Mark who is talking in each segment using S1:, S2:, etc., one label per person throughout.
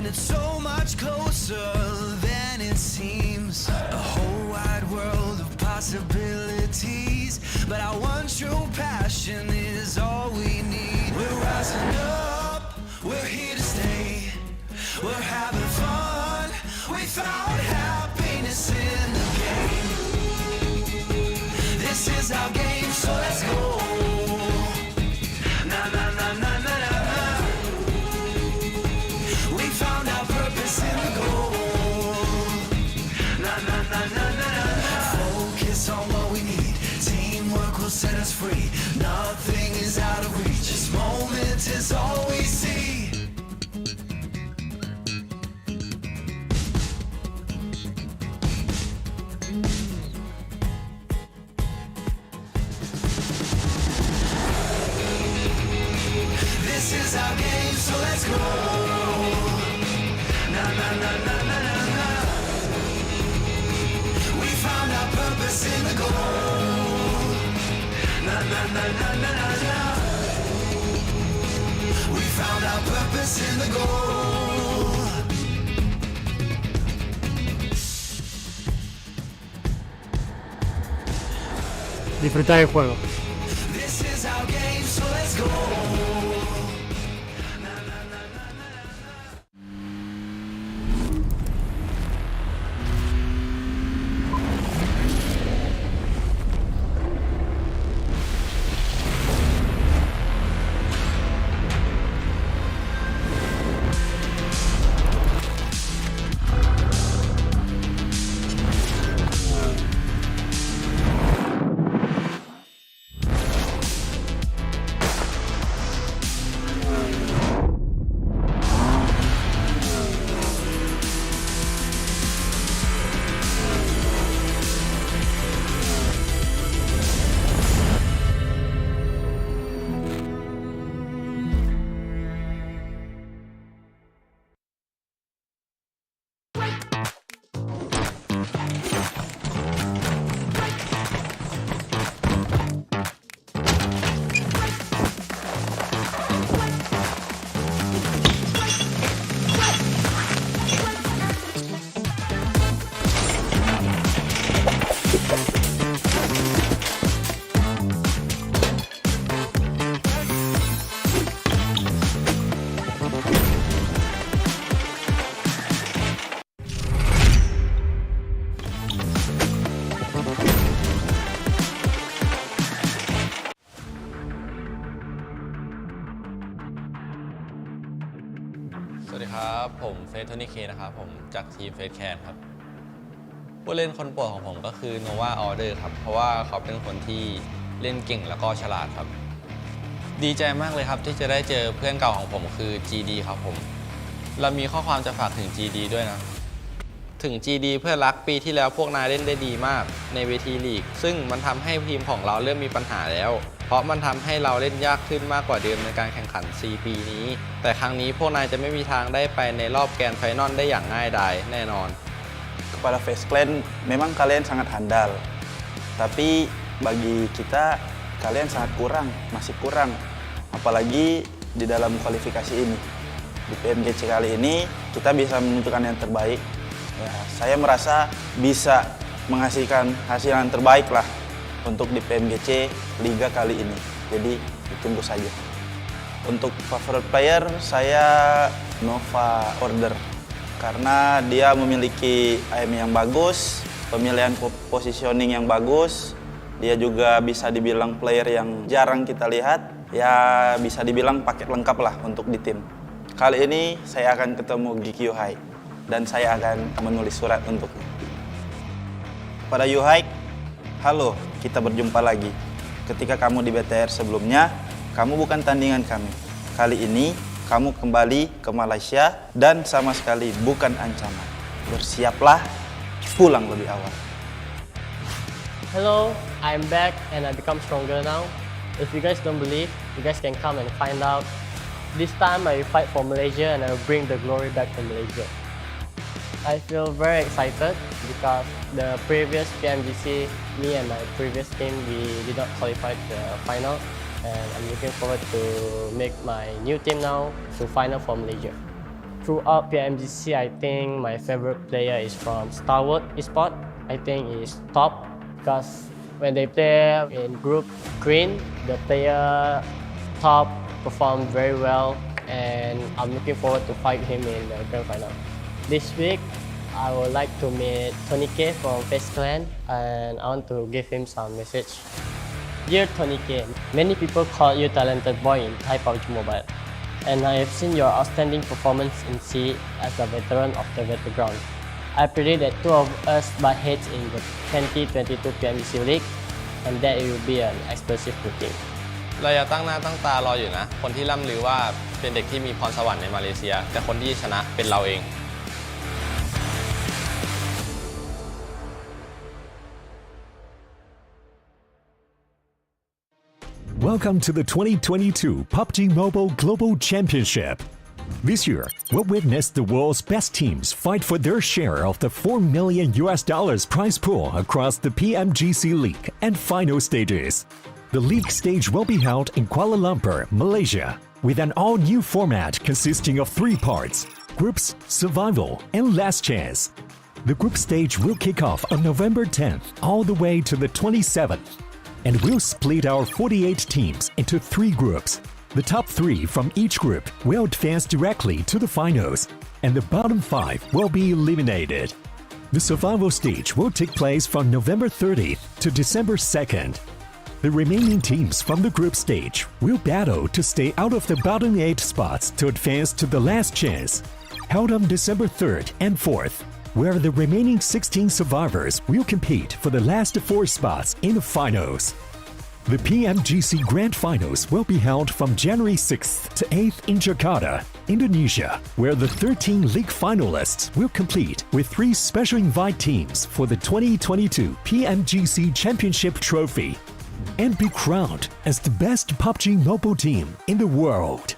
S1: and it's so much closer than it seems. A whole wide world of possibilities, but our one true passion is all we need. We're rising up, we're here to stay, we're having fun, we found happiness in the game. This is our game, so let's go. Na na na na na na na. We found our purpose in the goal. Na na na na na na. Focus on what we need. Teamwork will set us free. Nothing is out of reach. This moment is all we see. This is our game, so let's go. Na na na na na na na. We found our purpose in the goal. Na na na na na na na. We found our purpose in the goal.
S2: Disfrutar el juego.
S1: This is our game, so let's go.
S3: สวัสดีครับผมเฟสโทนี่เคนะครับผมจากทีมเฟสแคนครับผู้เล่นคนโปรดของผมก็คือโนวาออเดอร์ครับเพราะว่าเขาเป็นคนที่เล่นเก่งแล้วก็ฉลาดครับดีใจมากเลยครับที่จะได้เจอเพื่อนเก่าของผมคือ GD ครับผมเรามีข้อความจะฝากถึง GD ด้วยนะถึง GD เพื่อนรักปีที่แล้วพวกนายเล่นได้ดีมากในเวทีลีกซึ่งมันทำให้ทีมของเราเริ่มมีปัญหาแล้วเพราะมันทำให้เราเล่นยากขึ้นมากกว่าเดิมในการแข่งขัน 4 ปีนี้แต่ครั้งนี้พวกนายจะไม่มีทางได้ไปในรอบแกรนด์ไฟนอลได้อย่างง่ายดายแน่นอน
S4: Kepada Face Clan, memang kalian sangat handal. Tapi bagi kita, kalian sangat kurang, masih kurang. Apalagi di dalam kualifikasi ini. Di PMGC kali ini, kita bisa menunjukkan yang terbaik. Ya, saya merasa bisa menghasilkan hasil yang terbaik lah untuk di PMGC Liga kali ini. Jadi ditunggu saja. Untuk favorite player saya Nova Order karena dia memiliki aim yang bagus, pemilihan positioning yang bagus. Dia juga bisa dibilang player yang jarang kita lihat. Ya bisa dibilang paket lengkap lah untuk di tim. Kali ini saya akan ketemu Geek Yuhai dan saya akan menulis surat untuknya. Kepada Yuhai, halo, kita berjumpa lagi. Ketika kamu di BTR sebelumnya, kamu bukan tandingan kami. Kali ini, kamu kembali ke Malaysia dan sama sekali bukan ancaman. Bersiaplah, pulang lebih awal.
S2: Hello, I'm back and I become stronger now. If you guys don't believe, you guys can come and find out. This time I will fight for Malaysia and I will bring the glory back to Malaysia. I feel very excited because the previous PMGC, me and my previous team, we did not qualify to the final. And I'm looking forward to make my new team now to final for Malaysia. Throughout PMGC, I think my favorite player is from Starwood Esport. I think is top because when they play in group green, the player top performed very well, and I'm looking forward to fight him in the grand final. This week, I would like to meet Tony K from Face Clan, and I want to give him some message. Dear Tony K, many people call you talented boy in Thai PUBG Mobile, and I have seen your outstanding performance in C as a veteran of the battleground. I predict that two of us butt heads in the 2022 PMGC League, and that it will be an explosive meeting.
S3: เราอย่าตั้งหน้าตั้งตารออยู่นะ คนที่ล่ำลือว่าเป็นเด็กที่มีพรสวรรค์ในมาเลเซีย แต่คนที่ชนะเป็นเราเอง
S5: Welcome to the 2022 PUBG Mobile Global Championship. This year, we'll witness the world's best teams fight for their share of the $4 million prize pool across the PMGC League and final stages. The league stage will be held in Kuala Lumpur, Malaysia, with an all-new format consisting of 3 parts: groups, survival, and last chance. The group stage will kick off on November 10th all the way to the 27th, and we'll split our 48 teams into 3 groups. The top 3 from each group will advance directly to the finals, and the bottom 5 will be eliminated. The survival stage will take place from November 30th to December 2nd. The remaining teams from the group stage will battle to stay out of the bottom 8 spots to advance to the last chance, held on December 3rd and 4th, where the remaining 16 survivors will compete for the last 4 spots in the finals. The PMGC Grand Finals will be held from January 6th to 8th in Jakarta, Indonesia, where the 13 league finalists will compete with 3 special invite teams for the 2022 PMGC Championship Trophy and be crowned as the best PUBG Mobile team in the world.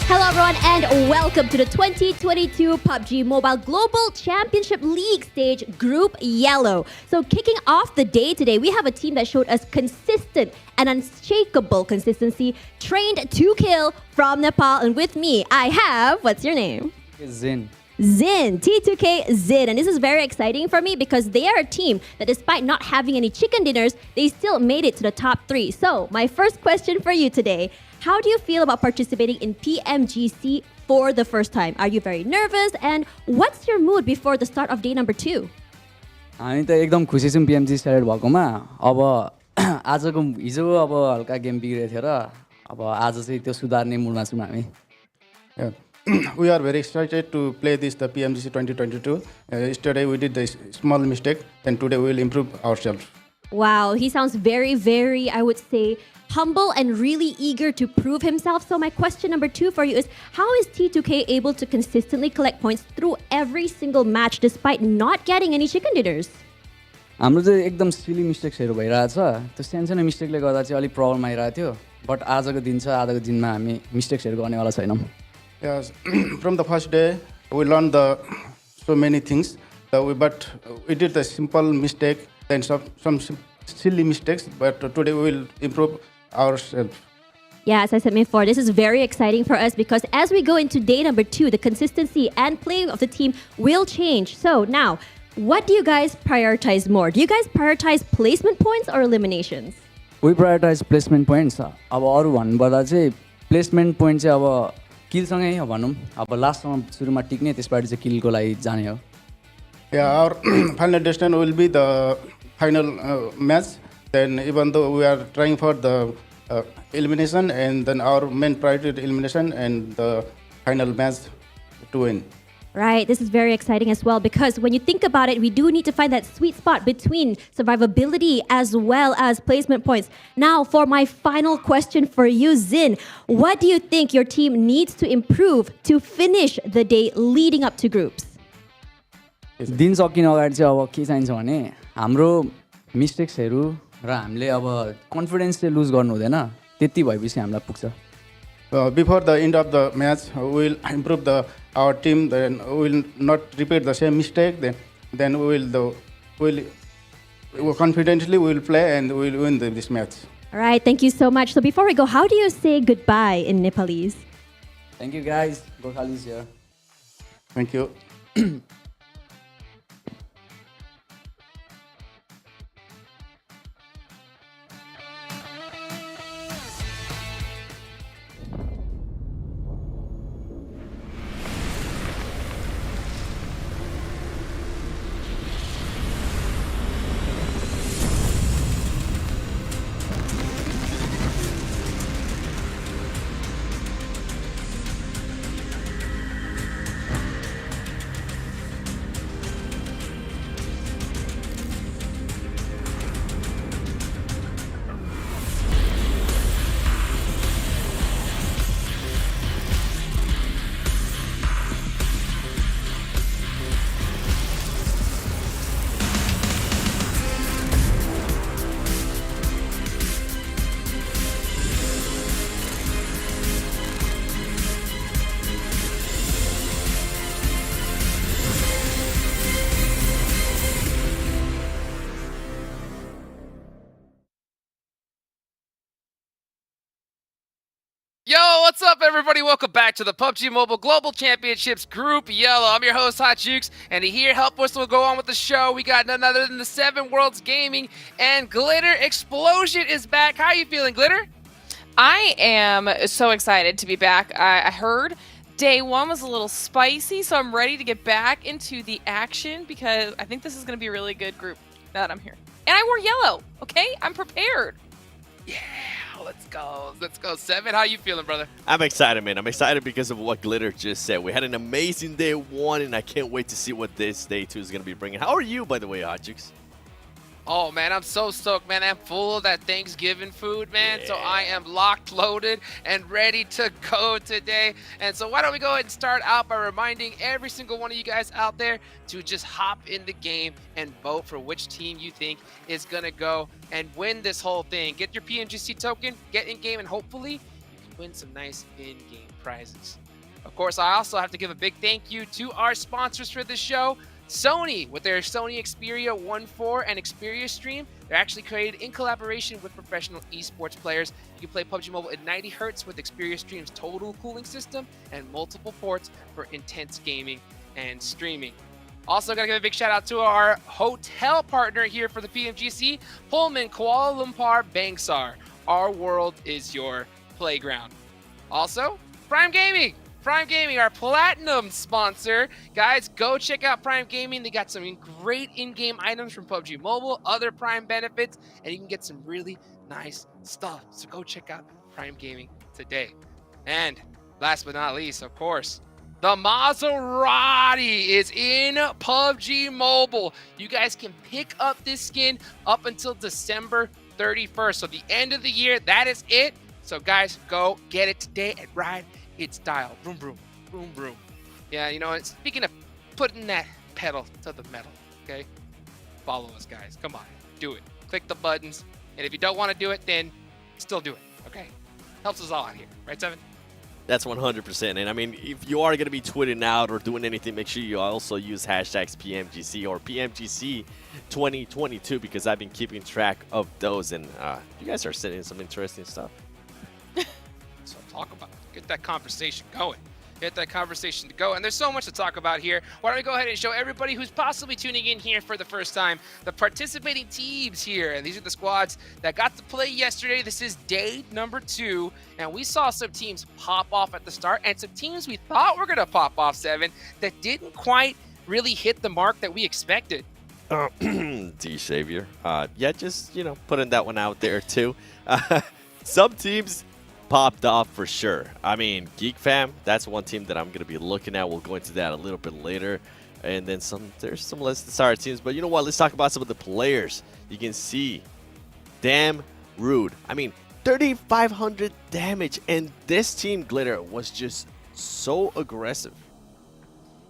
S6: Hello everyone and welcome to the 2022 PUBG Mobile Global Championship League stage Group Yellow. So kicking off the day today, we have a team that showed us consistent and unshakable consistency, trained to kill from Nepal. And with me, I have, what's your name?
S7: Zin.
S6: Zin, T2K Zin. And this is very exciting for me because they are a team that despite not having any chicken dinners, they still made it to the top 3. So my first question for you today, how do you feel about participating in PMGC for the first time? Are you very nervous? And what's your mood before the start of day number 2?
S7: हामी त एकदम खुसी छौँ PMG select भएकोमा अब हिजो अब हल्का गेम बिग्रेको थियो र अब आज चाहिँ त्यो सुधार्ने मुडमा छौँ हामी
S8: Yeah. We are very excited to play the PMGC 2022. Yesterday we did a small mistake, and today we will improve ourselves.
S6: Wow, he sounds very, very, I would say, humble and really eager to prove himself. So my question number 2 for you is, how is T2K able to consistently collect points through every single match despite not getting any chicken dinners?
S7: हाम्रो चाहिँ एकदम सिली मिस्टेक्सहरू भइरहेछ त्यो सानसानो मिस्टेकले गर्दा चाहिँ अलिक problem आइरहेको थियो बट आजको दिन छ आजको दिनमा हामी मिस्टेक्सहरू गर्नेवाला छैनौँ
S8: Yes, from the first day we learned so many things, but we did a simple mistake and some silly mistakes, but today we will improve ourselves.
S6: Yeah, as I said before, this is very exciting for us because as we go into day number 2, the consistency and play of the team will change. So now, what do you guys prioritize more? Do you guys prioritize placement points or eliminations?
S7: We prioritize placement points. अब अरू भन्नुपर्दा चाहिँ placement point चाहिँ अब किलसँगै हो भनौँ अब लास्टसम्म सुरुमा टिक्ने त्यसबाट चाहिँ किलको लागि जाने हो
S8: Yeah, our final destination will be the final match. Then even though we are trying for the elimination, and then our main priority is elimination and the final match to win.
S6: Right, this is very exciting as well because when you think about it, we do need to find that sweet spot between survivability as well as placement points. Now, for my final question for you, Zin, what do you think your team needs to improve to finish the day leading up to groups?
S7: दिन सकिन अगाडि चाहिँ अब के चाहिन्छ भने हाम्रो मिस्टेक्सहरू र हामीले अब कन्फिडेन्स चाहिँ लुज गर्नु हुँदैन त्यति भएपछि हामीलाई पुग्छ
S8: Before the end of the match, we will improve our team. Then we will not repeat the same mistake. Then we will confidently we will play and we will win this match.
S6: All right, thank you so much. So before we go, how do you say goodbye in Nepalese?
S7: Thank you guys. Gokhali's here.
S8: Thank you.
S9: Yo, what's up, everybody? Welcome back to the PUBG Mobile Global Championships Group Yellow. I'm your host, Hot Jukes, and here help us will go on with the show. We got none other than the 7 Worlds Gaming, and Glitter Explosion is back. How are you feeling, Glitter?
S10: I am so excited to be back. I heard day 1 was a little spicy, so I'm ready to get back into the action because I think this is going to be a really good group now that I'm here. And I wore yellow, okay? I'm prepared.
S9: Yeah, let's go. Let's go. 7, how you feeling, brother?
S11: I'm excited, man. I'm excited because of what Glitter just said. We had an amazing day 1, and I can't wait to see what this day 2 is going to be bringing. How are you, by the way, Ajux?
S9: Oh, man, I'm so stoked, man. I'm full of that Thanksgiving food, man. Yeah. So I am locked, loaded, and ready to go today. And so why don't we go ahead and start out by reminding every single one of you guys out there to just hop in the game and vote for which team you think is going to go and win this whole thing. Get your PMGC token, get in game, and hopefully you can win some nice in-game prizes. Of course, I also have to give a big thank you to our sponsors for the show. Sony, with their Sony Xperia 1.4 and Xperia Stream, they're actually created in collaboration with professional esports players. You can play PUBG Mobile at 90 Hz with Xperia Stream's total cooling system and multiple ports for intense gaming and streaming. Also, gotta give a big shout out to our hotel partner here for the PMGC, Pullman Kuala Lumpur Bangsar. Our world is your playground. Also, Prime Gaming. Prime Gaming, our platinum sponsor. Guys, go check out Prime Gaming. They got some great in-game items from PUBG Mobile, other Prime benefits, and you can get some really nice stuff. So go check out Prime Gaming today. And last but not least, of course, the Maserati is in PUBG Mobile. You guys can pick up this skin up until December 31st. So the end of the year, that is it. So guys, go get it today and ride its style. Vroom, vroom, vroom, vroom. Yeah, you know, speaking of putting that pedal to the metal, okay? Follow us, guys. Come on, do it. Click the buttons. And if you don't want to do it, then still do it, okay? Helps us all out here. Right, Seven?
S11: That's 100%. And I mean, if you are going to be tweeting out or doing anything, make sure you also use hashtags PMGC or PMGC 2022 because I've been keeping track of those. And you guys are sending some interesting stuff.
S9: So talk about it. Get that conversation going. Get that conversation to go. And there's so much to talk about here. Why don't we go ahead and show everybody who's possibly tuning in here for the first time the participating teams here. And these are the squads that got to play yesterday. This is day number 2. And we saw some teams pop off at the start and some teams we thought were going to pop off, Seven, that didn't quite really hit the mark that we expected.
S11: D Savior. Yeah, just, you know, putting that one out there too. Some teams popped off for sure. I mean, Geek Fam, that's one team that I'm going to be looking at. We'll go into that a little bit later. And then there's some less desired teams. But you know what? Let's talk about some of the players. You can see, damn rude. I mean, 3,500 damage. And this team, Glitter, was just so aggressive.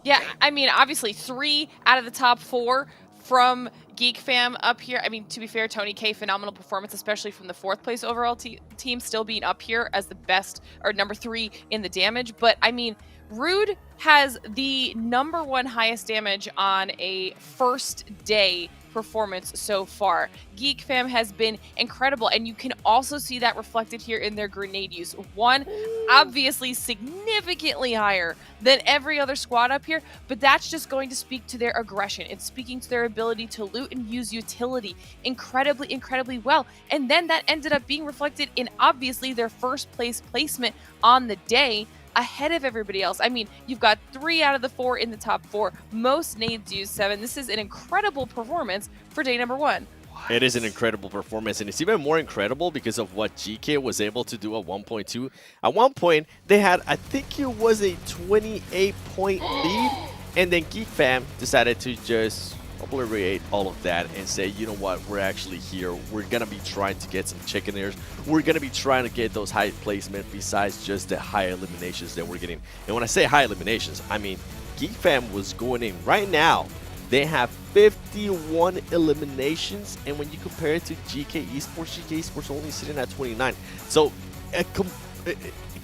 S10: Yeah, I mean, obviously 3 out of the top 4 from Geek Fam up here. I mean, to be fair, Tony K, phenomenal performance, especially from the 4th place overall team, still being up here as the best, or number 3 in the damage. But I mean, Rude has the number 1 highest damage on a first day performance so far. Geek Fam has been incredible, and you can also see that reflected here in their grenade use. One, obviously significantly higher than every other squad up here, but that's just going to speak to their aggression. It's speaking to their ability to loot and use utility incredibly well. And then that ended up being reflected in obviously their first place placement on the day, ahead of everybody else. I mean, you've got 3 out of the 4 in the top 4. Most nades used, 7. This is an incredible performance for day number 1.
S11: It is an incredible performance, and it's even more incredible because of what GK was able to do at 1.2. At one point, they had, I think it was a 28-point lead, and then Geek Fam decided to just obliterate all of that and say, you know what, we're actually here. We're going to be trying to get some chicken ears. We're going to be trying to get those high placement besides just the high eliminations that we're getting. And when I say high eliminations, I mean Geek Fam was going in. Right now, they have 51 eliminations, and when you compare it to GK Esports only sitting at 29. So a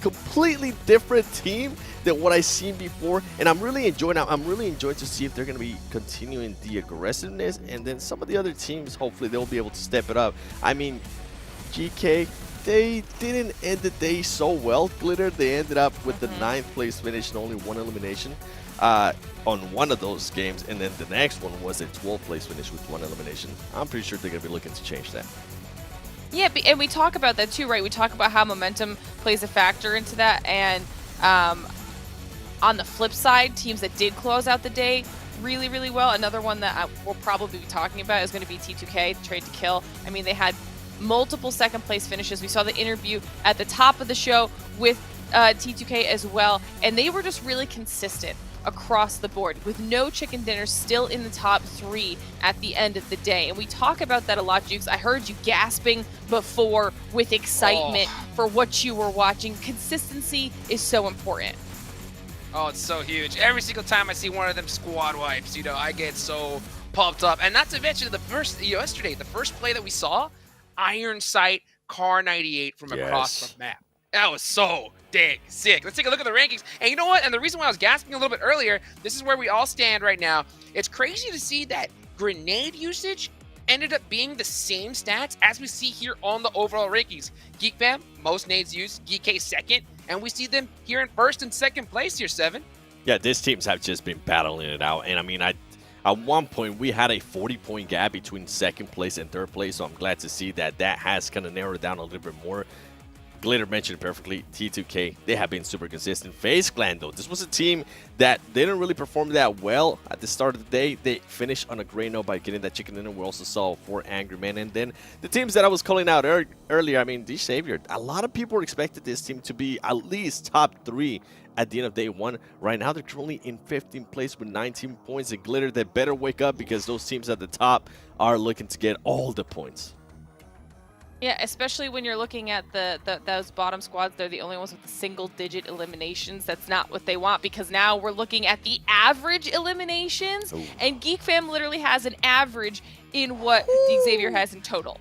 S11: completely different team than what I've seen before, and I'm really enjoying to see if they're going to be continuing the aggressiveness, and then some of the other teams, hopefully they'll be able to step it up. I mean, GK, they didn't end the day so well, Glitter. They ended up with the 9th place finish and only 1 elimination on one of those games, and then the next one was a 12th place finish with 1 elimination. I'm pretty sure they're going to be looking to change that.
S10: Yeah, and we talk about that too, right? We talk about how momentum plays a factor into that, and on the flip side, teams that did close out the day really well. Another one that we'll probably be talking about is going to be T2K, Trade to Kill. I mean, they had multiple 2nd place finishes. We saw the interview at the top of the show with T2K as well, and they were just really consistent across the board with no chicken dinners, still in the top 3 at the end of the day. And we talk about that a lot, Jukes. I heard you gasping before with excitement for what you were watching. Consistency is so important.
S9: Oh, it's so huge. Every single time I see one of them squad wipes, you know, I get so pumped up. And not to mention the first, yesterday, the first play that we saw, Iron Sight Car 98 from across the map. That was so dang sick. Let's take a look at the rankings. And you know what? And the reason why I was gasping a little bit earlier, this is where we all stand right now. It's crazy to see that grenade usage ended up being the same stats as we see here on the overall rankings. Geek Fam, most nades used. Geek K 2nd. And we see them here in 1st and 2nd place here, 7.
S11: Yeah, these teams have just been battling it out. And I mean, at one point, we had a 40-point gap between 2nd place and 3rd place. So I'm glad to see that that has kind of narrowed down a little bit more. Glitter mentioned it perfectly. T2K, they have been super consistent. FaZe Clan, though, this was a team that didn't really perform that well at the start of the day. They finished on a great note by getting that chicken dinner. We also saw 4 Angry Men. And then the teams that I was calling out earlier, I mean, D-Savior, a lot of people expected this team to be at least top 3 at the end of day 1. Right now, they're currently in 15th place with 19 points. And Glitter, they better wake up because those teams at the top are looking to get all the points.
S10: Yeah, especially when you're looking at those bottom squads. They're the only ones with single-digit eliminations. That's not what they want, because now we're looking at the average eliminations. Ooh. And Geek Fam literally has an average in what Xavier has in total.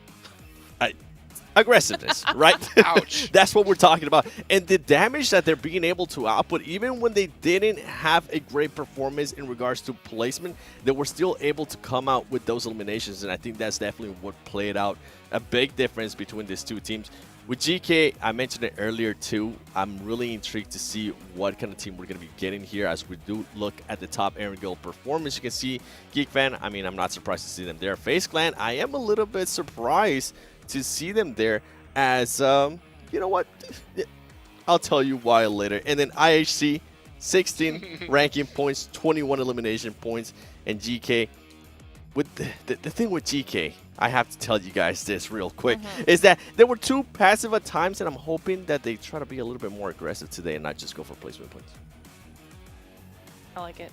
S11: Aggressiveness, right?
S9: Ouch.
S11: That's what we're talking about. And the damage that they're being able to output, even when they didn't have a great performance in regards to placement, they were still able to come out with those eliminations. And I think that's definitely what played out a big difference between these two teams. With GK, I mentioned it earlier too, I'm really intrigued to see what kind of team we're going to be getting here as we do look at the top aerial performance. You can see Geek Fan, I mean, I'm not surprised to see them there. FaZe Clan, I am a little bit surprised to see them there as, you know what, I'll tell you why later. And then IHC, 16 ranking points, 21 elimination points, and GK. With the thing with GK, I have to tell you guys this real quick, is that they were too passive at times, and I'm hoping that they try to be a little bit more aggressive today and not just go for placement points.
S10: I like it.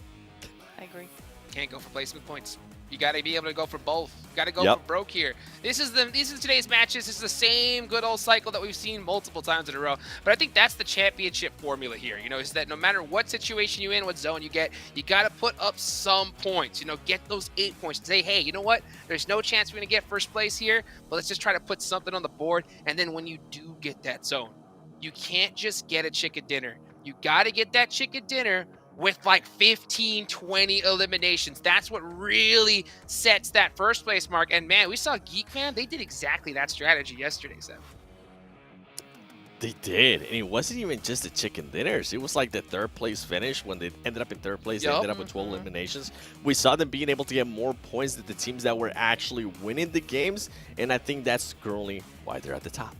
S10: I agree.
S9: Can't go for placement points. You got to be able to go for both. You got to go for broke here. These is today's matches. This is the same good old cycle that we've seen multiple times in a row. But I think that's the championship formula here. You know, is that no matter what situation you in, what zone you get, you got to put up some points. You know, get those 8 points. Say, hey, you know what? There's no chance we're gonna get first place here, but let's just try to put something on the board. And then when you do get that zone, you can't just get a chicken dinner. You got to get that chicken dinner with like 15, 20 eliminations. That's what really sets that first place mark. And man, we saw Geek Fan, they did exactly that strategy yesterday, Seth.
S11: They did, and it wasn't even just the chicken dinners. It was like the 3rd place finish. When they ended up in 3rd place, they ended up with 12 eliminations. We saw them being able to get more points than the teams that were actually winning the games, and I think that's currently why they're at the top.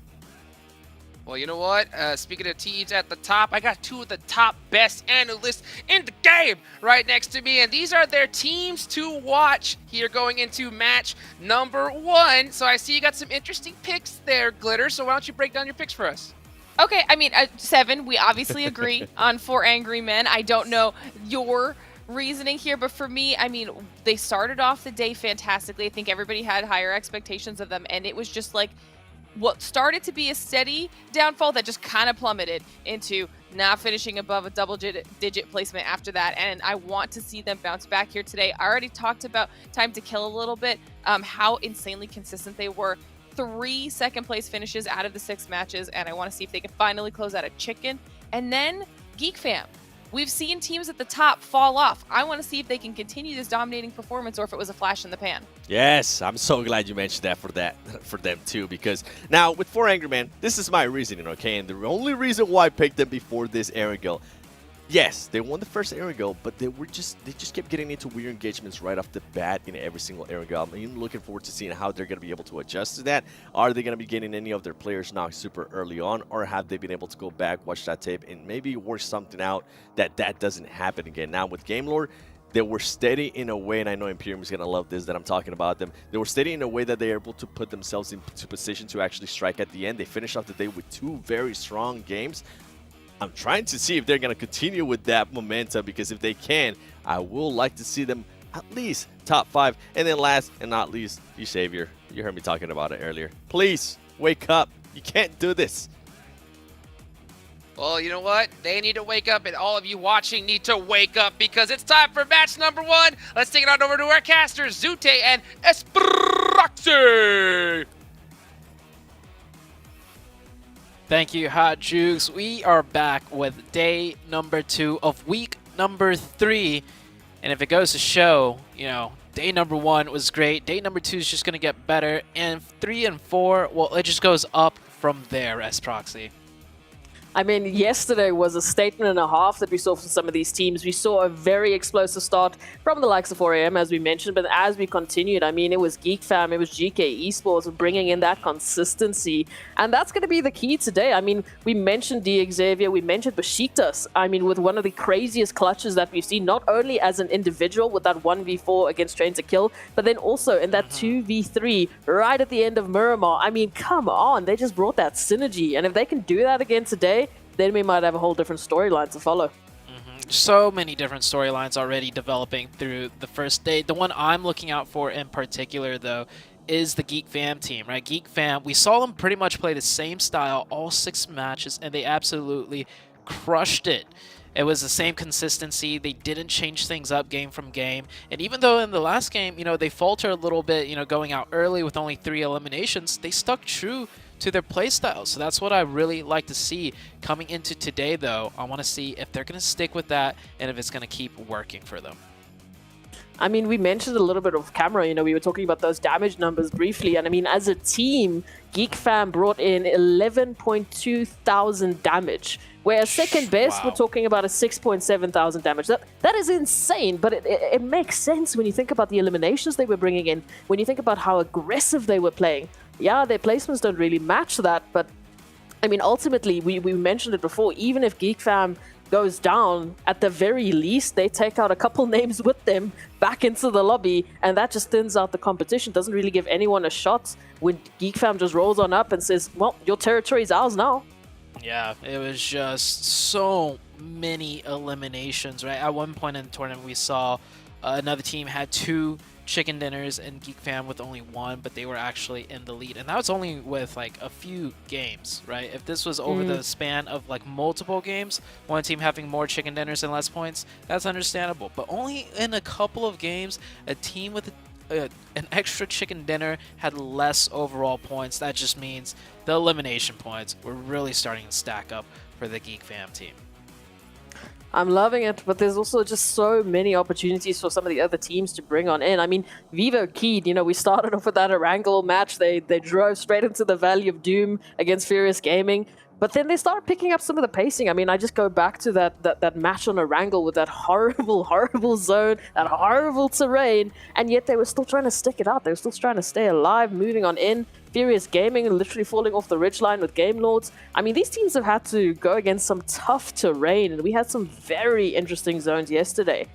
S9: Well, you know what? Speaking of teams at the top, I got 2 of the top best analysts in the game right next to me, and these are their teams to watch here going into match number 1. So I see you got some interesting picks there, Glitter. So why don't you break down your picks for us?
S10: Okay, I mean, 7, we obviously agree on 4 Angry Men. I don't know your reasoning here, but for me, I mean, they started off the day fantastically. I think everybody had higher expectations of them, and it was just like what started to be a steady downfall that just kind of plummeted into not finishing above a double-digit placement after that. And I want to see them bounce back here today. I already talked about Time to Kill a little bit, how insanely consistent they were. 3 second-place finishes out of the 6 matches, and I want to see if they can finally close out a chicken. And then Geek Fam. We've seen teams at the top fall off. I want to see if they can continue this dominating performance or if it was a flash in the pan.
S11: Yes, I'm so glad you mentioned that for them too, because now with 4 Angry Men, this is my reasoning, okay? And the only reason why I picked them before this aerial, yes, they won the first aerial, but they just kept getting into weird engagements right off the bat in every single aerial. I'm even looking forward to seeing how they're going to be able to adjust to that. Are they going to be getting any of their players knocked super early on, or have they been able to go back, watch that tape, and maybe work something out that doesn't happen again? Now with Game Lord, they were steady in a way, and I know Imperium is going to love this that I'm talking about them. They were steady in a way that they're able to put themselves into position to actually strike at the end. They finished off the day with 2 very strong games. I'm trying to see if they're going to continue with that momentum, because if they can, I will like to see them at least top 5. And then last and not least, D-Savior. You heard me talking about it earlier. Please, wake up. You can't do this.
S9: Well, you know what? They need to wake up, and all of you watching need to wake up, because it's time for match number 1. Let's take it on over to our casters, Zute and Esproxy.
S12: Thank you, Hot Jukes. We are back with day number 2 of week number 3. And if it goes to show, you know, day number 1 was great. Day number 2 is just going to get better. And 3 and 4, well, it just goes up from there, S-Proxy.
S13: I mean, yesterday was a statement and a half that we saw from some of these teams. We saw a very explosive start from the likes of 4AM, as we mentioned, but as we continued, I mean, it was Geek Fam, it was GK Esports bringing in that consistency, and that's going to be the key today. I mean, we mentioned D Xavier, we mentioned Besiktas, I mean, with one of the craziest clutches that we've seen, not only as an individual with that 1v4 against Train to Kill, but then also in that 2v3 right at the end of Miramar. I mean, come on, they just brought that synergy, and if they can do that again today, then we might have a whole different storyline to follow.
S12: So many different storylines already developing through the first day. The one I'm looking out for in particular, though, is the Geek Fam team, right? Geek Fam, we saw them pretty much play the same style all 6 matches, and they absolutely crushed it. It was the same consistency. They didn't change things up game from game. And even though in the last game, they faltered a little bit, going out early with only 3 eliminations, they stuck true to their playstyle. So that's what I really like to see coming into today, though. I want to see if they're going to stick with that and if it's going to keep working for them.
S13: I mean, we mentioned a little bit off camera, we were talking about those damage numbers briefly, and I mean, as a team, Geek Fam brought in 11.2 thousand damage, whereas second best, we're talking about a 6.7 thousand damage. That is insane, but it makes sense when you think about the eliminations they were bringing in, when you think about how aggressive they were playing. Yeah, their placements don't really match that, but I mean, ultimately, we mentioned it before, even if Geek Fam goes down, at the very least, they take out a couple names with them back into the lobby, and that just thins out the competition. Doesn't really give anyone a shot when Geek Fam just rolls on up and says, well, your territory is ours now.
S12: Yeah, it was just so many eliminations, right? At one point in the tournament, we saw another team had 2 chicken dinners and Geek Fam with only 1, but they were actually in the lead, and that was only with like a few games, right? If this was over the span of like multiple games, one team having more chicken dinners and less points, that's understandable, but only in a couple of games a team with an extra chicken dinner had less overall points. That just means the elimination points were really starting to stack up for the Geek Fam team.
S13: I'm loving it, but there's also just so many opportunities for some of the other teams to bring on in. I mean, Vivo Keyed, we started off with that Erangel match. They drove straight into the Valley of Doom against Furious Gaming, but then they started picking up some of the pacing. I mean, I just go back to that match on Erangel with that horrible zone, that horrible terrain, and yet they were still trying to stick it out. They were still trying to stay alive, moving on in. Furious Gaming literally falling off the ridgeline with Game Lords. I mean, these teams have had to go against some tough terrain, and we had some very interesting zones yesterday.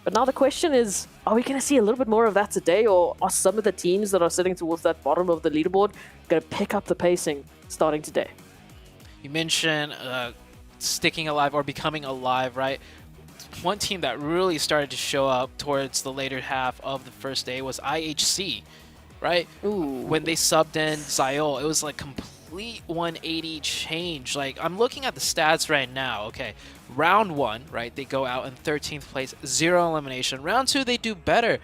S13: But now the question is, are we going to see a little bit more of that today, or are some of the teams that are sitting towards that bottom of the leaderboard going to pick up the pacing starting today?
S12: You mentioned sticking alive or becoming alive, right? One team that really started to show up towards the later half of the first day was IHC, right?
S13: Ooh.
S12: When they subbed in Ziol, it was like complete 180 change. Like, I'm looking at the stats right now. Okay, round 1, right, they go out in 13th place, 0 elimination. Round 2, they do better,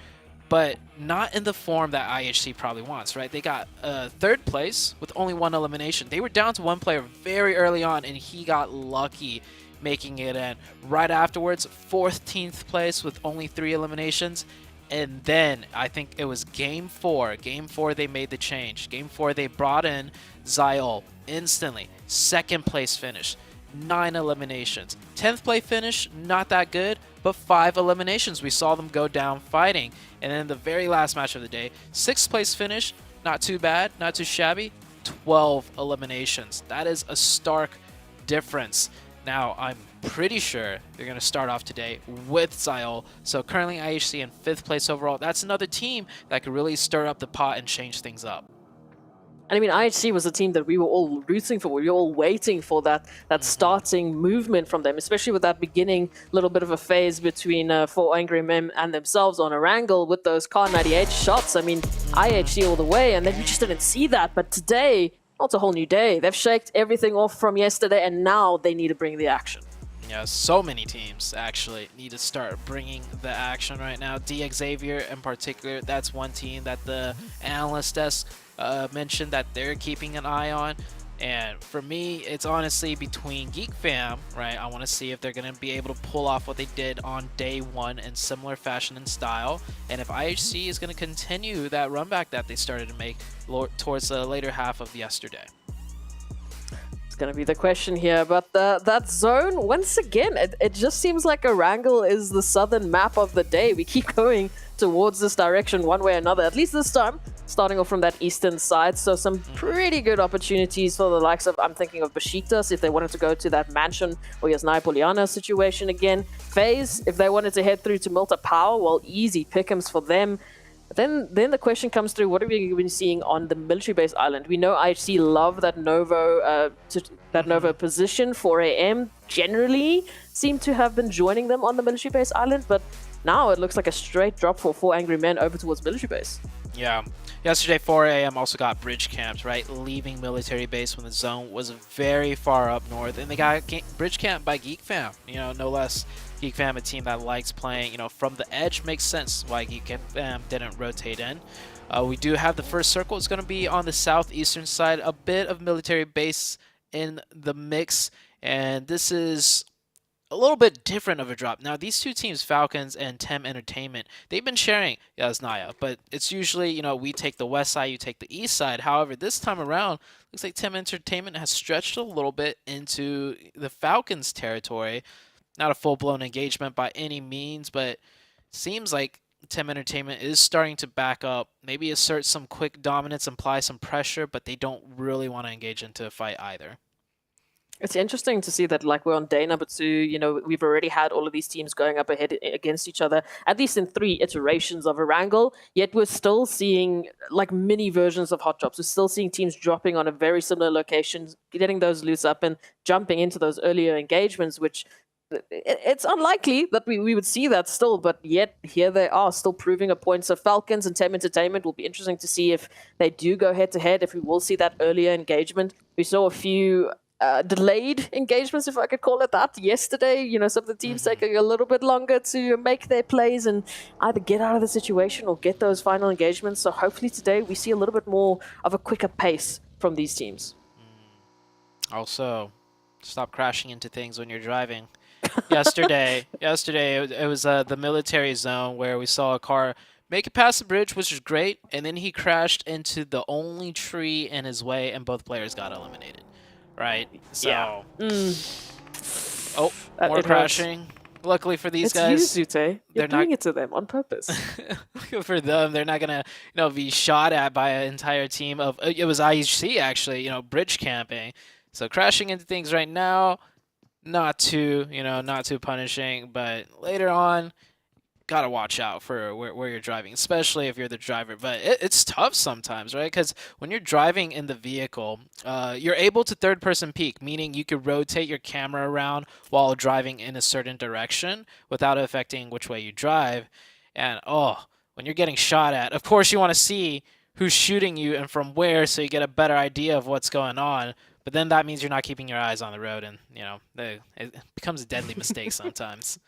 S12: but not in the form that IHC probably wants, right? They got 3rd place with only 1 elimination. They were down to 1 player very early on, and he got lucky making it in. Right afterwards, 14th place with only 3 eliminations. And then I think it was game 4. Game 4, they made the change. Game 4, they brought in Ziol instantly. 2nd place finish, 9 eliminations. 10th place finish, not that good, but 5 eliminations. We saw them go down fighting. And then the very last match of the day, 6th place finish, not too bad, not too shabby. 12 eliminations. That is a stark difference. Now, I'm pretty sure they're going to start off today with Ziol. So currently IHC in 5th place overall. That's another team that could really stir up the pot and change things up.
S13: And I mean, IHC was a team that we were all rooting for. We were all waiting for that starting movement from them, especially with that beginning little bit of a phase between 4 Angry Men and themselves on Erangel with those Car 98 shots. I mean, IHC all the way, and then we just didn't see that. But today, it's a whole new day. They've shaked everything off from yesterday, and now they need to bring the action.
S12: Yeah, so many teams actually need to start bringing the action right now. D Xavier in particular, that's one team that the analyst desk mentioned that they're keeping an eye on. And for me, it's honestly between Geek Fam, right? I want to see if they're going to be able to pull off what they did on day 1 in similar fashion and style. And if IHC is going to continue that run back that they started to make towards the later half of yesterday.
S13: going to be the question here. But that zone, once again, it just seems like Erangel is the southern map of the day. We keep going towards this direction one way or another, at least this time, starting off from that eastern side. So some pretty good opportunities for the likes of, I'm thinking of Besiktas, if they wanted to go to that mansion or Jasnaya Poliana situation again. FaZe, if they wanted to head through to Milta Power, well, easy pick'ems for them. Then the question comes through, what are we been seeing on the military base island? We know IHC love that Novo position. 4 AM generally seem to have been joining them on the military base island, but now it looks like a straight drop for 4 Angry Men over towards military base.
S12: Yeah. Yesterday, 4 AM also got bridge camped, right? Leaving military base when the zone was very far up north. And they got bridge camped by Geek Fam, no less. Geek Fam, a team that likes playing, from the edge. Makes sense why Geek Fam didn't rotate in. We do have the first circle. It's going to be on the southeastern side. A bit of military base in the mix. And this is a little bit different of a drop. Now, these two teams, Falcons and Tem Entertainment, they've been sharing Jasnaya, but it's usually, we take the west side, you take the east side. However, this time around, looks like Tem Entertainment has stretched a little bit into the Falcons' territory. Not a full-blown engagement by any means, but seems like Tem Entertainment is starting to back up, maybe assert some quick dominance, apply some pressure, but they don't really want to engage into a fight either.
S13: It's interesting to see that, like, we're on day number 2. We've already had all of these teams going up ahead against each other, at least in 3 iterations of Erangel, yet we're still seeing, like, mini versions of hot drops. We're still seeing teams dropping on a very similar locations, getting those loots up and jumping into those earlier engagements, which it's unlikely that we would see that still, but yet here they are still proving a point. So Falcons and Tem Entertainment will be interesting to see if they do go head-to-head, if we will see that earlier engagement. We saw a few delayed engagements, if I could call it that, yesterday. Some of the teams taking a little bit longer to make their plays and either get out of the situation or get those final engagements. So hopefully today we see a little bit more of a quicker pace from these teams.
S12: Also, stop crashing into things when you're driving. Yesterday it was the military zone where we saw a car make it past the bridge, which is great, and then he crashed into the only tree in his way, and both players got eliminated. Right? So,
S13: yeah.
S12: Oh, more crashing. Luckily for these guys,
S13: it's you, Zute. You're doing it to them on purpose.
S12: For them, they're not gonna, be shot at by an entire team of. It was IHC actually, bridge camping. So crashing into things right now, not too punishing, but later on, gotta watch out for where you're driving, especially if you're the driver. But it's tough sometimes, right? Because when you're driving in the vehicle, you're able to third-person peek, meaning you could rotate your camera around while driving in a certain direction without affecting which way you drive. And when you're getting shot at, of course you want to see who's shooting you and from where, so you get a better idea of what's going on. But then that means you're not keeping your eyes on the road, and it becomes a deadly mistake sometimes.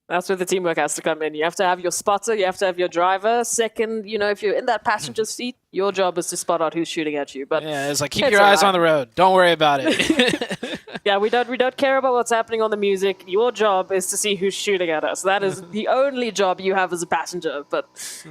S13: That's where the teamwork has to come in. You have to have your spotter, you have to have your driver. Second, if you're in that passenger seat, your job is to spot out who's shooting at you. But
S12: yeah, it's like keep your eyes on the road. Don't worry about it.
S13: Yeah, we don't care about what's happening on the music. Your job is to see who's shooting at us. That is the only job you have as a passenger. But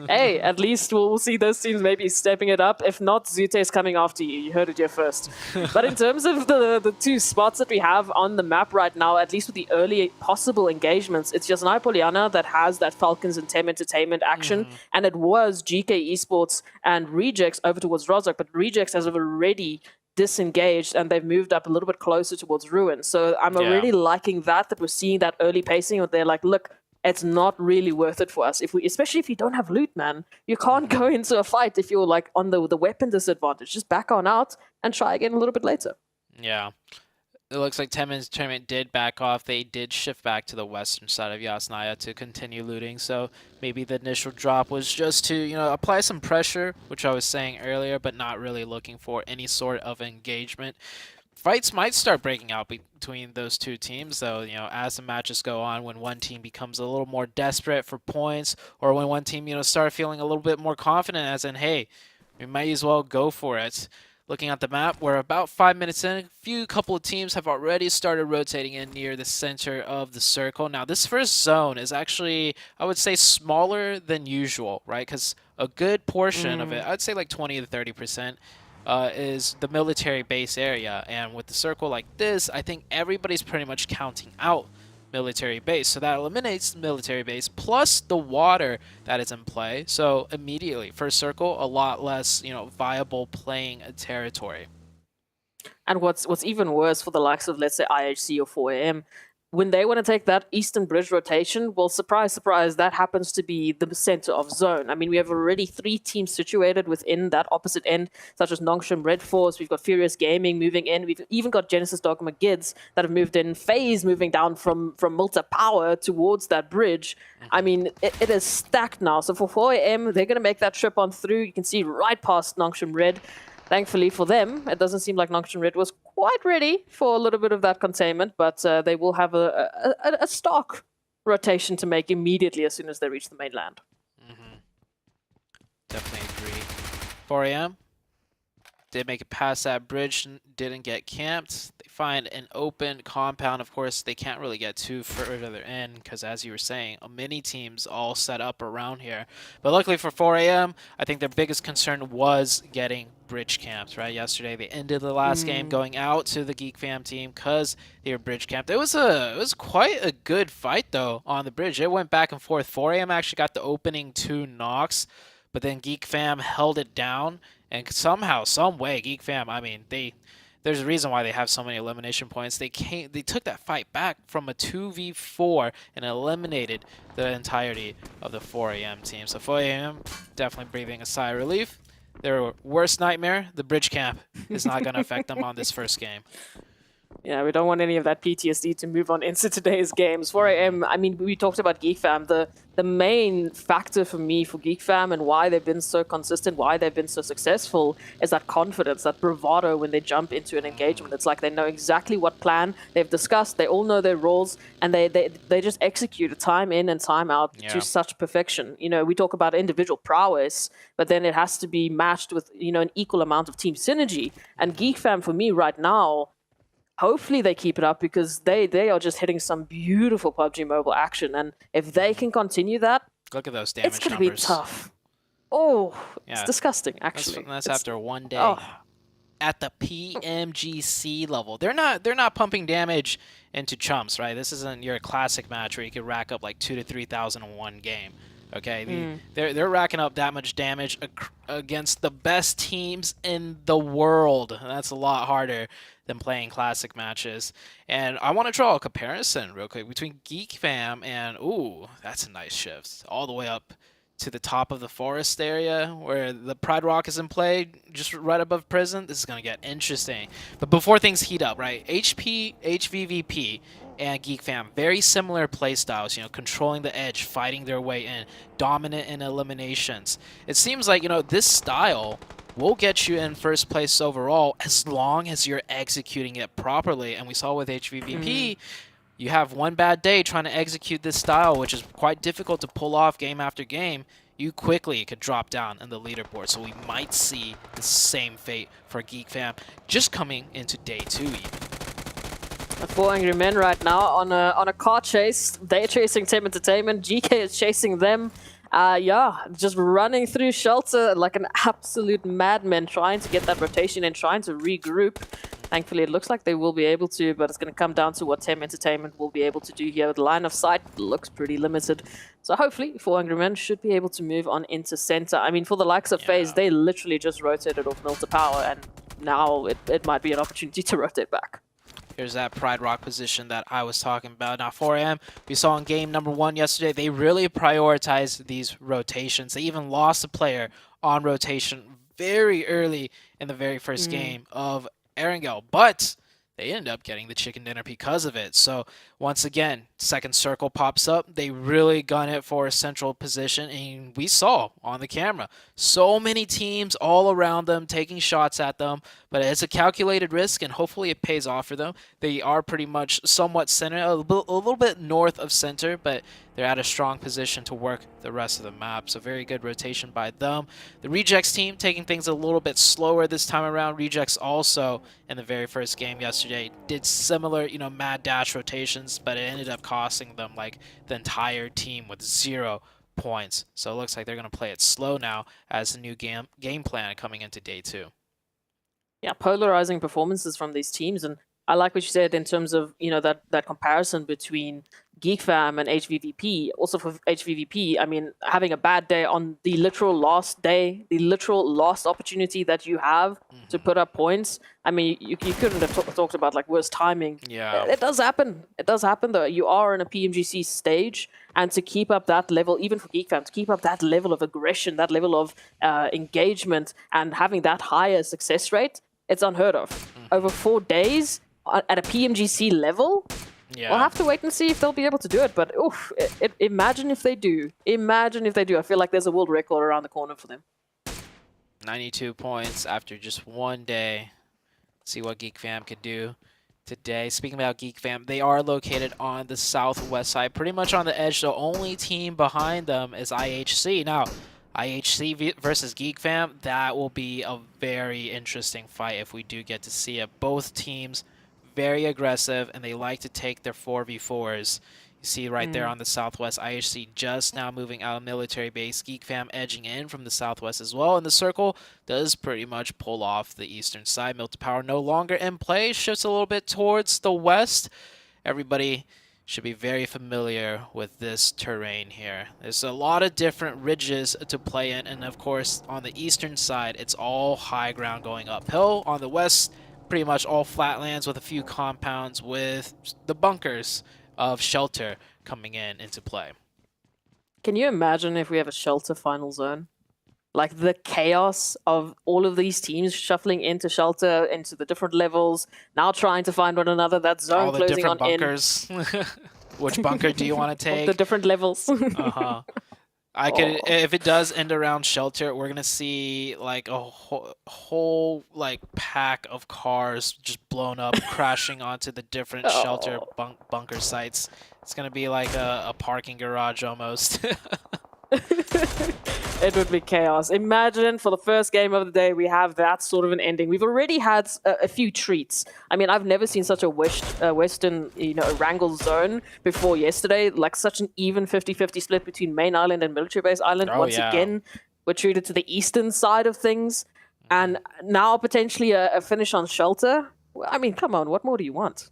S13: hey, at least we'll see those teams maybe stepping it up. If not, Zute is coming after you. You heard it here first. But in terms of the 2 spots that we have on the map right now, at least with the early possible engagements, it's just Jasnaya Poliana that has that Falcons and Tem Entertainment action. And it was GK Esports and Rejects over towards Rozhok. But Rejects has already disengaged and they've moved up a little bit closer towards Ruin. So I'm already liking that we're seeing that early pacing where they're like, look, it's not really worth it for us. Especially if you don't have loot, man. You can't go into a fight if you're like on the weapon disadvantage. Just back on out and try again a little bit later.
S12: Yeah. It looks like Tem Entertainment did back off. They did shift back to the western side of Jasnaya to continue looting. So maybe the initial drop was just to, apply some pressure, which I was saying earlier, but not really looking for any sort of engagement. Fights might start breaking out between those two teams, though, as the matches go on, when one team becomes a little more desperate for points, or when one team, start feeling a little bit more confident, as in, hey, we might as well go for it. Looking at the map, we're about 5 minutes in. Couple of teams have already started rotating in near the center of the circle. Now, this first zone is actually, I would say, smaller than usual, right? Because a good portion of it, I'd say like 20 to 30%, is the military base area. And with the circle like this, I think everybody's pretty much counting out military base. So that eliminates the military base plus the water that is in play. So immediately, first circle, a lot less, viable playing territory.
S13: And what's even worse for the likes of, let's say, IHC or 4AM, when they want to take that eastern bridge rotation, well, surprise, surprise, that happens to be the center of zone. I mean, we have already 3 teams situated within that opposite end, such as Nongshim Red Force. We've got Furious Gaming moving in. We've even got Genesis Dogma Gids that have moved in. FaZe moving down from Multa Power towards that bridge. I mean, it is stacked now. So for 4AM, they're going to make that trip on through. You can see right past Nongshim Red. Thankfully for them, it doesn't seem like Nongshim Red was quite ready for a little bit of that containment, but they will have a stock rotation to make immediately as soon as they reach the mainland.
S12: Definitely agree. 4AM did make it past that bridge, didn't get camped. They find an open compound. Of course, they can't really get too further in because, as you were saying, many teams all set up around here. But luckily for 4AM, I think their biggest concern was getting bridge camped, right? Yesterday, they ended the last game going out to the Geek Fam team because they were bridge camped. It was quite a good fight, though, on the bridge. It went back and forth. 4AM actually got the opening 2 knocks, but then Geek Fam held it down. And somehow, some way, Geek Fam, I mean, there's a reason why they have so many elimination points. They took that fight back from a 2v4 and eliminated the entirety of the 4AM team. So 4AM definitely breathing a sigh of relief. Their worst nightmare, the bridge camp, is not going to affect them on this first game.
S13: Yeah, we don't want any of that PTSD to move on into today's games. 4AM, I mean, we talked about Geek Fam. The main factor for me for Geek Fam and why they've been so consistent, why they've been so successful, is that confidence, that bravado when they jump into an engagement. It's like they know exactly what plan they've discussed, they all know their roles, and they just execute it time in and time out to such perfection. We talk about individual prowess, but then it has to be matched with, an equal amount of team synergy. And Geek Fam, for me right now, hopefully they keep it up because they are just hitting some beautiful PUBG Mobile action. And if they can continue that,
S12: look at those damage
S13: it's going to
S12: numbers.
S13: Be tough. Oh, it's disgusting, actually.
S12: That's after one day at the PMGC level. They're not pumping damage into chumps, right? This isn't your classic match where you could rack up like 2,000 to 3,000 in one game. Okay, they're racking up that much damage against the best teams in the world. That's a lot harder than playing classic matches. And I want to draw a comparison real quick between Geek Fam and, ooh, that's a nice shift. All the way up to the top of the forest area where the Pride Rock is in play, just right above prison. This is going to get interesting. But before things heat up, right, HVVP and Geek Fam, very similar playstyles, controlling the edge, fighting their way in, dominant in eliminations. It seems like, this style will get you in first place overall as long as you're executing it properly. And we saw with HVVP, you have one bad day trying to execute this style, which is quite difficult to pull off game after game. You quickly could drop down in the leaderboard. So we might see the same fate for Geek Fam just coming into day 2 even.
S13: 4 Angry Men right now on a car chase. They're chasing Team Entertainment. GK is chasing them. Just running through shelter like an absolute madman, trying to get that rotation and trying to regroup. Thankfully, it looks like they will be able to, but it's going to come down to what Team Entertainment will be able to do here. The line of sight looks pretty limited. So hopefully, 4 Angry Men should be able to move on into center. I mean, for the likes of FaZe, they literally just rotated off Milta Power, and now it might be an opportunity to rotate back.
S12: Here's that Pride Rock position that I was talking about. Now, 4AM, we saw in game number 1 yesterday, they really prioritized these rotations. They even lost a player on rotation very early in the very first game of Erangel, but they ended up getting the chicken dinner because of it. So once again, second circle pops up. They really gun it for a central position, and we saw on the camera so many teams all around them taking shots at them, but it's a calculated risk, and hopefully it pays off for them. They are pretty much somewhat center, a little bit north of center, but they're at a strong position to work the rest of the map. So very good rotation by them. The Rejects team taking things a little bit slower this time around. Rejects also in the very first game yesterday did similar, mad dash rotations, but it ended up costing them like the entire team with 0 points. So it looks like they're going to play it slow now as a new game plan coming into day 2.
S13: polarizing performances from these teams. And I like what you said in terms of, that comparison between GeekFam and HVVP. Also for HVVP, I mean, having a bad day on the literal last day, the literal last opportunity that you have to put up points. I mean, you couldn't have talked about like worse timing.
S12: Yeah.
S13: It does happen. It does happen though. You are in a PMGC stage, and to keep up that level, even for GeekFam, to keep up that level of aggression, that level of engagement, and having that higher success rate, it's unheard of. Over 4 days at a PMGC level, we'll have to wait and see if they'll be able to do it. But imagine if they do. Imagine if they do. I feel like there's a world record around the corner for them.
S12: 92 points after just 1 day. See what GeekFam could do today. Speaking about GeekFam, they are located on the southwest side, pretty much on the edge. The only team behind them is IHC. Now, IHC versus GeekFam, that will be a very interesting fight if we do get to see it. Both teams very aggressive, and they like to take their 4v4s. You see right there on the southwest, IHC just now moving out of military base, GeekFam edging in from the southwest as well, and the circle does pretty much pull off the eastern side. Milk to Power no longer in play, shifts a little bit towards the west. Everybody should be very familiar with this terrain here. There's a lot of different ridges to play in, and of course on the eastern side it's all high ground going uphill. On the west, pretty much all flatlands with a few compounds with the bunkers of shelter coming into play.
S13: Can you imagine if we have a shelter final zone? Like the chaos of all of these teams shuffling into shelter, into the different levels, now trying to find one another, that zone
S12: all the
S13: closing
S12: different
S13: on
S12: bunkers. Which bunker do you want to take?
S13: The different levels.
S12: I could, if it does end around shelter, we're gonna see like a whole like pack of cars just blown up, crashing onto the different shelter bunker sites. It's gonna be like a parking garage almost.
S13: It would be chaos. Imagine for the first game of the day, we have that sort of an ending. We've already had a few treats. I mean, I've never seen such a Western, wrangle zone before yesterday. Like such an even 50-50 split between main island and military base island. Once again, we're treated to the eastern side of things. And now potentially a finish on shelter. I mean, come on, what more do you want?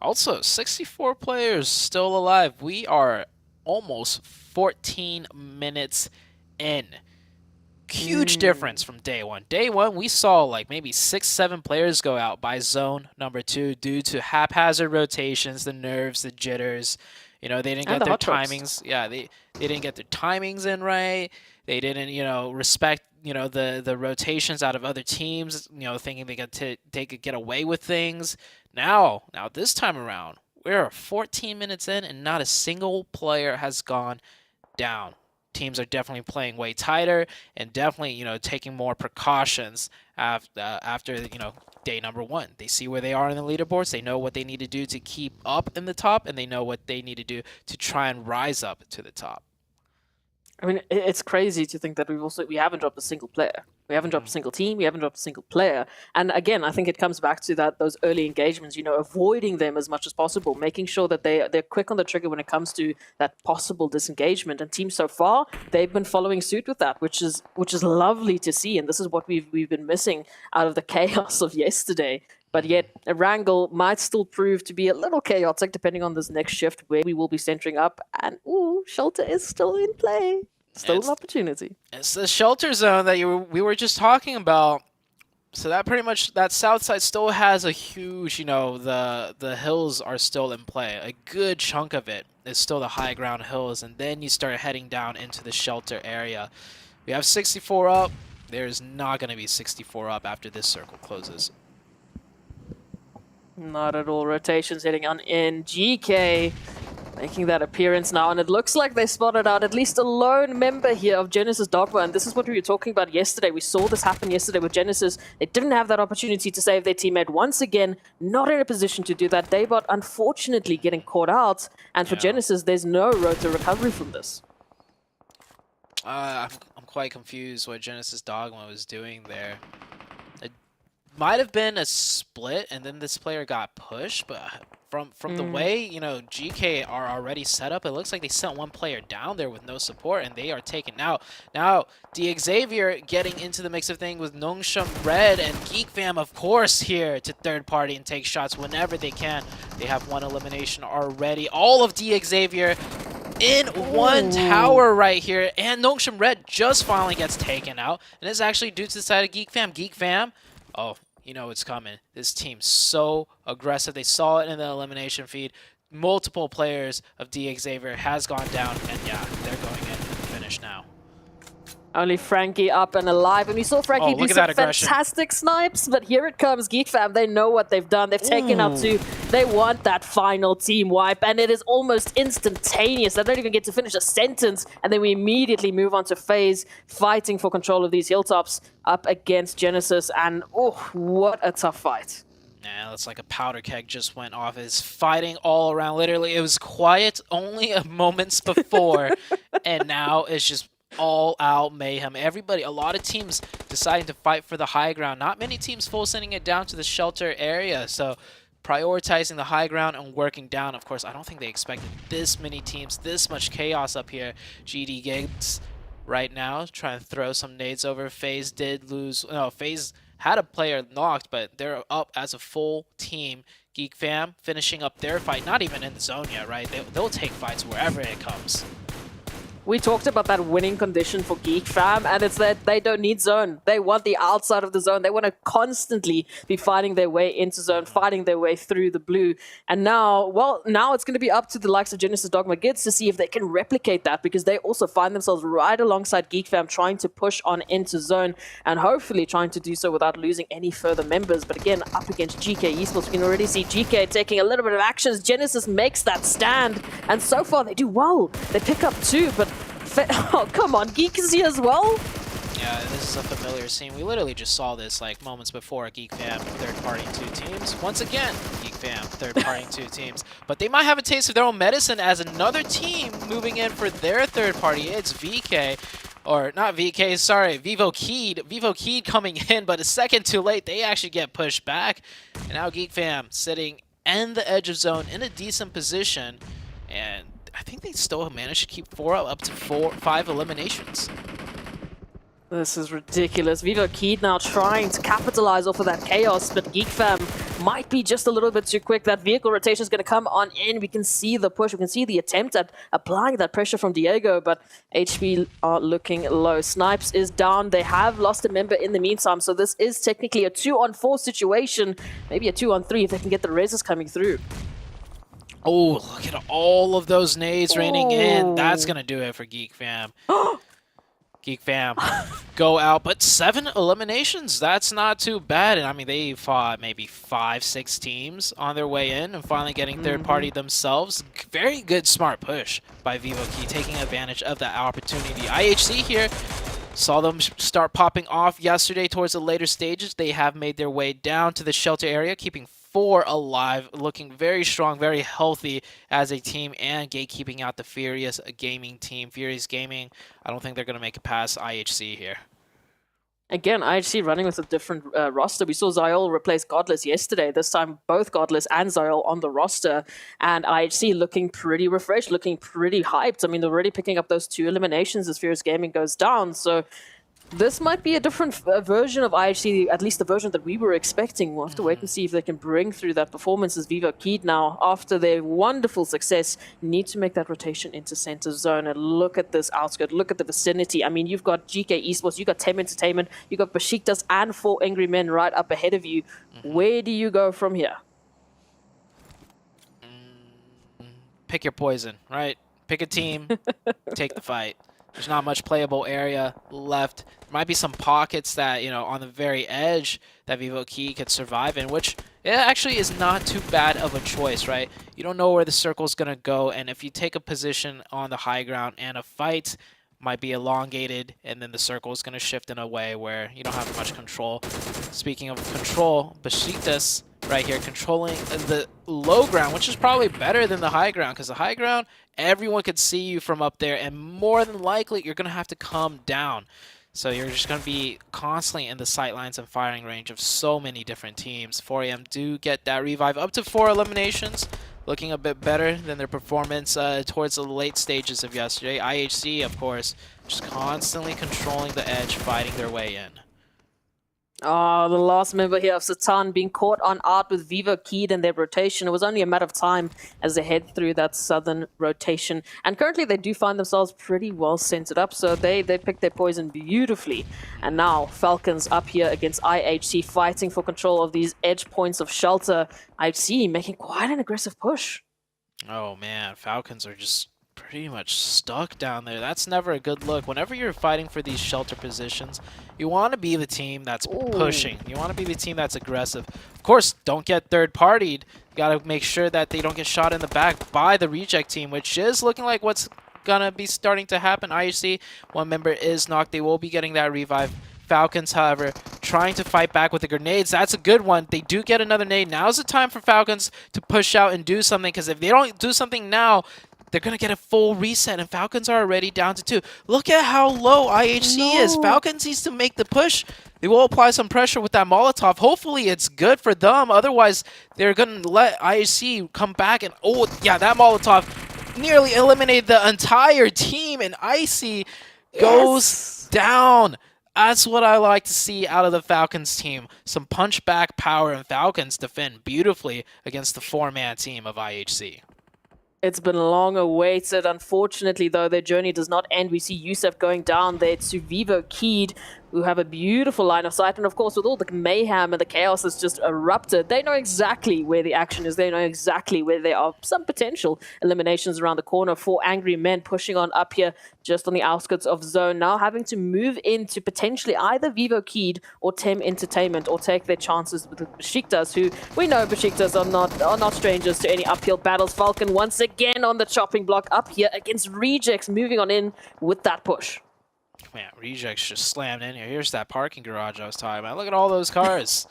S12: Also, 64 players still alive. We are almost 14 minutes in. Huge difference from day one. Day one, we saw like maybe 6-7 players go out by zone number 2 due to haphazard rotations, the nerves, the jitters. They didn't get their timings. Yeah, they didn't get their timings in right. They didn't, respect, the rotations out of other teams, thinking they could get away with things. Now this time around, we're 14 minutes in and not a single player has gone down. Teams are definitely playing way tighter and definitely, taking more precautions after day number 1. They see where they are in the leaderboards. They know what they need to do to keep up in the top, and they know what they need to do to try and rise up to the top.
S13: I mean, it's crazy to think that we haven't dropped a single player. We haven't dropped a single team. We haven't dropped a single player. And again, I think it comes back to those early engagements, avoiding them as much as possible, making sure that they're quick on the trigger when it comes to that possible disengagement. And teams so far, they've been following suit with that, which is lovely to see. And this is what we've been missing out of the chaos of yesterday. But yet, a wrangle might still prove to be a little chaotic depending on this next shift where we will be centering up. And, shelter is still in play. Still an opportunity.
S12: It's the shelter zone that we were just talking about. So that pretty much, that south side still has a huge, the hills are still in play. A good chunk of it is still the high ground hills. And then you start heading down into the shelter area. We have 64 up. There's not going to be 64 up after this circle closes.
S13: Not at all. Rotations heading on in. GK making that appearance now, and it looks like they spotted out at least a lone member here of Genesis Dogma, and this is what we were talking about yesterday. We saw this happen yesterday with Genesis. They didn't have that opportunity to save their teammate. Once again, not in a position to do that. Daybot, unfortunately, getting caught out, and for Genesis, there's no road to recovery from this.
S12: I'm quite confused what Genesis Dogma was doing there. might have been a split, and then this player got pushed, but from the way, you know, GK are already set up, it looks like they sent one player down there with no support, and they are taken out. Now, Xavier getting into the mix of things with Nongshim Red and Geek Fam, of course, here to third party and take shots whenever they can. They have one elimination already. All of Xavier in one tower right here, and Nongshim Red just finally gets taken out, and it's actually due to the side of Geek Fam. Geek Fam, oh, you know it's coming. This team's so aggressive. They saw it in the elimination feed. Multiple players of Xavier has gone down, and yeah, they're going in for the finish now.
S13: Only Frankie up and alive, and we saw Frankie do some
S12: aggression.
S13: fantastic snipes, but here it comes, Geek Fam. They know what they've done. They've taken out 2. They want that final team wipe, and it is almost instantaneous. They don't even get to finish a sentence, and then we immediately move on to FaZe, fighting for control of these hilltops up against Genesis, and oh, what a tough fight.
S12: Yeah, it's like a powder keg just went off. It's fighting all around. Literally, it was quiet only a moments before, and now it's just all-out mayhem. Everybody, a lot of teams deciding to fight for the high ground. Not many teams full sending it down to the shelter area, so prioritizing the high ground and working down. Of course, I don't think they expected this many teams, this much chaos up here. GD Gigs right now trying to throw some nades over. FaZe did lose. No, FaZe had a player knocked, but they're up as a full team. Geek Fam finishing up their fight, not even in the zone yet, right? They'll take fights wherever it comes.
S13: We talked about that winning condition for Geek Fam, and it's that they don't need zone. They want the outside of the zone. They want to constantly be fighting their way into zone, fighting their way through the blue. And now, well, now it's going to be up to the likes of Genesis Dogma Gids to see if they can replicate that, because they also find themselves right alongside Geek Fam trying to push on into zone and hopefully trying to do so without losing any further members. But again, up against GK Esports, we can already see GK taking a little bit of actions. Genesis makes that stand, and so far they do well. They pick up 2, but oh, come on, Geek is here as well?
S12: Yeah, this is a familiar scene. We literally just saw this like moments before. Geek Fam, third party 2 teams. Once again, Geek Fam, third party 2 teams. But they might have a taste of their own medicine as another team moving in for their third party. It's VK. Or not VK, sorry, Vivo Keed. Vivo Keed coming in, but a second too late. They actually get pushed back. And now Geek Fam sitting in the edge of zone in a decent position. And I think they still managed to keep 4 up to 5 eliminations.
S13: This is ridiculous. Vivo Keed now trying to capitalize off of that chaos, but Geek Fam might be just a little bit too quick. That vehicle rotation is going to come on in. We can see the push. We can see the attempt at applying that pressure from Diego, but HP are looking low. Snipes is down. They have lost a member in the meantime, so this is technically a 2-on-4 situation. Maybe a 2-on-3 if they can get the reses coming through.
S12: Oh, look at all of those nades raining in. That's going to do it for Geek Fam. Geek Fam go out, but 7 eliminations. That's not too bad. And I mean, they fought maybe 5-6 teams on their way in and finally getting third party themselves. Very good, smart push by Vivo Key, taking advantage of that opportunity. IHC here saw them start popping off yesterday towards the later stages. They have made their way down to the shelter area, keeping 4 alive, looking very strong, very healthy as a team, and gatekeeping out the Furious Gaming team. Furious Gaming, I don't think they're going to make it past IHC here.
S13: Again, IHC running with a different roster. We saw Zyol replace Godless yesterday. This time, both Godless and Zyol on the roster. And IHC looking pretty refreshed, looking pretty hyped. I mean, they're already picking up those 2 eliminations as Furious Gaming goes down. So this might be a different version of IHC, at least the version that we were expecting. We'll have to wait and see if they can bring through that performance as Vivo Keed now, after their wonderful success, need to make that rotation into center zone. And look at this outskirt, look at the vicinity. I mean, you've got GK Esports, you've got Tem Entertainment, you've got Besiktas and 4 Angry Men right up ahead of you. Where do you go from here?
S12: Pick your poison, right? Pick a team, take the fight. There's not much playable area left. There might be some pockets that, you know, on the very edge that Vivo Key could survive in, which it actually is not too bad of a choice, right? You don't know where the circle's going to go, and if you take a position on the high ground and a fight might be elongated, and then the circle is going to shift in a way where you don't have much control. Speaking of control, Besiktas right here controlling the low ground, which is probably better than the high ground, because the high ground, everyone could see you from up there, and more than likely, you're going to have to come down. So you're just going to be constantly in the sightlines and firing range of so many different teams. 4AM do get that revive up to 4 eliminations, looking a bit better than their performance towards the late stages of yesterday. IHC, of course, just constantly controlling the edge, fighting their way in.
S13: Oh, the last member here of Satan being caught on art with Vivo keyed in their rotation. It was only a matter of time as they head through that southern rotation. And currently they do find themselves pretty well centered up, so they pick their poison beautifully. And now Falcons up here against IHC fighting for control of these edge points of shelter. IHC making quite an aggressive push.
S12: Oh man, Falcons are just pretty much stuck down there. That's never a good look. Whenever you're fighting for these shelter positions, you want to be the team that's pushing. You want to be the team that's aggressive. Of course, don't get third-partied. You got to make sure that they don't get shot in the back by the reject team, which is looking like what's going to be starting to happen. IHC, one member is knocked. They will be getting that revive. Falcons, however, trying to fight back with the grenades. That's a good one. They do get another nade. Now's the time for Falcons to push out and do something, because if they don't do something now, they're going to get a full reset, and Falcons are already down to 2. Look at how low IHC is. Falcons needs to make the push. They will apply some pressure with that Molotov. Hopefully it's good for them. Otherwise, they're going to let IHC come back. And, oh, yeah, that Molotov nearly eliminated the entire team, and Icy goes down. That's what I like to see out of the Falcons team. Some punch-back power, and Falcons defend beautifully against the 4-man team of IHC.
S13: It's been long awaited. Unfortunately, though, their journey does not end. We see Yusef going down there to Vivo Keyed, who have a beautiful line of sight. And of course, with all the mayhem and the chaos that's just erupted, they know exactly where the action is. They know exactly where there are some potential eliminations around the corner. 4 angry men pushing on up here just on the outskirts of zone, now having to move into potentially either Vivo Keyed or Tem Entertainment, or take their chances with the Besiktas, who we know Besiktas are not strangers to any uphill battles. Falcon once again on the chopping block up here against Rejects, moving on in with that push.
S12: Man, Rejects just slammed in here. Here's that parking garage I was talking about. Look at all those cars.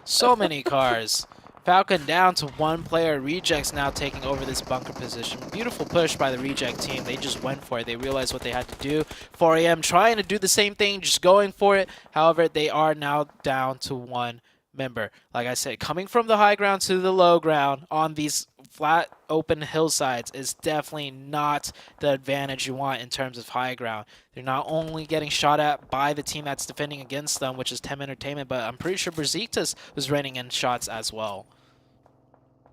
S12: So many cars. Falcon down to 1 player. Rejects now taking over this bunker position. Beautiful push by the Reject team. They just went for it. They realized what they had to do. 4AM trying to do the same thing, just going for it. However, they are now down to 1 member. Like I said, coming from the high ground to the low ground on these flat open hillsides is definitely not the advantage you want in terms of high ground. They're not only getting shot at by the team that's defending against them, which is Tem Entertainment, but I'm pretty sure Besiktas was raining in shots as well.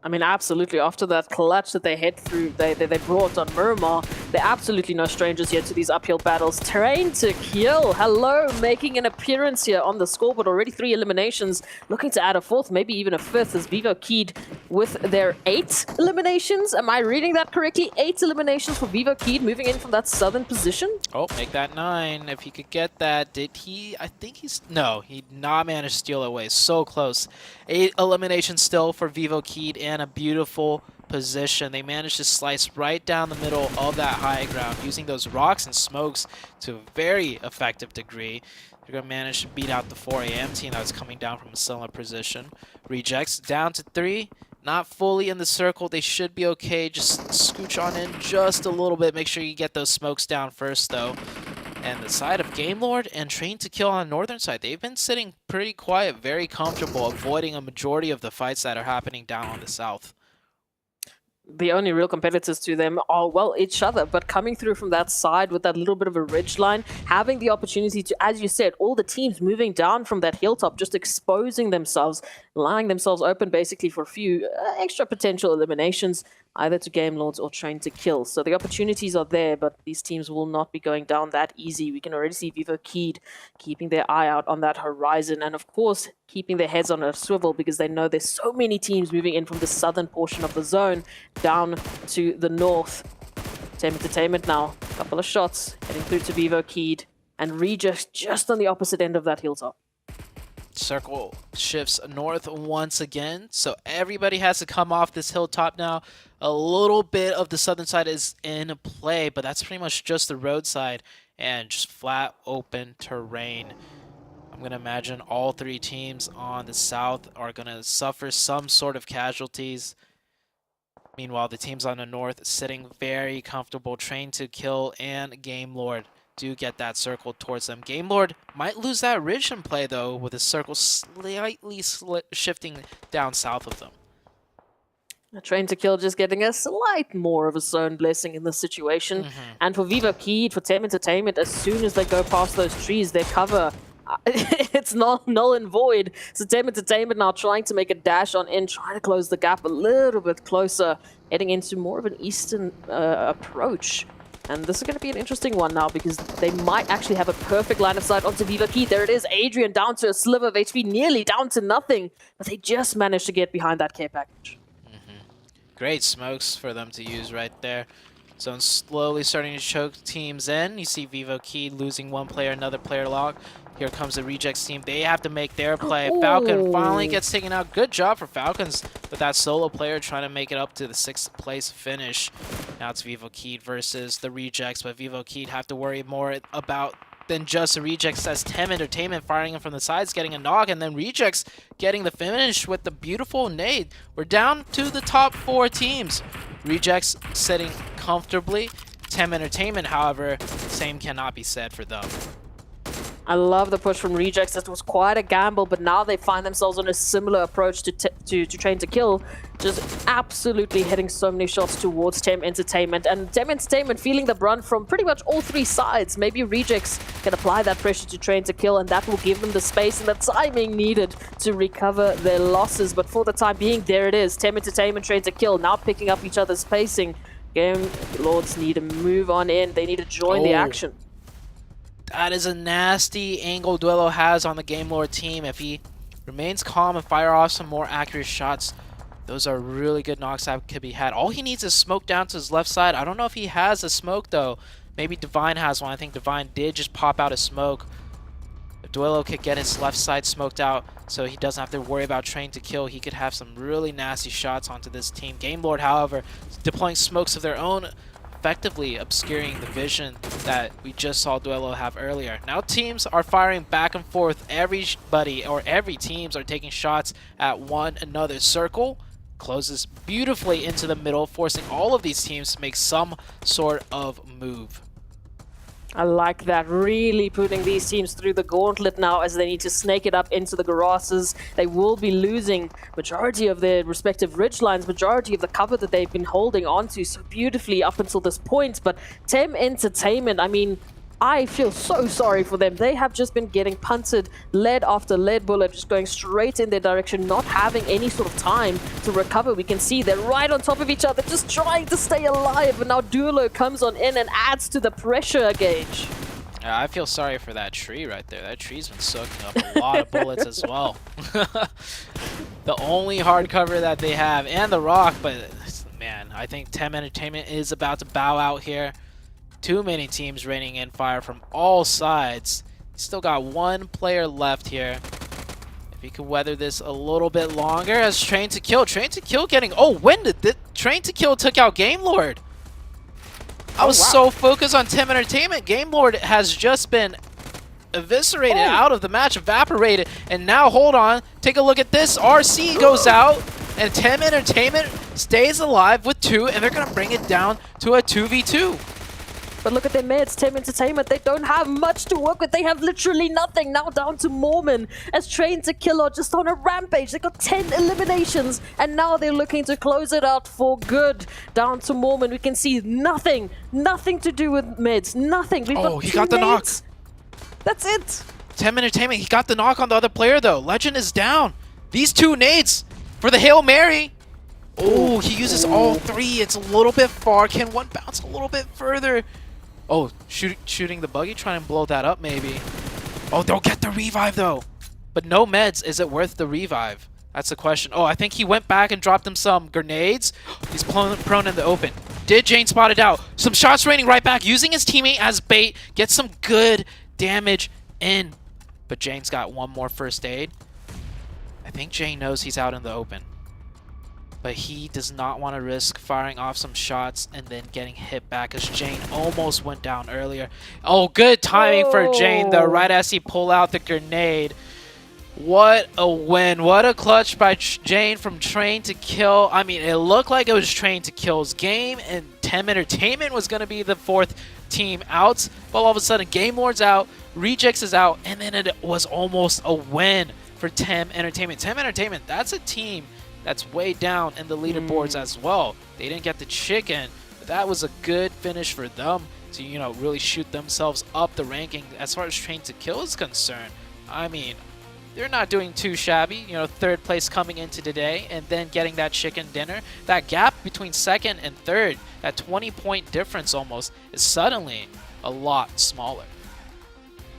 S13: I mean, absolutely. After that clutch that they head through, they brought on Miramar, they're absolutely no strangers here to these uphill battles. Train to kill. Hello, making an appearance here on the scoreboard. Already 3 eliminations. Looking to add a 4th, maybe even a 5th, as Vivo Keyed with their 8 eliminations. Am I reading that correctly? 8 eliminations for Vivo Keyed, moving in from that southern position.
S12: Oh, make that 9 if he could get that. Did he? I think he's... No, he did not manage to steal away. So close. 8 eliminations still for Vivo Keyed in a beautiful position. They managed to slice right down the middle of that high ground, using those rocks and smokes to a very effective degree. They're going to manage to beat out the 4AM team that was coming down from a similar position. Rejects down to 3. Not fully in the circle. They should be okay. Just scooch on in just a little bit. Make sure you get those smokes down first, though. And the side of Game Lord and Train to Kill on the northern side, they've been sitting pretty quiet, very comfortable, avoiding a majority of the fights that are happening down on the south.
S13: The only real competitors to them are, well, each other, but coming through from that side with that little bit of a ridge line, having the opportunity to, as you said, all the teams moving down from that hilltop, just exposing themselves, lying themselves open basically for a few extra potential eliminations, either to Game Lords or Train to Kill. So the opportunities are there, but these teams will not be going down that easy. We can already see Vivo Keyed keeping their eye out on that horizon, and of course, keeping their heads on a swivel, because they know there's so many teams moving in from the southern portion of the zone down to the north. Tem Entertainment now, a couple of shots, heading through to Vivo Keyed, and Regis just on the opposite end of that hilltop.
S12: Circle shifts north once again, so everybody has to come off this hilltop now. A little bit of the southern side is in play, but that's pretty much just the roadside and just flat open terrain. I'm going to imagine all 3 teams on the south are going to suffer some sort of casualties. Meanwhile, the teams on the north sitting very comfortable. Train to Kill and Game Lord do get that circle towards them. Game Lord might lose that ridge in play, though, with his circle slightly shifting down south of them.
S13: Train to Kill just getting a slight more of a zone blessing in this situation. And for Vivo Keyed, for Tem Entertainment, as soon as they go past those trees, their cover, it's null and void. So Tem Entertainment now trying to make a dash on in, trying to close the gap a little bit closer, heading into more of an eastern approach. And this is going to be an interesting one now because they might actually have a perfect line of sight onto Viva Key. There it is, Adrian down to a sliver of HP, nearly down to nothing. But they just managed to get behind that care package.
S12: Great smokes for them to use right there. Zone slowly starting to choke teams in. You see Vivo Key losing one player, another player log. Here comes the Rejects team. They have to make their play. Falcon finally gets taken out. Good job for Falcons with that solo player trying to make it up to the 6th place finish. Now it's Vivo Key versus the Rejects, but Vivo Key have to worry more about than just the Rejects as Tem Entertainment firing him from the sides, getting a knock, and then Rejects getting the finish with the beautiful nade. We're down to the top 4 teams. Rejects sitting comfortably. Tem Entertainment, however, same cannot be said for them.
S13: I love the push from Rejects. That was quite a gamble, but now they find themselves on a similar approach to Train to Kill, just absolutely hitting so many shots towards Tem Entertainment. And Tem Entertainment feeling the brunt from pretty much all 3 sides. Maybe Rejects can apply that pressure to Train to Kill, and that will give them the space and the timing needed to recover their losses. But for the time being, there it is. Tem Entertainment, Train to Kill, now picking up each other's pacing. Game Lords need to move on in. They need to join the action.
S12: That is a nasty angle Duelo has on the Game Lord team. If he remains calm and fire off some more accurate shots, those are really good knocks that could be had. All he needs is smoke down to his left side. I don't know if he has a smoke, though. Maybe Divine has one. I think Divine did just pop out a smoke. If Duelo could get his left side smoked out so he doesn't have to worry about Train to Kill, he could have some really nasty shots onto this team. Game Lord, however, deploying smokes of their own, effectively obscuring the vision that we just saw Duelo have earlier. Now teams are firing back and forth. Everybody or every teams are taking shots at one another. Circle closes beautifully into the middle, forcing all of these teams to make some sort of move.
S13: I like that. Really putting these teams through the gauntlet now as they need to snake it up into the grasses. They will be losing majority of their respective ridge lines, majority of the cover that they've been holding onto so beautifully up until this point. But Tem Entertainment, I mean, I feel so sorry for them. They have just been getting punted, lead after lead bullet, just going straight in their direction, not having any sort of time to recover. We can see they're right on top of each other, just trying to stay alive. And now Duelo comes on in and adds to the pressure gauge.
S12: I feel sorry for that tree right there. That tree's been soaking up a lot of bullets as well. The only hard cover that they have, and the rock, but man, I think Tem Entertainment is about to bow out here. Too many teams raining in fire from all sides. Still got one player left here. If he could weather this a little bit longer as Train to Kill. Train to Kill getting... Oh, when did the Train to Kill took out Game Lord? I was so focused on Tem Entertainment. Game Lord has just been eviscerated out of the match, evaporated. And now, hold on. Take a look at this. RC goes out. And Tem Entertainment stays alive with 2. And they're going to bring it down to a 2v2.
S13: But look at their meds, Tem Entertainment. They don't have much to work with. They have literally nothing. Now down to Mormon as Train to Kill are just on a rampage. They got 10 eliminations, and now they're looking to close it out for good. Down to Mormon, we can see nothing to do with meds. Nothing. We've got
S12: he got the knock.
S13: That's it.
S12: Tem Entertainment, he got the knock on the other player though. Legend is down. These 2 nades for the Hail Mary. Oh, he uses all 3. It's a little bit far. Can one bounce a little bit further? Oh, shooting the buggy, trying to blow that up maybe. Oh, they'll get the revive though. But no meds, is it worth the revive? That's the question. Oh, I think he went back and dropped him some grenades. He's prone in the open. Did Jane spot it out? Some shots raining right back, using his teammate as bait. Gets some good damage in. But Jane's got one more first aid. I think Jane knows he's out in the open. But he does not want to risk firing off some shots and then getting hit back as Jane almost went down earlier. Oh, good timing for Jane, though, right as he pulled out the grenade. What a win. What a clutch by Jane from Train to Kill. I mean, it looked like it was Train to Kill's game, and Tem Entertainment was going to be the 4th team out, but all of a sudden Game Lord's out, Rejects is out, and then it was almost a win for Tem Entertainment. Tem Entertainment, that's a team that's way down in the leaderboards as well. They didn't get the chicken, but that was a good finish for them to, you know, really shoot themselves up the ranking as far as Train to Kill is concerned. I mean, they're not doing too shabby, you know, third place coming into today and then getting that chicken dinner. That gap between second and third, that 20-point difference almost, is suddenly a lot smaller.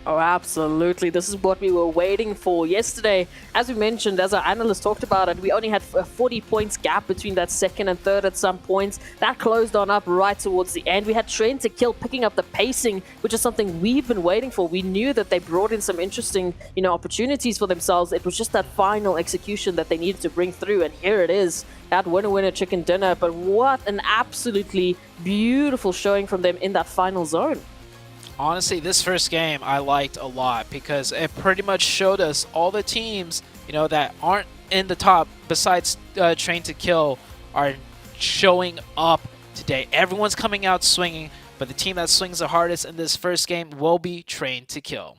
S13: Oh, absolutely. This is what we were waiting for. Yesterday, as we mentioned, as our analyst talked about it, we only had a 40 points gap between that second and third at some points. That closed on up right towards the end. We had Train to Kill picking up the pacing, which is something we've been waiting for. We knew that they brought in some interesting, you know, opportunities for themselves. It was just that final execution that they needed to bring through, and here it is. That winner chicken dinner, but what an absolutely beautiful showing from them in that final zone.
S12: Honestly, this first game I liked a lot because it pretty much showed us all the teams, you know, that aren't in the top besides Train to Kill are showing up today. Everyone's coming out swinging, but the team that swings the hardest in this first game will be Train to Kill.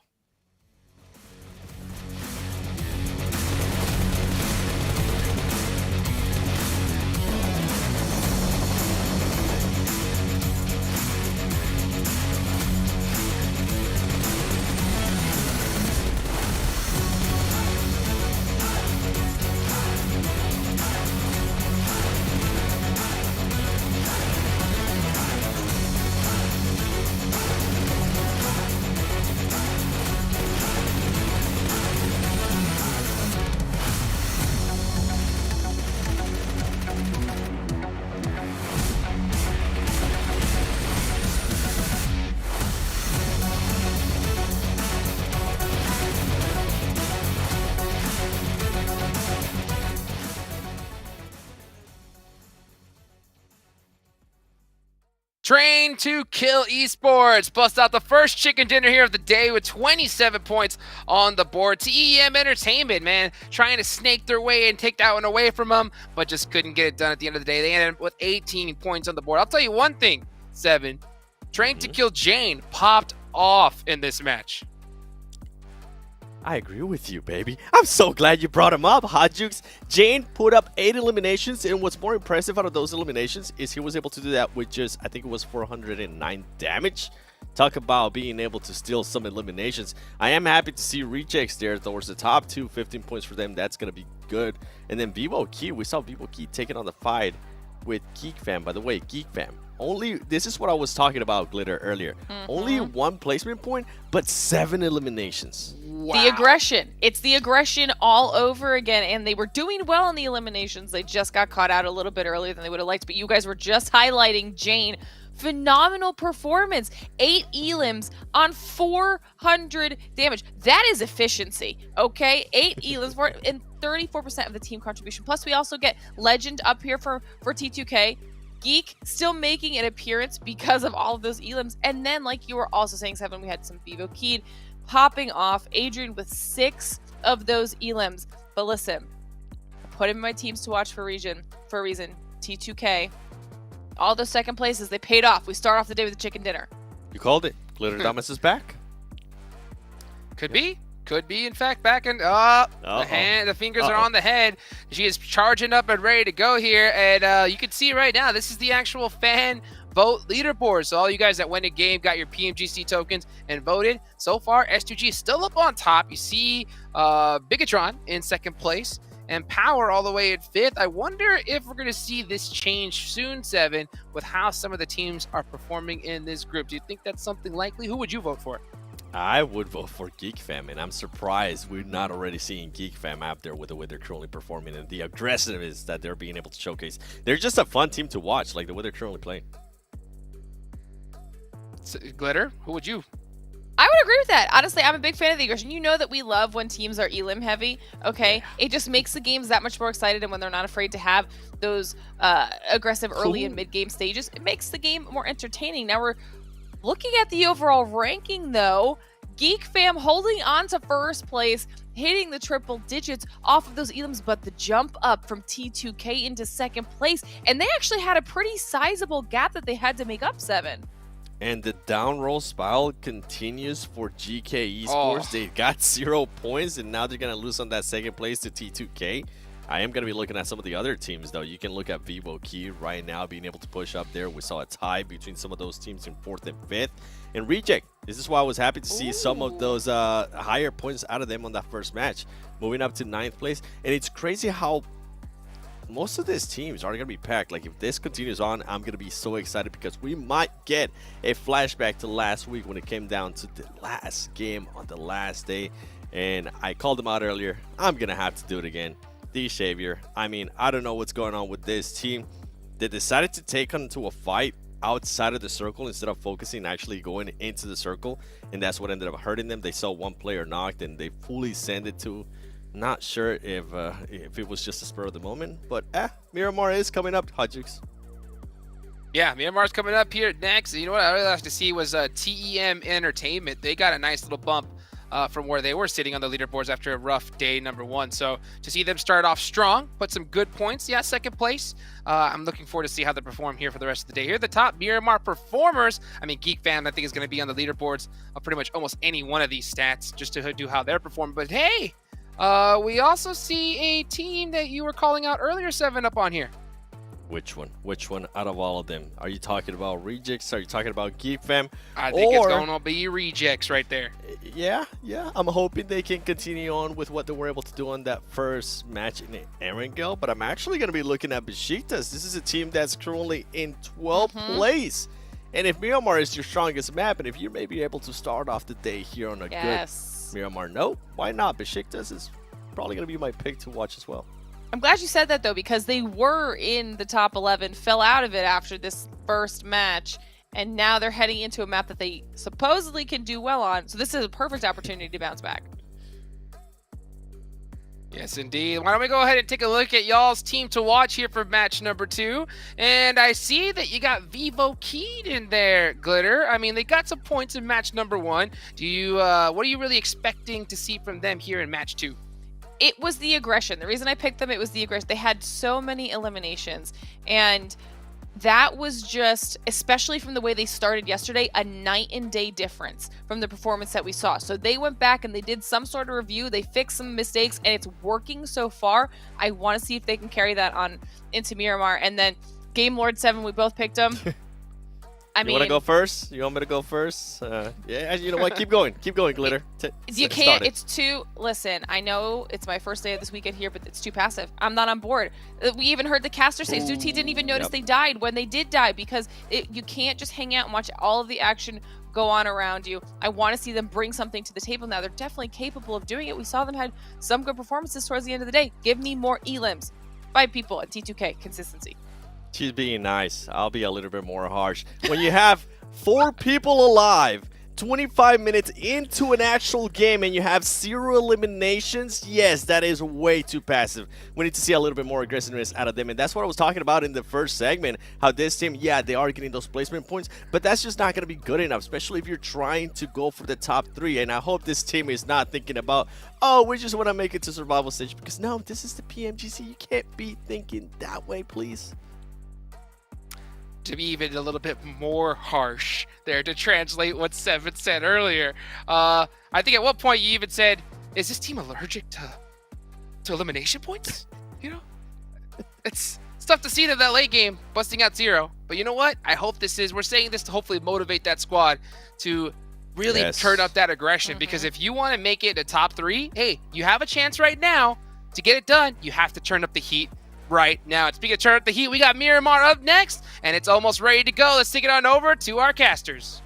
S9: Train to Kill Esports bust out the first chicken dinner here of the day with 27 points on the board. TEM Entertainment, man, trying to snake their way and take that one away from them, but just couldn't get it done at the end of the day. They ended up with 18 points on the board. I'll tell you one thing, Seven. Train to Kill Jane popped off in this match.
S11: I agree with you, baby. I'm so glad you brought him up, Hot Jukes. Jane put up 8 eliminations, and what's more impressive out of those eliminations is he was able to do that with just, I think it was 409 damage. Talk about being able to steal some eliminations. I am happy to see Rejects there towards the top two, 15 points for them. That's going to be good. And then Vivo Key, we saw Vivo Key taking on the fight with Geek Fam. By the way, Geek Fam, this is what I was talking about, Glitter, earlier. Only 1 placement point, but 7 eliminations.
S10: Wow. The aggression. It's the aggression all over again, and they were doing well in the eliminations. They just got caught out a little bit earlier than they would have liked, but you guys were just highlighting Jane. Phenomenal performance. 8 elims on 400 damage. That is efficiency, okay? 8 elims and 34% of the team contribution. Plus, we also get Legend up here for T2K. Geek still making an appearance because of all of those elims. And then, like you were also saying, Seven, we had some Vivo Keyed popping off. Adrian with 6 of those elims. But listen, I put him in my teams to watch for a reason. T2K. All those second places, they paid off. We start off the day with a chicken dinner.
S11: You called it. Glitter Damas is back.
S9: Could be. Could be, in fact, back in. The fingers are on the head. She is charging up and ready to go here. And you can see right now, this is the actual fan vote leaderboard. So all you guys that went in game, got your PMGC tokens and voted. So far, S2G is still up on top. You see Bigatron in second place and Power all the way at 5th. I wonder if we're going to see this change soon, Seven, with how some of the teams are performing in this group. Do you think that's something likely? Who would you vote for?
S11: I would vote for Geek Fam, and I'm surprised we're not already seeing Geek Fam out there with the way they're currently performing and the aggressiveness that they're being able to showcase. They're just a fun team to watch, like the way they're currently playing.
S9: Glitter, who would you?
S10: I would agree with that. Honestly, I'm a big fan of the aggression. You know that we love when teams are elim heavy, okay? Yeah. It just makes the games that much more excited, and when they're not afraid to have those aggressive early and mid-game stages, it makes the game more entertaining. Now we're looking at the overall ranking, though. Geek Fam holding on to first place, hitting the triple digits off of those elims, but the jump up from T2K into second place, and they actually had a pretty sizable gap that they had to make up, Seven.
S11: And the down roll spiral continues for GK Esports. They got 0 points, and now they're going to lose on that second place to T2K. I am going to be looking at some of the other teams, though. You can look at Vivo Key right now being able to push up there. We saw a tie between some of those teams in 4th and 5th. And Reject, this is why I was happy to see some of those higher points out of them on that first match, moving up to 9th place. And it's crazy how most of these teams are going to be packed. Like, if this continues on, I'm going to be so excited because we might get a flashback to last week when it came down to the last game on the last day. And I called them out earlier. I'm going to have to do it again. The Savior. I mean, I don't know what's going on with this team. They decided to take onto a fight outside of the circle instead of focusing actually going into the circle. And that's what ended up hurting them. They saw one player knocked and they fully sent it to... Not sure if it was just a spur of the moment, but Miramar is coming up, Hajux.
S9: Yeah, Myanmar's coming up here next. You know what I really like to see was TEM Entertainment. They got a nice little bump from where they were sitting on the leaderboards after a rough day number 1. So to see them start off strong, put some good points. Yeah, 2nd place. I'm looking forward to see how they perform here for the rest of the day. Here are the top Miramar performers. I mean, Geek Fam, I think, is going to be on the leaderboards of pretty much almost any one of these stats just to do how they're performing. But hey, we also see a team that you were calling out earlier, 7 up on here.
S11: Which one? Which one out of all of them? Are you talking about Rejects? Are you talking about Geek Fam?
S9: I think it's going to be Rejects right there.
S11: Yeah. I'm hoping they can continue on with what they were able to do on that first match in Erangel, but I'm actually going to be looking at Besiktas. This is a team that's currently in 12th place. And if Miramar is your strongest map, and if you're maybe able to start off the day here on a good Miramar note, why not? Besiktas is probably going to be my pick to watch as well.
S10: I'm glad you said that, though, because they were in the top 11, fell out of it after this first match, and now they're heading into a map that they supposedly can do well on. So this is a perfect opportunity to bounce back.
S9: Yes, indeed. Why don't we go ahead and take a look at y'all's team to watch here for match number 2. And I see that you got Vivo Keyed in there, Glitter. I mean, they got some points in match number 1. Do you, what are you really expecting to see from them here in match 2?
S10: It was the aggression. The reason I picked them, it was the aggression. They had so many eliminations, and that was just, especially from the way they started yesterday, a night and day difference from the performance that we saw. So they went back and they did some sort of review. They fixed some mistakes, and it's working so far. I want to see if they can carry that on into Miramar. And then Game Lord 7, we both picked them.
S11: You want to go first? You want me to go first? Yeah, you know what? Keep going. Keep going, Glitter.
S10: You can't. It's too... Listen, I know it's my first day of this weekend here, but it's too passive. I'm not on board. We even heard the caster say Zuti didn't even notice they died when they did die, because you can't just hang out and watch all of the action go on around you. I want to see them bring something to the table now. They're definitely capable of doing it. We saw them had some good performances towards the end of the day. Give me more elims. 5 people at T2K. Consistency.
S11: She's being nice. I'll be a little bit more harsh. When you have 4 people alive, 25 minutes into an actual game, and you have 0 eliminations, yes, that is way too passive. We need to see a little bit more aggressiveness out of them, and that's what I was talking about in the first segment, how this team, yeah, they are getting those placement points, but that's just not going to be good enough, especially if you're trying to go for the top 3, and I hope this team is not thinking about, oh, we just want to make it to survival stage, because no, this is the PMGC. You can't be thinking that way, please.
S9: To be even a little bit more harsh there, to translate what Seven said earlier. I think at one point you even said, is this team allergic to elimination points? You know, it's tough to see them that late game busting out 0. But you know what? I hope we're saying this to hopefully motivate that squad to really turn up that aggression, because if you want to make it a top 3, hey, you have a chance right now to get it done. You have to turn up the heat right now. And speaking of turn up the heat, we got Miramar up next, and it's almost ready to go. Let's take it on over to our casters.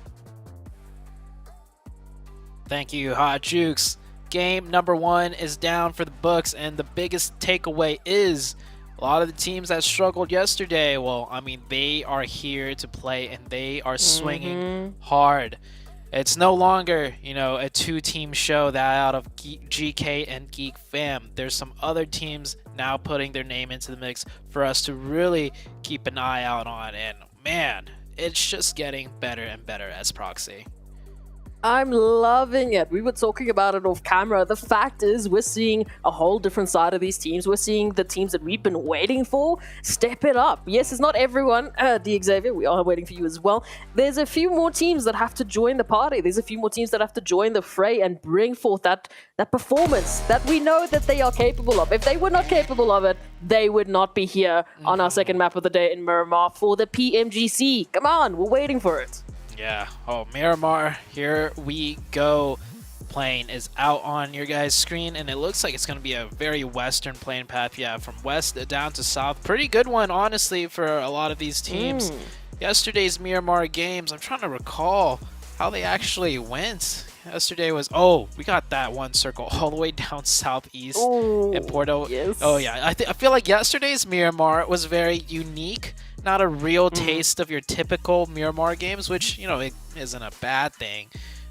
S12: Thank you, Hot Jukes. Game number 1 is down for the books, and the biggest takeaway is a lot of the teams that struggled yesterday, well, I mean, they are here to play, and they are swinging hard. It's no longer, you know, a 2-team show that out of GK and Geek Fam. There's some other teams now putting their name into the mix for us to really keep an eye out on. And man, it's just getting better and better as Proxy.
S13: I'm loving it. We were talking about it off camera. The fact is, we're seeing a whole different side of these teams. We're seeing the teams that we've been waiting for step it up. Yes, it's not everyone. D. Xavier, we are waiting for you as well. There's a few more teams that have to join the party. There's a few more teams that have to join the fray and bring forth that performance that we know that they are capable of. If they were not capable of it, they would not be here on our second map of the day in Miramar for the PMGC. Come on, we're waiting for it.
S12: Yeah. Oh, Miramar, here we go. Plane is out on your guys' screen, and it looks like it's going to be a very western plane path. Yeah, from west down to south. Pretty good one, honestly, for a lot of these teams. Yesterday's Miramar games, I'm trying to recall how they actually went. Yesterday was, we got that one circle all the way down southeast in Porto.
S13: Yes.
S12: Oh, yeah. I feel like yesterday's Miramar was very unique. Not a real taste of your typical Miramar games, which, it isn't a bad thing.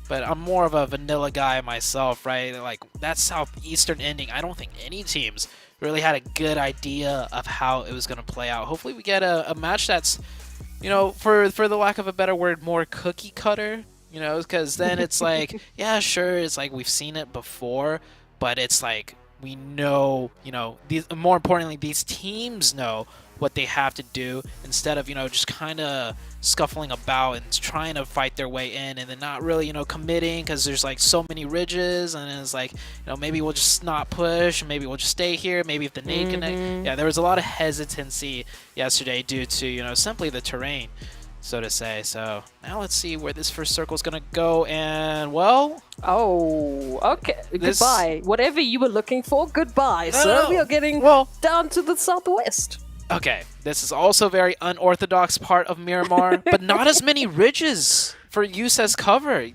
S12: But I'm more of a vanilla guy myself, right? Like, that southeastern ending, I don't think any teams really had a good idea of how it was going to play out. Hopefully we get a match that's, for the lack of a better word, more cookie cutter, because then it's like, yeah, sure, it's like we've seen it before, but it's like we know, more importantly, these teams know what they have to do instead of, just kind of scuffling about and trying to fight their way in and then not really, committing because there's like so many ridges and it's like, maybe we'll just not push, maybe we'll just stay here, maybe if the nade connect. Yeah, there was a lot of hesitancy yesterday due to, simply the terrain, so to say. So now let's see where this first circle is going to go, and well...
S13: Oh, okay. Goodbye. Whatever you were looking for, goodbye.
S12: No,
S13: So
S12: no.
S13: we are getting down to the southwest.
S12: Okay, this is also a very unorthodox part of Miramar, but not as many ridges for use as cover.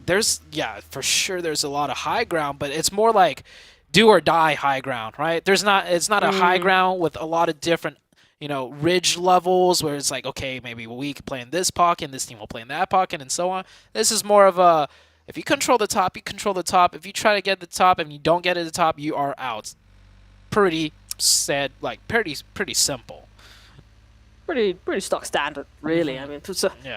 S12: For sure there's a lot of high ground, but it's more like do or die high ground, right? It's not a high ground with a lot of different, ridge levels where it's like, okay, maybe we can play in this pocket, and this team will play in that pocket, and so on. This is more of a, if you control the top, you control the top. If you try to get the top and you don't get at the top, you are out. Pretty sad, like pretty simple.
S13: Pretty stock standard, really. I mean,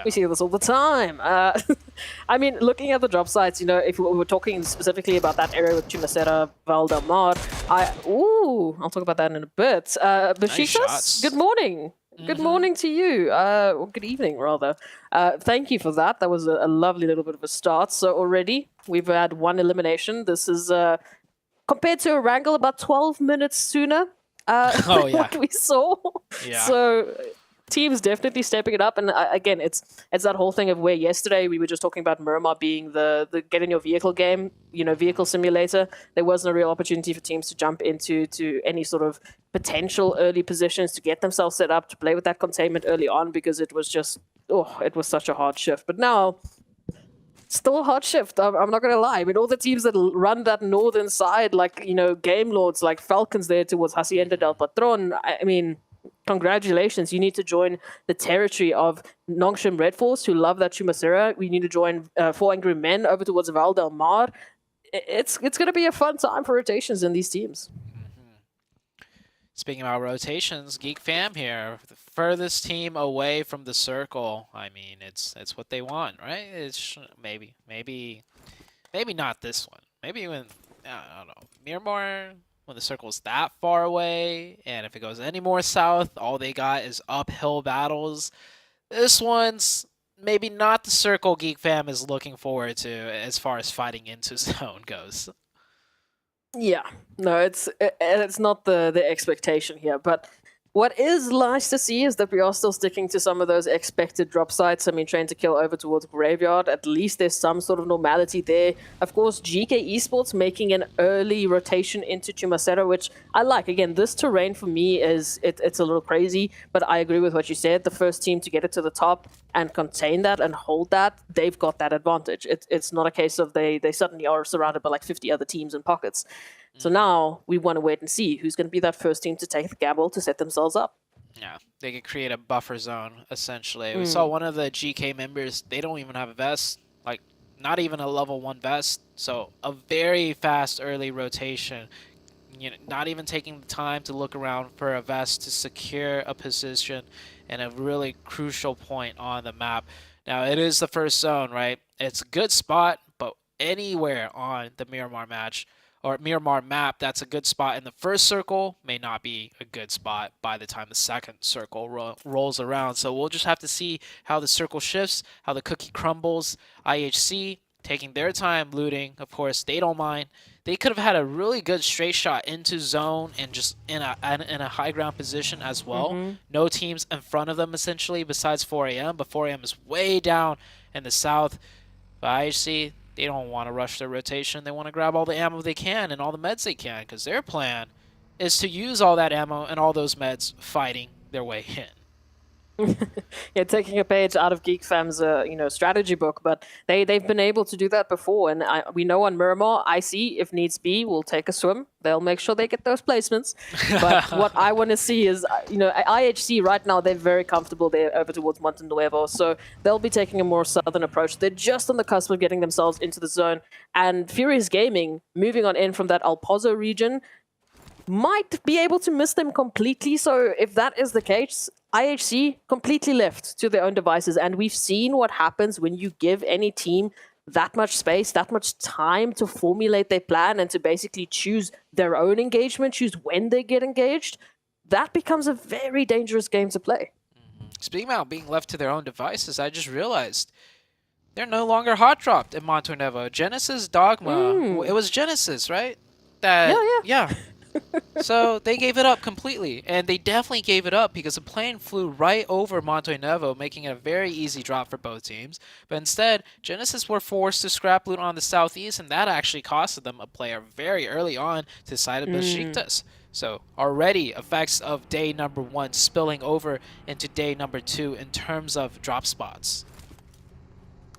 S13: we see this all the time. I mean, looking at the drop sites, if we were talking specifically about that area with Chumacera, Val del Mar, I'll talk about that in a bit. Bashitas,
S12: shots.
S13: good morning. Good morning to you. Or good evening, rather. Thank you for that. That was a lovely little bit of a start. So already we've had one elimination. This is compared to a wrangle about 12 minutes sooner. Than what we saw.
S12: Yeah.
S13: So teams definitely stepping it up, and again, it's that whole thing of where yesterday we were just talking about Miramar being the get in your vehicle game, vehicle simulator. There wasn't a real opportunity for teams to jump into any sort of potential early positions to get themselves set up to play with that containment early on because it was just it was such a hard shift. But now. Still a hard shift. I'm not gonna lie. I mean, all the teams that run that northern side, like Game Lords, like Falcons there towards Hacienda del Patron. I mean, congratulations. You need to join the territory of Nongshim Red Force, who love that Chumacera. We need to join Four Angry Men over towards Val del Mar. It's gonna be a fun time for rotations in these teams.
S12: Speaking about rotations, Geek Fam here, the furthest team away from the circle. I mean, it's what they want, right? It's maybe not this one. Maybe when I don't know, Miramar, when the circle's that far away, and if it goes any more south, all they got is uphill battles. This one's maybe not the circle Geek Fam is looking forward to as far as fighting into zone goes.
S13: Yeah, no, it's not the expectation here, but what is nice to see is that we are still sticking to some of those expected drop sites. I mean, Train to Kill over towards Graveyard, at least there's some sort of normality there. Of course, GK Esports making an early rotation into Chumacera, which I like. Again, this terrain for me it's a little crazy, but I agree with what you said. The first team to get it to the top and contain that and hold that, they've got that advantage. It's not a case of they suddenly are surrounded by like 50 other teams in pockets. So now we want to wait and see who's going to be that first team to take the gamble to set themselves up.
S12: Yeah, they could create a buffer zone, essentially. We saw one of the GK members, they don't even have a vest, like not even a level 1 vest. So a very fast early rotation, not even taking the time to look around for a vest to secure a position in a really crucial point on the map. Now, it is the first zone, right? It's a good spot, but anywhere on the Miramar match or Miramar map that's a good spot in the first circle may not be a good spot by the time the second circle rolls around. So we'll just have to see how the circle shifts, how the cookie crumbles. IHC taking their time looting. Of course, they don't mind. They could have had a really good straight shot into zone and just in a high ground position as well. No teams in front of them essentially besides 4AM, but 4AM is way down in the south. But IHC, they don't want to rush their rotation. They want to grab all the ammo they can and all the meds they can because their plan is to use all that ammo and all those meds fighting their way in.
S13: Yeah, taking a page out of Geek Fam's strategy book, but they've been able to do that before, and we know on Miramar, IC, if needs be, will take a swim. They'll make sure they get those placements. But what I want to see is, IHC right now, they're very comfortable there over towards Monte Nuevo, so they'll be taking a more southern approach. They're just on the cusp of getting themselves into the zone, and Furious Gaming, moving on in from that El Pozo region, might be able to miss them completely. So if that is the case, IHC completely left to their own devices. And we've seen what happens when you give any team that much space, that much time to formulate their plan and to basically choose their own engagement, choose when they get engaged. That becomes a very dangerous game to play.
S12: Speaking about being left to their own devices, I just realized they're no longer hot dropped in Monte Nuevo. Genesis Dogma, it was Genesis, right? Yeah. So they gave it up completely, and they definitely gave it up because the plane flew right over Monte Nuevo, making it a very easy drop for both teams. But instead, Genesis were forced to scrap loot on the southeast, and that actually costed them a player very early on to the side of Besiktas. So already effects of day number 1 spilling over into day number 2 in terms of drop spots.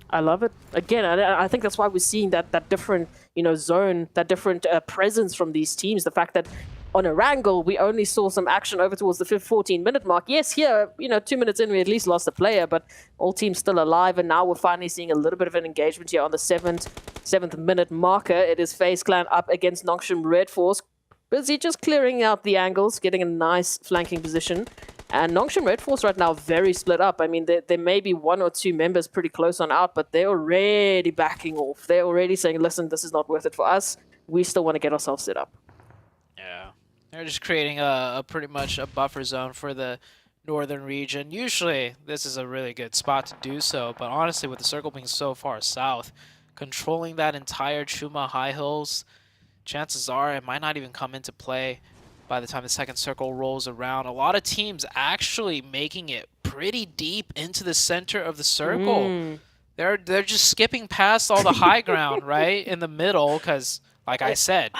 S13: I love it. Again, I think that's why we're seeing that different, zone, that different presence from these teams. The fact that on Erangel, we only saw some action over towards the 14-minute mark. Yes, here, 2 minutes in, we at least lost a player, but all teams still alive, and now we're finally seeing a little bit of an engagement here on the seventh minute marker. It is FaZe Clan up against Nongshim Red Force. Busy just clearing out the angles, getting a nice flanking position. And Nongshim Red Force right now very split up. I mean, there may be 1 or 2 members pretty close on out, but they're already backing off. They're already saying, listen, this is not worth it for us. We still want to get ourselves set up.
S12: Yeah. They're just creating a pretty much a buffer zone for the northern region. Usually, this is a really good spot to do so, but honestly, with the circle being so far south, controlling that entire Chuma High Hills, chances are it might not even come into play by the time the second circle rolls around. A lot of teams actually making it pretty deep into the center of the circle. They're just skipping past all the high ground, right, in the middle, because, like I said,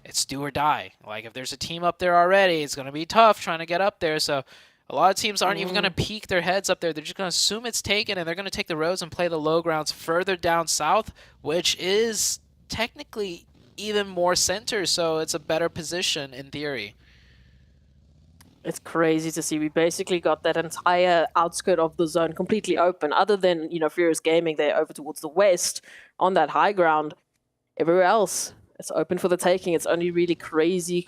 S12: it's do or die. Like, if there's a team up there already, it's going to be tough trying to get up there. So a lot of teams aren't even going to peek their heads up there. They're just going to assume it's taken, and they're going to take the roads and play the low grounds further down south, which is technically even more center, so it's a better position in theory.
S13: It's crazy to see. We basically got that entire outskirt of the zone completely open. Other than, Furious Gaming, they're over towards the west on that high ground. Everywhere else, it's open for the taking. It's only really crazy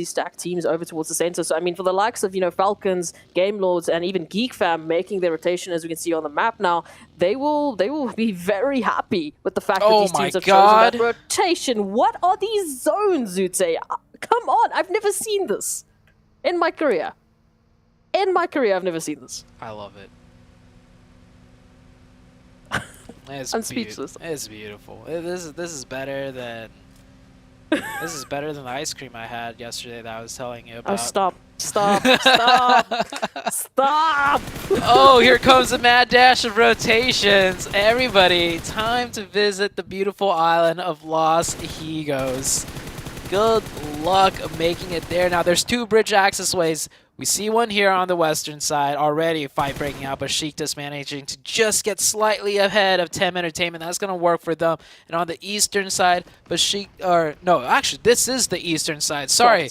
S13: stacked teams over towards the center. So, I mean, for the likes of, Falcons, Game Lords, and even Geek Fam making their rotation, as we can see on the map now, they will be very happy with the fact that these teams have chosen that rotation. What are these zones, Zute? Come on, I've never seen this in my career. I've never seen this.
S12: I love it.
S13: I'm speechless.
S12: It's beautiful. This is better than the ice cream I had yesterday that I was telling you about.
S13: Oh, stop.
S12: Oh, here comes a mad dash of rotations. Everybody, time to visit the beautiful island of Los Higos. Good luck making it there. Now, there's 2 bridge access ways. We see one here on the western side. Already a fight breaking out, but Besiktas managing to just get slightly ahead of Tem Entertainment. That's going to work for them. And on the eastern side, actually, this is the eastern side. Sorry.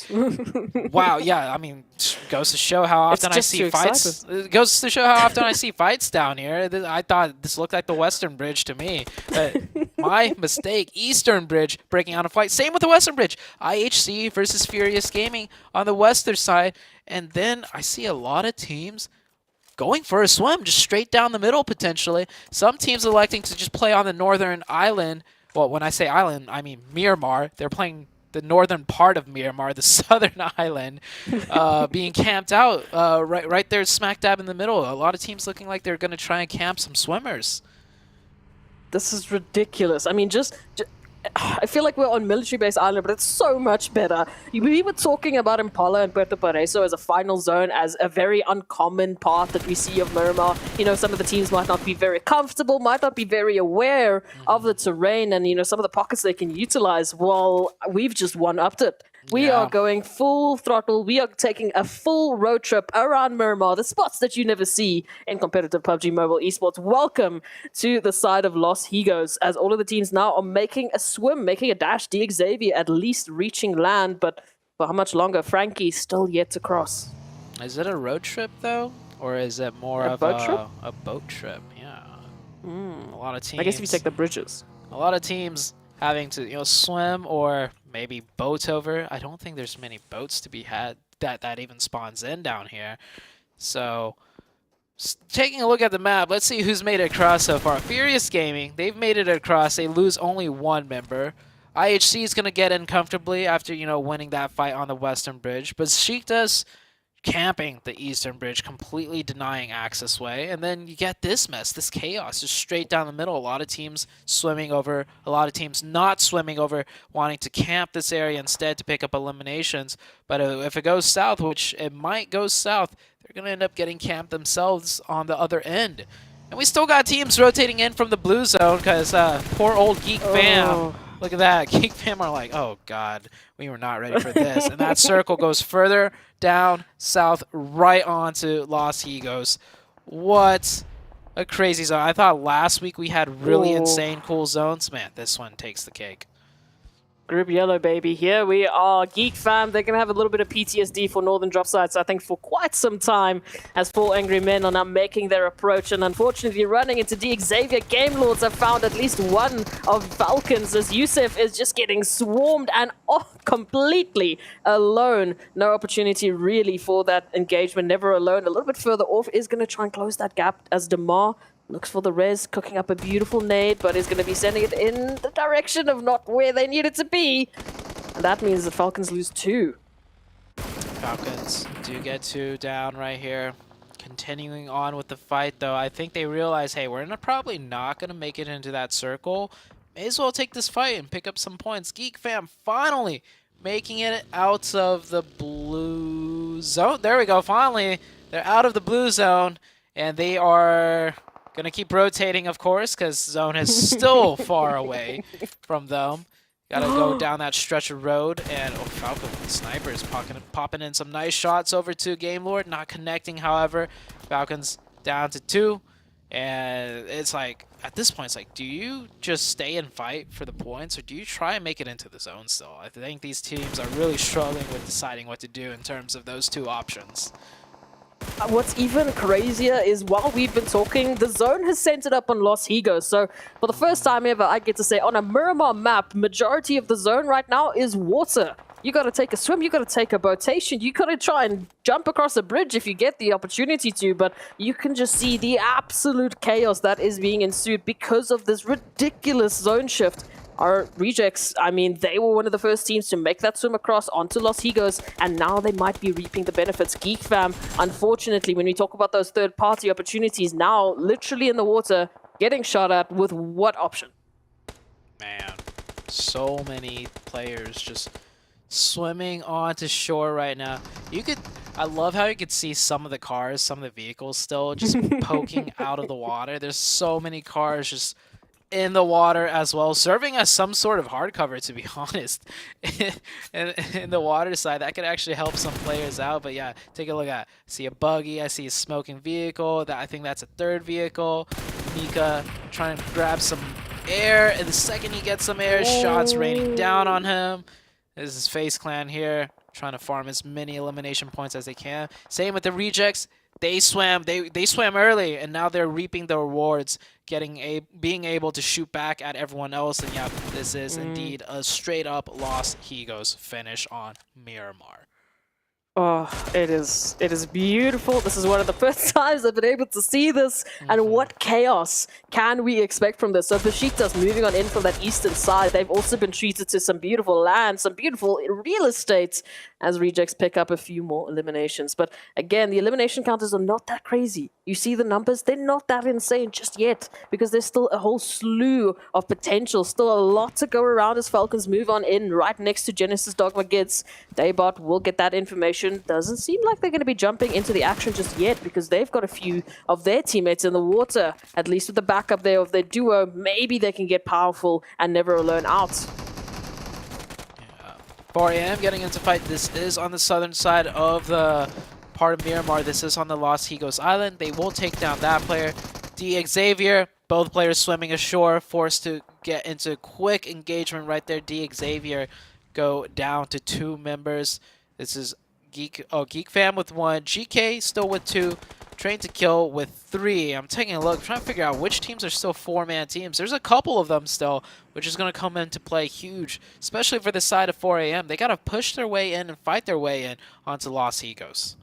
S12: Wow, yeah, I mean, goes to show how often I see fights. It goes to show how often I see fights down here. I thought this looked like the western bridge to me. But my mistake. Eastern bridge breaking out a fight. Same with the western bridge. IHC versus Furious Gaming on the western side. And then I see a lot of teams going for a swim, just straight down the middle potentially. Some teams electing to just play on the northern island well, when I say island, I mean Myanmar. They're playing the northern part of Myanmar, the southern island, being camped out right there smack dab in the middle. A lot of teams looking like they're going to try and camp some swimmers.
S13: This is ridiculous. I mean, I feel like we're on military base island, but it's so much better. We were talking about Impala and Puerto Pareso as a final zone, as a very uncommon part that we see of Miramar. You know, some of the teams might not be very comfortable, might not be very aware of the terrain and, you know, some of the pockets they can utilize. Well, we've just one-upped it. We are going full throttle. We are taking a full road trip around Miramar, the spots that you never see in competitive PUBG Mobile esports. Welcome to the side of Los Higos, as all of the teams now are making a swim, making a dash. Xavier at least reaching land, but for how much longer? Frankie still yet to cross.
S12: Is it a road trip, though? Or is it more of a boat trip? Yeah. A lot of teams.
S13: I guess if you take the bridges.
S12: A lot of teams having to, you know, swim or maybe boat over. I don't think there's many boats to be had that even spawns in down here. So, taking a look at the map, let's see who's made it across so far. Furious Gaming, they've made it across. They lose only one member. IHC is going to get in comfortably after, you know, winning that fight on the Western Bridge. But Sheikta's camping the Eastern Bridge, completely denying access way. And then you get this mess, this chaos, just straight down the middle. A lot of teams swimming over, a lot of teams not swimming over, wanting to camp this area instead to pick up eliminations. But if it goes south, which it might go south, they're going to end up getting camped themselves on the other end. And we still got teams rotating in from the blue zone because poor old Geek Fam. Look at that. Geek Fam are like, oh, God, we were not ready for this. And that circle goes further down south right onto Los Higos. What a crazy zone. I thought last week we had really insane cool zones. Man, this one takes the cake.
S13: Group Yellow, baby. Here we are. Geek Fam, they're going to have a little bit of PTSD for Northern Drop Sites, I think, for quite some time, as four angry men are now making their approach, and unfortunately running into Xavier. Game Lords have found at least one of Falcons, as Yusuf is just getting swarmed and completely alone. No opportunity really for that engagement, never alone. A little bit further off is going to try and close that gap as Damar looks for the res, cooking up a beautiful nade, but is going to be sending it in the direction of not where they need it to be. And that means that Falcons lose 2.
S12: Falcons do get 2 down right here. Continuing on with the fight, though, I think they realize, hey, we're probably not going to make it into that circle. May as well take this fight and pick up some points. Geek Fam finally making it out of the blue zone. There we go, finally. They're out of the blue zone, and they are going to keep rotating, of course, because zone is still far away from them. Got to go down that stretch of road, and Falcon Sniper is popping in some nice shots over to Game Lord, not connecting, however. Falcons down to 2, and it's like, at this point, it's like, do you just stay and fight for the points, or do you try and make it into the zone still? I think these teams are really struggling with deciding what to do in terms of those 2 options.
S13: What's even crazier is while we've been talking, the zone has centered up on Los Higos. So for the first time ever, I get to say on a Miramar map, majority of the zone right now is water. You got to take a swim, you got to take a boatation, you got to try and jump across a bridge if you get the opportunity to, but you can just see the absolute chaos that is being ensued because of this ridiculous zone shift. Our rejects, I mean, they were one of the first teams to make that swim across onto Los Higos, and now they might be reaping the benefits. Geek Fam, unfortunately, when we talk about those third-party opportunities, now literally in the water, getting shot at with what option?
S12: Man, so many players just swimming onto shore right now. I love how you could see some of the cars, some of the vehicles still just poking out of the water. There's so many cars just in the water as well, serving as some sort of hardcover, to be honest. in the water side, that could actually help some players out. But yeah, take a look at, I see a buggy, I see a smoking vehicle, I think that's a 3rd vehicle. Mika trying to grab some air, and the second he gets some air, shots raining down on him. This is FaZe Clan here, trying to farm as many elimination points as they can. Same with the rejects. They swam early, and now they're reaping the rewards, being able to shoot back at everyone else. And yeah, this is indeed a straight up Los Higos finish on Miramar.
S13: Oh, it is beautiful. This is one of the first times I've been able to see this. And what chaos can we expect from this? So Besiktas moving on in from that eastern side. They've also been treated to some beautiful land, some beautiful real estate as Rejects pick up a few more eliminations. But again, the elimination counters are not that crazy. You see the numbers, they're not that insane just yet because there's still a whole slew of potential, still a lot to go around as Falcons move on in right next to Genesis Dogma Gids. Daybot will get that information. Doesn't seem like they're going to be jumping into the action just yet because they've got a few of their teammates in the water, at least with the backup there of their duo. Maybe they can get powerful and never alone out.
S12: 4 a.m. getting into fight. This is on the southern side of the part of Miramar. This is on the Los Higos Island. They will take down that player. D Xavier, both players swimming ashore, forced to get into quick engagement right there. D Xavier go down to 2 members. This is Geek Fam with 1, GK still with 2, Train to Kill with 3. I'm taking a look, trying to figure out which teams are still 4-man teams. There's a couple of them still, which is going to come into play huge, especially for the side of 4 a.m. They got to push their way in and fight their way in onto Los Higos.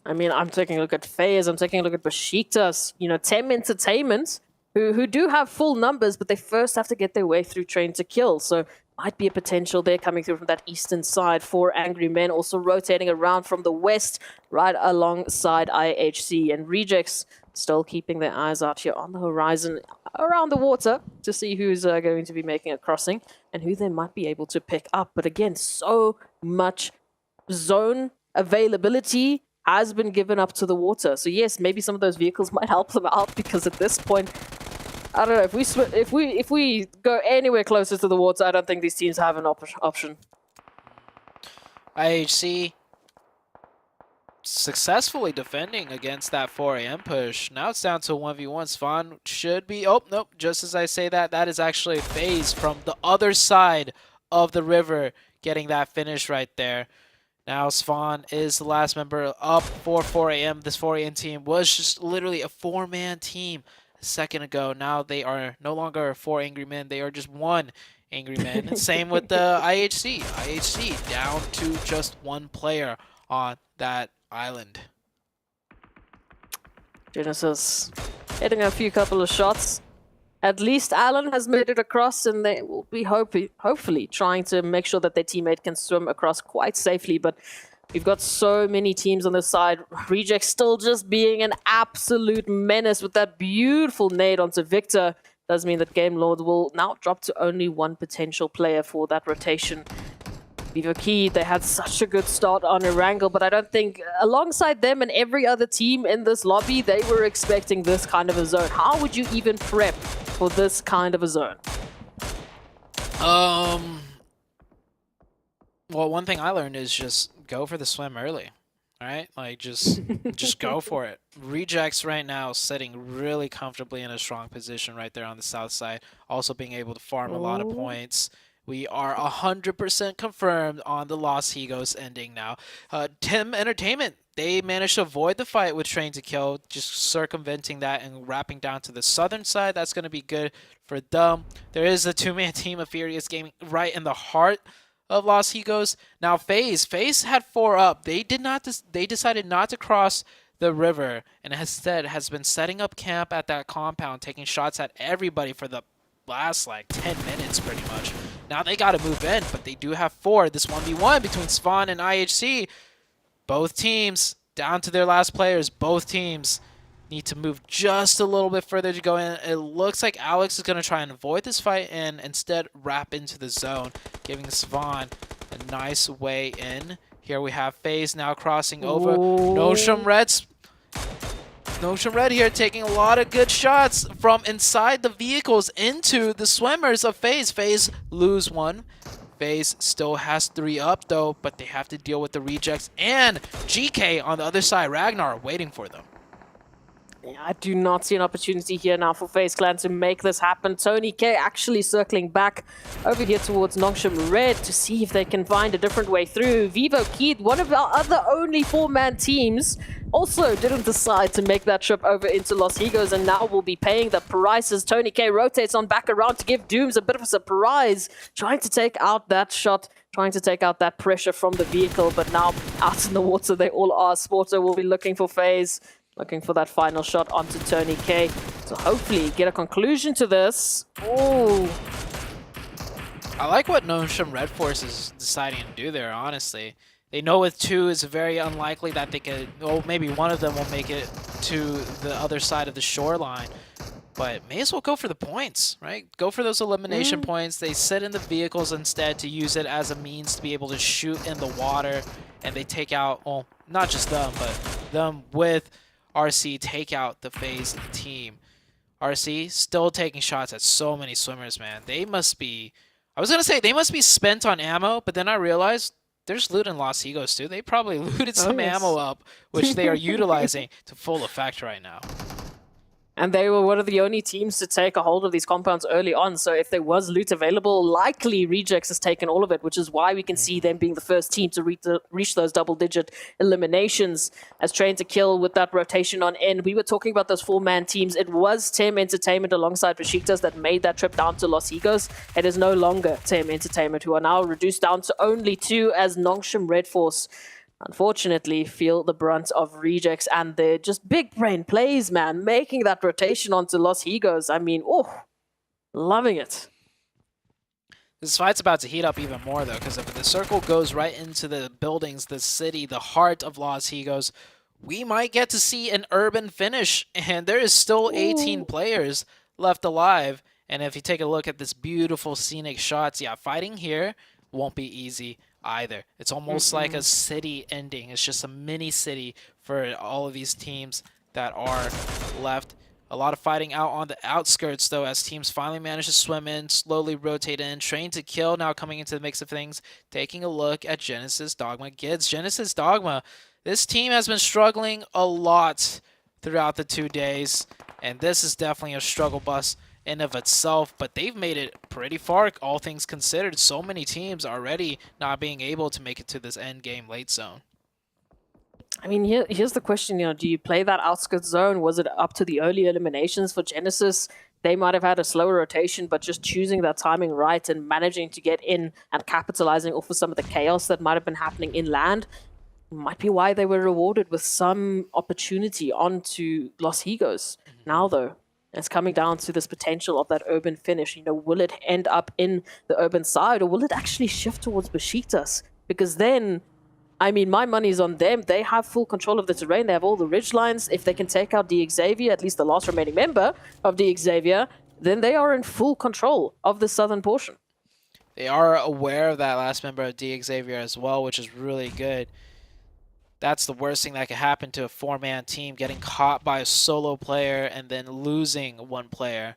S13: I mean, I'm taking a look at FaZe, I'm taking a look at Besiktas, you know, Tem Entertainment, who do have full numbers, but they first have to get their way through Train to Kill. So might be a potential there coming through from that eastern side. 4 Angry Men also rotating around from the west, right alongside IHC. And Rejects still keeping their eyes out here on the horizon, around the water, to see who's going to be making a crossing and who they might be able to pick up. But again, so much zone availability has been given up to the water. So yes, maybe some of those vehicles might help them out because at this point, I don't know, if we go anywhere closer to the water, I don't think these teams have an option.
S12: IHC successfully defending against that 4 a.m. push. Now it's down to 1v1. Svan should be... Oh, nope. Just as I say that, that is actually FaZe from the other side of the river getting that finish right there. Now Svan is the last member up for 4 a.m. This 4 a.m. team was just literally a 4-man team a second ago. Now they are no longer 4 angry men. They are just 1 angry man. Same with the IHC. IHC down to just 1 player on that island.
S13: Genesis hitting a few couple of shots. At least Alan has made it across, and they will be hopefully trying to make sure that their teammate can swim across quite safely. But we've got so many teams on this side. Reject still just being an absolute menace with that beautiful nade onto Victor. Does mean that Game Lord will now drop to only 1 potential player for that rotation. Vivo Key, they had such a good start on Erangel, but I don't think alongside them and every other team in this lobby, they were expecting this kind of a zone. How would you even prep for this kind of a zone?
S12: Well, one thing I learned is just go for the swim early. All right, like just go for it. Rejects right now sitting really comfortably in a strong position right there on the south side, also being able to farm a lot of points. We are 100% confirmed on the Los Higos ending now. Tim Entertainment, they managed to avoid the fight with Train to Kill, just circumventing that and wrapping down to the southern side. That's going to be good for them. There is a 2-man team of Furious Gaming right in the heart of Los Higos. Now FaZe had 4 up. They decided not to cross the river and instead has been setting up camp at that compound, taking shots at everybody for the last like 10 minutes pretty much. Now they got to move in, but they do have 4. This 1v1 between Svan and IHC. Both teams down to their last players. Both teams need to move just a little bit further to go in. It looks like Alex is going to try and avoid this fight and instead wrap into the zone, giving Svan a nice way in. Here we have FaZe now crossing over. Nosham Red here taking a lot of good shots from inside the vehicles into the swimmers of FaZe. FaZe lose 1. FaZe still has 3 up though, but they have to deal with the rejects and GK on the other side. Ragnar waiting for them.
S13: Yeah, I do not see an opportunity here now for FaZe Clan to make this happen. Tony K actually circling back over here towards Nongshim Red to see if they can find a different way through. Vivo Keith, one of our other only 4-man teams, also didn't decide to make that trip over into Los Higos and now will be paying the prices. Tony K rotates on back around to give Dooms a bit of a surprise, trying to take out that shot trying to take out that pressure from the vehicle, but now out in the water they all are. Sporter will be looking for FaZe, looking for that final shot onto Tony K. So hopefully get a conclusion to this. Oh,
S12: I like what Nosham Red Force is deciding to do there, honestly. They know with 2 it's very unlikely that they could, well, maybe one of them will make it to the other side of the shoreline. But may as well go for the points, right? Go for those elimination points. They sit in the vehicles instead to use it as a means to be able to shoot in the water. And they take out, well, not just them, but them with RC take out the FaZe team. RC still taking shots at so many swimmers, man. They must be, I was going to say they must be spent on ammo, but then I realized there's loot in Los Higos too. They probably looted some ammo up, which they are utilizing to full effect right now.
S13: and they were one of the only teams to take a hold of these compounds early on. So if there was loot available, likely Rejects has taken all of it, which is why we can see them being the first team to reach those double-digit eliminations as Train to Kill with that rotation on end. We were talking about those 4-man teams. It was Tem Entertainment alongside Besiktas that made that trip down to Los Higos. It is no longer Tem Entertainment, who are now reduced down to only 2 as Nongshim Red Force unfortunately feel the brunt of Rejects and their just big brain plays, man, making that rotation onto Los Higos. I mean, oh, loving it.
S12: This fight's about to heat up even more, though, because if the circle goes right into the buildings, the city, the heart of Los Higos, we might get to see an urban finish, and there is still 18 players left alive. And if you take a look at this beautiful scenic shots, yeah, fighting here won't be easy either. It's almost like a city ending. It's just a mini city for all of these teams that are left. A lot of fighting out on the outskirts, though, as teams finally manage to swim in, slowly rotate in. Train to Kill now coming into the mix of things, taking a look at Genesis Dogma Gids. Genesis Dogma, this team has been struggling a lot throughout the 2 days, and this is definitely a struggle bus in of itself, but they've made it pretty far, all things considered. So many teams already not being able to make it to this end game late zone.
S13: I mean, here's the question, do you play that outskirts zone? Was it up to the early eliminations for Genesis? They might have had a slower rotation, but just choosing that timing right and managing to get in and capitalizing off of some of the chaos that might have been happening inland might be why they were rewarded with some opportunity onto Los Higos. Now, though, it's coming down to this potential of that urban finish. Will it end up in the urban side, or will it actually shift towards Besiktas? Because then, I mean, my money's on them. They have full control of the terrain. They have all the ridge lines. If they can take out D Xavier, at least the last remaining member of D Xavier, then they are in full control of the southern portion.
S12: They are aware of that last member of D Xavier as well, which is really good. That's the worst thing that could happen to a 4-man team, getting caught by a solo player and then losing one player.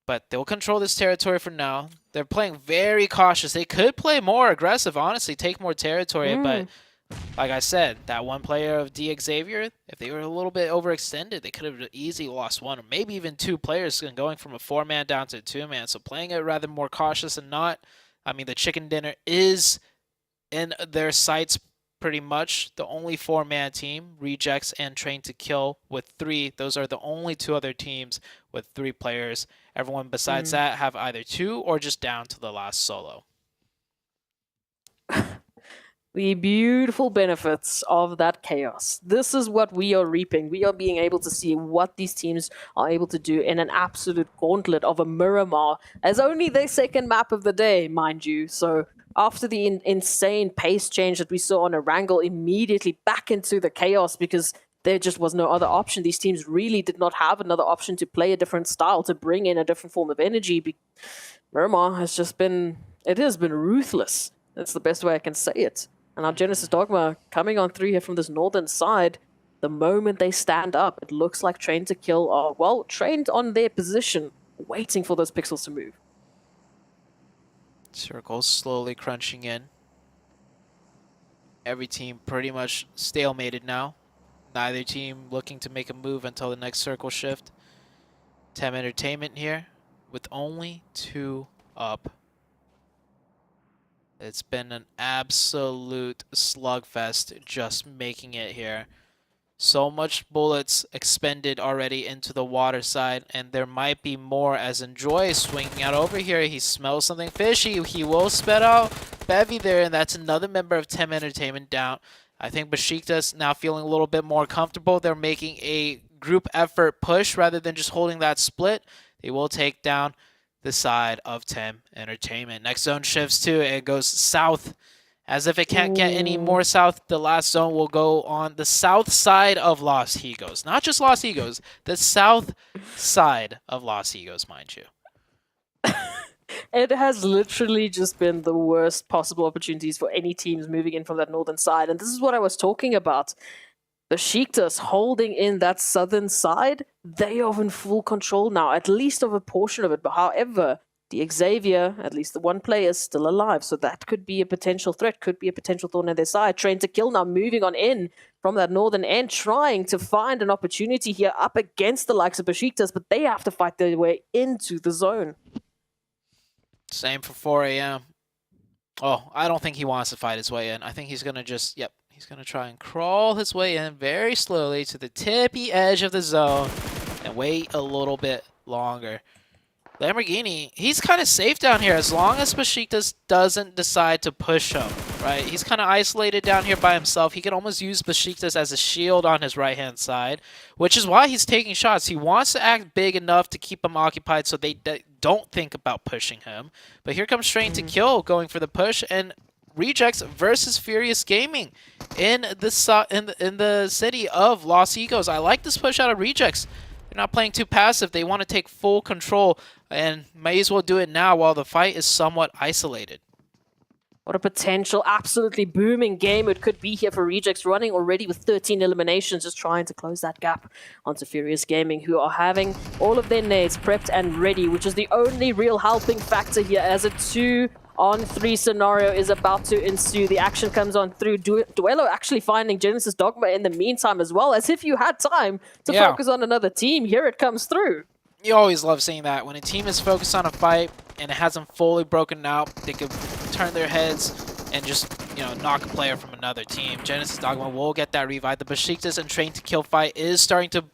S12: But they'll control this territory for now. They're playing very cautious. They could play more aggressive, honestly, take more territory. But like I said, that one player of D Xavier, if they were a little bit overextended, they could have easily lost one or maybe even 2 players going from a 4-man down to a 2-man. So playing it rather more cautious and not. I mean, the chicken dinner is in their sights pretty much. The only 4-man team, Rejects and Train to Kill with 3. Those are the only 2 other teams with 3 players. Everyone besides that have either 2 or just down to the last solo.
S13: The beautiful benefits of that chaos. This is what we are reaping. We are being able to see what these teams are able to do in an absolute gauntlet of a Miramar, as only their second map of the day, mind you. So after the insane pace change that we saw on Erangel, immediately back into the chaos because there just was no other option. These teams really did not have another option to play a different style, to bring in a different form of energy. Miramar has just been, it has been ruthless. That's the best way I can say it. And now Genesis Dogma coming on through here from this northern side. The moment they stand up, it looks like Train to Kill are, well, trained on their position, waiting for those pixels to move.
S12: Circle slowly crunching in. Every team pretty much stalemated now. Neither team looking to make a move until the next circle shift. Tem Entertainment here with only 2 up. It's been an absolute slugfest just making it here. So much bullets expended already into the water side, and there might be more as Enjoy swinging out over here. He smells something fishy. He will spit out bevy there, and that's another member of Tem Entertainment down. I think Besiktas now feeling a little bit more comfortable. They're making a group effort push rather than just holding that split. They will take down the side of Tem Entertainment. Next zone shifts too. It goes south. As if it can't get any more south, the last zone will go on the south side of Los Higos. Not just Los Higos, the south side of Los Higos, mind you.
S13: It has literally just been the worst possible opportunities for any teams moving in from that northern side. And this is what I was talking about. Besiktas holding in that southern side, they are in full control now, at least of a portion of it. But however, the Xavier, at least the one player, is still alive. So that could be a potential threat, could be a potential thorn in their side. Train to Kill now moving on in from that northern end, trying to find an opportunity here up against the likes of Besiktas, but they have to fight their way into the zone.
S12: Same for 4 a.m. Oh, I don't think he wants to fight his way in. I think he's going to just, he's going to try and crawl his way in very slowly to the tippy edge of the zone and wait a little bit longer. Lamborghini, he's kind of safe down here as long as Besiktas doesn't decide to push him, right? He's kind of isolated down here by himself. He can almost use Besiktas as a shield on his right-hand side, which is why he's taking shots. He wants to act big enough to keep them occupied so they don't think about pushing him. But here comes Train to Kill going for the push, and Rejects versus Furious Gaming in the city of Los Higos. I like this push out of Rejects. They're not playing too passive. They want to take full control and may as well do it now while the fight is somewhat isolated.
S13: What a potential, absolutely booming game it could be here for Rejects, running already with 13 eliminations, just trying to close that gap onto Furious Gaming, who are having all of their nades prepped and ready, which is the only real helping factor here as a 2-on-3 scenario is about to ensue. The action comes on through. Duello actually finding Genesis Dogma in the meantime as well, as if you had time to focus on another team. Here it comes through.
S12: You always love seeing that. When a team is focused on a fight and it hasn't fully broken out, they could turn their heads and just, knock a player from another team. Genesis Dogma will get that revive. The Besiktas and Train to Kill fight is starting to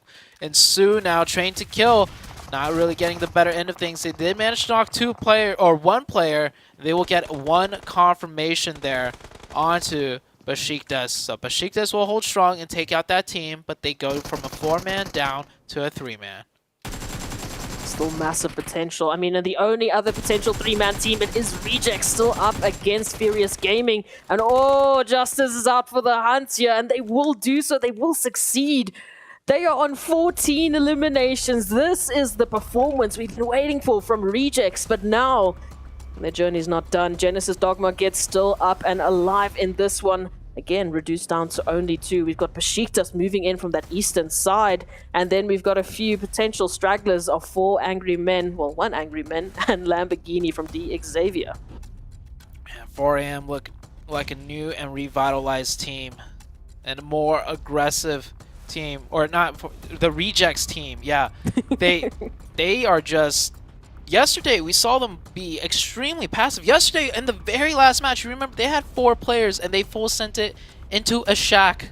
S12: ensue now. Train to Kill not really getting the better end of things. They did manage to knock one player. They will get one confirmation there onto Besiktas. So Besiktas will hold strong and take out that team, but they go from a 4-man down to a 3-man.
S13: Still massive potential. I mean, and the only other potential 3-man team, it is Rejects still up against Furious Gaming. And Justice is out for the hunt here, and they will do so. They will succeed. They are on 14 eliminations. This is the performance we've been waiting for from Rejects, but now their journey's not done. Genesis Dogma gets still up and alive in this one. Again, reduced down to only 2. We've got Besiktas moving in from that eastern side. And then we've got a few potential stragglers of 4 angry men. Well, 1 angry man and Lamborghini from the Xavier.
S12: 4 a.m. look like a new and revitalized team. And a more aggressive team. Or not, the Rejects team. Yeah, they are just... Yesterday, we saw them be extremely passive. Yesterday, in the very last match, you remember, they had 4 players, and they full sent it into a shack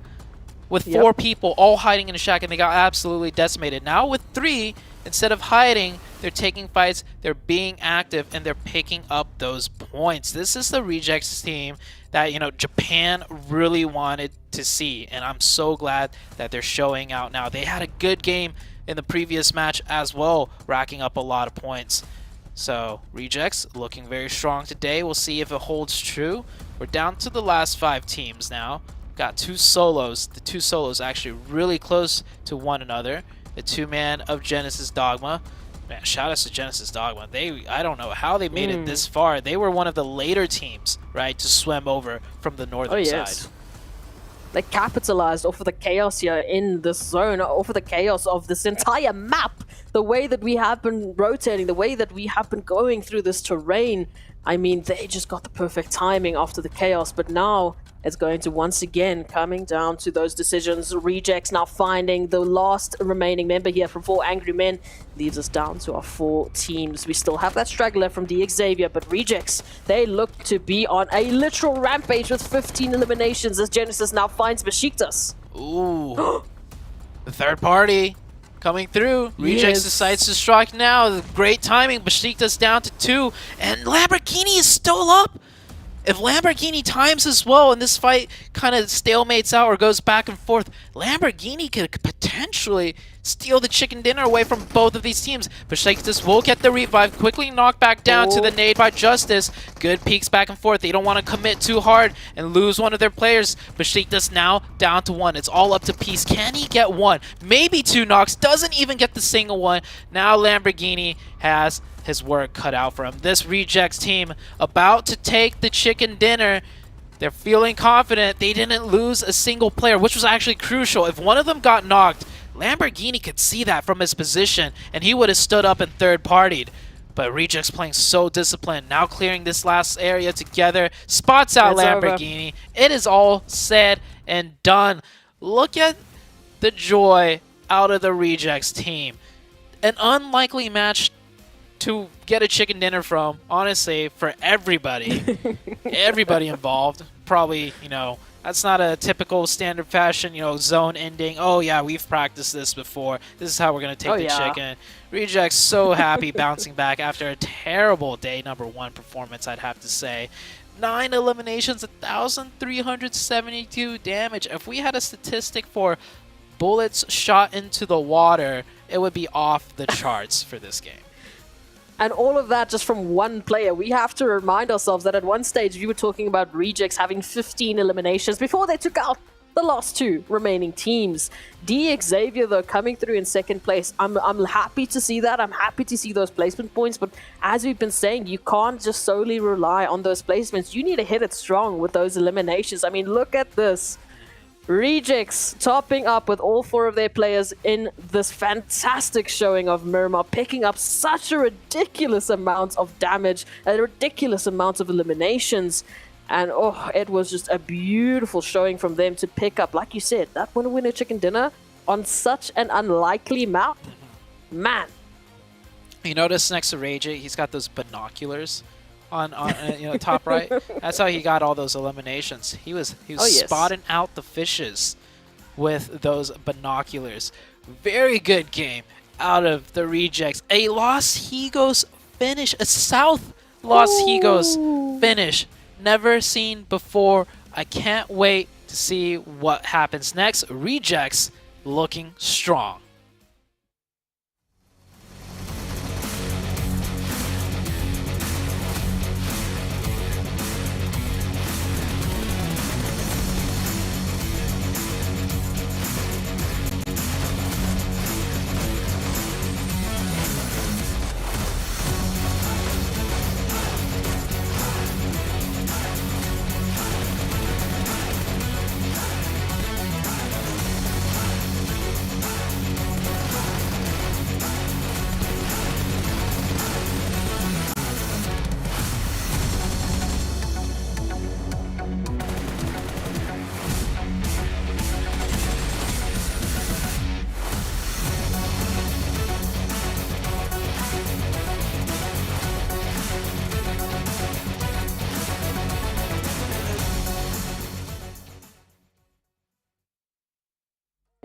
S12: with 4 people all hiding in a shack, and they got absolutely decimated. Now with 3, instead of hiding, they're taking fights, they're being active, and they're picking up those points. This is the Rejects team that, Japan really wanted to see, and I'm so glad that they're showing out now. They had a good game in the previous match as well, racking up a lot of points. So Rejects looking very strong today. We'll see if it holds true. We're down to the last 5 teams now. Got 2 solos. The 2 solos actually really close to one another. The 2-man of Genesis Dogma. Man, shout out to Genesis Dogma. I don't know how they made it this far. They were one of the later teams, right, to swim over from the northern side.
S13: They capitalized off of the chaos here in this zone, off of the chaos of this entire map. The way that we have been rotating, the way that we have been going through this terrain. I mean, they just got the perfect timing after the chaos, but now it's going to once again coming down to those decisions. Rejects now finding the last remaining member here from 4 angry men. Leaves us down to our 4 teams. We still have that straggler from the Xavier, but Rejects, they look to be on a literal rampage with 15 eliminations as Genesis now finds Besiktas.
S12: Ooh. The third party coming through. Rejects decides to strike now. Great timing. Besiktas down to 2, and Lamborghini is still up. If Lamborghini times as well and this fight kind of stalemates out or goes back and forth, Lamborghini could potentially steal the chicken dinner away from both of these teams. Besiktas will get the revive, quickly knocked back down to the nade by Justice. Good peeks back and forth. They don't want to commit too hard and lose one of their players. Besiktas now down to 1. It's all up to Peace. Can he get 1? Maybe 2 knocks. Doesn't even get the single one. Now Lamborghini has his work cut out for him. This Rejects team about to take the chicken dinner. They're feeling confident. They didn't lose a single player, which was actually crucial. If one of them got knocked, Lamborghini could see that from his position, and he would have stood up and third-partied. But Rejects playing so disciplined, now clearing this last area together, spots out
S13: It's
S12: Lamborghini.
S13: over.
S12: It is all said and done. Look at the joy out of the Rejects team. An unlikely match to get a chicken dinner from, honestly, for everybody. Everybody involved. Probably, that's not a typical standard fashion, zone ending. Oh, yeah, we've practiced this before. This is how we're going to take the chicken. Rejects so happy bouncing back after a terrible day number 1 performance, I'd have to say. 9 eliminations, 1,372 damage. If we had a statistic for bullets shot into the water, it would be off the charts for this game.
S13: And all of that just from one player. We have to remind ourselves that at one stage we were talking about Rejects having 15 eliminations before they took out the last 2 remaining teams. Xavier, though, coming through in 2nd place. I'm happy to see that. I'm happy to see those placement points. But as we've been saying, you can't just solely rely on those placements. You need to hit it strong with those eliminations. I mean, look at this. Rejects topping up with all 4 of their players in this fantastic showing of Miramar, picking up such a ridiculous amount of damage, a ridiculous amount of eliminations. And it was just a beautiful showing from them to pick up, like you said, that winner chicken dinner on such an unlikely map. Man.
S12: You notice next to Rage, he's got those binoculars on top right. That's how he got all those eliminations. He was spotting out the fishes with those binoculars. Very good game out of the Rejects. A Los Higos finish, a South Los Higos finish. Never seen before. I can't wait to see what happens next. Rejects looking strong.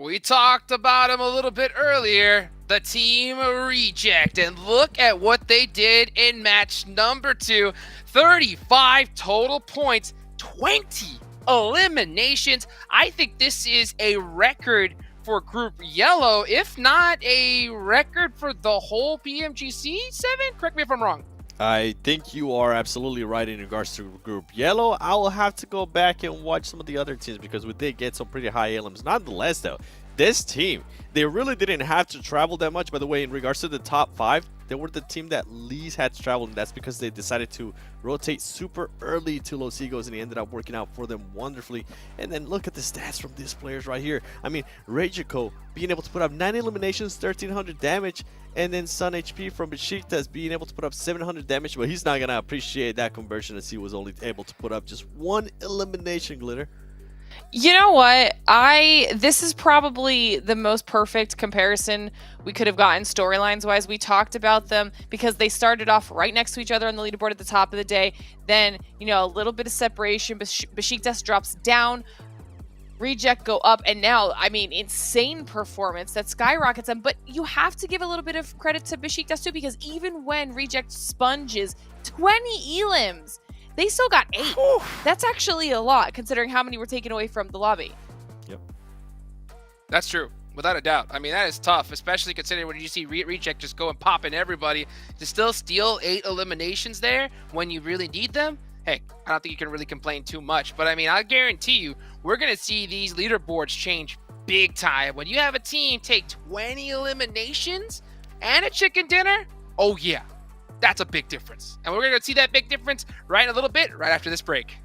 S9: We talked about him a little bit earlier, the Team Reject, and look at what they did in match number 2. 35 total points, 20 eliminations. I think this is a record for Group Yellow, if not a record for the whole PMGC 7. Correct me if I'm wrong.
S11: I think you are absolutely right in regards to Group Yellow. I will have to go back and watch some of the other teams because we did get some pretty high elims. Nonetheless, though, this team, they really didn't have to travel that much. By the way, in regards to the top 5, they were the team that least had to travel, and that's because they decided to rotate super early to Los Higos, and it ended up working out for them wonderfully. And then look at the stats from these players right here. I mean, Regico being able to put up 9 eliminations, 1,300 damage, and then Sun HP from Besiktas being able to put up 700 damage, but he's not going to appreciate that conversion as he was only able to put up just 1 elimination, Glitter.
S10: You know what? This is probably the most perfect comparison we could have gotten storylines wise. We talked about them because they started off right next to each other on the leaderboard at the top of the day. Then, a little bit of separation. Besiktas drops down. Reject go up, and now, insane performance that skyrockets them. But you have to give a little bit of credit to Besiktas too, because even when Reject sponges 20 elims, They still got 8. That's actually a lot considering how many were taken away from the lobby.
S11: Yep.
S9: That's true. Without a doubt. I mean, that is tough, especially considering when you see Reject just go and popping everybody to still steal 8 eliminations there when you really need them. Hey, I don't think you can really complain too much. But I mean, I guarantee you, we're going to see these leaderboards change big time. When you have a team take 20 eliminations and a chicken dinner, oh yeah, that's a big difference. And we're going to see that big difference right in a little bit, right after this break.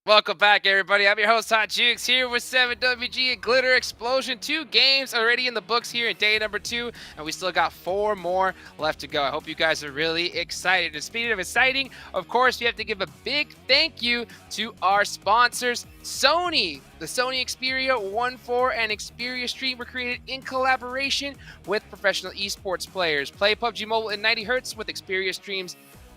S9: Welcome back, everybody. I'm your host, Hot Jukes, here with 7WG and Glitter Explosion. 2 games already in the books here in day number 2, and we still got 4 more left to go. I hope you guys are really excited. And speaking of exciting, of course, we have to give a big thank you to our sponsors, Sony. The Sony Xperia 1.4 and Xperia Stream were created in collaboration with professional esports players. Play PUBG Mobile in 90 Hz with Xperia Stream's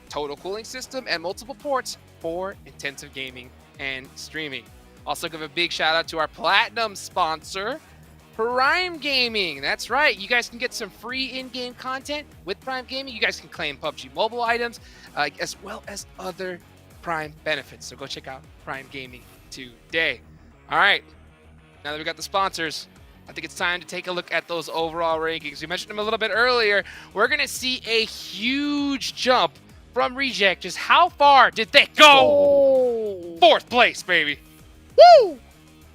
S9: total cooling system and multiple ports for intensive gaming and streaming. Also give a big shout out to our platinum sponsor, Prime Gaming. That's right, you guys can get some free in-game content with Prime Gaming. You guys can claim PUBG Mobile items as well as other Prime benefits. So go check out Prime Gaming today. All right, now that we got the sponsors, I think it's time to take a look at those overall rankings. We mentioned them a little bit earlier. We're gonna see a huge jump from Reject. Just how far did they go? 4th place, baby. Woo!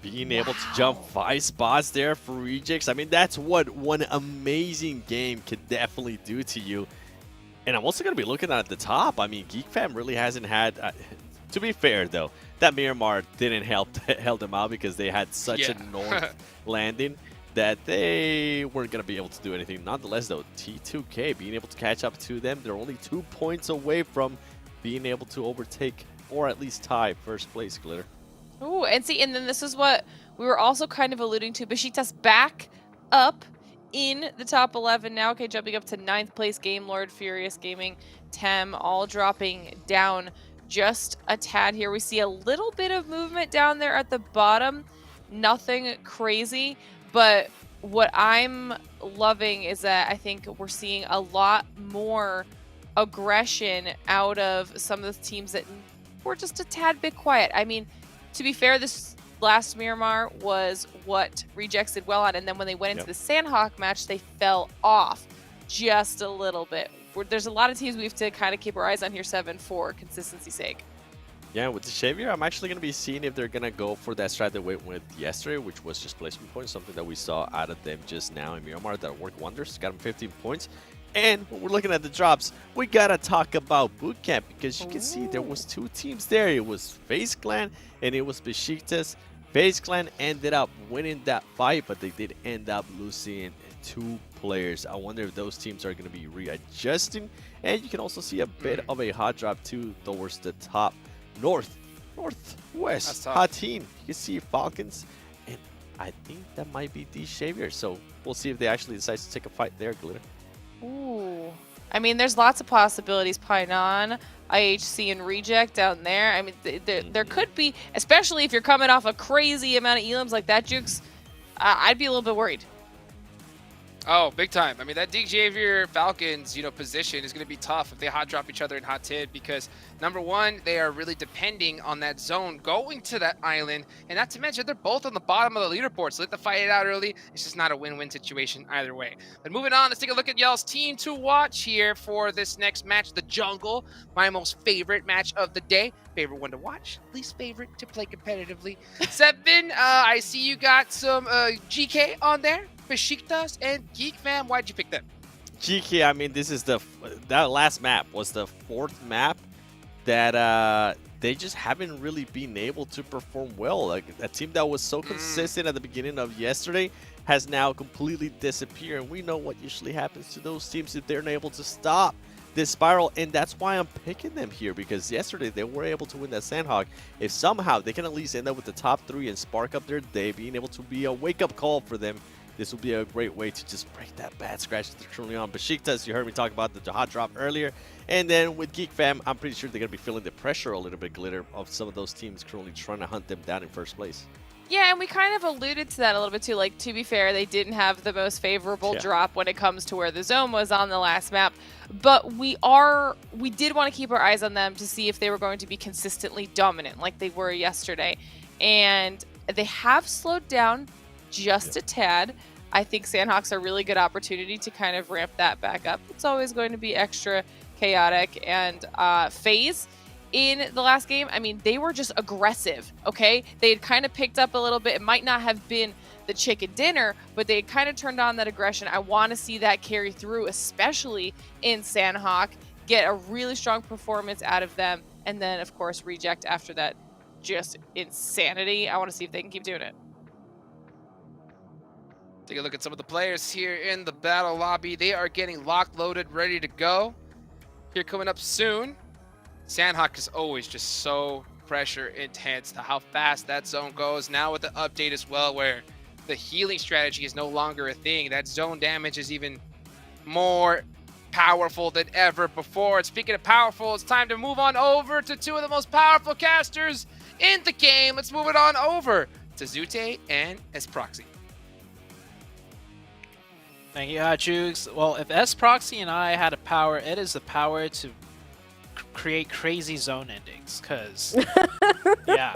S11: Being able to jump 5 spots there for Rejects, I mean, that's what one amazing game can definitely do to you. And I'm also going to be looking at the top. I mean, Geek Fam really hasn't had... to be fair, though, that Miramar didn't held them out because they had such a north landing that they weren't going to be able to do anything. Nonetheless, though, T2K being able to catch up to them, they're only 2 points away from being able to overtake or at least tie 1st place, Glitter.
S10: Ooh, and see, and then this is what we were also kind of alluding to. Bashitas back up in the top 11 now. Okay, jumping up to 9th place. Game Lord, Furious Gaming, Tem, all dropping down just a tad here. We see a little bit of movement down there at the bottom. Nothing crazy. But what I'm loving is that I think we're seeing a lot more aggression out of some of the teams that were just a tad bit quiet. I mean, to be fair, this last Miramar was what Rejects did well on, and then when they went into the Sandhawk match, they fell off just a little bit. There's a lot of teams we have to kind of keep our eyes on here, 7, for consistency's sake.
S11: Yeah, with the Xavier, I'm actually going to be seeing if they're going to go for that strat they went with yesterday, which was just placement points, something that we saw out of them just now in Miramar that worked wonders. Got them 15 points. And when we're looking at the drops, we got to talk about Bootcamp because you can see there was 2 teams there. It was FaZe Clan and it was Besiktas. FaZe Clan ended up winning that fight, but they did end up losing 2 players. I wonder if those teams are going to be readjusting. And you can also see a bit of a hot drop too towards the top northwest hot team. You can see Falcons, and I think that might be the Xavier. So we'll see if they actually decide to take a fight there, Glitter.
S10: Ooh. I mean, there's lots of possibilities. Painan, IHC, and Reject down there. I mean, there could be, especially if you're coming off a crazy amount of elims like that, Jukes, I'd be a little bit worried.
S9: Oh, big time. I mean, that Xavier Falcons, position is going to be tough if they hot drop each other in hot tid because, number one, they are really depending on that zone going to that island. And not to mention, they're both on the bottom of the leaderboard, so they have to fight it out early. It's just not a win-win situation either way. But moving on, let's take a look at Yell's team to watch here for this next match, the Jungle. My most favorite match of the day. Favorite one to watch, least favorite to play competitively. Seven, I see you got some GK on there. Besiktas and Geek Fam, why'd you pick them?
S11: GK, I mean, this is that last map was the 4th map that they just haven't really been able to perform well. Like a team that was so consistent at the beginning of yesterday has now completely disappeared. And we know what usually happens to those teams if they're unable to stop this spiral, and that's why I'm picking them here, because yesterday they were able to win that Sandhawk. If somehow they can at least end up with the top 3 and spark up their day, being able to be a wake-up call for them, this will be a great way to just break that bad scratch that they're truly on. Besiktas, you heard me talk about the hot drop earlier. And then with Geek Fam, I'm pretty sure they're going to be feeling the pressure a little bit, Glitter, of some of those teams currently trying to hunt them down in first place.
S10: Yeah, and we kind of alluded to that a little bit too. Like, to be fair, they didn't have the most favorable drop when it comes to where the zone was on the last map. But we did want to keep our eyes on them to see if they were going to be consistently dominant like they were yesterday. And they have slowed down just a tad. I think Sandhawks are a really good opportunity to kind of ramp that back up. It's always going to be extra chaotic. And FaZe in the last game, I mean, they were just aggressive, okay? They had kind of picked up a little bit. It might not have been the chicken dinner, but they had kind of turned on that aggression. I want to see that carry through, especially in Sandhawk. Get a really strong performance out of them. And then, of course, reject after that. Just insanity. I want to see if they can keep doing it.
S9: Take a look at some of the players here in the battle lobby. They are getting locked, loaded, ready to go. Here coming up soon. Sandhawk is always just so pressure intense to how fast that zone goes. Now with the update as well, where the healing strategy is no longer a thing. That zone damage is even more powerful than ever before. And speaking of powerful, it's time to move on over to 2 of the most powerful casters in the game. Let's move it on over to Zute and S-Proxy.
S12: Thank you, Jukes. Well, if S-Proxy and I had a power, it is the power to create crazy zone endings, because, yeah.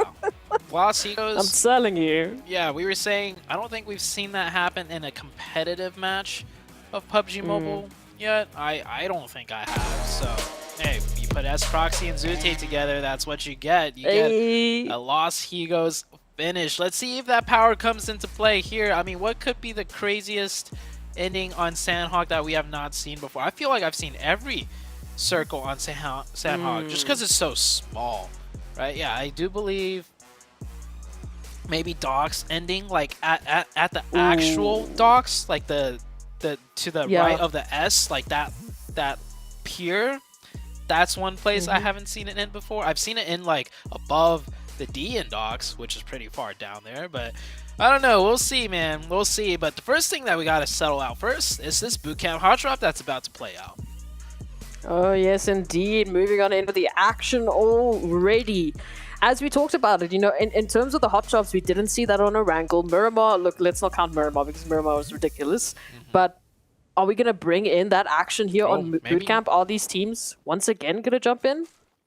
S12: Lost Egos,
S13: I'm selling you.
S12: Yeah, we were saying, I don't think we've seen that happen in a competitive match of PUBG Mobile yet. I don't think I have, so, hey, you put S-Proxy and Zute together, that's what you get. You get a Lost Egos finish. Let's see if that power comes into play here. I mean, what could be the craziest ending on Sandhawk that we have not seen before? I feel like I've seen every circle on Sandhawk just because it's so small, right? Yeah, I do believe maybe docks ending like at the actual docks, like the to the right of the S, like that pier. That's one place I haven't seen it in before. I've seen it in like above the D in docks, which is pretty far down there, but I don't know. We'll see, man. We'll see. But the first thing that we got to settle out first is this bootcamp hot drop that's about to play out.
S13: Oh, yes, indeed. Moving on into the action already. As we talked about it, in terms of the hot drops, we didn't see that on a Wrangle. Miramar, look, let's not count Miramar because Miramar was ridiculous. But are we going to bring in that action here on bootcamp? Are these teams once again going to jump in?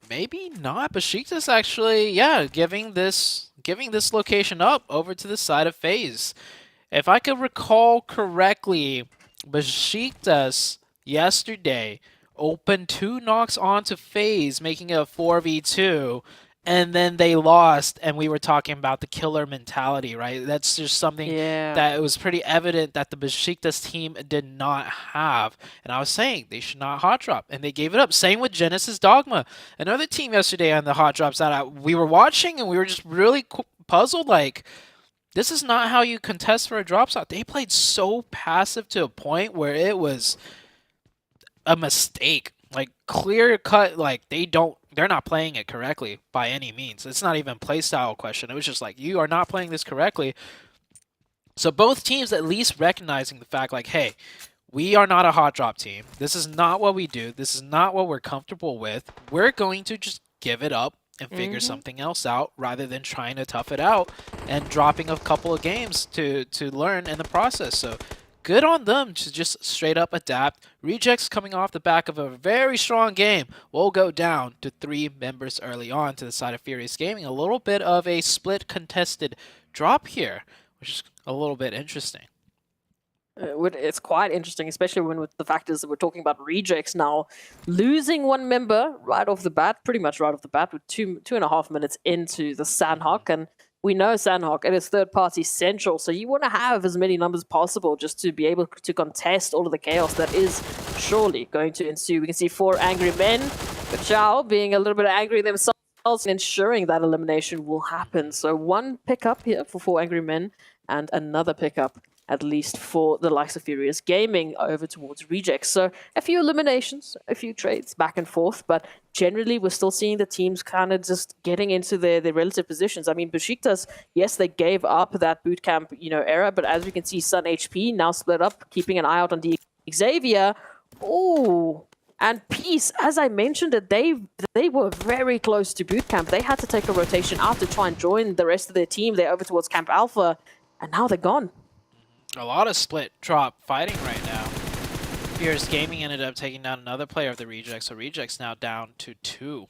S12: Maybe not. Besiktas actually, yeah, giving this location up over to the side of FaZe. If I could recall correctly, Besiktas yesterday opened 2 knocks onto FaZe, making it a 4v2, and then they lost, and we were talking about the killer mentality, right? That's just something that it was pretty evident that the Besiktas team did not have. And I was saying they should not hot drop, and they gave it up. Same with Genesis Dogma, another team yesterday on the hot drops that we were watching, and we were just really puzzled, like, this is not how you contest for a drop shot. They played so passive to a point where it was a mistake, like clear cut, like they're not playing it correctly by any means. It's not even playstyle question. It was just like, you are not playing this correctly. So both teams at least recognizing the fact, like, hey, we are not a hot drop team. This is not what we do. This is not what we're comfortable with. We're going to just give it up and figure something else out rather than trying to tough it out and dropping a couple of games to learn in the process. So good on them to just straight up adapt. Rejects coming off the back of a very strong game will go down to 3 members early on to the side of Furious Gaming. A little bit of a split contested drop here, which is a little bit interesting.
S13: It's quite interesting, especially when with the fact is that we're talking about Rejects now losing 1 member right off the bat, pretty much right off the bat, with 2.5 minutes into the Sandhawk. And we know Sandhawk, it is third-party central, so you want to have as many numbers possible just to be able to contest all of the chaos that is surely going to ensue. We can see 4 angry men, but Chow being a little bit angry themselves and ensuring that elimination will happen. So 1 pickup here for 4 angry men and another pickup at least for the likes of Furious Gaming over towards Rejects. So a few eliminations, a few trades back and forth, but generally we're still seeing the teams kind of just getting into their relative positions. I mean, Besiktas, yes, they gave up that bootcamp, era, but as we can see, Sun HP now split up, keeping an eye out on the Xavier. Oh, and Peace, as I mentioned it, they were very close to bootcamp. They had to take a rotation out to try and join the rest of their team. They're over towards Camp Alpha, and now they're gone.
S12: A lot of split drop fighting right now. Fierce Gaming ended up taking down another player of the Rejects, so Rejects now down to 2.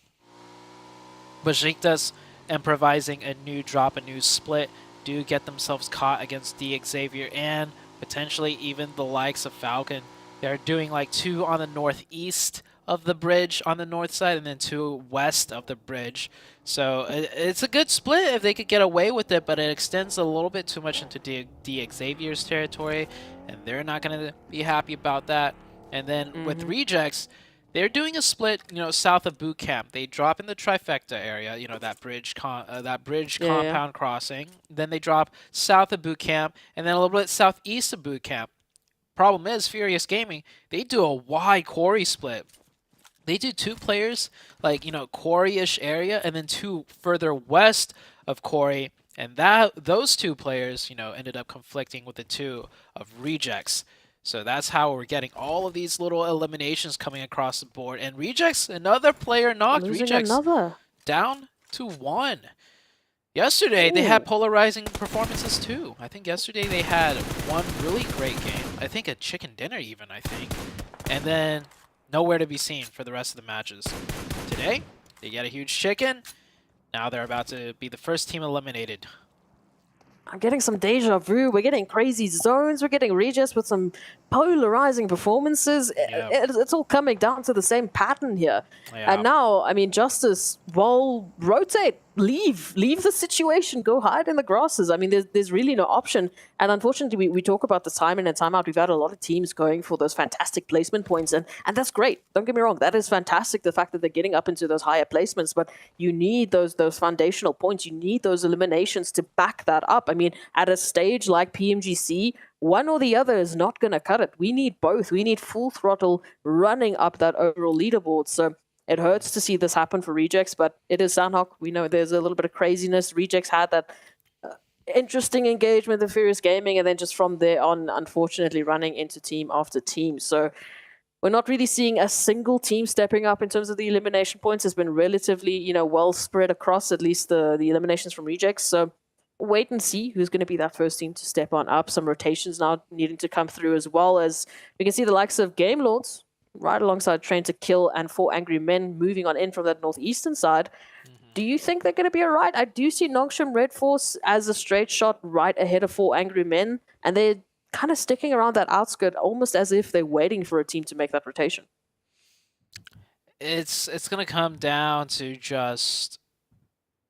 S12: Besiktas improvising a new drop, a new split, do get themselves caught against the Xavier and potentially even the likes of Falcon. They're doing like 2 on the northeast of the bridge on the north side and then 2 west of the bridge. So it's a good split if they could get away with it, but it extends a little bit too much into the Xavier's territory, and they're not going to be happy about that. And then with Rejects, they're doing a split, south of boot camp. They drop in the trifecta area, that bridge compound crossing. Then they drop south of boot camp, and then a little bit southeast of boot camp. Problem is, Furious Gaming, they do a wide quarry split. They do 2 players, like, quarry-ish area, and then 2 further west of quarry. And those 2 players, ended up conflicting with the 2 of Rejects. So that's how we're getting all of these little eliminations coming across the board. And Rejects, another player knocked. Rejects down to 1. Yesterday, they had polarizing performances too. I think yesterday they had 1 really great game. I think a chicken dinner even, And then nowhere to be seen for the rest of the matches. Today, they get a huge chicken. Now they're about to be the first team eliminated.
S13: I'm getting some deja vu. We're getting crazy zones. We're getting Regis with some polarizing performances. It's all coming down to the same pattern here. And now, I mean, Justice, well, rotate, leave the situation, go hide in the grasses. I mean, there's really no option. And unfortunately, we talk about the time in and time out. We've had a lot of teams going for those fantastic placement points, and that's great. Don't get me wrong, that is fantastic, the fact that they're getting up into those higher placements, but you need those foundational points. You need those eliminations to back that up. I mean, at a stage like PMGC, one or the other is not going to cut it. We need both. We need full throttle running up that overall leaderboard. So it hurts to see this happen for Rejects, but it is Sandhawk. We know there's a little bit of craziness. Rejects had that interesting engagement with Furious Gaming, and then just from there on, unfortunately, running into team after team. So we're not really seeing a single team stepping up in terms of the elimination points. It's been relatively, well spread across at least the eliminations from Rejects. So wait and see who's going to be that first team to step on up. Some rotations now needing to come through, as well as we can see the likes of Game Lords right alongside Train to Kill and 4 Angry Men moving on in from that northeastern side. Do you think they're going to be alright? I do see Nongshim Red Force as a straight shot right ahead of 4 Angry Men, and they're kind of sticking around that outskirt almost as if they're waiting for a team to make that rotation.
S12: It's going to come down to just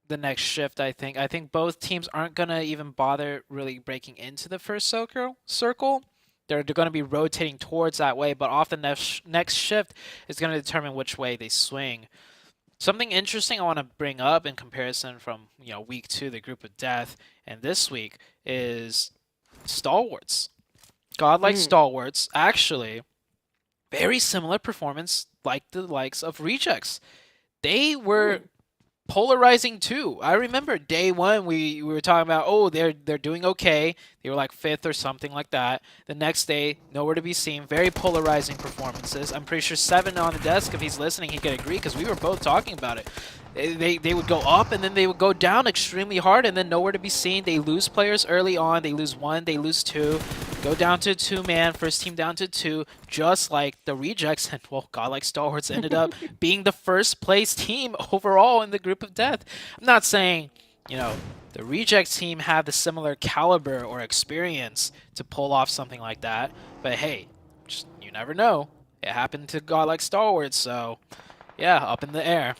S12: the next shift, I think. I think both teams aren't going to even bother really breaking into the first circle. They're going to be rotating towards that way, but off the next shift is going to determine which way they swing. Something interesting I want to bring up in comparison from week 2, the group of death, and this week is Stalwarts. Godlike Stalwarts, actually, very similar performance like the likes of Rejects. They were polarizing too. I remember day 1 we were talking about, they're doing okay. They were like 5th or something like that. The next day, nowhere to be seen. Very polarizing performances. I'm pretty sure 7 on the desk, if he's listening, he could agree, because we were both talking about it. They would go up and then they would go down extremely hard and then nowhere to be seen. They lose players early on. They lose 1, they lose 2. go down to 2-man, first team down to 2, just like the Rejects, and well, Godlike Stalwarts ended up being the first place team overall in the group of death. I'm not saying, you know, the Rejects team have the similar caliber or experience to pull off something like that, but hey, just, you never know. It happened to Godlike Stalwarts, so yeah, up in the air.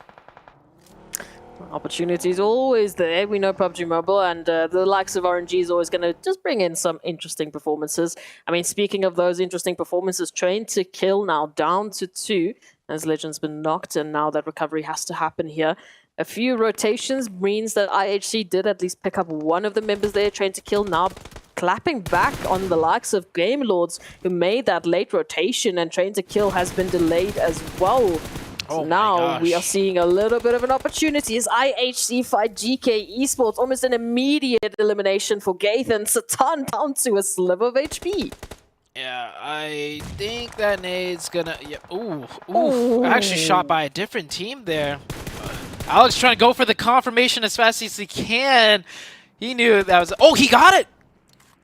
S13: Opportunities always there. We know PUBG Mobile, and the likes of RNG is always going to just bring in some interesting performances. I mean, speaking of those interesting performances, Train to Kill now down to 2, as Legend's been knocked, and now that recovery has to happen here. A few rotations means that IHC did at least pick up one of the members there. Train to Kill now clapping back on the likes of Game Lords, who made that late rotation, and Train to Kill has been delayed as well. So now we are seeing a little bit of an opportunity as IHC fight GK Esports. Almost an immediate elimination for Gaith, and Satan down to a sliver of HP.
S12: Yeah, I think that nade's gonna... Yeah, ooh. Actually shot by a different team there. Alex trying to go for the confirmation as fast as he can. He knew that was... Oh, he got it!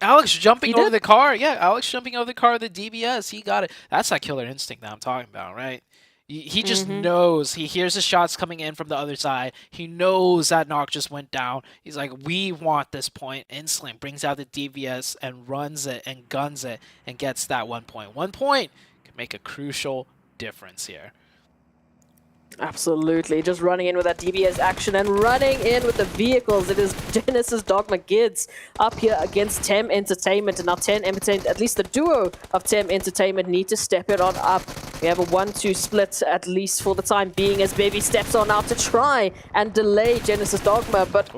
S12: Alex jumping over the car. Yeah, Alex jumping over the car with the DBS. He got it. That's that killer instinct that I'm talking about, right? He just knows. He hears the shots coming in from the other side. He knows that knock just went down. He's like, we want this point. Instantly brings out the DVS and runs it and guns it and gets that 1 point. 1 point can make a crucial difference here.
S13: Absolutely, just running in with that DBS action and running in with the vehicles. It is Genesis Dogma Gids up here against Tem Entertainment, and now Tem Entertainment, at least the duo of Tem Entertainment, need to step it on up. We have a 1-2 split, at least for the time being, as Baby steps on out to try and delay Genesis Dogma, but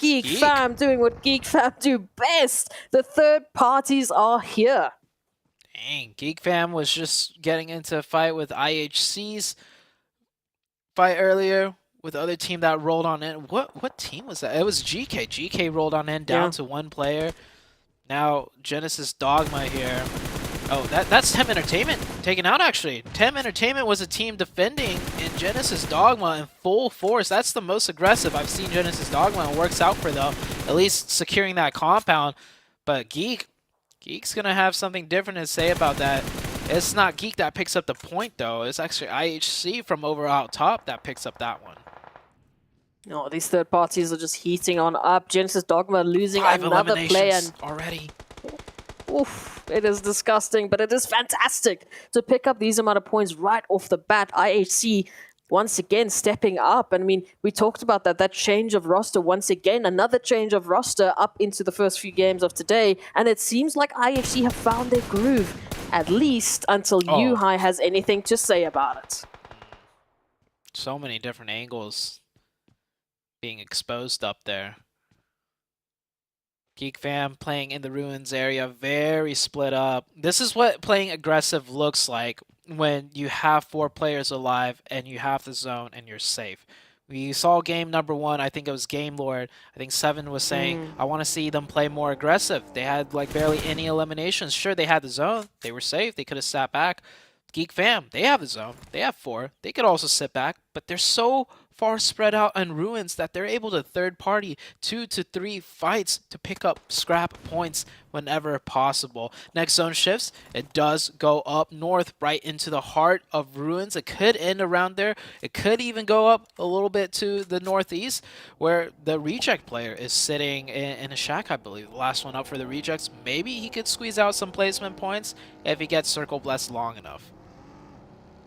S13: Geek Fam doing what Geek Fam do best. The third parties are here.
S12: Dang, Geek Fam was just getting into a fight with IHC's fight earlier with the other team that rolled on in. What team was that? It was GK. GK rolled on in down to 1 player. Now Genesis Dogma here. Oh, that's Tem Entertainment taken out, actually. Tem Entertainment was a team defending in Genesis Dogma in full force. That's the most aggressive I've seen Genesis Dogma. It works out for them, at least securing that compound. But Geek's going to have something different to say about that. It's not Geek that picks up the point, though. It's actually IHC from over out top that picks up that one.
S13: No, these third parties are just heating on up. Genesis Dogma losing
S12: 5
S13: another player.
S12: Already.
S13: Oof, it is disgusting, but it is fantastic to pick up these amount of points right off the bat. IHC once again stepping up. And I mean, we talked about that change of roster once again, another change of roster up into the first few games of today. And it seems like IHC have found their groove, at least until Yuhai has anything to say about it.
S12: So many different angles being exposed up there. Geek Fam playing in the ruins area, very split up. This is what playing aggressive looks like when you have 4 players alive and you have the zone and you're safe. We saw game number 1, I think it was Game Lord. I think Seven was saying, I want to see them play more aggressive. They had like barely any eliminations. Sure, they had the zone. They were safe. They could have sat back. Geek Fam, they have the zone. They have 4. They could also sit back, but they're so far spread out on ruins that they're able to third party 2 to 3 fights to pick up scrap points whenever possible. Next zone shifts, it does go up north right into the heart of ruins. It could end around there. It could even go up a little bit to the northeast where the reject player is sitting in a shack, I believe. The last one up for the rejects. Maybe he could squeeze out some placement points if he gets circle blessed long enough.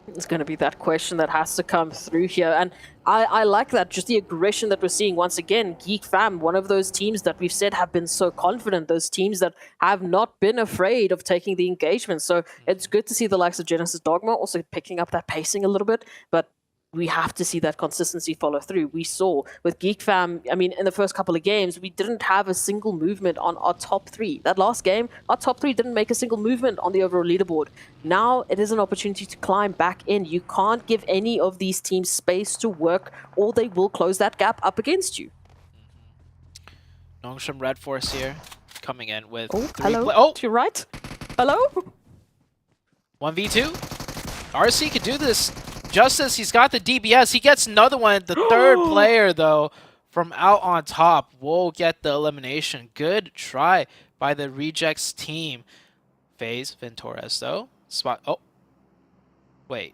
S13: It's going to be that question that has to come through here. And I like that, just the aggression that we're seeing once again. Geek Fam, one of those teams that we've said have been so confident, those teams that have not been afraid of taking the engagement. So it's good to see the likes of Genesis Dogma also picking up that pacing a little bit, but we have to see that consistency follow through. We saw with Geek Fam, I mean, in the first couple of games, we didn't have a single movement on our top 3. That last game, our top 3 didn't make a single movement on the overall leaderboard. Now it is an opportunity to climb back in. You can't give any of these teams space to work, or they will close that gap up against you.
S12: Nongshim Red Force here, coming in with 3
S13: hello, to your right. Hello?
S12: 1v2. RC could do this. Justice, he's got the DBS. He gets another one. The third player, though, from out on top will get the elimination. Good try by the Rejects team. FaZe, Ventores though. Spot. Oh. Wait.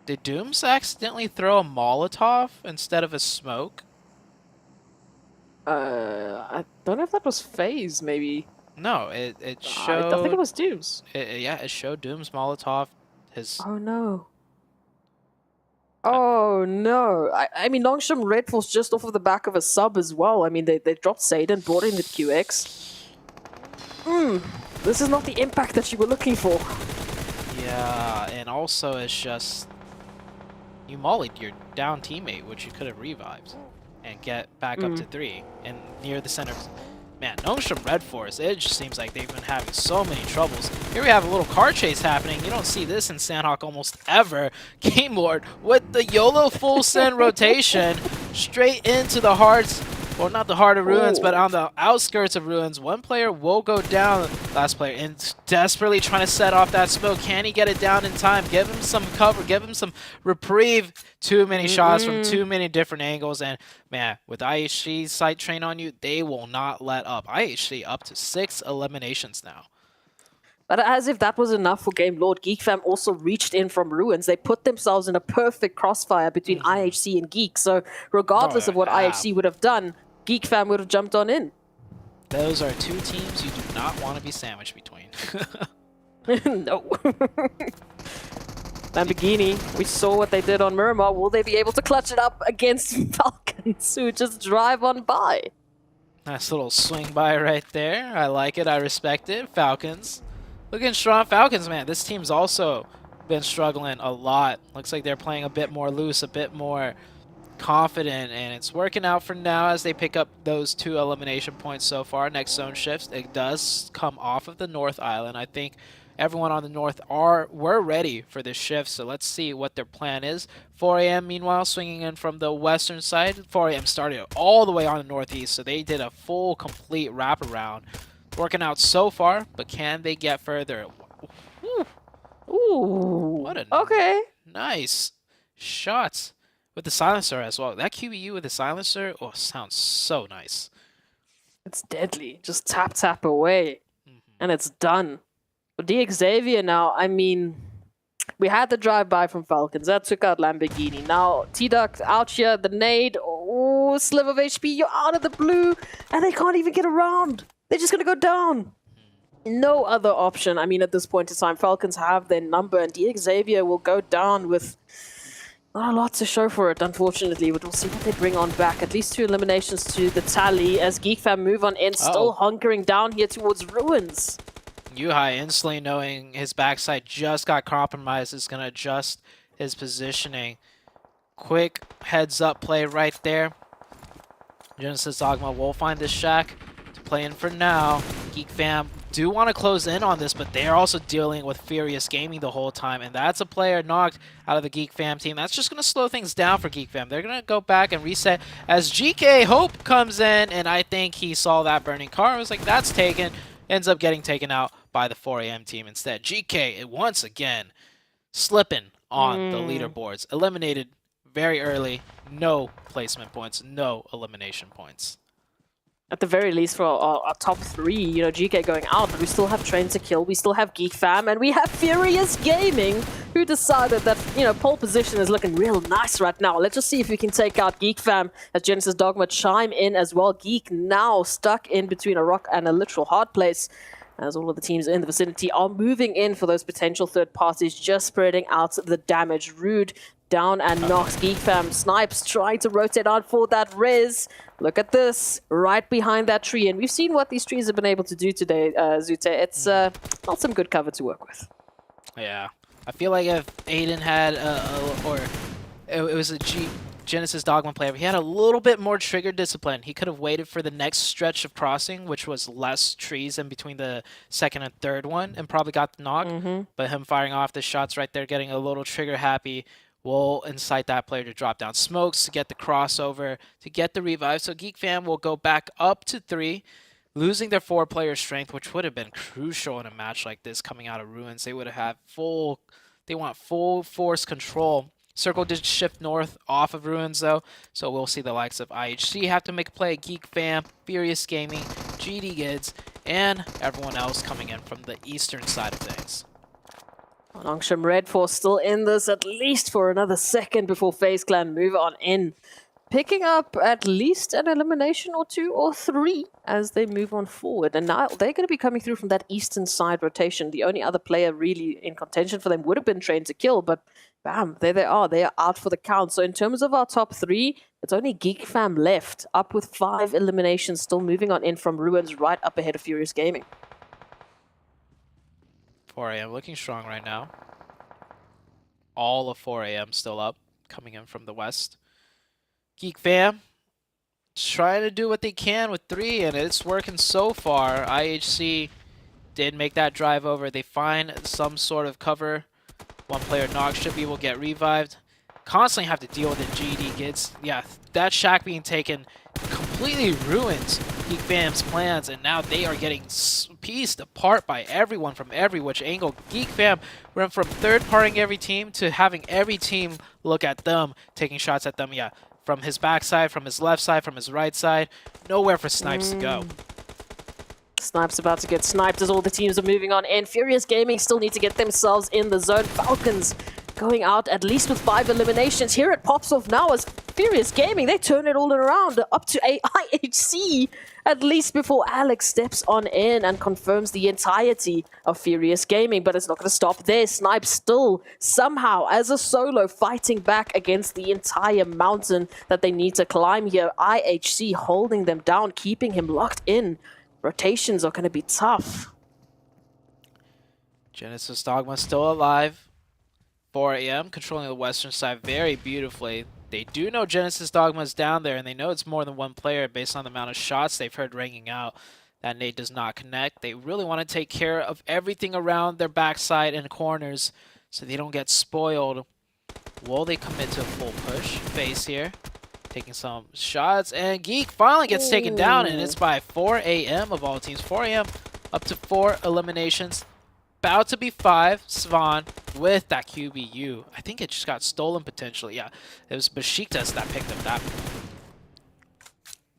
S12: Did Dooms accidentally throw a Molotov instead of a smoke?
S13: I don't know if that was FaZe, maybe.
S12: No, it showed.
S13: I think it was Dooms.
S12: Yeah, it showed Dooms Molotov.
S13: Oh no. Oh no. I mean, Longsham Red Force just off of the back of a sub as well. I mean, they dropped Satan, brought in the QX. This is not the impact that you were looking for.
S12: Yeah, and also it's just you mollied your down teammate, which you could have revived and get back up to 3 and near the center. Man, Longsham Red Force, it just seems like they've been having so many troubles. Here we have a little car chase happening. You don't see this in Sandhawk almost ever. Game Lord with the YOLO full send rotation straight into the hearts. Well, not the heart of Ruins, but on the outskirts of Ruins. One player will go down. Last player in desperately trying to set off that smoke. Can he get it down in time? Give him some cover. Give him some reprieve. Too many shots from too many different angles. And, man, with IHC's sight train on you, they will not let up. IHC up to 6 eliminations now.
S13: But as if that was enough for Game Lord, Geek Fam also reached in from Ruins. They put themselves in a perfect crossfire between IHC and Geek. So regardless of what IHC would have done, Geek Fam would have jumped on in.
S12: Those are two teams you do not want to be sandwiched between.
S13: No. Lamborghini, we saw what they did on Miramar. Will they be able to clutch it up against Falcons who just drive on by?
S12: Nice little swing by right there. I like it. I respect it. Falcons. Looking strong. Falcons, man. This team's also been struggling a lot. Looks like they're playing a bit more loose, a bit more confident, and it's working out for now as they pick up those 2 elimination points so far. Next zone shifts. It does come off of the North Island. I think everyone on the North were ready for this shift, so let's see what their plan is. 4 a.m. meanwhile swinging in from the western side. 4 a.m. started all the way on the northeast, so they did a full, complete wraparound. Working out so far, but can they get further?
S13: Ooh.
S12: What a nice shots with the silencer as well. That QBU with the silencer, oh, sounds so nice.
S13: It's deadly. Just tap, tap away, and it's done. But DX Xavier now, I mean, we had the drive-by from Falcons. That took out Lamborghini. Now, T-Duck out here, the nade. Oh, sliver of HP. You're out of the blue, and they can't even get around. They're just going to go down. No other option. I mean, at this point in time, Falcons have their number, and DX Xavier will go down with not a lot to show for it, unfortunately, but we'll see what they bring on back. At least 2 eliminations to the tally as Geek Fam move on in, still hunkering down here towards Ruins.
S12: Yuhai instantly knowing his backside just got compromised is going to adjust his positioning. Quick heads up play right there. Genesis Dogma will find this shack to play in for now. Geek Fam do want to close in on this, but they're also dealing with Furious Gaming the whole time, and that's a player knocked out of the Geek Fam team. That's just going to slow things down for Geek Fam. They're going to go back and reset as GK Hope comes in, and I think he saw that burning car. I was like, that's taken. Ends up getting taken out by the 4 a.m. team instead. GK, once again, slipping on the leaderboards. Eliminated very early. No placement points. No elimination points.
S13: At the very least for our top 3, you know, GK going out, but we still have Train to Kill, we still have Geek Fam, and we have Furious Gaming, who decided that, you know, pole position is looking real nice right now. Let's just see if we can take out Geek Fam as Genesis Dogma chime in as well. Geek now stuck in between a rock and a literal hard place, as all of the teams in the vicinity are moving in for those potential third parties, just spreading out the damage. Rude down and knocks. Geek Fam snipes, trying to rotate out for that res. Look at this, right behind that tree. And we've seen what these trees have been able to do today, Zute. It's not some good cover to work with.
S12: Yeah. I feel like if Aiden had, it was a Genesis Dogma player, if he had a little bit more trigger discipline, he could have waited for the next stretch of crossing, which was less trees in between the second and third one, and probably got the knock. But him firing off the shots right there, getting a little trigger happy, will incite that player to drop down smokes, to get the crossover, to get the revive. So Geek Fam will go back up to 3, losing their 4-player strength, which would have been crucial in a match like this coming out of Ruins. They would have had they want full force control. Circle did shift north off of Ruins though, so we'll see the likes of IHC have to make a play. Geek Fam, Furious Gaming, GD Gids, and everyone else coming in from the eastern side of things.
S13: Nongshim Red Force still in this at least for another second before FaZe Clan move on in. Picking up at least an elimination or 2 or 3 as they move on forward. And now they're going to be coming through from that eastern side rotation. The only other player really in contention for them would have been Train to Kill, but bam, there they are. They are out for the count. So in terms of our top 3, it's only Geek Fam left, up with 5 eliminations, still moving on in from Ruins, right up ahead of Furious Gaming.
S12: 4 AM looking strong right now. All of 4 AM still up, coming in from the west. Geek Fam trying to do what they can with 3, and it's working so far. IHC did make that drive over. They find some sort of cover. One player knocked, should be able to get revived. Constantly have to deal with the GD Gids. Yeah, that shack being taken completely ruins Geek Fam's plans, and now they are getting pieced apart by everyone from every which angle. Geek Fam went from third-partying every team to having every team look at them, taking shots at them. Yeah, from his backside, from his left side, from his right side. Nowhere for Snipes to go.
S13: Snipes about to get sniped as all the teams are moving on in. Furious Gaming still need to get themselves in the zone. Falcons going out at least with 5 eliminations. Here it pops off now as Furious Gaming, they turn it all around up to a IHC at least before Alex steps on in and confirms the entirety of Furious Gaming. But it's not going to stop there. Snipe still somehow as a solo fighting back against the entire mountain that they need to climb here. IHC holding them down, keeping him locked in. Rotations are going to be tough.
S12: Genesis Dogma still alive. 4 AM, controlling the western side very beautifully. They do know Genesis Dogma is down there, and they know it's more than one player based on the amount of shots they've heard ringing out. That nade does not connect. They really want to take care of everything around their backside and corners so they don't get spoiled. Will they commit to a full push? FaZe here, taking some shots, and Geek finally gets taken down, and it's by 4 AM of all teams. 4 AM up to 4 eliminations. About to be 5, Svan with that QBU. I think it just got stolen potentially. Yeah, it was Besiktas that picked up that.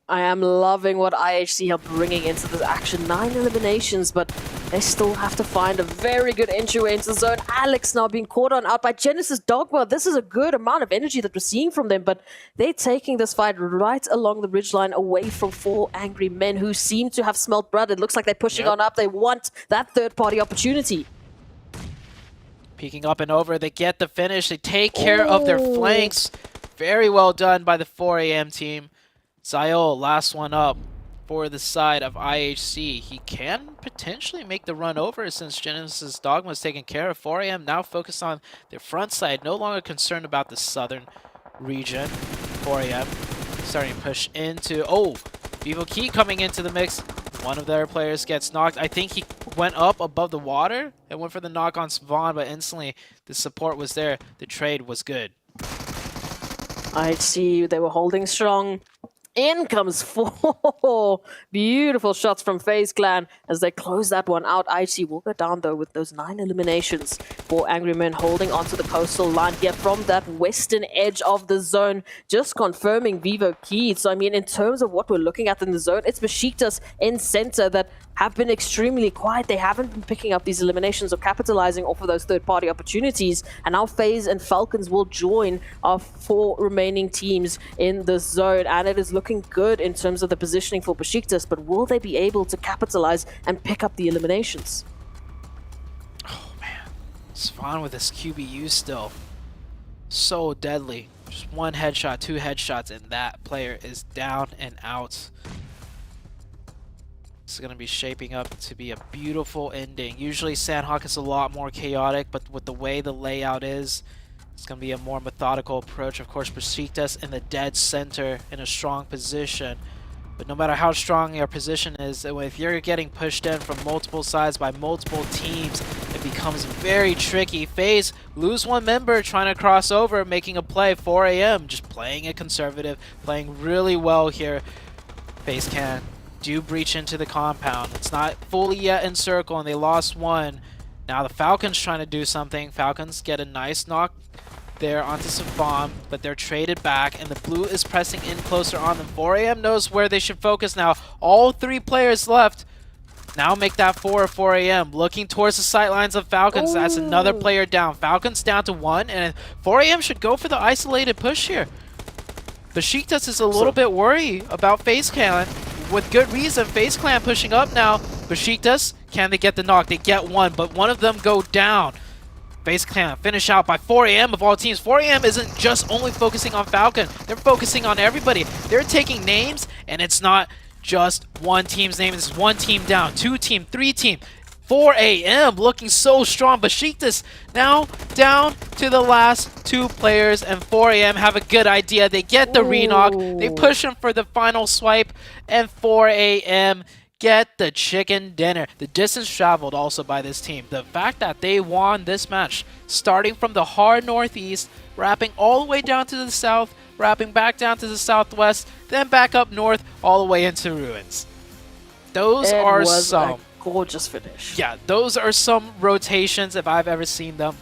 S13: I am loving what IHC are bringing into this action. 9 eliminations, but they still have to find a very good entryway into the zone. Alex now being caught on out by Genesis Dogma. This is a good amount of energy that we're seeing from them, but they're taking this fight right along the ridgeline away from 4 angry men who seem to have smelt blood. It looks like they're pushing on up. They want that third-party opportunity.
S12: Peeking up and over, they get the finish. They take care of their flanks. Very well done by the 4 AM team. Zayol, last one up for the side of IHC. He can potentially make the run over since Genesis Dogma is taken care of. 4 AM now focused on their front side, no longer concerned about the southern region. 4 AM starting to push into, Vivo Key coming into the mix. One of their players gets knocked. I think he went up above the water and went for the knock on Svan, but instantly the support was there. The trade was good.
S13: IHC, they were holding strong. In comes 4 beautiful shots from FaZe Clan as they close that one out. IHC will go down though with those 9 eliminations. 4 angry men holding onto the coastal line here from that western edge of the zone. Just confirming Vivo Key. So I mean, in terms of what we're looking at in the zone, it's Besiktas in center that have been extremely quiet. They haven't been picking up these eliminations or capitalizing off of those third-party opportunities. And now FaZe and Falcons will join our 4 remaining teams in the zone. And it is looking good in terms of the positioning for Besiktas, but will they be able to capitalize and pick up the eliminations?
S12: Oh man, Svan with his QBU still. So deadly. Just 1 headshot, 2 headshots, and that player is down and out. It's going to be shaping up to be a beautiful ending. Usually Sandhawk is a lot more chaotic, but with the way the layout is, it's going to be a more methodical approach. Of course, Besiktas in the dead center in a strong position. But no matter how strong your position is, if you're getting pushed in from multiple sides by multiple teams, it becomes very tricky. FaZe lose 1 member trying to cross over, making a play. 4 AM just playing it conservative, playing really well here. FaZe do breach into the compound. It's not fully yet encircled, and they lost 1. Now the Falcons trying to do something. Falcons get a nice knock there onto some bomb, but they're traded back, and the blue is pressing in closer on them. 4AM knows where they should focus now. All 3 players left. Now make that 4AM. Looking towards the sightlines of Falcons. That's another player down. Falcons down to 1, and 4AM should go for the isolated push here. Besiktas is a little bit worried about FaZe Clan. With good reason, FaZe Clan pushing up now. Besiktas, can they get the knock? They get one, but one of them go down. FaZe Clan finish out by 4AM of all teams. 4AM isn't just only focusing on Falcon. They're focusing on everybody. They're taking names, and it's not just one team's name. It's one team down, 2 team, 3 team. 4AM looking so strong. Besiktas now down to the last 2 players, and 4AM have a good idea. They get the reknock. They push him for the final swipe, and 4AM get the chicken dinner. The distance traveled also by this team. The fact that they won this match, starting from the hard northeast, wrapping all the way down to the south, wrapping back down to the southwest, then back up north, all the way into ruins. Those are some
S13: gorgeous finish.
S12: Yeah, those are some rotations if I've ever seen them.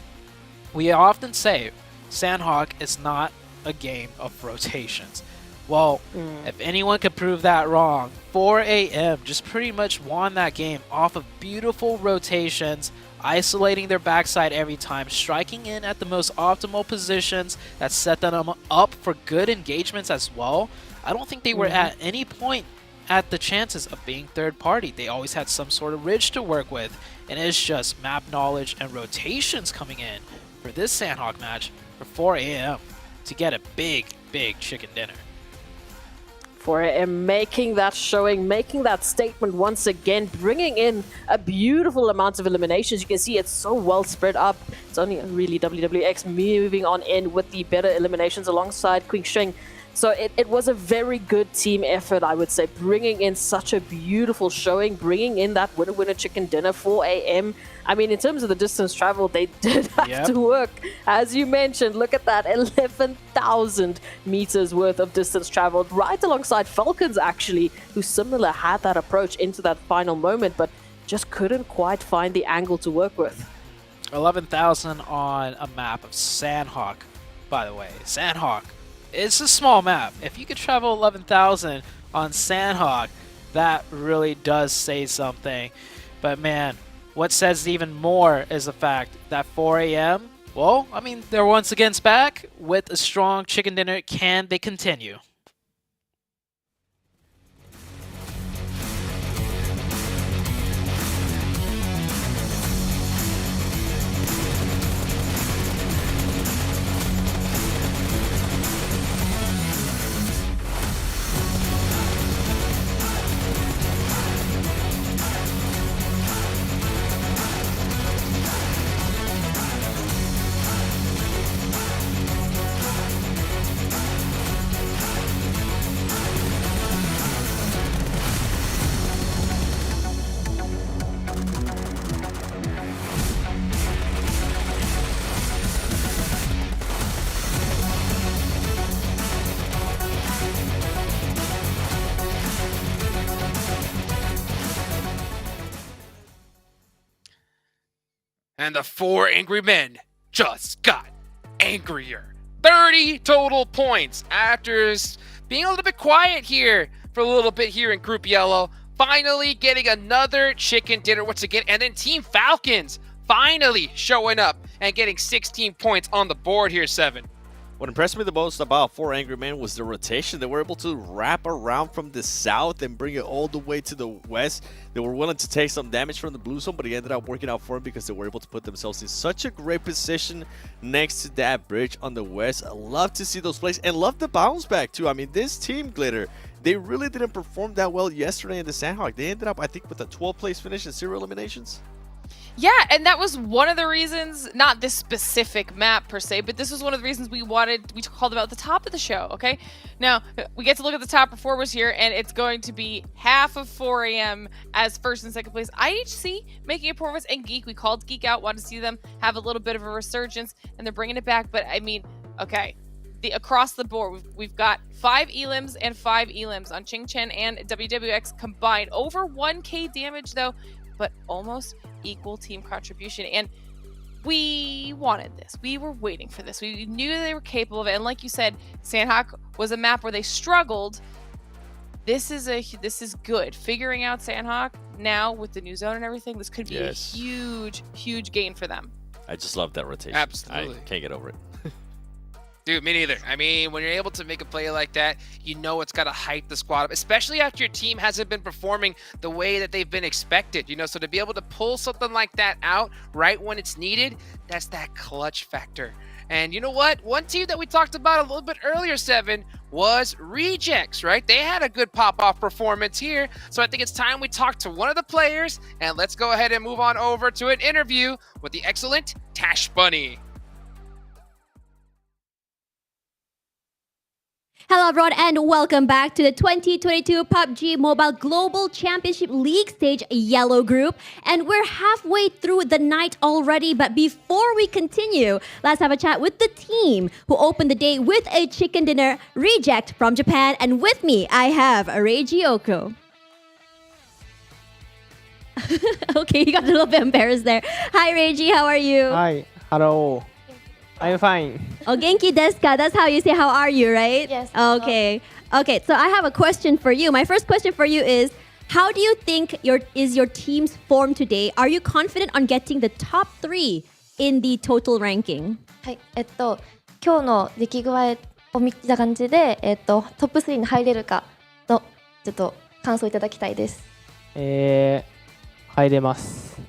S12: We often say Sandhawk is not a game of rotations. Well, if anyone could prove that wrong, 4AM just pretty much won that game off of beautiful rotations, isolating their backside every time, striking in at the most optimal positions that set them up for good engagements as well. I don't think they were at any point at the chances of being third party. They always had some sort of ridge to work with, and it's just map knowledge and rotations coming in for this Sandhawk match for 4AM to get a big chicken dinner.
S13: 4AM making that showing, making that statement once again, bringing in a beautiful amount of eliminations. You can see it's so well spread up. It's only really WWX moving on in with the better eliminations alongside Qingsheng. So it was a very good team effort, I would say, bringing in such a beautiful showing, bringing in that winner chicken dinner for AM. I mean, in terms of the distance traveled, they did have to work. As you mentioned, look at that, 11,000 meters worth of distance traveled, right alongside Falcons, actually, who similar had that approach into that final moment, but just couldn't quite find the angle to work with.
S12: 11,000 on a map of Sandhawk, by the way. Sandhawk. It's a small map. If you could travel 11,000 on Sandhawk, that really does say something. But man, what says even more is the fact that 4AM, well, I mean, they're once again back with a strong chicken dinner. Can they continue?
S9: And the 4 angry men just got angrier. 30 total points after being a little bit quiet here for a little bit here in Group Yellow. Finally getting another chicken dinner once again. And then Team Falcons finally showing up and getting 16 points on the board here, 7.
S11: What impressed me the most about 4 Angry Men was the rotation. They were able to wrap around from the south and bring it all the way to the west. They were willing to take some damage from the blue zone, but it ended up working out for them because they were able to put themselves in such a great position next to that bridge on the west. I love to see those plays and love the bounce back too. I mean, this team, Glitter, they really didn't perform that well yesterday in the Sandhawk. They ended up, I think, with a 12th place finish and 0 eliminations.
S10: Yeah, and that was one of the reasons, not this specific map per se, but this was one of the reasons we called them out at the top of the show, okay? Now, we get to look at the top performers here, and it's going to be half of 4AM as first and second place. IHC making a performance, and Geek, we called Geek out, wanted to see them have a little bit of a resurgence, and they're bringing it back, but I mean, okay. Across the board, we've got 5 elims and 5 elims on Ching Chen and WWX combined. Over 1k damage, though, but almost equal team contribution. And we wanted this. We were waiting for this. We knew they were capable of it. And like you said, Sandhawk was a map where they struggled. This is good. Figuring out Sandhawk now with the new zone and everything, this could be a huge, huge gain for them.
S11: I just love that rotation.
S9: Absolutely.
S11: I can't get over it.
S9: Dude, me neither. I mean, when you're able to make a play like that, you know it's got to hype the squad up, especially after your team hasn't been performing the way that they've been expected, you know? So to be able to pull something like that out right when it's needed, that's that clutch factor. And you know what? One team that we talked about a little bit earlier, Seven, was Rejects, right? They had a good pop-off performance here. So I think it's time we talk to one of the players, and let's go ahead and move on over to an interview with the excellent Tash Bunny.
S6: Hello everyone and welcome back to the 2022 PUBG Mobile Global Championship League stage Yellow Group. And we're halfway through the night already, but before we continue, let's have a chat with the team who opened the day with a chicken dinner, Reject from Japan. And with me, I have Reiji Oko. Okay, you got a little bit embarrassed there. Hi Reiji, how are you?
S2: Hi, hello. I'm fine.
S6: Oh, genki desu ka? That's how you say how are you, right?
S14: Yes.
S6: Okay. Okay, so I have a question for you. My first question for you is, how do you think your team's form today? Are you confident on getting the top 3 in the total ranking?
S14: はい、今日の出来具合を見た感じで、トップ3に入れるかのちょっと感想いただきたいです。
S2: 入れます。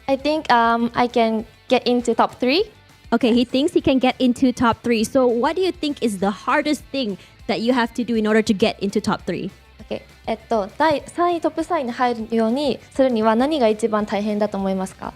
S14: I think I can get into top 3.
S6: Okay, he thinks he can get into top 3. So what do you think is the hardest thing that you have to do in order to get into top 3?
S14: Okay. 第3位トップ3位に入るようにするには何が一番大変だと思いますか？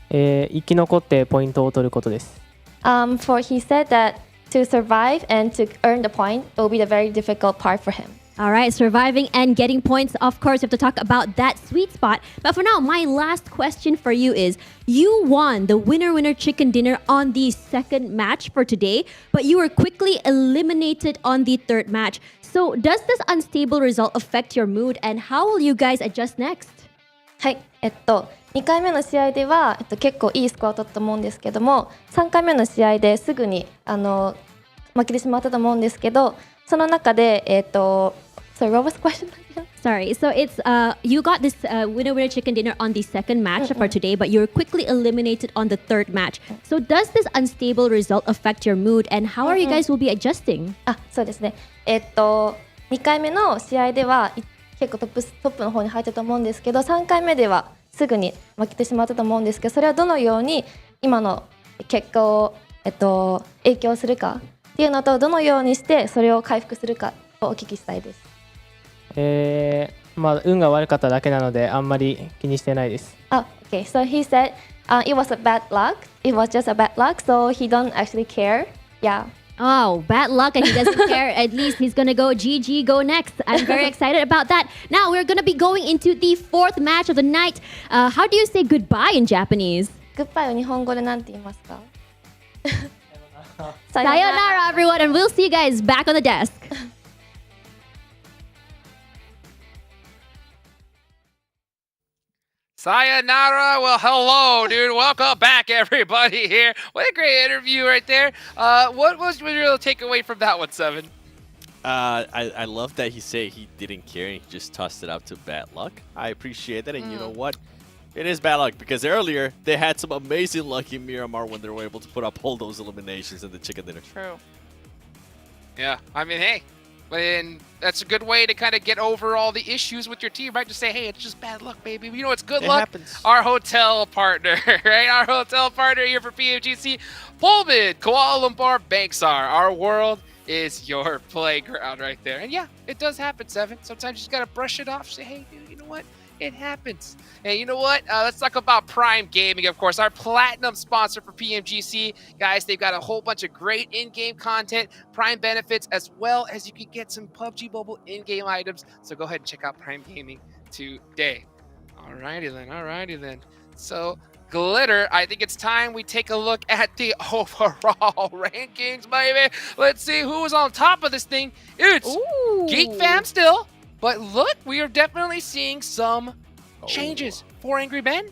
S2: 生き残ってポイントを取ることです。
S14: For he said that to survive and to earn the point will be the very difficult part for him.
S6: All right, surviving and getting points. Of course, we have to talk about that sweet spot. But for now, my last question for you is, you won the winner chicken dinner on the second match for today, but you were quickly eliminated on the third match. So does this unstable result affect your mood, and how will you guys adjust next?
S14: はい、2回目の試合では、結構いいスコアを取ったと思うんですけども、3回目の試合ですぐに負けてしまったと思うんですけど、その中でSorry, what was the question?
S6: Sorry, so it's you got this winner chicken dinner on the second match for today, but you were quickly eliminated on the third match. So does this unstable result affect your mood, and how are you guys will be adjusting?
S14: そうですね。2回目の試合では結構トップの方に入ったと思うんですけど、3回目ではすぐに負けてしまったと思うんですけど、それはどのように今の結果を影響するかっていうのと、どのようにしてそれを回復するかをお聞きしたいです。
S2: まあ運が悪かっただけなのであんまり気にしてないです。
S14: Okay, so he said it was a bad luck. It was just a bad luck, so he don't actually care. Yeah.
S6: Oh, bad luck and he doesn't care. At least he's gonna go GG, go next. I'm very excited about that. Now we're gonna be going into the 4th match of the night. How do you say goodbye in Japanese?
S14: Goodbye を日本語でなんて言いますか？
S6: Sayonara, everyone, and we'll see you guys back on the desk.
S9: Sayonara. Well, hello, dude. Welcome back, everybody, here. What a great interview right there. What was your real takeaway from that one, Seven?
S11: I love that he said he didn't care and he just tossed it out to bad luck. I appreciate that, and you know what? It is bad luck because earlier they had some amazing luck in Miramar when they were able to put up all those eliminations in the chicken dinner.
S10: True.
S9: Yeah, I mean, hey, and that's a good way to kind of get over all the issues with your team, right? Just say, hey, it's just bad luck, baby. You know, it's good luck.
S11: Happens.
S9: Our hotel partner, right? Our hotel partner here for PMGC, Pullman, Kuala Lumpur, Banksar. Our world is your playground right there. And yeah, it does happen, Seven. Sometimes you just got to brush it off. Say, hey, dude, you know what? It happens. Hey, you know what? Let's talk about Prime Gaming, of course, our platinum sponsor for PMGC. Guys, they've got a whole bunch of great in-game content, Prime benefits, as well as you can get some PUBG Mobile in-game items. So go ahead and check out Prime Gaming today. Alrighty then. So, Glitter, I think it's time we take a look at the overall rankings, baby. Let's see who is on top of this thing. It's Geek Fam still. But look, we are definitely seeing some changes for Angry Ben.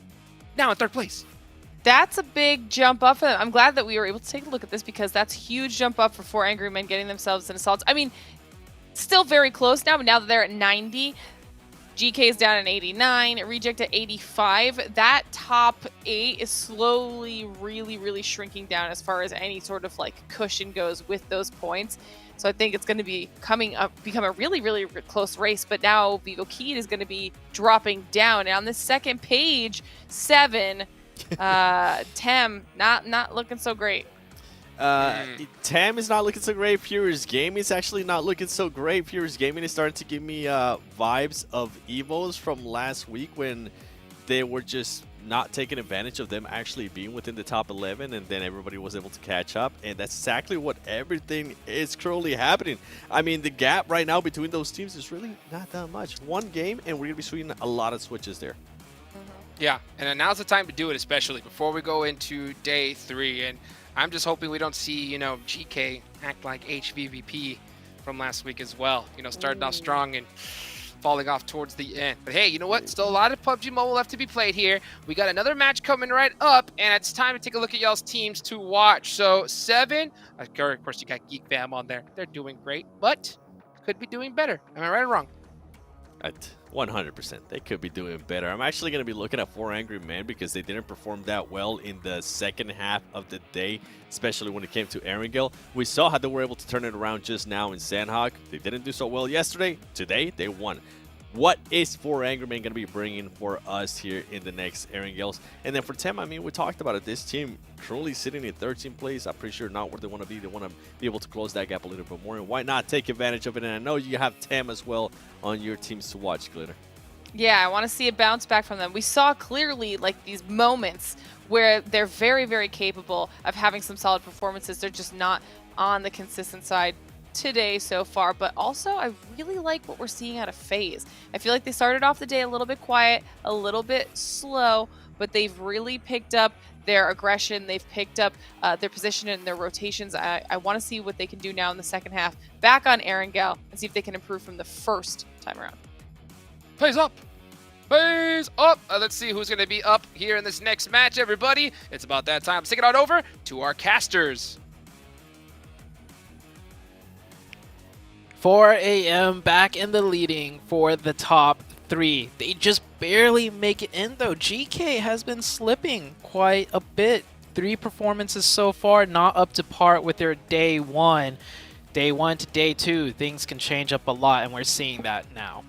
S9: Now in 3rd place.
S10: That's a big jump up for them. I'm glad that we were able to take a look at this because that's a huge jump up for 4 Angry Men getting themselves in assaults. I mean, still very close now, but now that they're at 90, GK is down at 89, Reject at 85. That top 8 is slowly really shrinking down as far as any sort of like cushion goes with those points. So I think it's going to be become a really close race. But now Vivo Keed is going to be dropping down. And on the second page, 7, Tem not looking so great.
S11: Tam is not looking so great. Furious Gaming is actually not looking so great. Furious Gaming is starting to give me vibes of Evos from last week when they were just not taking advantage of them actually being within the top 11, and then everybody was able to catch up, and that's exactly what everything is currently happening. I mean, the gap right now between those teams is really not that much. One game, and we're going to be seeing a lot of switches there.
S9: Yeah, and now's the time to do it, especially before we go into day 3. And I'm just hoping we don't see, GK act like HVVP from last week as well. Starting off strong and falling off towards the end. But hey, you know what? Still a lot of PUBG Mobile left to be played here. We got another match coming right up, and it's time to take a look at y'all's teams to watch. So 7, of course, you got Geek Fam on there. They're doing great, but could be doing better. Am I right or wrong?
S11: 100%. They could be doing better. I'm actually going to be looking at 4 Angry Men because they didn't perform that well in the second half of the day, especially when it came to Erangel. We saw how they were able to turn it around just now in Sandhawk. They didn't do so well yesterday. Today, they won. What is 4 Angry Men going to be bringing for us here in the next Erangels? And then for Tem, I mean, we talked about it. This team currently sitting in 13th place. I'm pretty sure not where they want to be. They want to be able to close that gap a little bit more. And why not take advantage of it? And I know you have Tem as well on your teams to watch, Glitter.
S10: Yeah, I want to see a bounce back from them. We saw clearly like these moments where they're very capable of having some solid performances. They're just not on the consistent side today so far, but also I really like what we're seeing out of FaZe. I feel like they started off the day a little bit quiet, a little bit slow, but they've really picked up their aggression. They've picked up their position and their rotations. I want to see what they can do now in the second half. Back on Erangel and see if they can improve from the first time around.
S9: FaZe up! FaZe up! Let's see who's going to be up here in this next match, everybody. It's about that time. Let's take it on over to our casters.
S12: 4 a.m. back in the leading for the top 3. They just barely make it in though. GK has been slipping quite a bit. 3 performances so far, not up to par with their day 1. Day 1 to day 2, things can change up a lot, and we're seeing that now.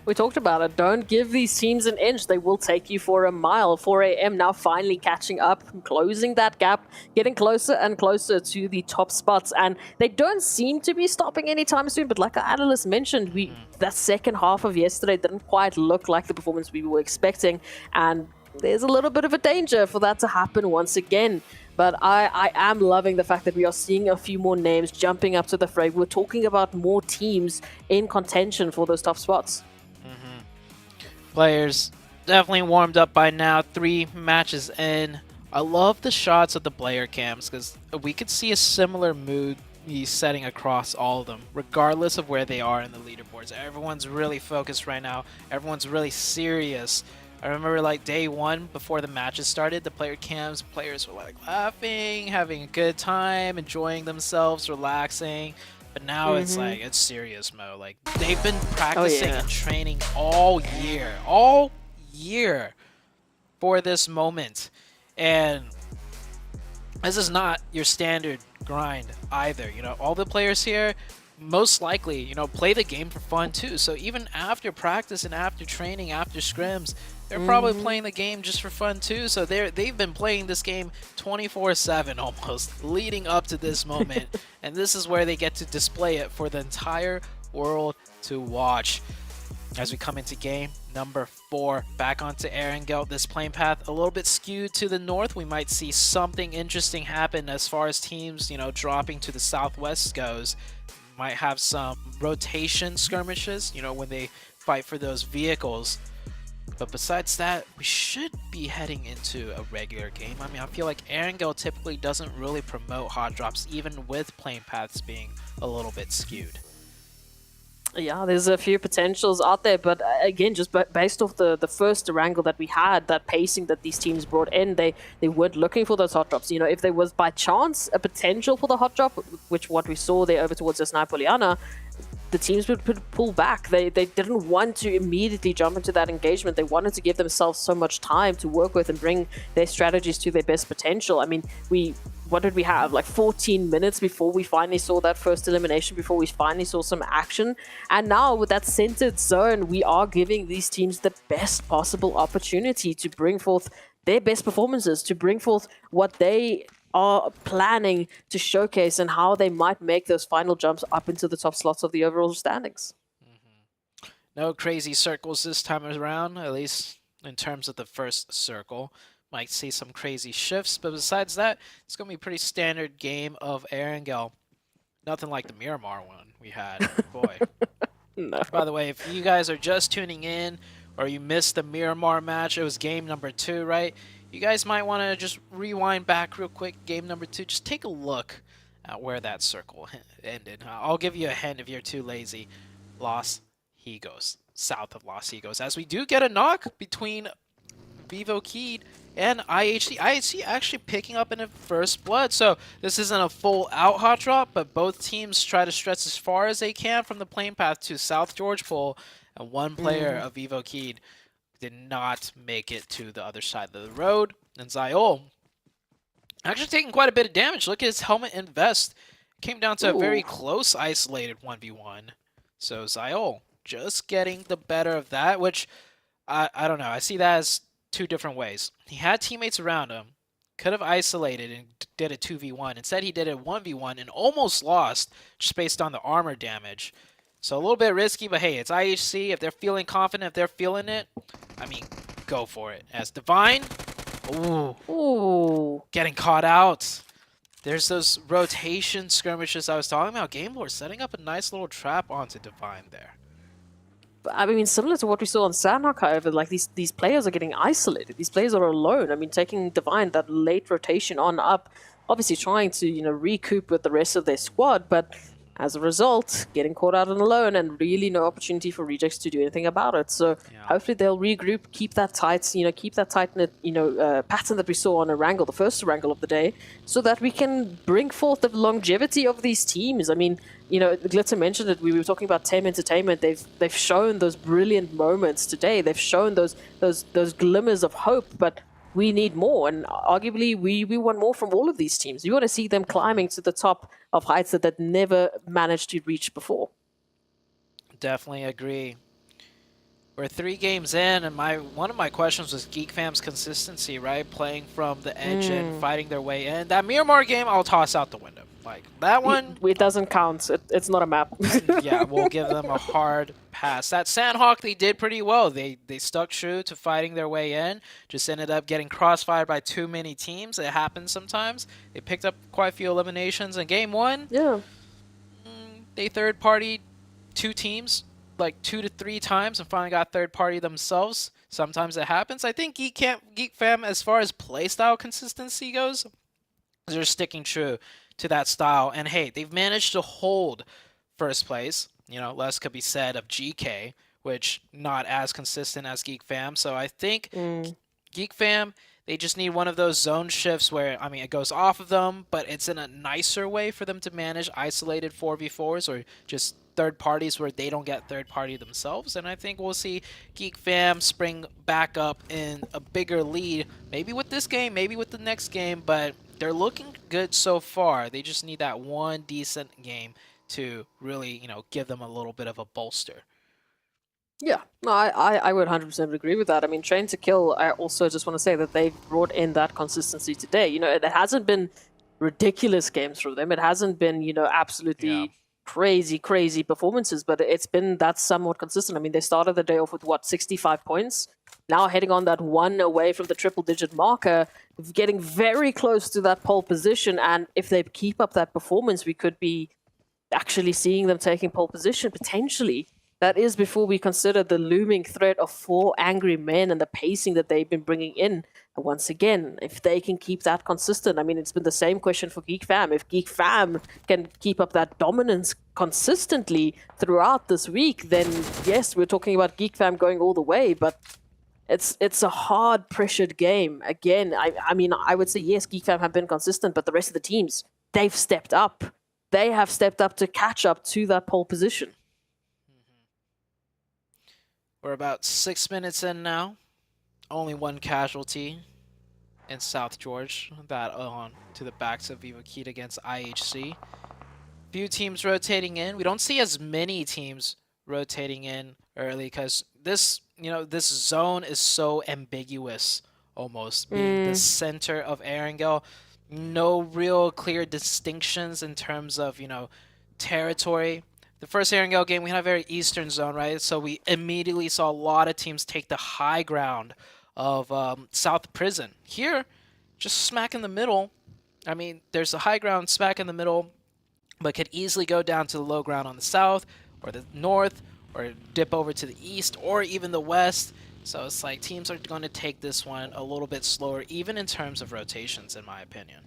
S13: We talked about it. Don't give these teams an inch. They will take you for a mile. 4 a.m. now finally catching up, closing that gap, getting closer and closer to the top spots. And they don't seem to be stopping anytime soon. But like our analyst mentioned, that second half of yesterday didn't quite look like the performance we were expecting. And there's a little bit of a danger for that to happen once again. But I am loving the fact that we are seeing a few more names jumping up to the fray. We're talking about more teams in contention for those top spots.
S12: Players definitely warmed up by now. 3 matches in. I love the shots of the player cams because we could see a similar mood setting across all of them, regardless of where they are in the leaderboards. Everyone's really focused right now. Everyone's really serious. I remember like day 1 before the matches started, the player cams, players were like laughing, having a good time, enjoying themselves, relaxing. But now it's like, it's serious mode. Like, they've been practicing and training all year for this moment. And this is not your standard grind either. All the players here, most likely, play the game for fun too. So even after practice and after training, after scrims, they're probably playing the game just for fun too. So they've been playing this game 24/7 almost, leading up to this moment. And this is where they get to display it for the entire world to watch. As we come into game number 4, back onto Erangel. This playing path a little bit skewed to the north. We might see something interesting happen as far as teams, dropping to the southwest goes. Might have some rotation skirmishes, when they fight for those vehicles. But besides that, we should be heading into a regular game. I mean, I feel like Erangel typically doesn't really promote hot drops, even with playing paths being a little bit skewed.
S13: Yeah, there's a few potentials out there, but again, just based off the first wrangle that we had, that pacing that these teams brought in, they weren't looking for those hot drops. You know, if there was by chance a potential for the hot drop, which what we saw there over towards the Snipoliana, the teams would pull back. They didn't want to immediately jump into that engagement. They wanted to give themselves so much time to work with and bring their strategies to their best potential. I mean, what did we have? Like 14 minutes before we finally saw that first elimination, before we finally saw some action. And now with that centered zone, we are giving these teams the best possible opportunity to bring forth their best performances, to bring forth what they are planning to showcase and how they might make those final jumps up into the top slots of the overall standings.
S12: No crazy circles this time around, at least in terms of the first circle. Might see some crazy shifts, but besides that, it's going to be a pretty standard game of Erangel. Nothing like the Miramar one we had. Boy.
S13: No.
S12: By the way, if you guys are just tuning in or you missed the Miramar match, it was game number 2, right? You guys might want to just rewind back real quick, game number 2. Just take a look at where that circle ended. I'll give you a hint if you're too lazy. Los Higos, south of Los Higos. As we do get a knock between Vivo Keed and IHC. IHC actually picking up in the first blood. So this isn't a full out hot drop, but both teams try to stretch as far as they can from the plane path to South George Pole. And one player of Vivo Keed did not make it to the other side of the road. And Zayol actually taking quite a bit of damage. Look at his helmet and vest. Came down to a very close isolated 1v1. So Zayol just getting the better of that, which I don't know. I see that as two different ways. He had teammates around him, could have isolated and did a 2v1. Instead, he did a 1v1 and almost lost just based on the armor damage. So a little bit risky, but hey, it's IHC. If they're feeling confident, if they're feeling it, I mean, go for it. As Divine, getting caught out. There's those rotation skirmishes I was talking about. Game Lord setting up a nice little trap onto Divine there.
S13: I mean, similar to what we saw on Sandhawk, however, like these players are getting isolated. These players are alone. I mean, taking Divine, that late rotation on up, obviously trying to, you know, recoup with the rest of their squad, but as a result, getting caught out and alone and really no opportunity for Rejects to do anything about it. So hopefully they'll regroup, keep that tight, you know, keep that tight-knit, you know, pattern that we saw on Erangel, the first Erangel of the day, so that we can bring forth the longevity of these teams. I mean, you know, Glitter mentioned it. We were talking about Team Entertainment. They've shown those brilliant moments today. They've shown those glimmers of hope, but we need more, and arguably we want more from all of these teams. We want to see them climbing to the top of heights that they've never managed to reach before.
S12: Definitely agree. We're 3 games in, and one of my questions was Geek Fam's consistency, right? Playing from the edge and fighting their way in. That Miramar game, I'll toss out the window. Like, that one...
S13: It doesn't count. It's not a map.
S12: Yeah, we'll give them a hard pass. That Sandhawk, they did pretty well. They stuck true to fighting their way in. Just ended up getting crossfired by too many teams. It happens sometimes. They picked up quite a few eliminations in Game 1.
S13: Yeah.
S12: They third-partied 2 teams, like 2 to 3 times, and finally got third-party themselves. Sometimes it happens. I think Geek Fam, as far as playstyle consistency goes, they're sticking true to that style. And hey, they've managed to hold first place. You know, less could be said of GK, which not as consistent as Geek Fam. So I think Geek Fam, they just need one of those zone shifts where, I mean, it goes off of them, but it's in a nicer way for them to manage isolated 4v4s or just third parties where they don't get third party themselves. And I think we'll see Geek Fam spring back up in a bigger lead, maybe with this game, maybe with the next game, but they're looking good so far. They just need that one decent game to really, you know, give them a little bit of a bolster.
S13: Yeah, no, I would 100% agree with that. I mean, Train to Kill, I also just want to say that they've brought in that consistency today. You know, it hasn't been ridiculous games from them. It hasn't been, you know, absolutely crazy performances, but it's been that somewhat consistent. I mean, they started the day off with, what, 65 points? Now heading on that one away from the triple-digit marker, getting very close to that pole position, and if they keep up that performance, we could be actually seeing them taking pole position, potentially. That is before we consider the looming threat of 4 angry men and the pacing that they've been bringing in. And once again, if they can keep that consistent, I mean, it's been the same question for Geek Fam. If Geek Fam can keep up that dominance consistently throughout this week, then yes, we're talking about Geek Fam going all the way, but it's a hard pressured game. Again, I mean, I would say yes, Geek Fam have been consistent, but the rest of the teams, they've stepped up. They have stepped up to catch up to that pole position.
S12: We're about 6 minutes in now. Only one casualty in South George. That on to the backs of Viva Kid against IHC. Few teams rotating in. We don't see as many teams rotating in early because this zone is so ambiguous, almost being the center of Erangel. No real clear distinctions in terms of territory. The first Erangel game, we had a very eastern zone, right? So we immediately saw a lot of teams take the high ground of South Prison. Here, just smack in the middle. I mean, there's a high ground smack in the middle, but could easily go down to the low ground on the south or the north or dip over to the east or even the west. So it's like teams are going to take this one a little bit slower, even in terms of rotations, in my opinion.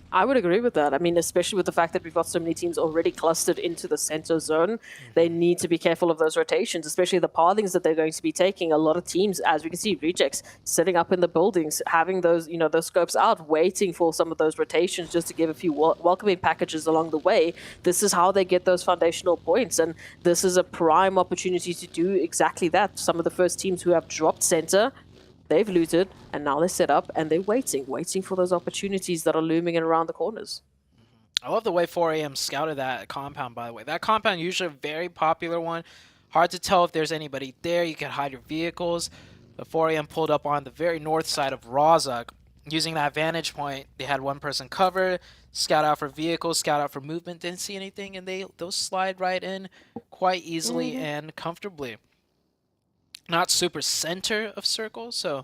S13: I would agree with that. I mean, especially with the fact that we've got so many teams already clustered into the center zone, they need to be careful of those rotations, especially the pathings that they're going to be taking. A lot of teams, as we can see, Rejects sitting up in the buildings, having those, those scopes out, waiting for some of those rotations just to give a few welcoming packages along the way. This is how they get those foundational points, and this is a prime opportunity to do exactly that. Some of the first teams who have dropped center, they've looted, and now they're set up, and they're waiting for those opportunities that are looming in around the corners.
S12: I love the way 4AM scouted that compound, by the way. That compound usually a very popular one. Hard to tell if there's anybody there. You can hide your vehicles. The 4AM pulled up on the very north side of Rozhok. Using that vantage point, they had one person covered, scout out for vehicles, scout out for movement, didn't see anything, and those slide right in quite easily and comfortably. Not super center of circle, so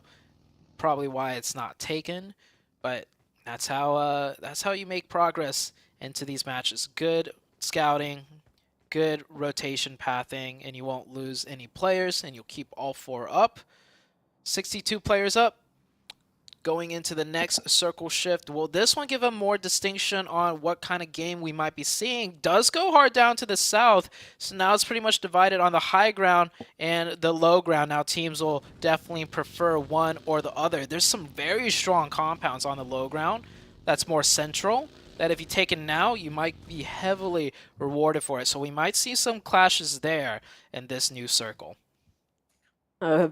S12: probably why it's not taken, but that's how you make progress into these matches. Good scouting, good rotation pathing, and you won't lose any players, and you'll keep all 4 up. 62 players up. Going into the next circle shift, will this one give a more distinction on what kind of game we might be seeing? Does go hard down to the south, so now it's pretty much divided on the high ground and the low ground. Now teams will definitely prefer one or the other. There's some very strong compounds on the low ground that's more central, that if you take it now, you might be heavily rewarded for it. So we might see some clashes there in this new circle.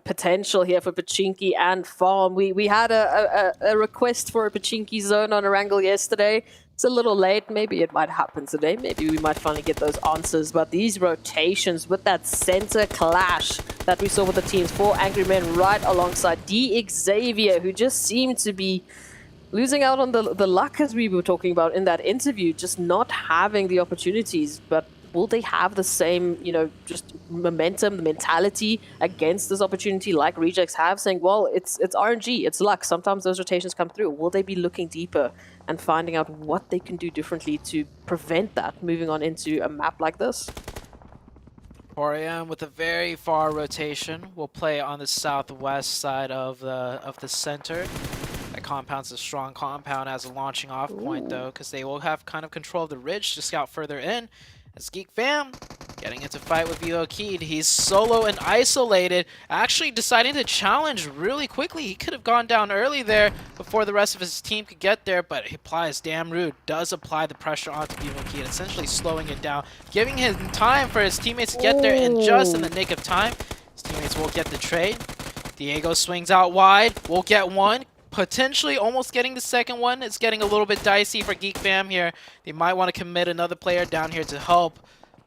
S13: Potential here for Pachinki and Farm. We had a request for a Pachinki zone on Erangel yesterday. It's a little late. Maybe it might happen today. Maybe we might finally get those answers. But these rotations with that center clash that we saw with the teams, 4 angry men right alongside D Xavier, who just seemed to be losing out on the luck, as we were talking about in that interview, just not having the opportunities. But will they have the same, just momentum, the mentality against this opportunity like Rejects have, saying, well, it's RNG, it's luck. Sometimes those rotations come through. Will they be looking deeper and finding out what they can do differently to prevent that moving on into a map like this?
S12: 4AM with a very far rotation will play on the southwest side of the center. That compound's a strong compound as a launching off point, though, because they will have kind of control of the ridge to scout further in. As Geek Fam getting into fight with Vio Keed. He's solo and isolated, actually deciding to challenge really quickly. He could have gone down early there before the rest of his team could get there, but he applies damn rude, does apply the pressure onto Vio Keed, essentially slowing it down, giving him time for his teammates to get there, and just in the nick of time, his teammates will get the trade. Diego swings out wide, will get one, potentially almost getting the second one. It's getting a little bit dicey for Geek Fam here. They might want to commit another player down here to help,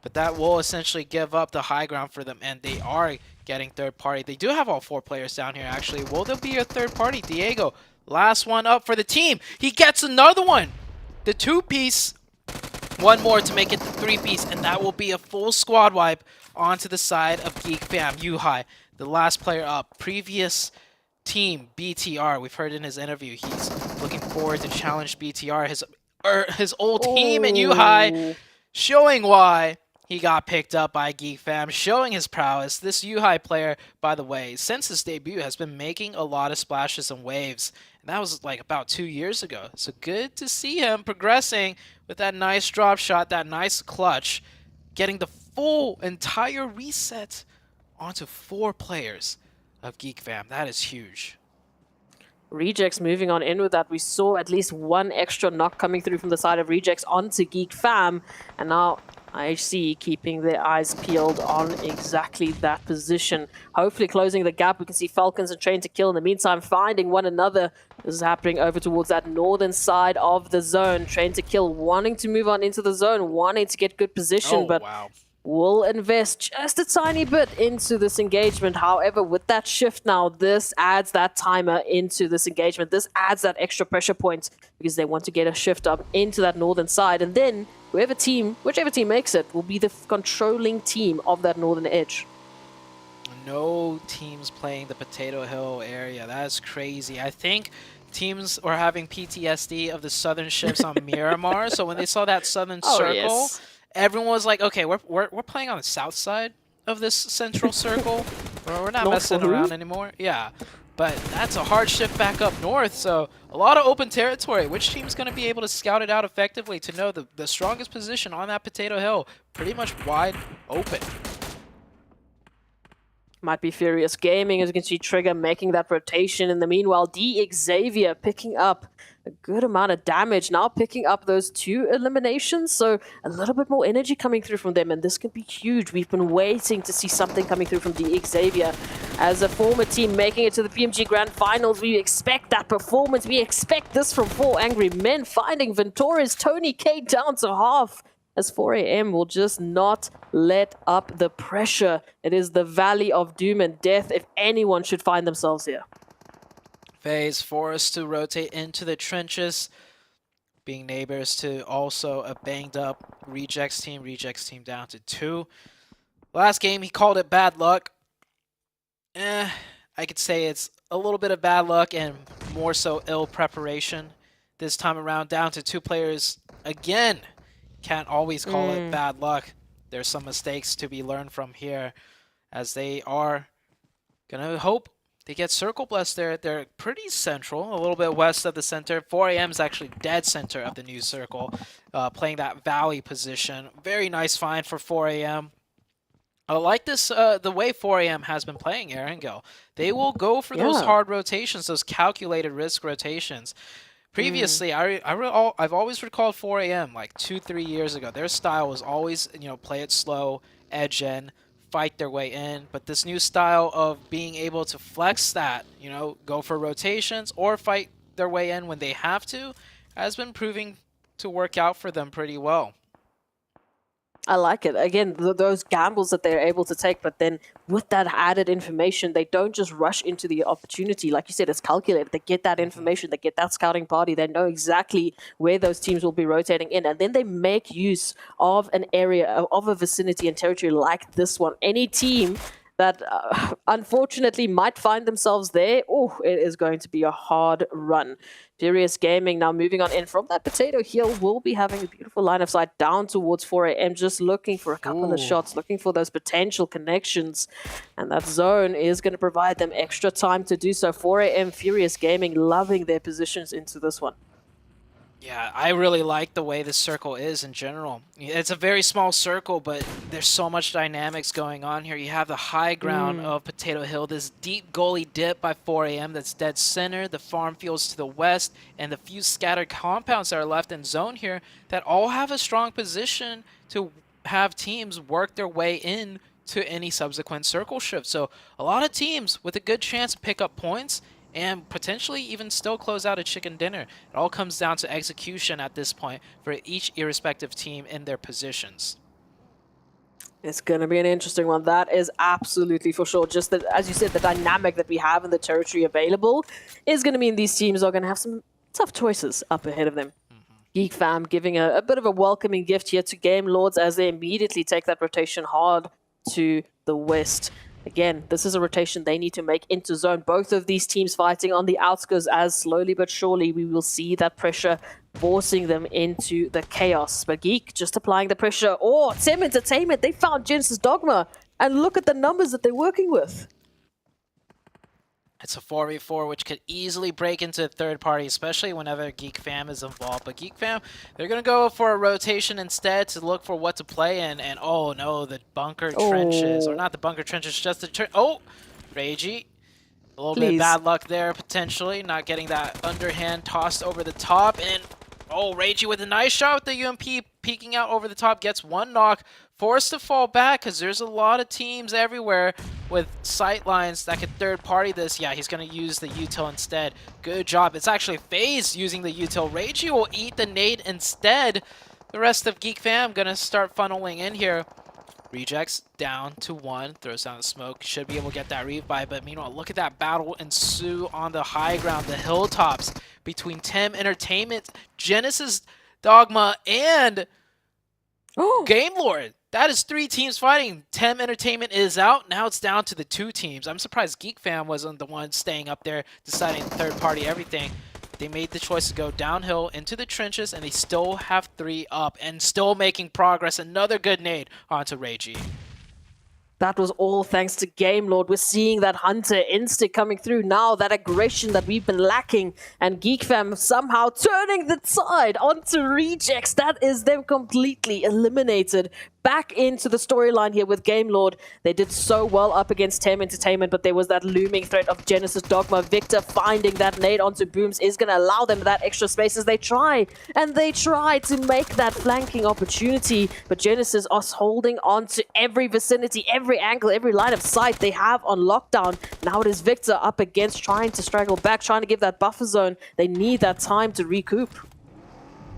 S12: but that will essentially give up the high ground for them, and they are getting third party. They do have all 4 players down here, actually. Will there be a third party? Diego, last one up for the team. He gets another one. The 2-piece. One more to make it the 3-piece, and that will be a full squad wipe onto the side of Geek Fam. Yuhai, the last player up. Previous team, BTR. We've heard in his interview he's looking forward to challenge BTR, his old team, and Yuhai showing why. he got picked up by Geek Fam, showing his prowess. This Yuhai player, by the way, since his debut, has been making a lot of splashes and waves. And that was like about 2 years ago. So good to see him progressing with that nice drop shot, that nice clutch, getting the full entire reset onto 4 players of Geek Fam. That is huge.
S13: Rejects moving on in with that. We saw at least one extra knock coming through from the side of Rejects onto Geek Fam. And now IHC keeping their eyes peeled on exactly that position. Hopefully closing the gap. We can see Falcons and Train to Kill in the meantime finding one another. This is happening over towards that northern side of the zone. Train to Kill wanting to move on into the zone, wanting to get good position, but will invest just a tiny bit into this engagement. However, with that shift now, this adds that timer into this engagement. This adds that extra pressure point because they want to get a shift up into that northern side. And then whichever team makes it will be the controlling team of that northern edge.
S12: No teams playing the Potato Hill area. That's crazy. I think teams were having PTSD of the southern ships on Miramar. So when they saw that southern circle, everyone was like, okay, we're playing on the south side of this central circle. We're not messing around anymore. Yeah, but that's a hard shift back up north, so a lot of open territory. Which team's going to be able to scout it out effectively to know the strongest position on that Potato Hill? Pretty much wide open.
S13: Might be Furious Gaming, as you can see Trigger making that rotation. In the meanwhile, D Xavier picking up a good amount of damage, now picking up those 2 eliminations, so a little bit more energy coming through from them, and this can be huge. We've been waiting to see something coming through from D Xavier. As a former team making it to the PMG Grand Finals, we expect that performance. We expect this from 4 Angry Men, finding Ventura's Tony K down to half, as 4AM will just not let up the pressure. It is the Valley of Doom and Death if anyone should find themselves here.
S12: FaZe forced to rotate into the trenches, being neighbors to also a banged up Rejects team. Rejects team down to 2. Last game, he called it bad luck. I could say it's a little bit of bad luck and more so ill preparation. This time around, down to 2 players again. Can't always call it bad luck. There's some mistakes to be learned from here, as they are gonna hope they get circle blessed there. They're pretty central, a little bit west of the center. 4AM is actually dead center of the new circle, playing that valley position. Very nice find for 4AM. I like this, the way 4AM has been playing Erangel. They will go for those hard rotations, those calculated risk rotations. Previously, I've always recalled 4AM like 2-3 years ago. Their style was always, play it slow, edge in, fight their way in. But this new style of being able to flex that, go for rotations or fight their way in when they have to, has been proving to work out for them pretty well.
S13: I like it. Again, those gambles that they're able to take, but then with that added information, they don't just rush into the opportunity. Like you said, it's calculated. They get that information, they get that scouting party, they know exactly where those teams will be rotating in, and then they make use of an area, of a vicinity and territory like this one. Any team that unfortunately might find themselves there, it is going to be a hard run. Furious Gaming now moving on in from that Potato Hill will be having a beautiful line of sight down towards 4AM, just looking for a couple of shots, looking for those potential connections. And that zone is going to provide them extra time to do so. 4AM Furious Gaming loving their positions into this one.
S12: Yeah, I really like the way this circle is in general. It's a very small circle, but there's so much dynamics going on here. You have the high ground of Potato Hill, this deep gully dip by 4AM that's dead center, the farm fields to the west, and the few scattered compounds that are left in zone here that all have a strong position to have teams work their way in to any subsequent circle shift. So a lot of teams with a good chance to pick up points and potentially even still close out a chicken dinner. It all comes down to execution at this point for each irrespective team in their positions.
S13: It's going to be an interesting one. That is absolutely for sure. Just that, as you said, the dynamic that we have in the territory available is going to mean these teams are going to have some tough choices up ahead of them. Geek Fam giving a bit of a welcoming gift here to Game Lords as they immediately take that rotation hard to the west. Again, this is a rotation they need to make into zone. Both of these teams fighting on the outskirts as slowly but surely we will see that pressure forcing them into the chaos. But Geek just applying the pressure. Oh, Tim Entertainment, they found Genesis Dogma. And look at the numbers that they're working with.
S12: It's a 4v4, which could easily break into a third party, especially whenever Geek Fam is involved. But Geek Fam, they're going to go for a rotation instead to look for what to play in. And oh no, the bunker trenches. Or not the bunker trenches, just the... Oh! Reiji. A little bit of bad luck there, potentially. Not getting that underhand tossed over the top. And oh, Reiji with a nice shot with the UMP peeking out over the top. Gets one knock. Forced to fall back because there's a lot of teams everywhere with sight lines that could third party this. Yeah, he's going to use the util instead. Good job. It's actually FaZe using the util. Reiji will eat the nade instead. The rest of Geek Fam going to start funneling in here. Rejects down to 1. Throws down the smoke. Should be able to get that revive. But meanwhile, look at that battle ensue on the high ground. The hilltops between Tim Entertainment, Genesis Dogma, and Game Lord. That is 3 teams fighting. Tem Entertainment is out. Now it's down to the 2 teams. I'm surprised Geek Fam wasn't the one staying up there deciding third party everything. They made the choice to go downhill into the trenches, and they still have 3 up and still making progress. Another good nade onto Reiji.
S13: That was all thanks to Game Lord. We're seeing that Hunter instinct coming through now, that aggression that we've been lacking, and Geek Fam somehow turning the tide onto Rejects. That is them completely eliminated. Back into the storyline here with Game Lord. They did so well up against Tem Entertainment, but there was that looming threat of Genesis Dogma. Victor finding that nade onto Booms is going to allow them that extra space as they try. And they try to make that flanking opportunity, but Genesis are holding on to every vicinity, every angle, every line of sight they have on lockdown. Now it is Victor up against trying to straggle back, trying to give that buffer zone. They need that time to recoup.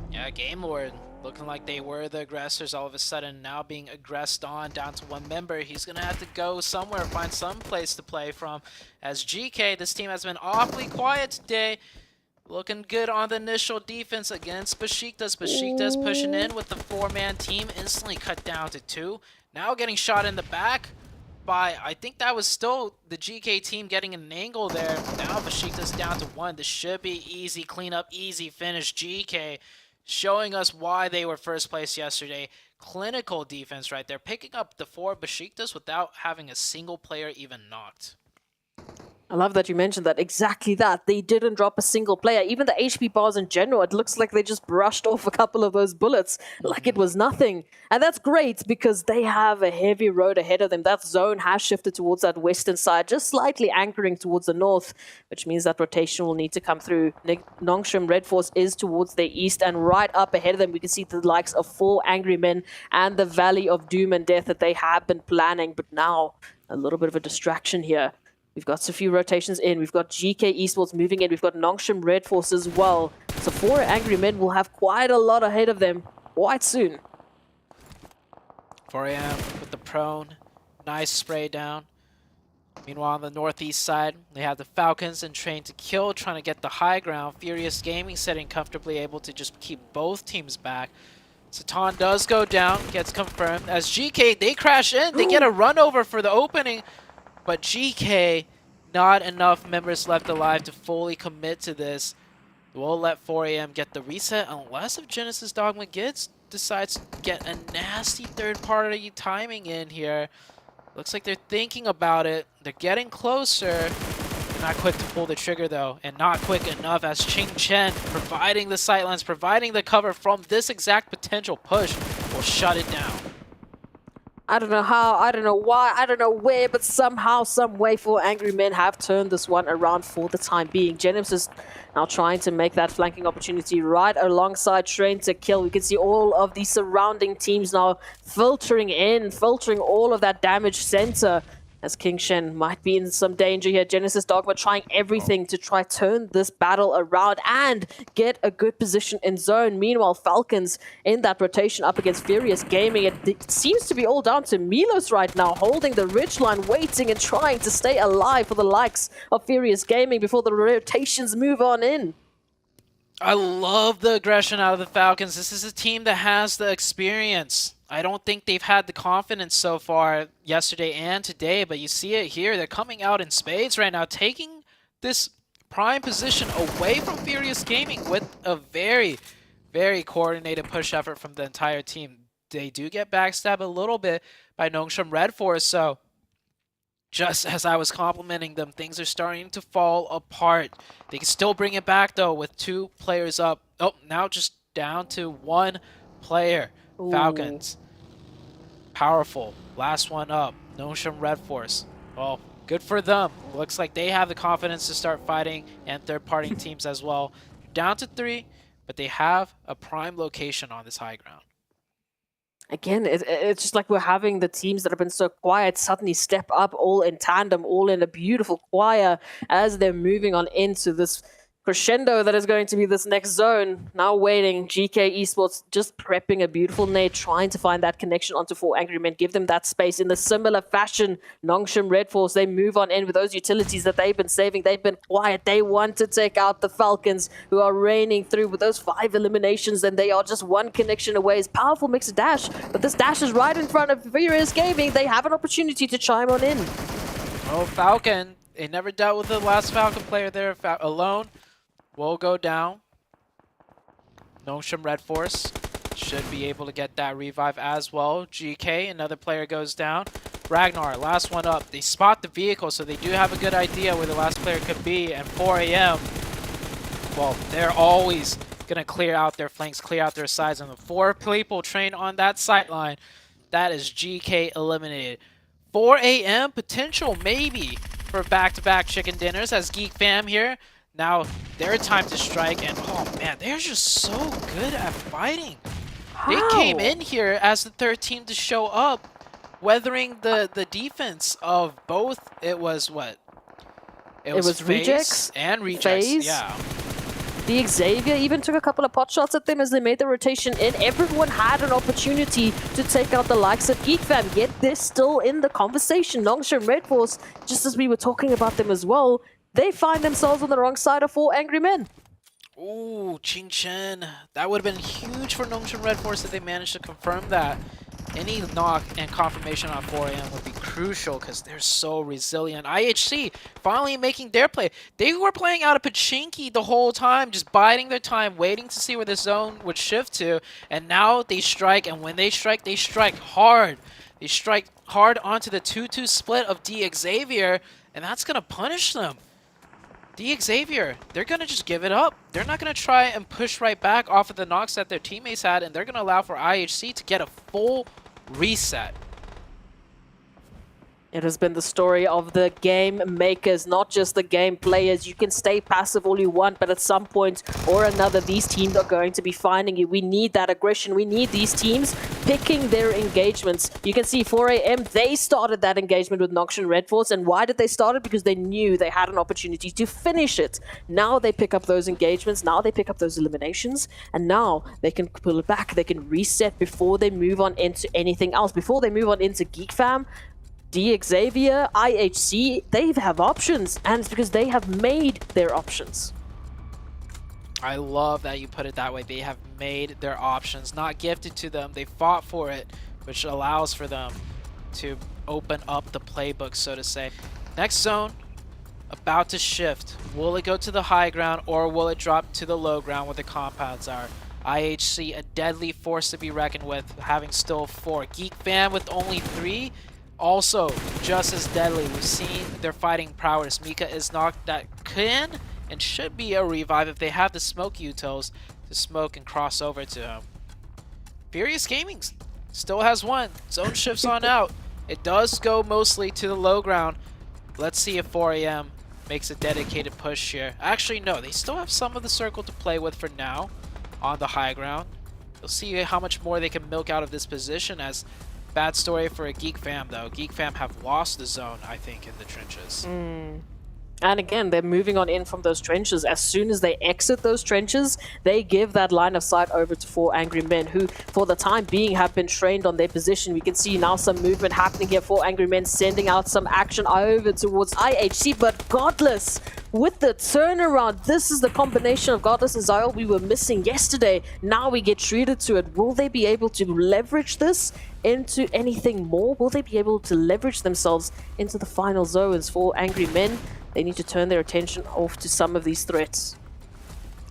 S12: Yeah, Game Lord looking like they were the aggressors, all of a sudden now being aggressed on, down to 1 member. He's going to have to go somewhere, find some place to play from. As GK, this team has been awfully quiet today. Looking good on the initial defense against Besiktas. Besiktas pushing in with the 4-man team, instantly cut down to 2. Now getting shot in the back by, I think that was still the GK team getting an angle there. Now Besiktas down to 1. This should be easy cleanup, easy finish. GK showing us why they were first place yesterday. Clinical defense right there, picking up the 4 Besiktas without having a single player even knocked.
S13: I love that you mentioned that. Exactly that. They didn't drop a single player. Even the HP bars in general, it looks like they just brushed off a couple of those bullets like it was nothing. And that's great because they have a heavy road ahead of them. That zone has shifted towards that western side, just slightly anchoring towards the north, which means that rotation will need to come through. Nongshim Red Force is towards the east, and right up ahead of them, we can see the likes of 4 Angry Men and the Valley of Doom and Death that they have been planning. But now, a little bit of a distraction here. We've got a few rotations in. We've got GK Esports moving in. We've got Nongshim Red Force as well. So 4 Angry Men will have quite a lot ahead of them quite soon.
S12: 4 AM with the prone. Nice spray down. Meanwhile, on the northeast side, they have the Falcons and Train to Kill trying to get the high ground. Furious Gaming sitting comfortably, able to just keep both teams back. Satan does go down, gets confirmed. As GK, they crash in. They get a run over for the opening. But GK, not enough members left alive to fully commit to this. We'll let 4 AM get the reset unless if Genesis Dogma decides to get a nasty third-party timing in here. Looks like they're thinking about it. They're getting closer. They're not quick to pull the trigger, though, and not quick enough as Ching Chen providing the sightlines, providing the cover from this exact potential push will shut it down.
S13: I don't know how, I don't know why, I don't know where, but somehow, some way, 4 Angry Men have turned this one around for the time being. Genesis now trying to make that flanking opportunity right alongside Train to Kill. We can see all of the surrounding teams now filtering in, filtering all of that damage center. As King Shen might be in some danger here. Genesis Dogma trying everything to try turn this battle around and get a good position in zone. Meanwhile, Falcons in that rotation up against Furious Gaming. It seems to be all down to Milos right now, holding the ridgeline, waiting and trying to stay alive for the likes of Furious Gaming before the rotations move on in.
S12: I love the aggression out of the Falcons. This is a team that has the experience. I don't think they've had the confidence so far yesterday and today, but you see it here. They're coming out in spades right now, taking this prime position away from Furious Gaming with a very, very coordinated push effort from the entire team. They do get backstabbed a little bit by Nongshim Red Force, so just as I was complimenting them, things are starting to fall apart. They can still bring it back, though, with 2 players up. Oh, now just down to 1 player.
S13: Ooh.
S12: Falcons. Powerful. Last one up. Nongshim Red Force. Well, good for them. Looks like they have the confidence to start fighting, and third-party teams as well. Down to 3, but they have a prime location on this high ground.
S13: Again, it's just like we're having the teams that have been so quiet suddenly step up all in tandem, all in a beautiful choir as they're moving on into this crescendo that is going to be this next zone. Now waiting, GK Esports just prepping a beautiful nade, trying to find that connection onto 4 Angry Men, give them that space. In the similar fashion, Nongshim Red Force, they move on in with those utilities that they've been saving. They've been quiet. They want to take out the Falcons, who are raining through with those 5 eliminations, and they are just 1 connection away. It's powerful mixed dash, but this dash is right in front of Furious Gaming. They have an opportunity to chime on in.
S12: Oh, Falcon. They never dealt with the last Falcon player there alone. Will go down. Nongshim Red Force should be able to get that revive as well. GK, another player goes down. Ragnar, last one up. They spot the vehicle, so they do have a good idea where the last player could be. And 4 AM, well, they're always going to clear out their flanks, clear out their sides. And the 4 people trained on that sight line, that is GK eliminated. 4 AM, potential maybe for back-to-back chicken dinners as Geek Fam here. Now, their time to strike, and oh man, they're just so good at fighting.
S13: How?
S12: They came in here as the 3rd team to show up, weathering the defense of both. It was what? It was
S13: Rejects
S12: and Rejects,
S13: FaZe.
S12: yeah.
S13: The Xavier even took a couple of pot shots at them as they made the rotation in. Everyone had an opportunity to take out the likes of Geek Fam, yet they're still in the conversation. Nongshim Red Force, just as we were talking about them as well, they find themselves on the wrong side of 4 Angry Men.
S12: Ooh, Ching Chen. That would have been huge for Nongshim Red Force if they managed to confirm that. Any knock and confirmation on 4 AM would be crucial because they're so resilient. IHC finally making their play. They were playing out of Pachinki the whole time, just biding their time, waiting to see where the zone would shift to. And now they strike, and when they strike hard. They strike hard onto the 2-2 split of D Xavier, and that's going to punish them. D Xavier, they're going to just give it up. They're not going to try and push right back off of the knocks that their teammates had, and they're going to allow for IHC to get a full reset.
S13: It has been the story of the game makers, not just the game players. You can stay passive all you want, but at some point or another, these teams are going to be finding you. We need that aggression. We need these teams picking their engagements. You can see 4 AM, they started that engagement with Nongshim Red Force. And why did they start it? Because they knew they had an opportunity to finish it. Now they pick up those engagements. Now they pick up those eliminations. And now they can pull it back. They can reset before they move on into anything else. Before they move on into Geek Fam, D Xavier, IHC, they have options, and it's because they have made their options.
S12: I love that you put it that way. They have made their options, not gifted to them. They fought for it, which allows for them to open up the playbook, so to say. Next zone, about to shift. Will it go to the high ground, or will it drop to the low ground where the compounds are? IHC, a deadly force to be reckoned with, having still 4. Geek Fam with only 3. Also, just as deadly. We've seen their fighting prowess. Mika is knocked. That can and should be a revive if they have the smoke utils to smoke and cross over to him. Furious Gaming still has 1. Zone shifts on out. It does go mostly to the low ground. Let's see if 4 AM makes a dedicated push here. Actually, no. They still have some of the circle to play with for now on the high ground. You'll see how much more they can milk out of this position. As bad story for a Geek Fam, though. Geek Fam have lost the zone, I think, in the trenches.
S13: And again, they're moving on in from those trenches. As soon as they exit those trenches, they give that line of sight over to 4 Angry Men, who, for the time being, have been trained on their position. We can see now some movement happening here. 4 Angry Men sending out some action over towards IHC, but Godless with the turnaround. This is the combination of Godless and Zyle we were missing yesterday. Now we get treated to it. Will they be able to leverage this into anything more? Will they be able to leverage themselves into the final zones? 4 Angry Men, they need to turn their attention off to some of these threats.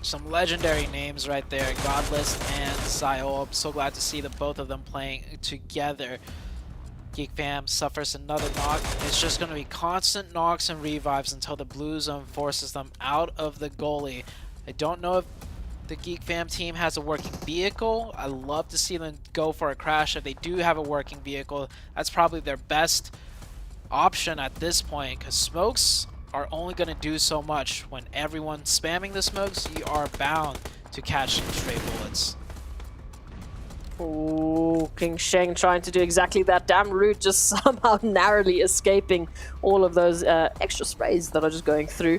S12: Some legendary names right there, Godless and Zyle. I'm so glad to see the both of them playing together. Geek Fam suffers another knock. It's just going to be constant knocks and revives until the blue zone forces them out of the goalie. I don't know if the Geek Fam team has a working vehicle. I love to see them go for a crash. If they do have a working vehicle, that's probably their best option at this point, because smokes are only going to do so much. When everyone's spamming the smokes, you are bound to catch some stray bullets.
S13: Oh, King Sheng trying to do exactly that. Damn Root just somehow narrowly escaping all of those extra sprays that are just going through.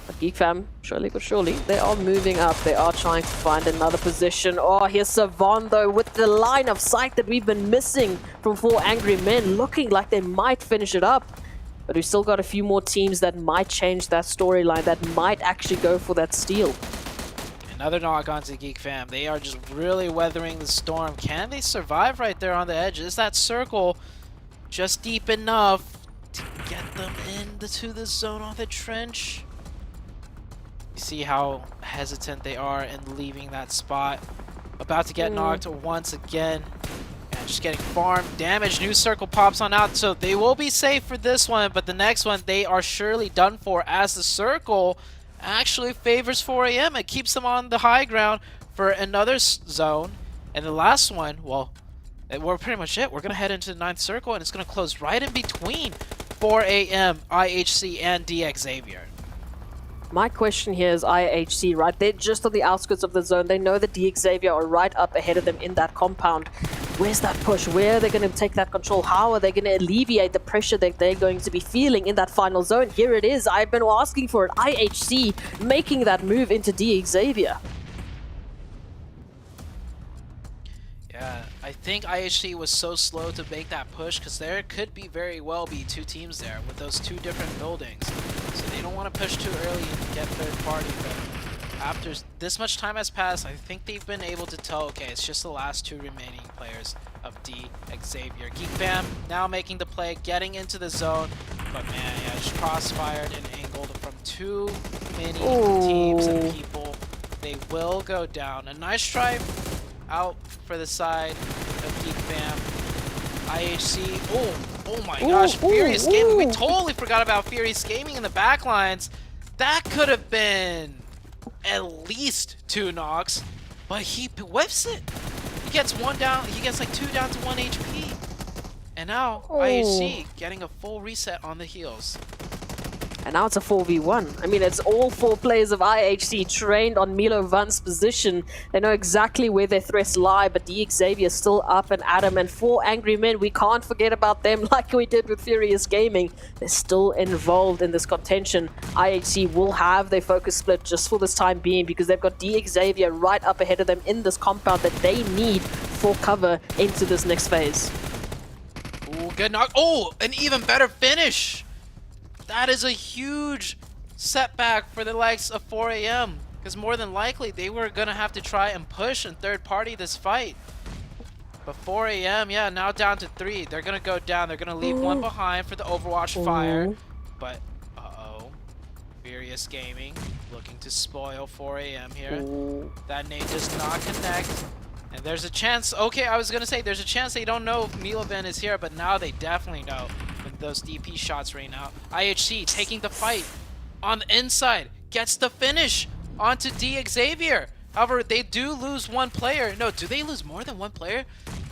S13: But Geek Fam, surely but surely, they are moving up. They are trying to find another position. Oh, here's Savon though with the line of sight that we've been missing from 4 Angry Men, looking like they might finish it up. But we've still got a few more teams that might change that storyline, that might actually go for that steal.
S12: Another knock onto Geek Fam. They are just really weathering the storm. Can they survive right there on the edge? Is that circle just deep enough to get them into the zone on the trench? You see how hesitant they are in leaving that spot. About to get knocked once again. And just getting farm damage. New circle pops on out, so they will be safe for this one, but the next one they are surely done for, as the circle actually favors 4 AM. It keeps them on the high ground for another zone. And the last one, well, we're pretty much it. We're going to head into the 9th circle, and it's going to close right in between 4 AM, IHC, and DX Xavier.
S13: My question here is IHC, right? They're just on the outskirts of the zone. They know that DX Xavier are right up ahead of them in that compound. Where's that push? Where are they going to take that control? How are they going to alleviate the pressure that they're going to be feeling in that final zone? Here it is. I've been asking for it. IHC making that move into DX Xavier.
S12: Yeah, I think IHC was so slow to make that push because there could be very well be 2 teams there with those 2 different buildings. So they don't want to push too early and get third party, but after this much time has passed, I think they've been able to tell, okay, it's just the last 2 remaining players of D Xavier. Geek Fam now making the play, getting into the zone, but man, yeah, just crossfired and angled from too many teams and people. They will go down. A nice try out for the side of Geek Fam. IHC, oh my gosh, Furious Gaming. We totally forgot about Furious Gaming in the backlines. That could have been at least 2 knocks, but he whiffs it. He gets 1 down, he gets like 2 down to 1 HP. And now IHC getting a full reset on the heels.
S13: And now it's a 4v1. I mean, it's all 4 players of IHC trained on Milo Van's position. They know exactly where their threats lie, but DX Xavier is still up and at him. And 4 Angry Men, we can't forget about them like we did with Furious Gaming. They're still involved in this contention. IHC will have their focus split just for this time being because they've got DX Xavier right up ahead of them in this compound that they need for cover into this next phase.
S12: Ooh, good knock. Oh, an even better finish. That is a huge setback for the likes of 4 AM, because more than likely they were going to have to try and push and third party this fight. But 4 AM, yeah, now down to 3. They're going to go down. They're going to leave 1 behind for the Overwatch fire. But, Furious Gaming looking to spoil 4 AM here. That nade does not connect. And there's a chance, okay, I was going to say there's a chance they don't know if Milovan is here, but now they definitely know. Those DP shots right now. IHC taking the fight on the inside, gets the finish onto DX Xavier. However, they do lose 1 player. No, do they lose more than 1 player?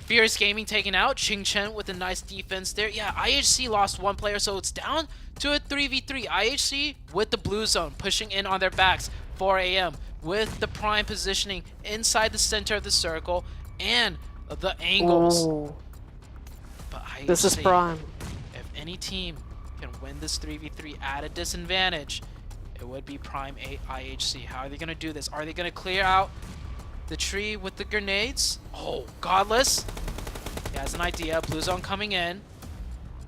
S12: Fierce Gaming taken out. Ching Chen with a nice defense there. Yeah, IHC lost 1 player, so it's down to a 3v3. IHC with the blue zone pushing in on their backs. 4 AM with the prime positioning inside the center of the circle and the angles.
S13: But this is prime.
S12: Any team can win this 3v3 at a disadvantage, it would be Prime 8 IHC. How are they going to do this? Are they going to clear out the tree with the grenades? Oh, Godless. He has an idea. Blue zone coming in.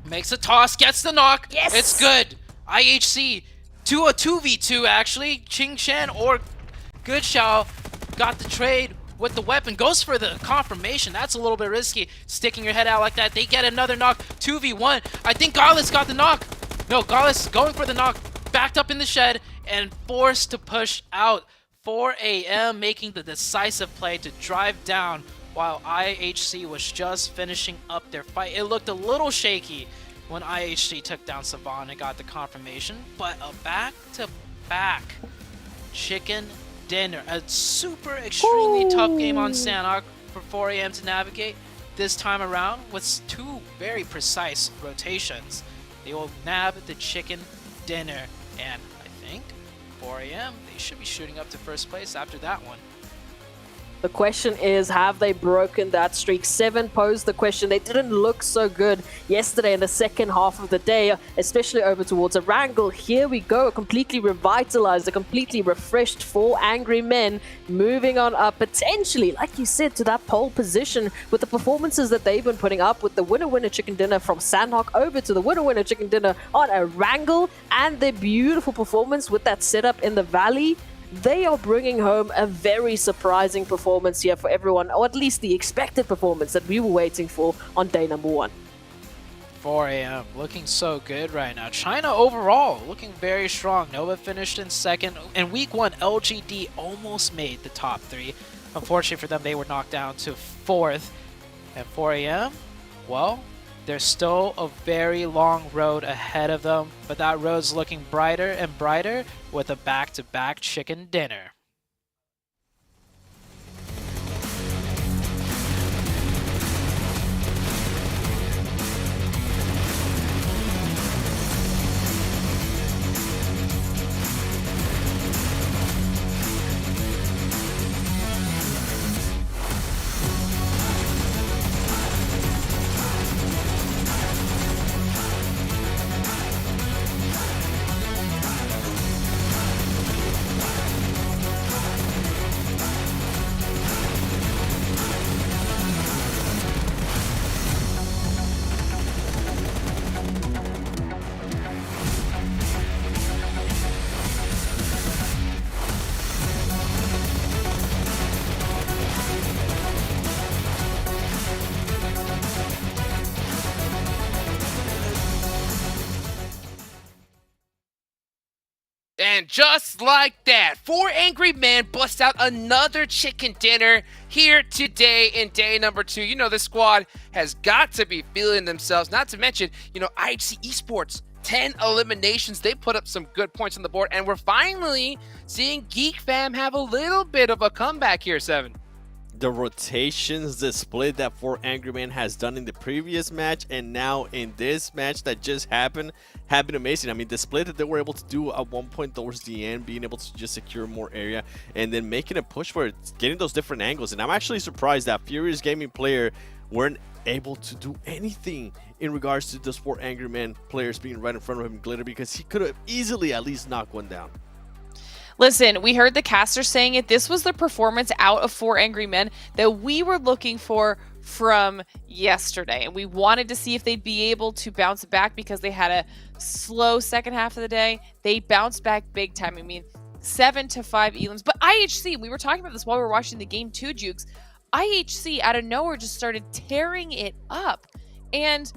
S12: Makes a toss, gets the knock.
S6: Yes!
S12: It's good. IHC to a 2v2 actually. Ching Shan or Good Xiao got the trade with the weapon. Goes for the confirmation. That's a little bit risky. Sticking your head out like that. They get another knock. 2v1. I think Godless got the knock. No, Godless going for the knock. Backed up in the shed and forced to push out. 4 AM making the decisive play to drive down while IHC was just finishing up their fight. It looked a little shaky when IHC took down Savan and got the confirmation, but a back-to-back chicken dinner. A super extremely tough game on Sanhok for 4 AM to navigate. This time around with 2 very precise rotations. They will nab the chicken dinner, and I think 4 AM, they should be shooting up to first place after that one.
S13: The question is, have they broken that streak? 7 posed the question. They didn't look so good yesterday in the second half of the day, especially over towards a wrangle. Here we go, completely revitalized, a completely refreshed 4 angry men moving on up, potentially, like you said, to that pole position with the performances that they've been putting up with the winner-winner chicken dinner from Sanhok over to the winner-winner chicken dinner on a wrangle, and their beautiful performance with that setup in the valley. They are bringing home a very surprising performance here for everyone, or at least the expected performance that we were waiting for on day number 1.
S12: 4 AM looking so good right now. China overall looking very strong. Nova finished in second. In week 1, LGD almost made the top 3. Unfortunately for them, they were knocked down to 4th. And 4 AM, well, there's still a very long road ahead of them, but that road's looking brighter and brighter with a back-to-back chicken dinner.
S9: And just like that, 4 angry men bust out another chicken dinner here today in day number 2. You know, this squad has got to be feeling themselves, not to mention, you know, IHC Esports, 10 eliminations. They put up some good points on the board, and we're finally seeing Geek Fam have a little bit of a comeback here, 7.
S11: The rotations, the split that 4 Angry Men has done in the previous match and now in this match that just happened have been amazing. I mean, the split that they were able to do at one point towards the end, being able to just secure more area and then making a push for it, getting those different angles. And I'm actually surprised that Furious Gaming player weren't able to do anything in regards to those 4 Angry Men players being right in front of him, Glitter, because he could have easily at least knocked one down.
S10: Listen, we heard the caster saying it. This was the performance out of 4 Angry Men that we were looking for from yesterday. And we wanted to see if they'd be able to bounce back because they had a slow second half of the day. They bounced back big time. I mean, 7 to 5 elims. But IHC, we were talking about this while we were watching the game too, Jukes. IHC out of nowhere just started tearing it up. And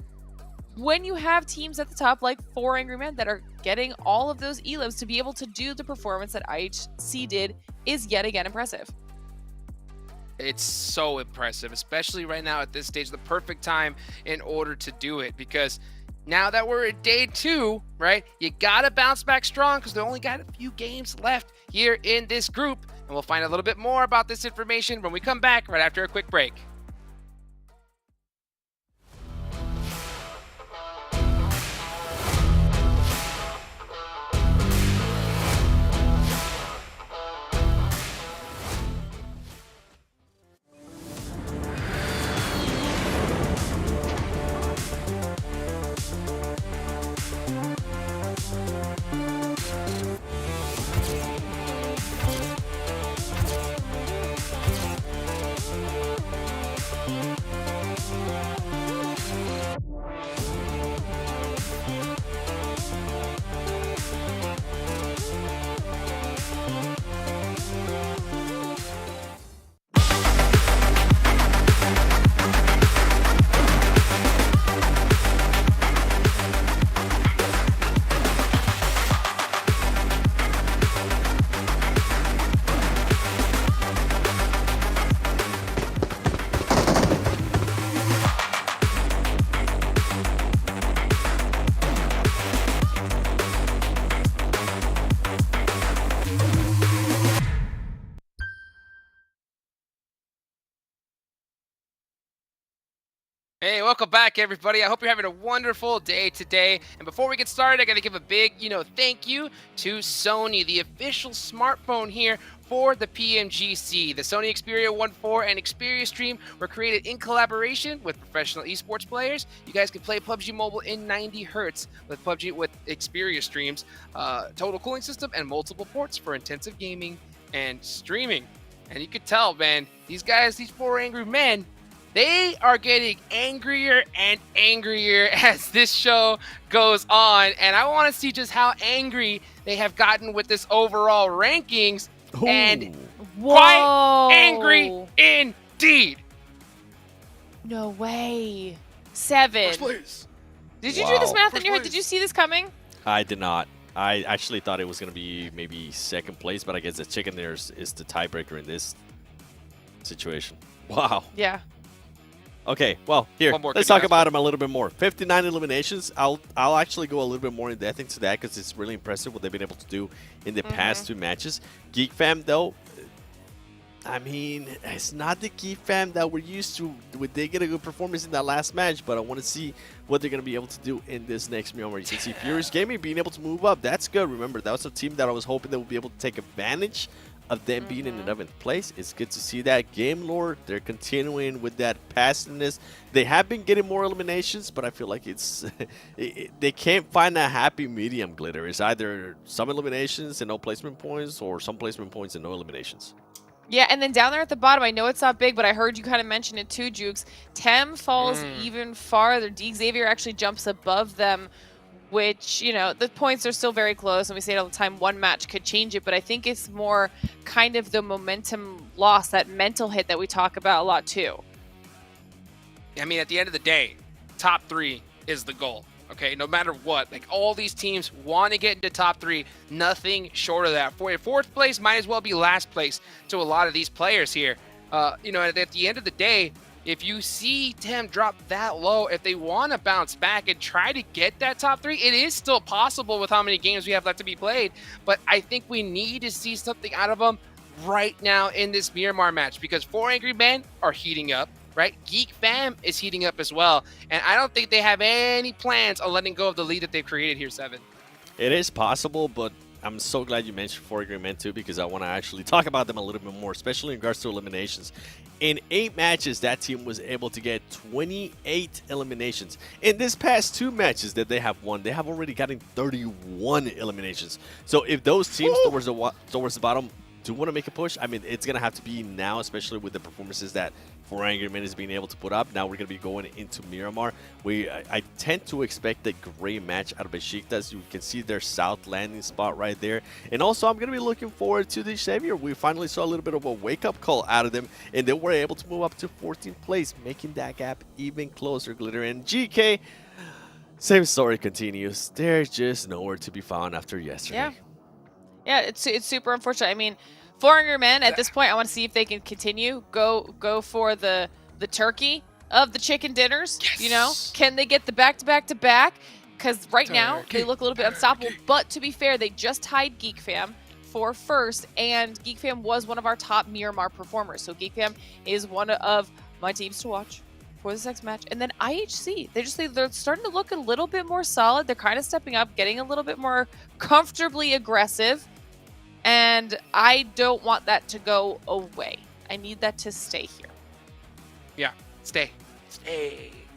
S10: when you have teams at the top like 4 Angry Men that are getting all of those elims to be able to do the performance that IHC did is yet again impressive.
S9: It's so impressive, especially right now at this stage, the perfect time in order to do it, because now that we're at day 2, right, you gotta bounce back strong because they only got a few games left here in this group. And we'll find a little bit more about this information when we come back right after a quick break. Hey, welcome back, everybody. I hope you're having a wonderful day today. And before we get started, I got to give a big, thank you to Sony, the official smartphone here for the PMGC. The Sony Xperia 1.4 and Xperia Stream were created in collaboration with professional esports players. You guys can play PUBG Mobile in 90 hertz with Xperia Streams, total cooling system, and multiple ports for intensive gaming and streaming. And you could tell, man, these guys, these four angry men, they are getting angrier and angrier as this show goes on. And I want to see just how angry they have gotten with this overall rankings.
S11: Ooh.
S9: And quite angry indeed.
S10: No way. 7.
S9: First place.
S10: Did you do this
S11: Wow.
S10: math in
S9: First
S10: your head?
S9: place.
S10: Did you see this coming?
S11: I did not. I actually thought it was going to be maybe second place, but I guess the chicken there is the tiebreaker in this situation. Wow.
S10: Yeah.
S11: Okay, well, here,
S9: One more
S11: let's
S9: good
S11: talk
S9: guys.
S11: about him a little bit more. 59 eliminations. I'll actually go a little bit more in depth into that because it's really impressive what they've been able to do in the past 2 matches. Geek Fam, though, I mean, it's not the Geek Fam that we're used to. They get a good performance in that last match, but I want to see what they're going to be able to do in this next Myanmar. You can see Furious Gaming being able to move up. That's good. Remember, that was a team that I was hoping they would be able to take advantage of them being in 11th place. It's good to see that. Game Lord, they're continuing with that passiveness. They have been getting more eliminations, but I feel like it's they can't find a happy medium, Glitter. It's either some eliminations and no placement points, or some placement points and no eliminations.
S10: Yeah, and then down there at the bottom, I know it's not big, but I heard you kind of mention it too, Jukes. Tem falls even farther. D. Xavier actually jumps above them, which, the points are still very close, and we say it all the time, one match could change it, but I think it's more kind of the momentum loss, that mental hit that we talk about a lot too.
S9: I mean, at the end of the day, top 3 is the goal. Okay, no matter what, like all these teams want to get into top 3, nothing short of that. For fourth place might as well be last place to a lot of these players here. At the end of the day, if you see Tem drop that low, if they want to bounce back and try to get that top 3, it is still possible with how many games we have left to be played. But I think we need to see something out of them right now in this Myanmar match, because 4 angry men are heating up. Right? Geek Fam is heating up as well. And I don't think they have any plans on letting go of the lead that they've created here, 7.
S11: It is possible, but I'm so glad you mentioned 4 angry men too, because I want to actually talk about them a little bit more, especially in regards to eliminations. In 8 matches, that team was able to get 28 eliminations. In this past 2 matches that they have won, they have already gotten 31 eliminations. So if those teams towards the bottom do want to make a push, I mean, it's going to have to be now, especially with the performances that 4 angry men is being able to put up. Now we're going to be going into Miramar. I tend to expect a great match out of Besiktas. You can see their south landing spot right there. And also, I'm going to be looking forward to the Xavier. We finally saw a little bit of a wake-up call out of them, and they were able to move up to 14th place, making that gap even closer, Glitter. And GK, same story continues. They're just nowhere to be found after yesterday.
S10: Yeah, it's super unfortunate. I mean, 4 angry men at this point, I want to see if they can continue. Go for the turkey of the chicken dinners.
S9: Yes.
S10: Can they get the back-to-back-to-back? Because right now, they look a little bit unstoppable. But to be fair, they just tied Geek Fam for first, and Geek Fam was one of our top Miramar performers. So Geek Fam is one of my teams to watch for this next match. And then IHC, they're starting to look a little bit more solid. They're kind of stepping up, getting a little bit more comfortably aggressive. And I don't want that to go away. I need that to stay here.
S9: Yeah, stay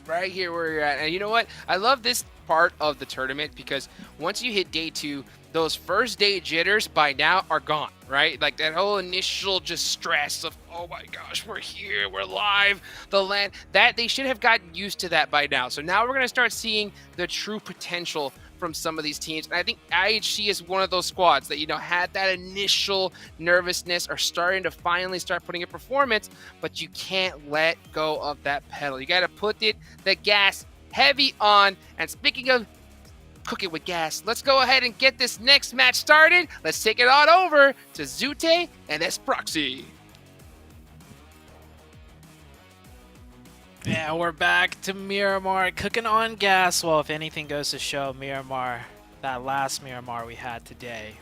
S9: right here where you're at. And you know what? I love this part of the tournament because once you hit day 2, those first day jitters by now are gone, right? Like that whole initial just stress of, oh my gosh, we're here, we're live, the land, that they should have gotten used to that by now. So now we're going to start seeing the true potential from some of these teams. And I think IHC is one of those squads that, had that initial nervousness, are starting to finally start putting a performance, but you can't let go of that pedal. You got to put the gas heavy on. And speaking of cooking with gas, let's go ahead and get this next match started. Let's take it on over to Zute and Esproxy.
S12: Yeah, we're back to Miramar, cooking on gas. Well, if anything goes to show, Miramar, that last Miramar we had today,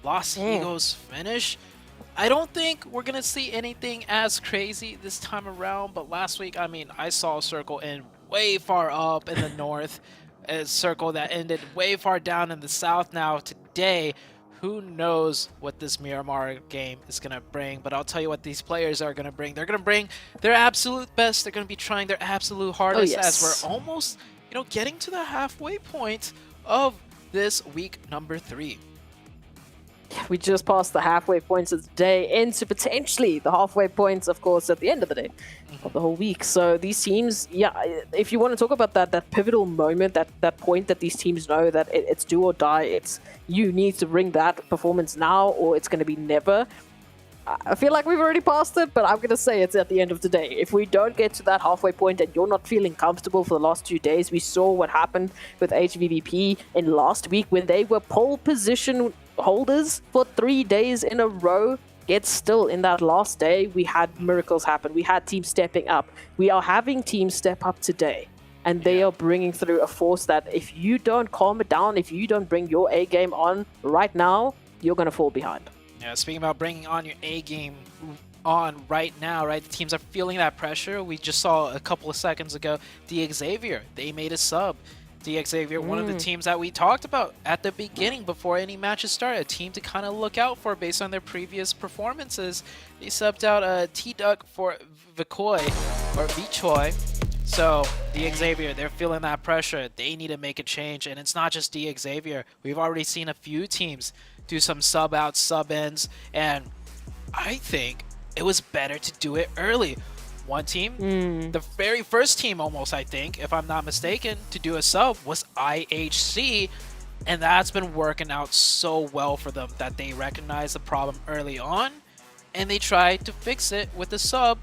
S12: Los Eagles finish. I don't think we're going to see anything as crazy this time around, but last week, I mean, I saw a circle in way far up in the north, a circle that ended way far down in the south. Now today, who knows what this Miramar game is going to bring, but I'll tell you what these players are going to bring. They're going to bring their absolute best. They're going to be trying their absolute hardest as we're almost, getting to the halfway point of this week number 3.
S13: We just passed the halfway points of the day into potentially the halfway points, of course, at the end of the day of the whole week. So these teams, if you want to talk about that pivotal moment, that point that these teams know that it's do or die, it's you need to bring that performance now or it's going to be never. I feel like we've already passed it, but I'm going to say it's at the end of the day. If we don't get to that halfway point and you're not feeling comfortable for the last 2 days, we saw what happened with HVVP in last week when they were pole position holders for 3 days in a row. Yet still in that last day, we had miracles happen. We had teams stepping up. We are having teams step up today. And they are bringing through a force that if you don't calm it down, if you don't bring your A game on right now, you're going to fall behind.
S12: Yeah, speaking about bringing on your A game on right now, right? The teams are feeling that pressure. We just saw a couple of seconds ago, Xavier, they made a sub. Xavier, one of the teams that we talked about at the beginning before any matches started, a team to kind of look out for based on their previous performances. They subbed out T-Duck for Vichoi. So Xavier, they're feeling that pressure. They need to make a change, and it's not just Xavier. We've already seen a few teams do some sub-outs, sub-ins, and I think it was better to do it early. One team, the very first team almost, I think, if I'm not mistaken, to do a sub was IHC, and that's been working out so well for them that they recognized the problem early on, and they tried to fix it with the sub.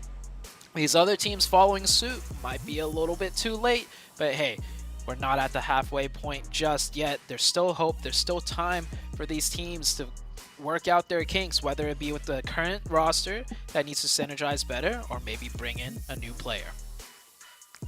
S12: These other teams following suit might be a little bit too late, but hey, we're not at the halfway point just yet. There's still hope, there's still time for these teams to work out their kinks, whether it be with the current roster that needs to synergize better or maybe bring in a new player.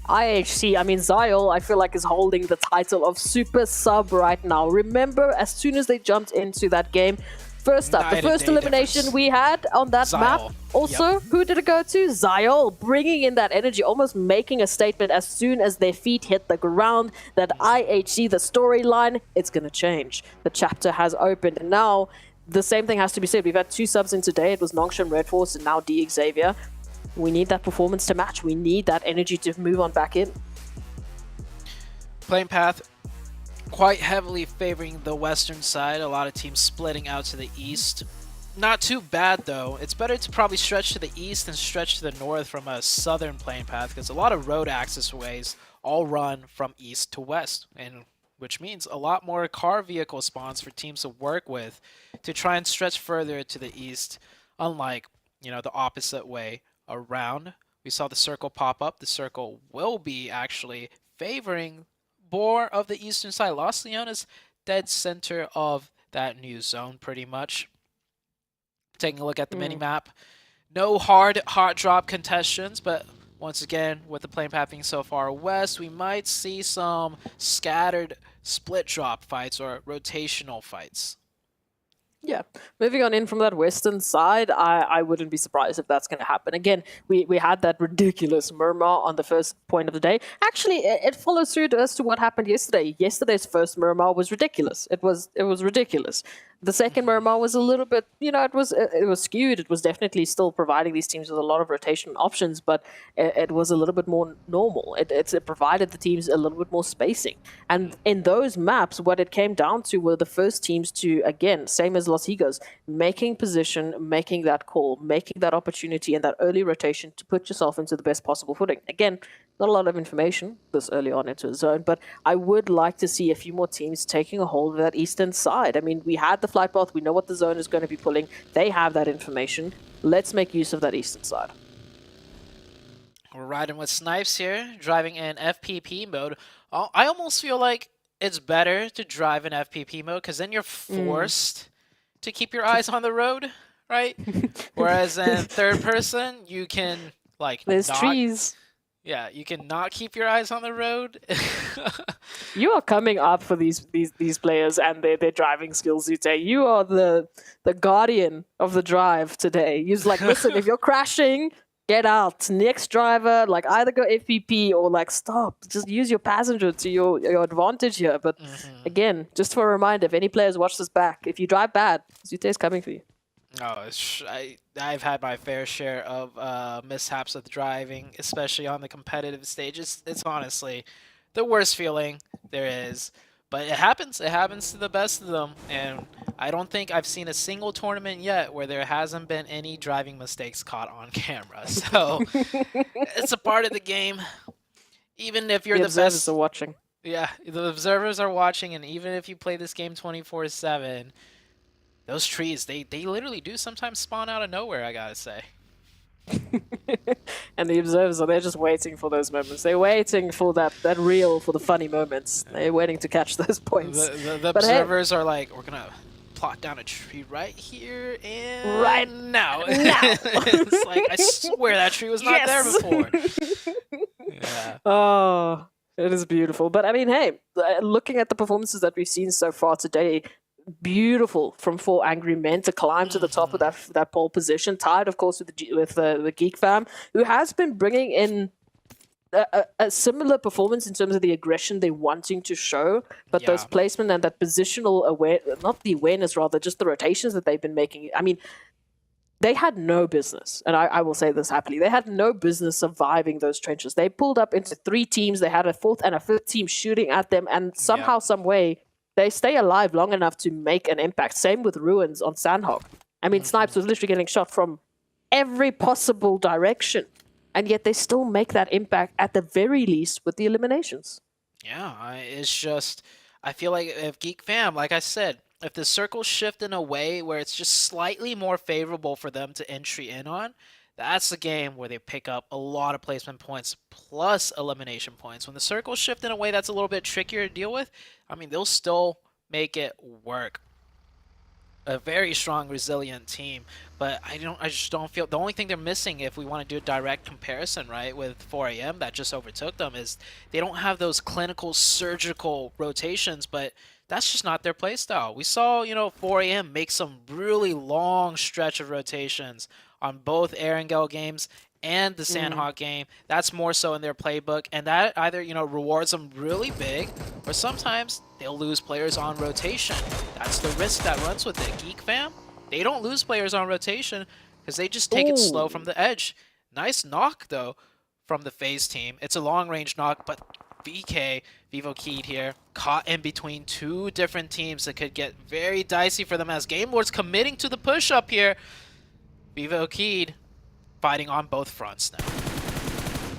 S13: IHC, Zyol, I feel like is holding the title of Super Sub right now. Remember, as soon as they jumped into that game, first up, the first elimination we had on that map, also, who did it go to? Zyol, bringing in that energy, almost making a statement as soon as their feet hit the ground, that IHC, the storyline, it's going to change. The chapter has opened, and now the same thing has to be said. We've had 2 subs in today. It was Nongshan Red Force and now Xavier. We need that performance to match. We need that energy to move on back in.
S12: Playing path quite heavily favoring the western side. A lot of teams splitting out to the east. Not too bad though. It's better to probably stretch to the east than stretch to the north from a southern playing path, because a lot of road access ways all run from east to west, and which means a lot more car vehicle spawns for teams to work with to try and stretch further to the east, unlike, the opposite way around. We saw the circle pop up. The circle will be actually favoring more of the eastern side. Los Leones dead center of that new zone pretty much. Taking a look at the mini-map. No hard drop contestations, but once again, with the playing path being so far west, we might see some scattered split drop fights or rotational fights.
S13: Yeah, moving on in from that western side, I wouldn't be surprised if that's going to happen. Again, we had that ridiculous murmur on the first point of the day. Actually, it follows through as to what happened yesterday. Yesterday's first murmur was ridiculous. It was ridiculous. The second murmur was a little bit, it was skewed. It was definitely still providing these teams with a lot of rotation options, but it was a little bit more normal. It provided the teams a little bit more spacing. And in those maps, what it came down to were the first teams to, again, same as Los Higos, making position, making that call, making that opportunity and that early rotation to put yourself into the best possible footing. Again, not a lot of information this early on into a zone, but I would like to see a few more teams taking a hold of that eastern side. We had the flight path. We know what the zone is going to be pulling. They have that information. Let's make use of that eastern side.
S12: We're riding with Snipes here, driving in FPP mode. I almost feel like it's better to drive in FPP mode because then you're forced to keep your eyes on the road, right? Whereas in third person, you can
S13: there's trees.
S12: Yeah, you can not keep your eyes on the road.
S13: You are coming up for these players and their driving skills, Zute. You are the guardian of the drive today. You're like, listen, if you're crashing, Get out. Next driver, like either go FPP or like stop. Just use your passenger to your advantage here. But again, just for a reminder, if any players watch this back, if you drive bad, Zute is coming for you.
S12: Oh, I've had my fair share of mishaps with driving, especially on the competitive stages. It's honestly the worst feeling there is. But it happens. It happens to the best of them. And I don't think I've seen a single tournament yet where there hasn't been any driving mistakes caught on camera. So it's a part of the game. Even if you're
S13: The
S12: the
S13: observers
S12: best.
S13: are watching.
S12: Yeah, the observers are watching. And even if you play this game 24/7, those trees, they literally do sometimes spawn out of nowhere, I gotta say.
S13: And the observers are, they're just waiting for those moments. They're waiting for that reel, for the funny moments. They're waiting to catch those points.
S12: The
S13: But hey,
S12: observers are like, we're gonna plot down a tree right here and
S13: Right
S12: now.
S13: now.
S12: It's like, I swear that tree was not there
S13: Yes.
S12: before. Yeah.
S13: Oh, it is beautiful. But I mean, hey, looking at the performances that we've seen so far today, beautiful from 4 Angry Men to climb to the top of that pole position. Tied, of course, with the Geek Fam, who has been bringing in a similar performance in terms of the aggression they're wanting to show, but those placement and that positional not the awareness, rather, just the rotations that they've been making. I mean, they had no business, and I will say this happily, they had no business surviving those trenches. They pulled up into 3 teams, they had a 4th and a 5th team shooting at them, and somehow, some way, they stay alive long enough to make an impact. Same with Ruins on Sandhog. I mean, Snipes was literally getting shot from every possible direction, and yet they still make that impact at the very least with the eliminations.
S12: Yeah, it's just, I feel like if Geek Fam, like I said, if the circles shift in a way where it's just slightly more favorable for them to entry in on, that's the game where they pick up a lot of placement points plus elimination points. When the circles shift in a way that's a little bit trickier to deal with, I mean, they'll still make it work. A very strong, resilient team, but I just don't feel, the only thing they're missing, if we want to do a direct comparison, right, with 4AM that just overtook them, is they don't have those clinical, surgical rotations, but that's just not their playstyle. We saw, 4AM make some really long stretch of rotations on both Erangel games and the Sandhawk game. That's more so in their playbook, and that either, rewards them really big, or sometimes they'll lose players on rotation. That's the risk that runs with it. Geek Fam, they don't lose players on rotation because they just take it slow from the edge. Nice knock, though, from the FaZe team. It's a long-range knock, but VK, Vivo Keyed here, caught in between 2 different teams that could get very dicey for them as Game Lord's committing to the push-up here. Vivo Keyed fighting on both fronts now.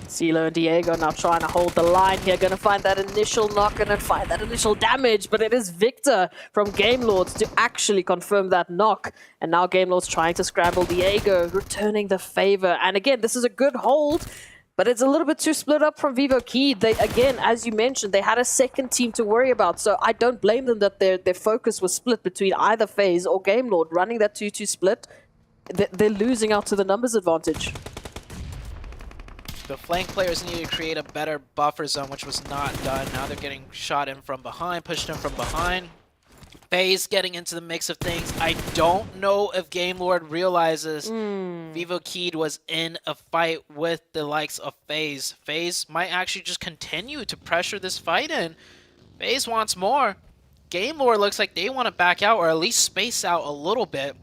S13: CeeLo and Diego now trying to hold the line here, going to find that initial knock, going to find that initial damage, but it is Victor from Game Lords to actually confirm that knock. And now Game Lords trying to scramble Diego, returning the favor. And again, this is a good hold, but it's a little bit too split up from Vivo Keyed. They, again, as you mentioned, they had a second team to worry about, so I don't blame them that their focus was split between either FaZe or Game Lord. Running that 2-2 split, they're losing out to the numbers advantage.
S12: The flank players needed to create a better buffer zone, which was not done. Now they're getting shot in from behind, pushed in from behind. FaZe getting into the mix of things. I don't know if Game Lord realizes Vivo Keyed was in a fight with the likes of FaZe. FaZe might actually just continue to pressure this fight in. FaZe wants more. Game Lord looks like they want to back out, or at least space out a little bit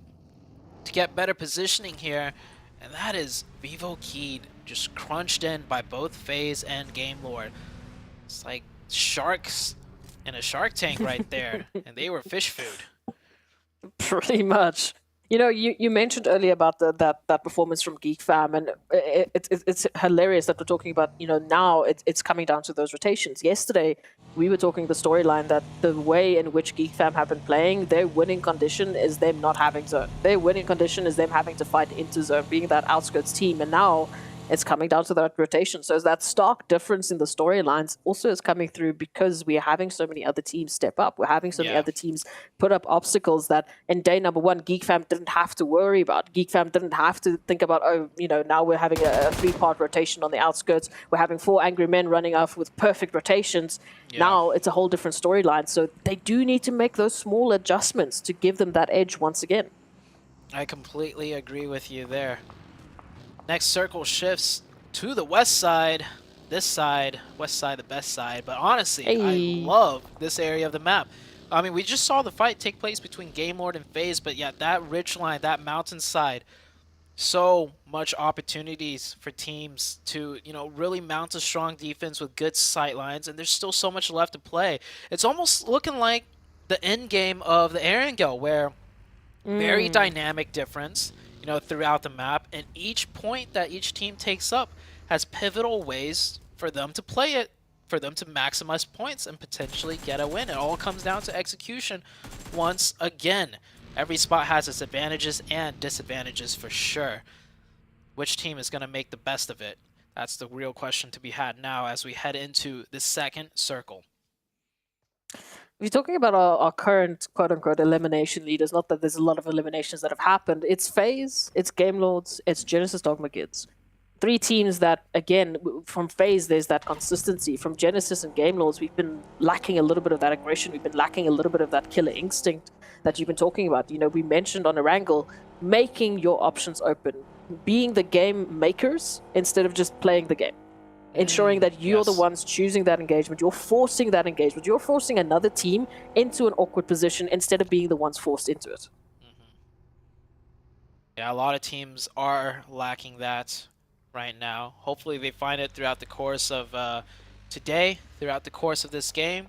S12: to get better positioning here. And that is Vivo Keyed just crunched in by both FaZe and Game Lord. It's like sharks in a shark tank right there, and they were fish food.
S13: Pretty much. You mentioned earlier about that performance from Geek Fam, and it's hilarious that we're talking about, now it's coming down to those rotations. Yesterday, we were talking the storyline that the way in which Geek Fam have been playing, their winning condition is them not having zone. Their winning condition is them having to fight into zone, being that outskirts team, and now it's coming down to that rotation. So that stark difference in the storylines also is coming through because we are having so many other teams step up. We're having so many other teams put up obstacles that in day number 1, Geek Fam didn't have to worry about. Geek Fam didn't have to think about, now we're having a 3-part rotation on the outskirts. We're having 4 Angry Men running off with perfect rotations. Now it's a whole different storyline. So they do need to make those small adjustments to give them that edge once again.
S12: I completely agree with you there. Next circle shifts to the west side. This side, west side, the best side. But honestly, I love this area of the map. I mean, we just saw the fight take place between Game Lord and FaZe, but yeah, that ridge line, that mountainside, so much opportunities for teams to, you know, really mount a strong defense with good sight lines, and there's still so much left to play. It's almost looking like the end game of the Erangel, where very dynamic difference, you know, throughout the map, and each point that each team takes up has pivotal ways for them to play it, for them to maximize points and potentially get a win. It all comes down to execution once again. Every spot has its advantages and disadvantages for sure. Which team is going to make the best of it? That's the real question to be had now as we head into the second circle.
S13: If you're talking about our current quote-unquote elimination leaders, not that there's a lot of eliminations that have happened, it's FaZe, it's Game Lords, it's Genesis Dogma Kids. Three teams that, again, from FaZe, there's that consistency. From Genesis and Game Lords, we've been lacking a little bit of that aggression. We've been lacking a little bit of that killer instinct that you've been talking about. You know, we mentioned on Erangel, making your options open, being the game makers instead of just playing the game. Ensuring that you're the ones choosing that engagement, you're forcing that engagement, you're forcing another team into an awkward position instead of being the ones forced into it.
S12: Yeah, a lot of teams are lacking that right now. Hopefully they find it throughout the course of today, throughout the course of this game.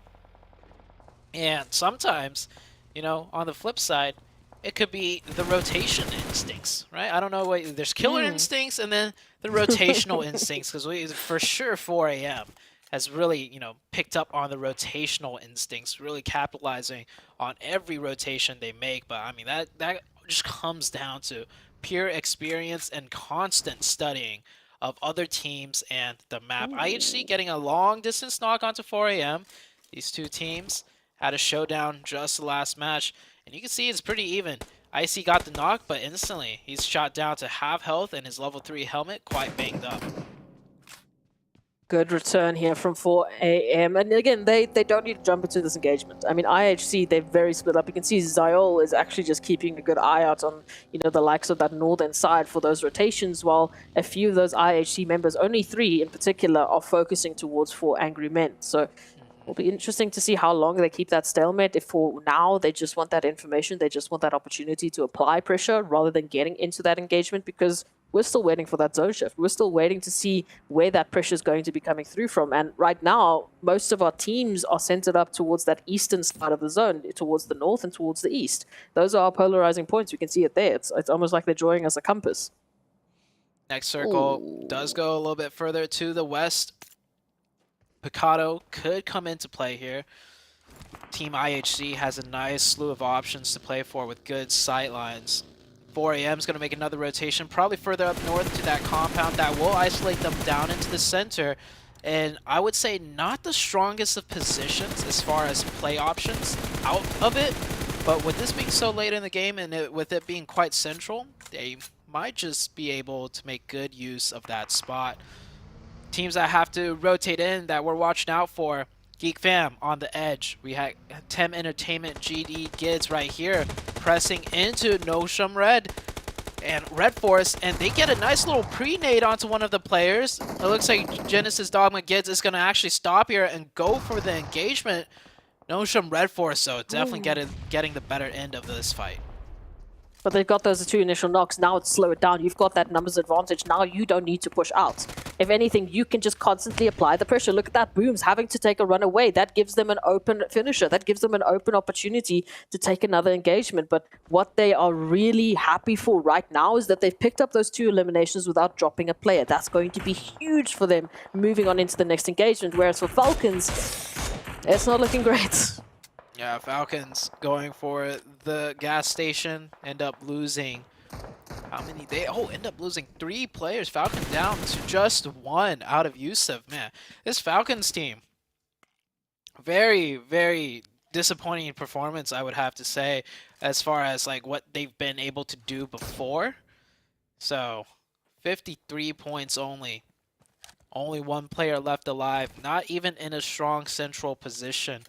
S12: And sometimes, you know, on the flip side, it could be the rotation instincts, right? I don't know what, there's killer instincts and then the rotational instincts, because we, for sure 4AM has really, you know, picked up on the rotational instincts, really capitalizing on every rotation they make. But I mean, that just comes down to pure experience and constant studying of other teams and the map. IHC getting a long distance knock onto 4AM. These two teams had a showdown just the last match, and you can see it's pretty even. IC got the knock, but instantly he's shot down to half health and his level 3 helmet quite banged up.
S13: Good return here from 4AM. And again, they don't need to jump into this engagement. I mean, IHC, they're very split up. You can see Zyol is actually just keeping a good eye out on, you know, the likes of that northern side for those rotations, while a few of those IHC members, only 3 in particular, are focusing towards 4 Angry Men. So it'll be interesting to see how long they keep that stalemate. If for now they just want that information, they just want that opportunity to apply pressure rather than getting into that engagement, because we're still waiting for that zone shift. We're still waiting to see where that pressure is going to be coming through from. And right now, most of our teams are centered up towards that eastern side of the zone, towards the north and towards the east. Those are our polarizing points. We can see it there. It's almost like they're drawing us a compass.
S12: Next circle does go a little bit further to the west. Picado could come into play here. Team IHC has a nice slew of options to play for with good sight lines. 4AM is going to make another rotation, probably further up north to that compound that will isolate them down into the center. And I would say not the strongest of positions as far as play options out of it. But with this being so late in the game and with it being quite central, they might just be able to make good use of that spot. Teams that have to rotate in that we're watching out for: Geek Fam on the edge. We had Tem Entertainment, GD Gids right here pressing into Nosham Red and Red Force, and they get a nice little pre-nade onto one of the players. It looks like Genesis Dogma Gids is going to actually stop here and go for the engagement. Nosham Red Force, though, definitely getting the better end of this fight.
S13: But they've got those 2 initial knocks. Now it's slow it down. You've got that numbers advantage. Now you don't need to push out. If anything, you can just constantly apply the pressure. Look at that. Booms having to take a run away. That gives them an open finisher. That gives them an open opportunity to take another engagement. But what they are really happy for right now is that they've picked up those 2 eliminations without dropping a player. That's going to be huge for them moving on into the next engagement. Whereas for Falcons, it's not looking great.
S12: Yeah, Falcons going for the gas station, end up losing. How many? They end up losing 3 players. Falcon down to just 1 out of Yusuf. Man, this Falcons team, very, very disappointing performance, I would have to say, as far as like what they've been able to do before. So 53 points only. Only 1 player left alive, not even in a strong central position.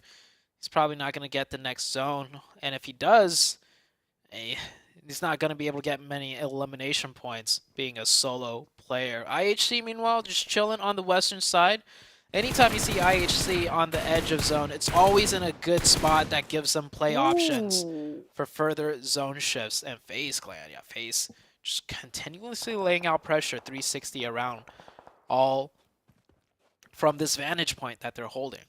S12: He's probably not going to get the next zone, and if he does, he's not going to be able to get many elimination points being a solo player. IHC, meanwhile, just chilling on the western side. Anytime you see IHC on the edge of zone, it's always in a good spot that gives them play options for further zone shifts. And FaZe Clan, yeah, FaZe just continuously laying out pressure 360 around, all from this vantage point that they're holding.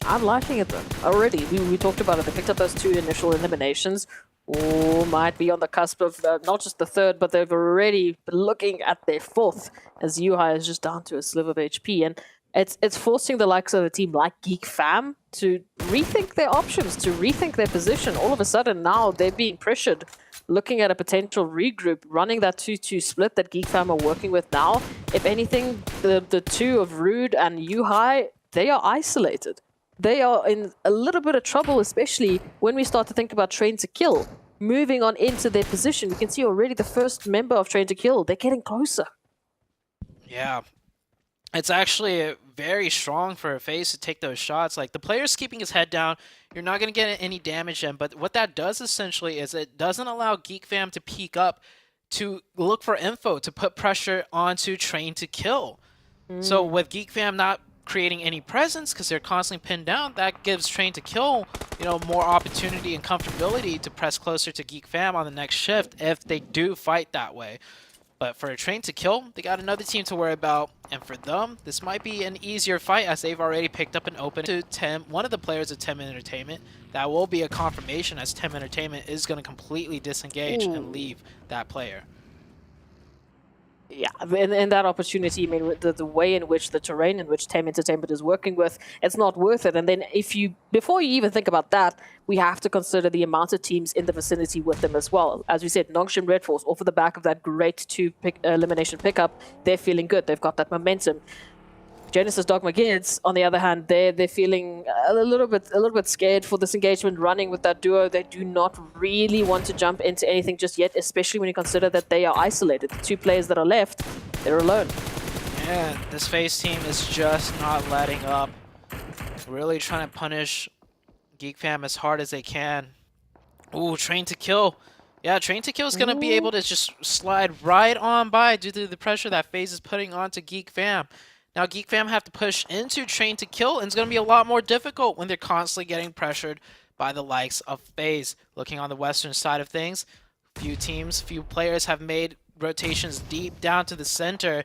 S13: I'm liking it though. Already, we talked about it. They picked up those 2 initial eliminations. Oh, might be on the cusp of not just the 3rd, but they've already been looking at their 4th, as Yuhai is just down to a sliver of HP. And it's forcing the likes of a team like Geek Fam to rethink their options, to rethink their position. All of a sudden now they're being pressured, looking at a potential regroup, running that 2-2 split that Geek Fam are working with now. If anything, the 2 of Rude and Yuhai, they are isolated. They are in a little bit of trouble, especially when we start to think about Train to Kill. Moving on into their position, you can see already the first member of Train to Kill. They're getting closer.
S12: Yeah, it's actually very strong for FaZe to take those shots. Like, the player's keeping his head down. You're not going to get any damage in, but what that does essentially is it doesn't allow Geek Fam to peek up to look for info, to put pressure onto Train to Kill. So with Geek Fam not creating any presence because they're constantly pinned down, that gives Train to Kill, you know, more opportunity and comfortability to press closer to Geek Fam on the next shift if they do fight that way. But for a Train to Kill, they got another team to worry about, and for them, this might be an easier fight as they've already picked up an open to one of the players of Tem Entertainment. That will be a confirmation as Tem Entertainment is going to completely disengage and leave that player.
S13: Yeah, and that opportunity, I mean, the way in which the terrain in which Tem Entertainment is working with, it's not worth it. And then before you even think about that, we have to consider the amount of teams in the vicinity with them as well. As we said, Nongshim Red Force, off of the back of that great elimination pickup, they're feeling good. They've got that momentum. Genesis Dogma Kids, on the other hand, they're feeling a little bit scared for this engagement running with that duo. They do not really want to jump into anything just yet, especially when you consider that they are isolated. The 2 players that are left, they're alone.
S12: And this FaZe team is just not letting up. Really trying to punish Geek Fam as hard as they can. Ooh, Train to Kill. Yeah, Train to Kill is going to be able to just slide right on by due to the pressure that FaZe is putting onto Geek Fam. Now, Geek Fam have to push into Train to Kill, and it's going to be a lot more difficult when they're constantly getting pressured by the likes of FaZe. Looking on the western side of things, few players have made rotations deep down to the center.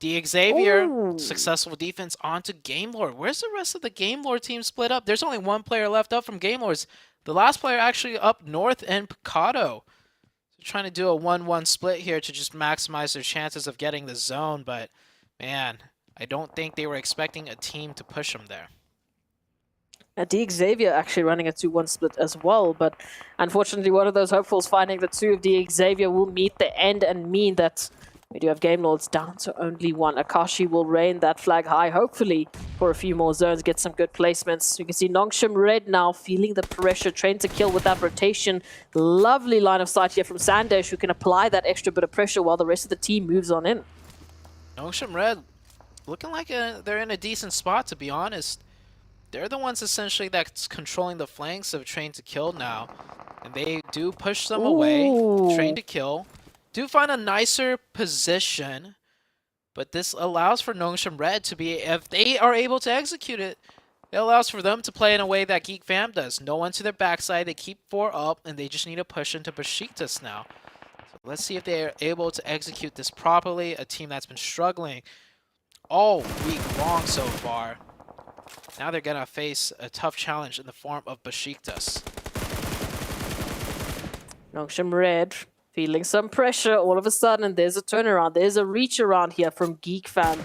S12: Xavier, successful defense onto Game Lord. Where's the rest of the Game Lord team split up? There's only 1 player left up from Game Lords. The last player actually up north in Picado. So trying to do a 1-1 split here to just maximize their chances of getting the zone, but man, I don't think they were expecting a team to push them there.
S13: Xavier actually running a 2-1 split as well, but unfortunately one of those hopefuls finding that 2 of Xavier will meet the end and mean that we do have Game Lords down to only 1. Akashi will reign that flag high, hopefully for a few more zones, get some good placements. You can see Nongshim Red now feeling the pressure, Train to Kill with that rotation. Lovely line of sight here from Sandesh, who can apply that extra bit of pressure while the rest of the team moves on in.
S12: Nongshim Red looking like they're in a decent spot, to be honest. They're the ones essentially that's controlling the flanks of Train to Kill now. And they do push them away. Train to Kill do find a nicer position. But this allows for Nongshim Red to be, if they are able to execute it, it allows for them to play in a way that Geek Fam does. No one to their backside. They keep 4 up, and they just need to push into Besiktas now. So let's see if they are able to execute this properly. A team that's been struggling all week long so far. Now they're gonna face a tough challenge in the form of Besiktas.
S13: Nongshim Red feeling some pressure all of a sudden. There's a turnaround. There's a reach around here from Geek Fam.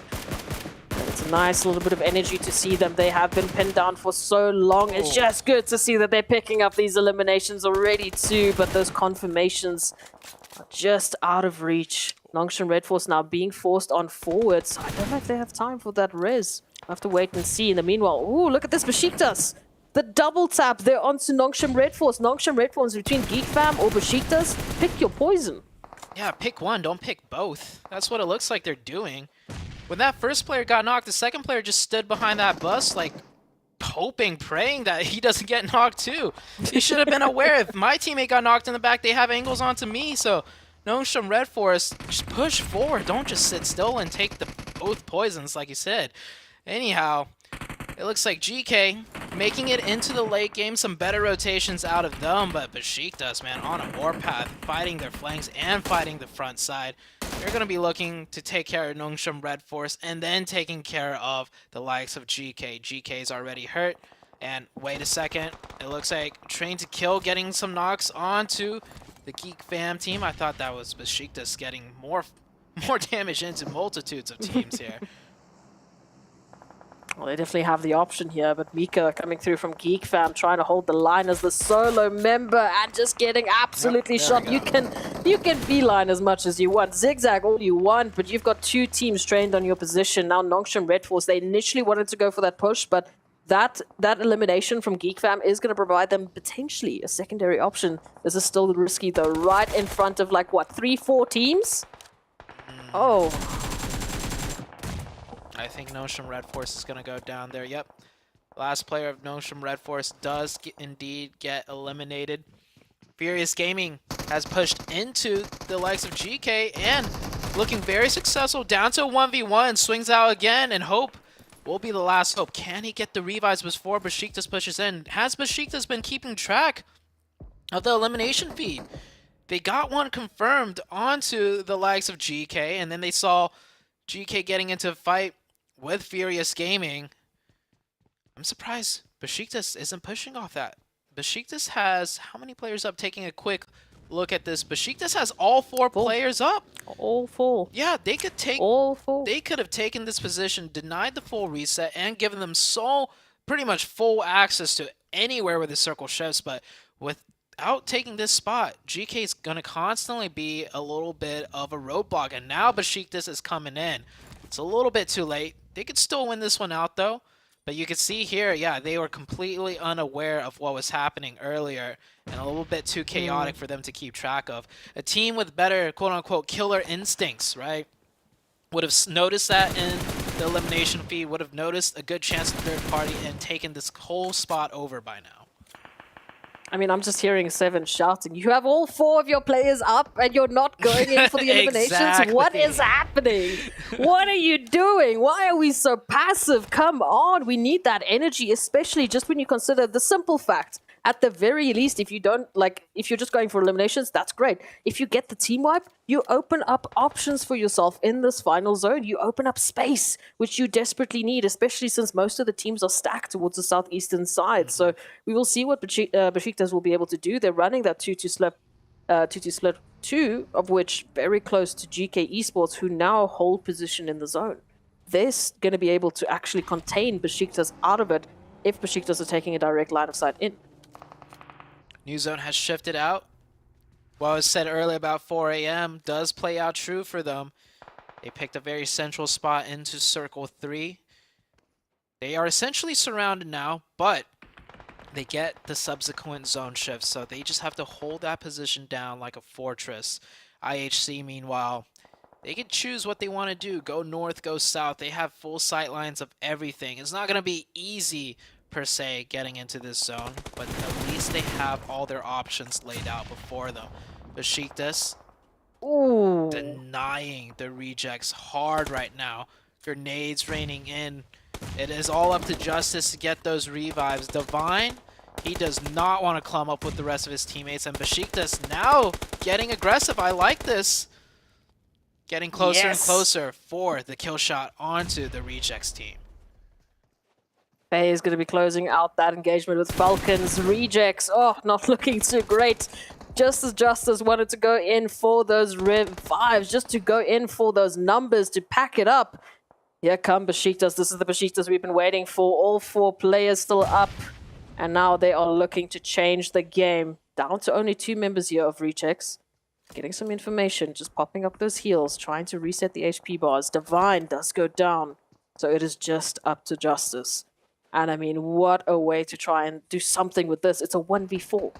S13: And it's a nice little bit of energy to see them. They have been pinned down for so long. It's just good to see that they're picking up these eliminations already too, but those confirmations are just out of reach. Nongshim Red Force now being forced on forwards. I don't know if they have time for that res. I'll have to wait and see. In the meanwhile, ooh, look at this Besiktas. The double tap there onto Nongshim Red Force. Nongshim Red Force between Geek Fam or Besiktas. Pick your poison.
S12: Yeah, pick one, don't pick both. That's what it looks like they're doing. When that first player got knocked, the second player just stood behind that bus, like, hoping, praying that he doesn't get knocked too. He should have been aware. If my teammate got knocked in the back, they have angles onto me, so Nongshim Red Forest, just push forward. Don't just sit still and take the both poisons, like you said. Anyhow, it looks like GK making it into the late game. Some better rotations out of them, but Besiktas, man, on a warpath, fighting their flanks and fighting the front side. They're going to be looking to take care of Nongshim Red Force and then taking care of the likes of GK. GK's already hurt. And wait a second, it looks like Train to Kill getting some knocks onto the Geek Fam team. I thought that was Besiktas getting more damage into multitudes of teams here.
S13: Well, they definitely have the option here, but Mika coming through from Geek Fam, trying to hold the line as the solo member and just getting absolutely shot. You can beeline as much as you want, zigzag all you want, but you've got two teams trained on your position. Now Nongshim Red Force, they initially wanted to go for that push, but that elimination from Geek Fam is going to provide them potentially a secondary option. This is still risky though, right in front of like, what, 3-4 teams? Oh.
S12: I think Nongshim Red Force is going to go down there. Yep. Last player of Nongshim Red Force does indeed get eliminated. Furious Gaming has pushed into the likes of GK and looking very successful. Down to a 1v1. Swings out again, and Hope will be the last hope. Can he get the revives before Besiktas pushes in? Has Besiktas been keeping track of the elimination feed? They got one confirmed onto the likes of GK, and then they saw GK getting into a fight with Furious Gaming. I'm surprised Besiktas isn't pushing off that. Besiktas has how many players up? Taking a quick look at this. Besiktas has all four players up.
S13: All four.
S12: Yeah, they could take
S13: all four.
S12: They could have taken this position, denied the full reset, and given them pretty much full access to anywhere where the circle shifts. But without taking this spot, GK is going to constantly be a little bit of a roadblock. And now Besiktas is coming in. It's a little bit too late. They could still win this one out, though. But you can see here, yeah, they were completely unaware of what was happening earlier and a little bit too chaotic for them to keep track of. A team with better, quote-unquote, killer instincts, right, would have noticed that in the elimination feed, would have noticed a good chance of third party and taken this whole spot over by now.
S13: I mean, I'm just hearing Seven shouting, you have all four of your players up and you're not going in for the eliminations?
S12: Exactly.
S13: What is happening? What are you doing? Why are we so passive? Come on, we need that energy, especially just when you consider the simple fact. At the very least, if you're just going for eliminations, that's great. If you get the team wipe, you open up options for yourself in this final zone. You open up space, which you desperately need, especially since most of the teams are stacked towards the southeastern side. So we will see what Besiktas will be able to do. They're running that 2-2 split 2, of which very close to GK Esports, who now hold position in the zone. They're going to be able to actually contain Besiktas out of it if Besiktas are taking a direct line of sight in.
S12: New zone has shifted out. What was said earlier about 4 a.m. does play out true for them. They picked a very central spot into Circle 3. They are essentially surrounded now, but they get the subsequent zone shift, so they just have to hold that position down like a fortress. IHC, meanwhile, they can choose what they want to do. Go north, go south. They have full sight lines of everything. It's not going to be easy per se getting into this zone, but at least they have all their options laid out before them. Besiktas denying the rejects hard right now. Grenades raining in. It is all up to Justice to get those revives. Divine, he does not want to clump up with the rest of his teammates, and Besiktas now getting aggressive. I like this. Getting closer and closer for the kill shot onto the rejects team.
S13: Bay is going to be closing out that engagement with Falcons. Rejects, not looking too great. Just as Justice wanted to go in for those revives, just to go in for those numbers, to pack it up. Here come Besiktas. This is the Besiktas we've been waiting for. All four players still up. And now they are looking to change the game. Down to only 2 members here of Rejects. Getting some information, just popping up those heals, trying to reset the HP bars. Divine does go down. So it is just up to Justice. And I mean, what a way to try and do something with this. It's a 1v4.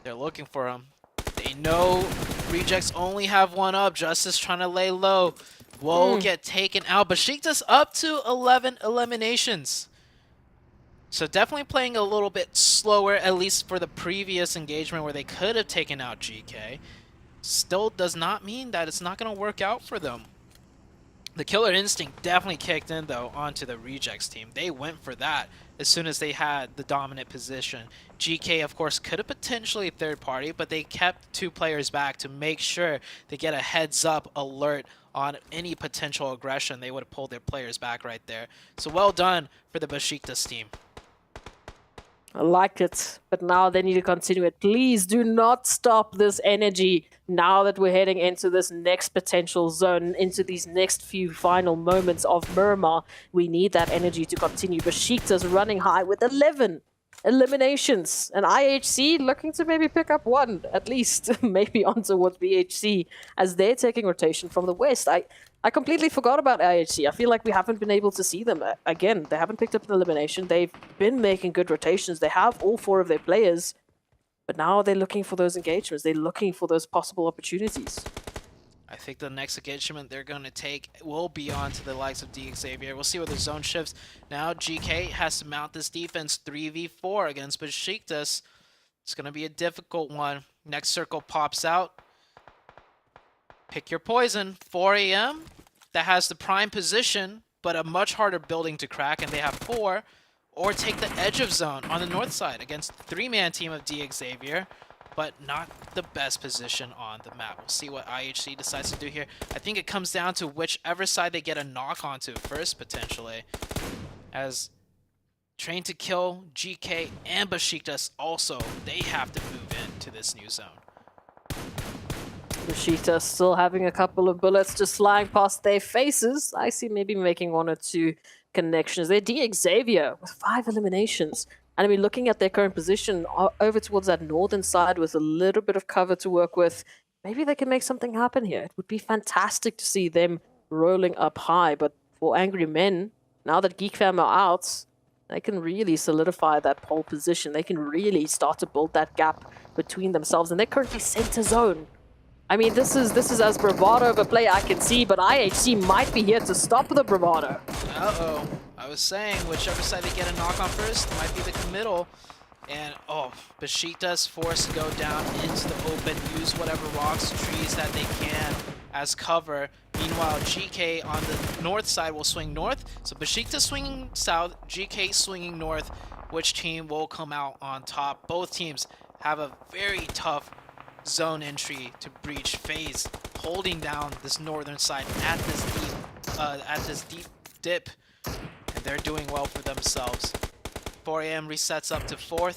S12: They're looking for him. They know Rejects only have one up. Justice trying to lay low. Will get taken out. Besiktas up to 11 eliminations. So definitely playing a little bit slower, at least for the previous engagement where they could have taken out GK. still does not mean that it's not going to work out for them. The killer instinct definitely kicked in, though, onto the Rejects team. They went for that as soon as they had the dominant position. GK, of course, could have potentially third party, but they kept 2 players back to make sure they get a heads-up alert on any potential aggression. They would have pulled their players back right there. So well done for the Besiktas team.
S13: I like it, but now they need to continue it. Please do not stop this energy now that we're heading into this next potential zone, into these next few final moments of Miramar. We need that energy to continue. Besiktas running high with 11 eliminations, and IHC looking to maybe pick up 1, at least, maybe on towards BHC, as they're taking rotation from the west. I completely forgot about IHC. I feel like we haven't been able to see them. Again, they haven't picked up an elimination. They've been making good rotations. They have all 4 of their players, but now they're looking for those engagements. They're looking for those possible opportunities.
S12: I think the next engagement they're going to take will be on to the likes of D Xavier. We'll see what the zone shifts. Now GK has to mount this defense 3v4 against Besiktas. It's going to be a difficult one. Next circle pops out. Pick your poison. 4 AM. That has the prime position, but a much harder building to crack, and they have 4. Or take the edge of zone on the north side against the 3-man team of D Xavier, but not the best position on the map. We'll see what IHC decides to do here. I think it comes down to whichever side they get a knock onto first, potentially. As Train to Kill, GK, and Besiktas also, they have to move into this new zone.
S13: Besiktas still having a couple of bullets just flying past their faces. I see maybe making 1 or 2 connections. They're D Xavier with 5 eliminations. And I mean, looking at their current position over towards that northern side with a little bit of cover to work with, maybe they can make something happen here. It would be fantastic to see them rolling up high. But for Angry Men, now that Geek Fam are out, they can really solidify that pole position. They can really start to build that gap between themselves. And they're currently center zone. I mean, this is as bravado of a play I can see, but IHC might be here to stop the bravado.
S12: Uh-oh. I was saying, whichever side they get a knock on first might be the committal. And, oh, Besiktas forced to go down into the open, use whatever rocks, trees that they can as cover. Meanwhile, GK on the north side will swing north. So Besiktas swinging south, GK swinging north. Which team will come out on top? Both teams have a very tough zone entry to breach. FaZe holding down this northern side at this deep dip, and they're doing well for themselves. 4 AM resets up to 4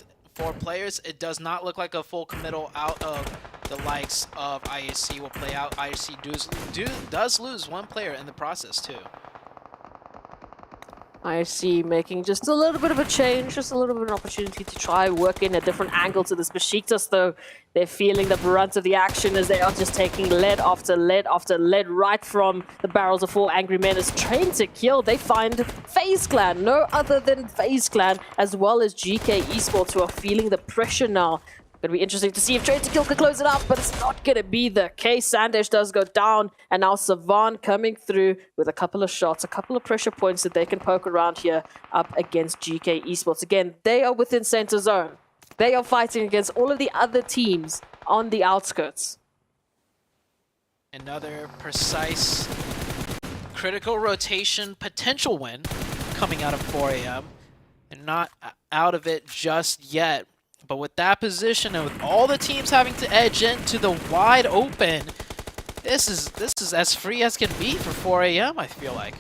S12: players. It does not look like a full committal out of the likes of IHC will play out. IHC does lose 1 player in the process too.
S13: IHC making just a little bit of a change, just a little bit of an opportunity to try work in a different angle to this. Besiktas, though, they're feeling the brunt of the action as they are just taking lead after lead after lead right from the barrels of 4 Angry Men. As Train to Kill, they find FaZe Clan, no other than FaZe Clan, as well as GK Esports, who are feeling the pressure now. Going to be interesting to see if Train to Kill can close it up, but it's not going to be the case. Sandesh does go down, and now Savan coming through with a couple of shots, a couple of pressure points that they can poke around here up against GK Esports. Again, they are within center zone. They are fighting against all of the other teams on the outskirts.
S12: Another precise, critical rotation potential win coming out of 4 AM. And not out of it just yet. But with that position and with all the teams having to edge into the wide open, this is as free as can be for 4 AM, I feel like.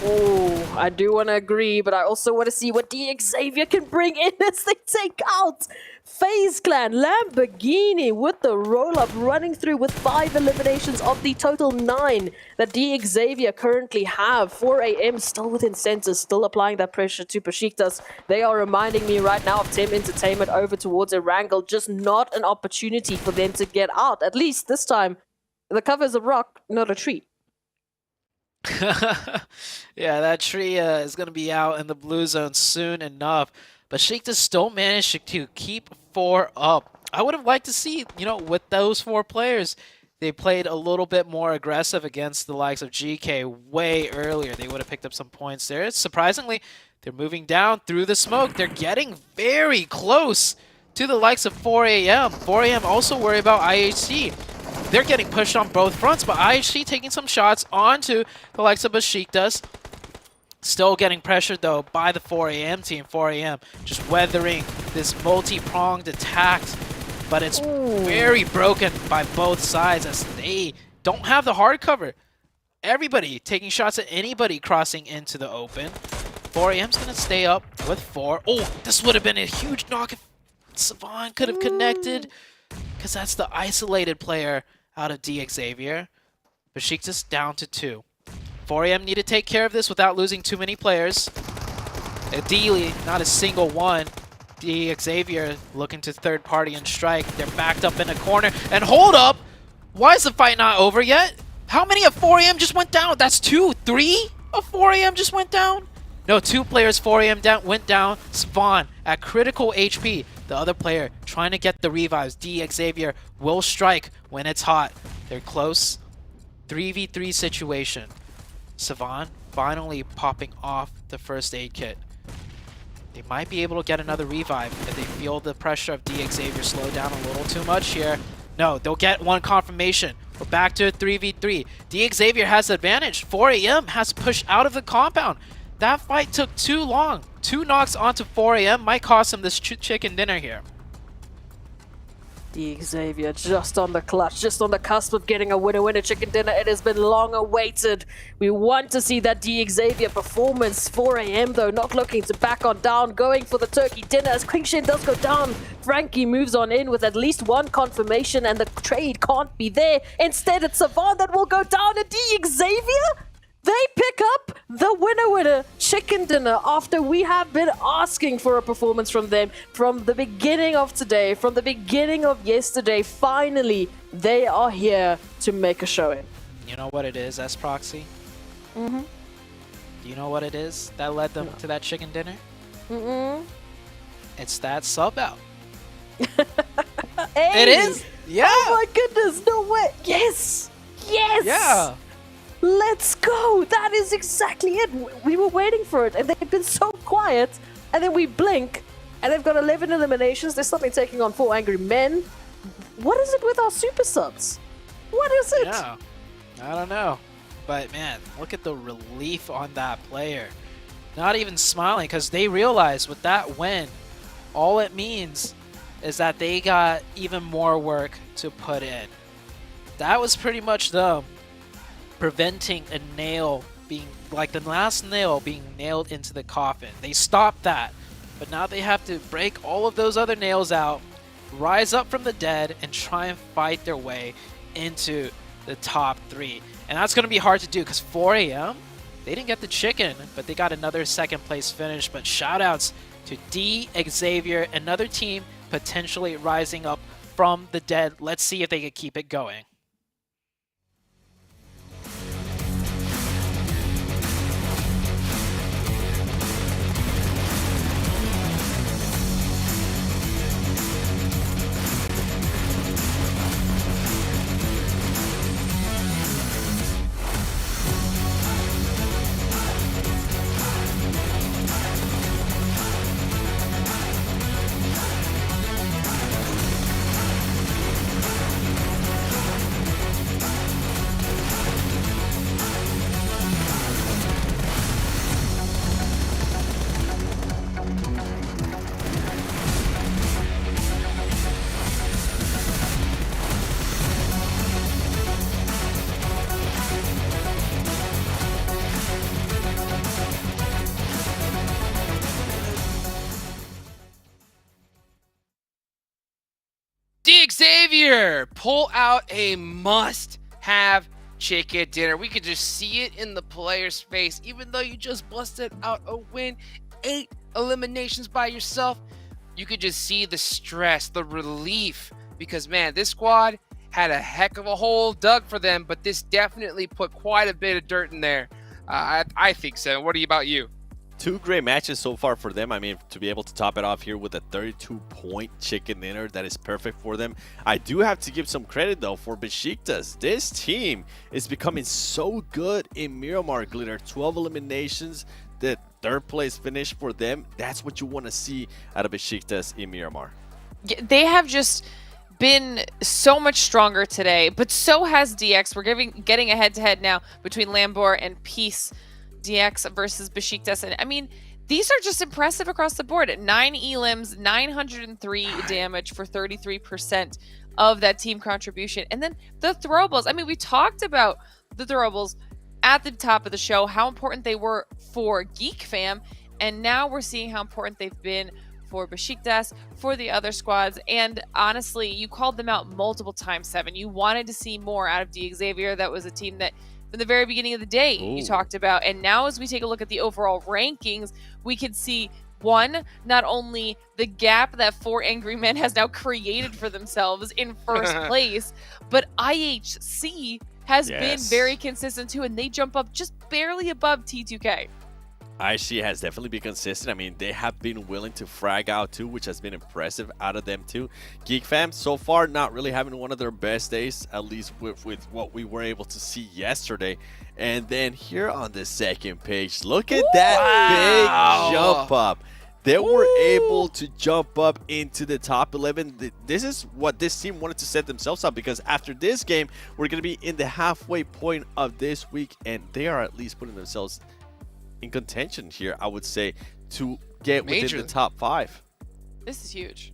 S13: Oh, I do want to agree, but I also want to see what D Xavier can bring in as they take out FaZe Clan. Lamborghini with the roll-up, running through with 5 eliminations of the total 9 that D Xavier currently have. 4 AM still within center, still applying that pressure to Besiktas. They are reminding me right now of Tim Entertainment over towards a wrangle, just not an opportunity for them to get out. At least this time, the cover's a rock, not a tree.
S12: Yeah, that tree is going to be out in the blue zone soon enough. But Besiktas still managed to keep 4 up. I would have liked to see, with those 4 players, they played a little bit more aggressive against the likes of GK way earlier. They would have picked up some points there. Surprisingly, they're moving down through the smoke. They're getting very close to the likes of 4AM. 4AM also worry about IHC. They're getting pushed on both fronts, but IHC taking some shots onto the likes of Besiktas. Still getting pressured though by the 4AM team. 4AM just weathering this multi-pronged attack, but it's very broken by both sides as they don't have the hard cover. Everybody taking shots at anybody crossing into the open. 4AM's gonna stay up with 4. Oh, this would have been a huge knock if Savan could have connected, because that's the isolated player out of D Xavier. Besiktas down to 2. 4AM need to take care of this without losing too many players. Ideally, not a single one. D Xavier looking to third party and strike. They're backed up in a corner. And hold up! Why is the fight not over yet? How many of 4AM just went down? That's 2, 3 of 4AM just went down? No, 2 players 4AM went down. Spawn at critical HP. The other player trying to get the revives. D Xavier will strike when it's hot. They're close. 3v3 situation. Savan finally popping off the first aid kit. They might be able to get another revive if they feel the pressure of D Xavier slow down a little too much here. No, they'll get one confirmation. We're back to a 3v3. D Xavier has the advantage. 4AM has pushed out of the compound. That fight took too long. 2 knocks onto 4AM might cost him this chicken dinner here.
S13: D Xavier just on the clutch, just on the cusp of getting a winner chicken dinner. It has been long awaited. We want to see that D Xavier performance. 4AM though, not looking to back on down, going for the turkey dinner as Quingshin does go down. Frankie moves on in with at least one confirmation and the trade can't be there. Instead it's Savan that will go down and D Xavier? They pick up the winner chicken dinner after we have been asking for a performance from them from the beginning of today, from the beginning of yesterday. Finally, they are here to make a showing.
S12: You know what it is, S-Proxy?
S13: Mm-hmm.
S12: Do you know what it is that led them to that chicken dinner?
S13: Mm-mm.
S12: It's that sub out.
S13: Hey!
S12: It is? Yeah!
S13: Oh my goodness, no way! Yes! Yes!
S12: Yeah!
S13: Let's go! That is exactly it. We were waiting for it, and they've been so quiet. And then we blink, and they've got 11 eliminations. They're suddenly taking on 4 angry men. What is it with our super subs? What is it?
S12: Yeah, I don't know. But man, look at the relief on that player. Not even smiling, because they realize with that win, all it means is that they got even more work to put in. That was pretty much them preventing a nail being, like the last nail being nailed into the coffin. They stopped that, but now they have to break all of those other nails out, rise up from the dead, and try and fight their way into the top 3. And that's going to be hard to do because 4AM, they didn't get the chicken, but they got another second place finish. But shout outs to D Xavier, another team potentially rising up from the dead. Let's see if they can keep it going.
S9: D Xavier pull out a must-have chicken dinner. We could just see it in the player's face. Even though you just busted out a win, 8 eliminations by yourself, you could just see the stress, the relief. Because man, this squad had a heck of a hole dug for them, but this definitely put quite a bit of dirt in there. I think so. What about you?
S11: 2 great matches so far for them. I mean, to be able to top it off here with a 32-point chicken dinner, that is perfect for them. I do have to give some credit, though, for Besiktas. This team is becoming so good in Miramar Glitter. 12 eliminations, the 3rd place finish for them. That's what you want to see out of Besiktas in Miramar.
S10: They have just been so much stronger today, but so has DX. We're getting a head-to-head now between Lambor and Peace. DX versus Besiktas. And I mean, these are just impressive across the board. 9 elims, 903 damage for 33% of that team contribution. And then the throwables. I mean, we talked about the throwables at the top of the show, how important they were for Geek Fam. And now we're seeing how important they've been for Besiktas, for the other squads. And honestly, you called them out multiple times, Seven. You wanted to see more out of D Xavier. That was a team that from the very beginning of the day you talked about. And now as we take a look at the overall rankings, we can see one, not only the gap that 4 Angry Men has now created for themselves in first place, but IHC has been very consistent too, and they jump up just barely above T2K.
S11: IHC has definitely been consistent. I mean, they have been willing to frag out too, which has been impressive out of them too. Geek Fam, so far, not really having one of their best days, at least with what we were able to see yesterday. And then here on the second page, look at that big jump up. They were able to jump up into the top 11. This is what this team wanted to set themselves up, because after this game, we're going to be in the halfway point of this week, and they are at least putting themselves in contention here, I would say, to get within the top 5.
S10: This is huge.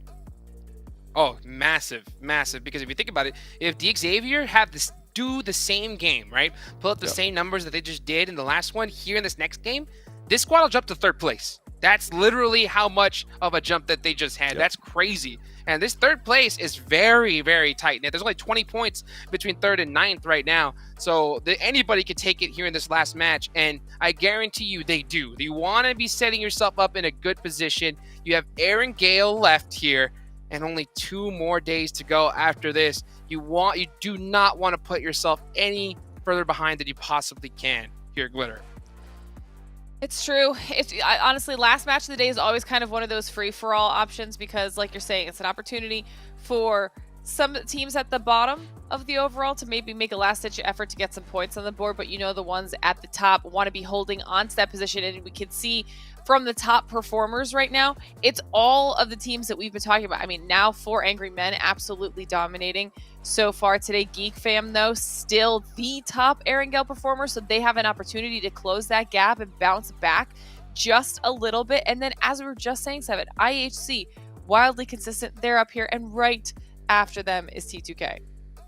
S9: Oh, massive, massive. Because if you think about it, if D Xavier have this do the same game, right? Pull up the same numbers that they just did in the last one here in this next game, this squad will jump to 3rd place. That's literally how much of a jump that they just had. That's crazy. And this 3rd place is very, very tight. Now, there's only 20 points between 3rd and 9th right now. So anybody could take it here in this last match. And I guarantee you they do. You want to be setting yourself up in a good position. You have Aaron Gale left here and only 2 more days to go after this. You do not want to put yourself any further behind than you possibly can here, Glitter.
S10: It's true. Honestly, last match of the day is always kind of one of those free-for-all options because, like you're saying, it's an opportunity for some teams at the bottom of the overall to maybe make a last-ditch effort to get some points on the board, but you know the ones at the top want to be holding on to that position, and we can see from the top performers right now, it's all of the teams that we've been talking about. I mean, now 4 Angry Men absolutely dominating so far today. Geek Fam, though, still the top Erangel performer, so they have an opportunity to close that gap and bounce back just a little bit. And then, as we were just saying, Seven, IHC, wildly consistent. They're up here, and right after them is T2K.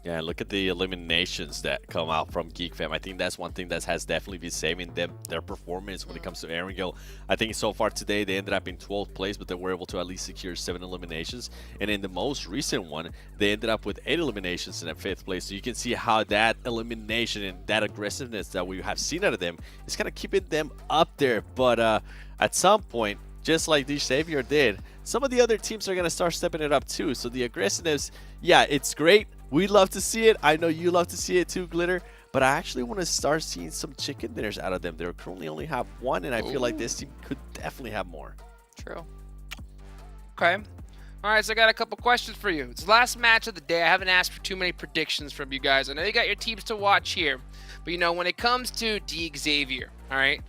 S11: Yeah, look at the eliminations that come out from Geek Fam. I think that's one thing that has definitely been saving them, their performance when it comes to Erangel. I think so far today, they ended up in 12th place, but they were able to at least secure 7 eliminations. And in the most recent one, they ended up with 8 eliminations in 5th place. So you can see how that elimination and that aggressiveness that we have seen out of them is kind of keeping them up there. But at some point, just like D Xavier did, some of the other teams are going to start stepping it up too. So the aggressiveness, yeah, it's great. We love to see it. I know you love to see it too, Glitter. But I actually want to start seeing some chicken dinners out of them. They currently only have 1, and I feel like this team could definitely have more.
S10: True.
S9: Okay. All right, so I got a couple questions for you. It's the last match of the day. I haven't asked for too many predictions from you guys. I know you got your teams to watch here. But, you know, when it comes to D Xavier, all right,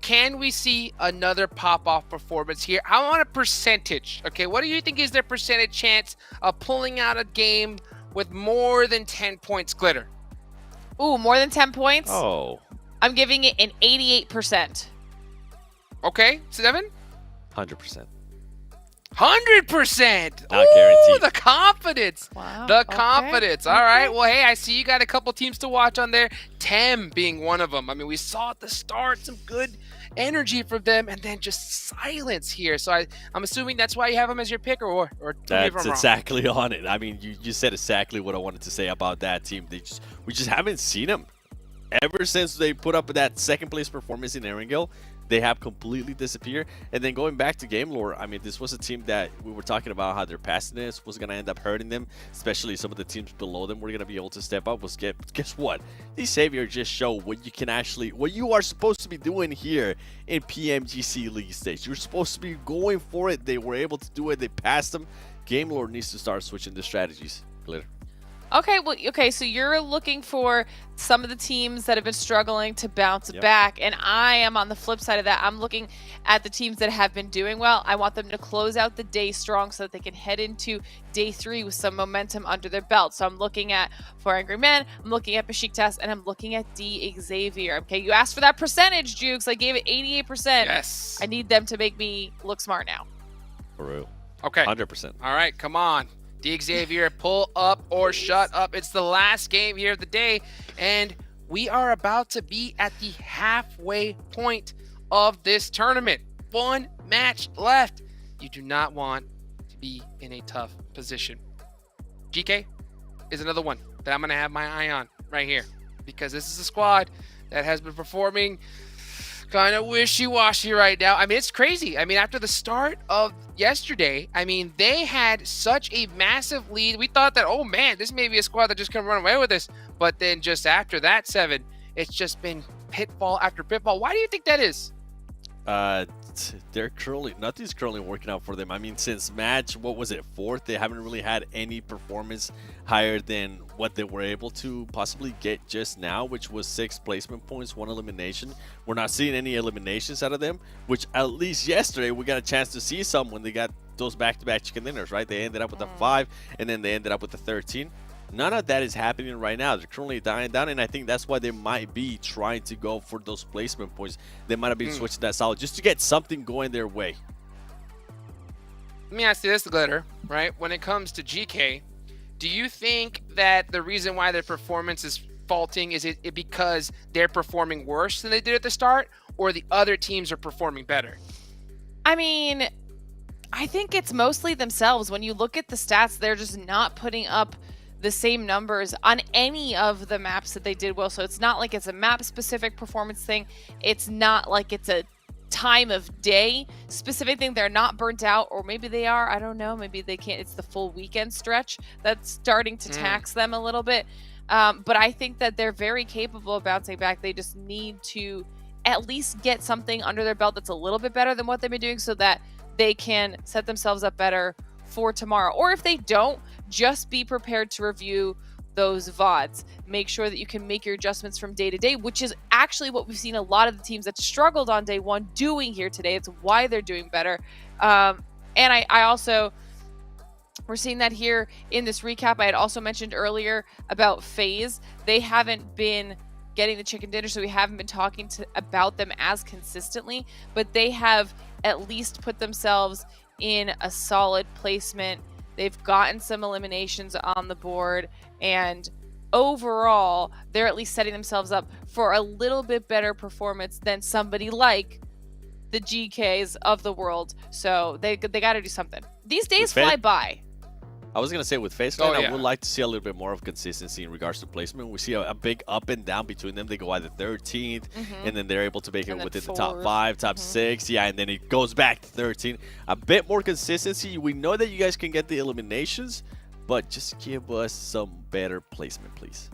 S9: can we see another pop-off performance here? I want a percentage, okay? What do you think is their percentage chance of pulling out a game with more than 10 points, Glitter?
S10: Ooh, more than 10 points?
S11: Oh.
S10: I'm giving it an 88%.
S9: Okay, 7?
S11: 100%.
S9: 100%!
S11: Not guaranteed.
S9: The confidence!
S10: Wow.
S9: The confidence. All right, well, hey, I see you got a couple teams to watch on there. Tem being one of them. I mean, we saw at the start some good energy from them, and then just silence here. So I'm assuming that's why you have them as your pick, or
S11: that's exactly on it. I mean, you said exactly what I wanted to say about that team. We just haven't seen them ever since they put up that 2nd place performance in Erangel. They have completely disappeared. And then going back to game lore, I mean, this was a team that we were talking about how their passiveness was going to end up hurting them, especially some of the teams below them were going to be able to step up. Guess what? These Xavier just show what you are supposed to be doing here in PMGC League stage. You're supposed to be going for it. They were able to do it. They passed them. Game lore needs to start switching the strategies. Glitter.
S10: Okay, well, okay, so you're looking for some of the teams that have been struggling to bounce back, and I am on the flip side of that. I'm looking at the teams that have been doing well. I want them to close out the day strong so that they can head into day 3 with some momentum under their belt. So I'm looking at Four Angry Men, I'm looking at Besiktas, and I'm looking at D Xavier. Okay, you asked for that percentage, Jukes. I gave it 88%.
S9: Yes.
S10: I need them to make me look smart now.
S11: For real.
S9: Okay.
S11: 100%.
S9: All right, come on. D Xavier, pull up or shut up. It's the last game here of the day, and we are about to be at the halfway point of this tournament. 1 match left. You do not want to be in a tough position. GK is another one that I'm going to have my eye on right here, because this is a squad that has been performing kind of wishy-washy right now. I mean, it's crazy. I mean, after the start of yesterday, I mean, they had such a massive lead. We thought that, oh man, this may be a squad that just can run away with this. But then just after that 7, it's just been pitfall after pitfall. Why do you think that is?
S11: Nothing's currently working out for them. I mean, since match, what was it, 4th, they haven't really had any performance higher than what they were able to possibly get just now, which was 6 placement points, 1 elimination. We're not seeing any eliminations out of them, which at least yesterday we got a chance to see some when they got those back-to-back chicken dinners, right? They ended up with a 5, and then they ended up with a 13. None of that is happening right now. They're currently dying down, and I think that's why they might be trying to go for those placement points. They might have been switching that solid just to get something going their way.
S9: Let me ask you this, Glitter, right? When it comes to GK, do you think that the reason why their performance is faulting is it because they're performing worse than they did at the start, or the other teams are performing better?
S10: I mean, I think it's mostly themselves. When you look at the stats, they're just not putting up the same numbers on any of the maps that they did well. So it's not like it's a map specific performance thing. It's not like it's a time of day specific thing. They're not burnt out, or maybe they are. I don't know. Maybe they can't. It's the full weekend stretch that's starting to tax them a little bit. But I think that they're very capable of bouncing back. They just need to at least get something under their belt that's a little bit better than what they've been doing, so that they can set themselves up better for tomorrow. Or if they don't, just be prepared to review those VODs. Make sure that you can make your adjustments from day to day, which is actually what we've seen a lot of the teams that struggled on day 1 doing here today. It's why they're doing better. And I also, we're seeing that here in this recap. I had also mentioned earlier about FaZe. They haven't been getting the chicken dinner, so we haven't been talking about them as consistently, but they have at least put themselves in a solid placement. They've gotten some eliminations on the board, and overall, they're at least setting themselves up for a little bit better performance than somebody like the GKs of the world. So they got to do something. These days fly by.
S11: I was going to say, with FaZe Clan, I would like to see a little bit more of consistency in regards to placement. We see a big up and down between them. They go either 13th, and then they're able to make it within the top 5, top 6. Yeah, and then it goes back to 13. A bit more consistency. We know that you guys can get the eliminations, but just give us some better placement, please.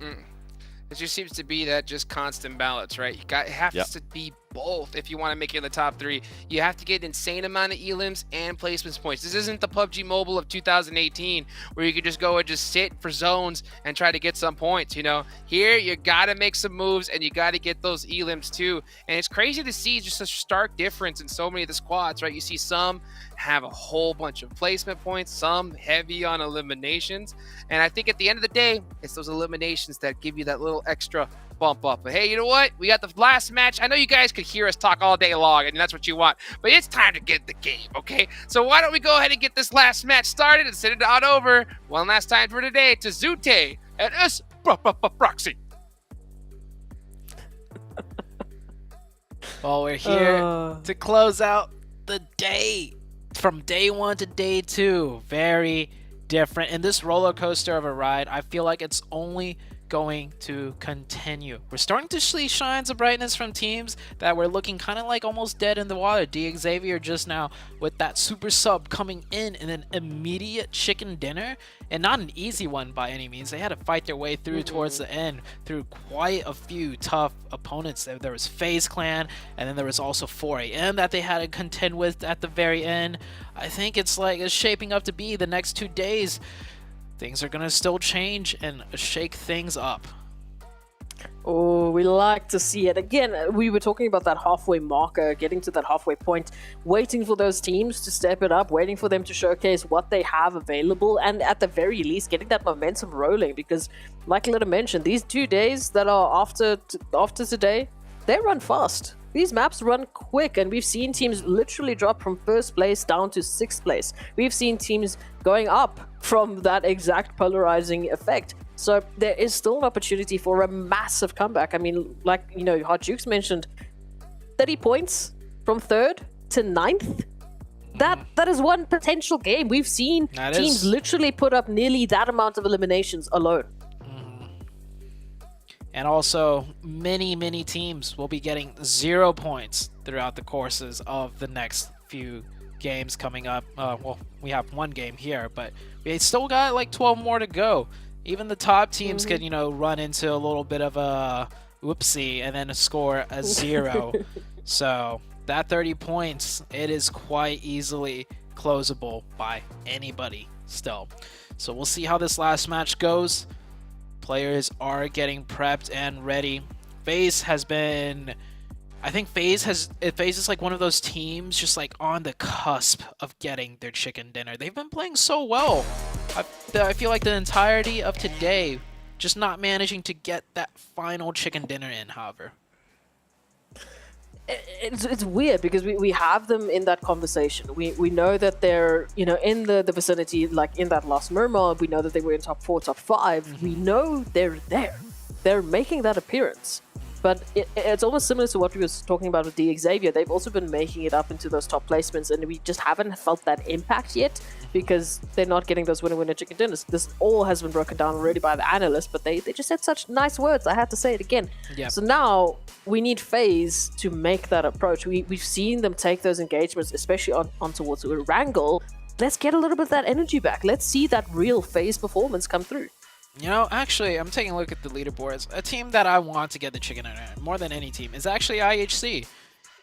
S9: It just seems to be that just constant balance, right? It has to be both if you want to make it in the top 3. You have to get an insane amount of elims and placements points. This isn't the PUBG Mobile of 2018 where you could just go and just sit for zones and try to get some points, you know? Here, you got to make some moves, and you got to get those elims too. And it's crazy to see just a stark difference in so many of the squads, right? You see some have a whole bunch of placement points, some heavy on eliminations. And I think at the end of the day, it's those eliminations that give you that little extra bump up. But hey, you know what? We got the last match. I know you guys could hear us talk all day long, and that's what you want, but it's time to get the game, okay? So why don't we go ahead and get this last match started and send it on over one last time for today to Zute and us Proxy.
S12: Well, we're here to close out the day. From day 1 to day 2, very different. In this roller coaster of a ride, I feel like it's only going to continue. We're starting to see shines of brightness from teams that were looking kind of like almost dead in the water. D Xavier just now with that super sub coming in an immediate chicken dinner, and not an easy one by any means. They had to fight their way through towards the end through quite a few tough opponents. There was FaZe Clan, and then there was also 4AM that they had to contend with at the very end. I think it's shaping up to be the next 2 days things are gonna still change and shake things up.
S13: Oh, we like to see it. Again, we were talking about that halfway marker, getting to that halfway point, waiting for those teams to step it up, waiting for them to showcase what they have available, and at the very least, getting that momentum rolling. Because, like Lita mentioned, these 2 days that are after today, they run fast. These maps run quick, and we've seen teams literally drop from first place down to sixth place. We've seen teams going up from that exact polarizing effect. So there is still an opportunity for a massive comeback. I mean, like, you know, Hot Jukes mentioned, 30 points from 3rd to 9th. That is one potential game. We've seen teams literally put up nearly that amount of eliminations alone.
S12: And also, many teams will be getting 0 points throughout the courses of the next few games coming up. Well, we have one game here, but we still got like 12 more to go. Even the top teams could, you know, run into a little bit of a whoopsie and then score a 0. So that 30 points, it is quite easily closable by anybody still. So we'll see how this last match goes. Players are getting prepped and ready. FaZe has been... I think FaZe is like one of those teams just like on the cusp of getting their chicken dinner. They've been playing so well. I feel like the entirety of today just not managing to get that final chicken dinner in, however.
S13: It's weird because we have them in that conversation. We know that they're, you know, in the vicinity, like in that last Murmur. We know that they were in top 4, top 5. We know they're there. They're making that appearance. But it's almost similar to what we were talking about with the Xavier. They've also been making it up into those top placements, and we just haven't felt that impact yet because they're not getting those winner chicken dinners. This all has been broken down already by the analysts, but they just said such nice words. I had to say it again.
S12: Yep.
S13: So now we need FaZe to make that approach. We've seen them take those engagements, especially on towards a wrangle. Let's get a little bit of that energy back. Let's see that real FaZe performance come through.
S12: You know, actually, I'm taking a look at the leaderboards. A team that I want to get the chicken dinner more than any team is actually IHC.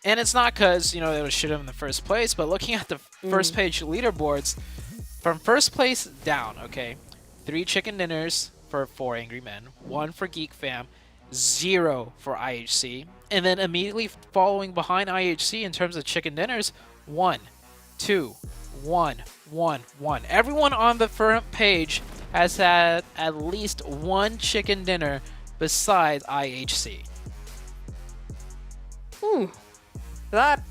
S12: And it's not because, you know, they would shoot them in the first place, but looking at the first page leaderboards, from first place down, okay, 3 chicken dinners for 4 Angry Men, 1 for Geek Fam, 0 for IHC, and then immediately following behind IHC in terms of chicken dinners, 1, 2, 1, 1, 1. Everyone on the front page has had at least 1 chicken dinner besides IHC.
S13: That...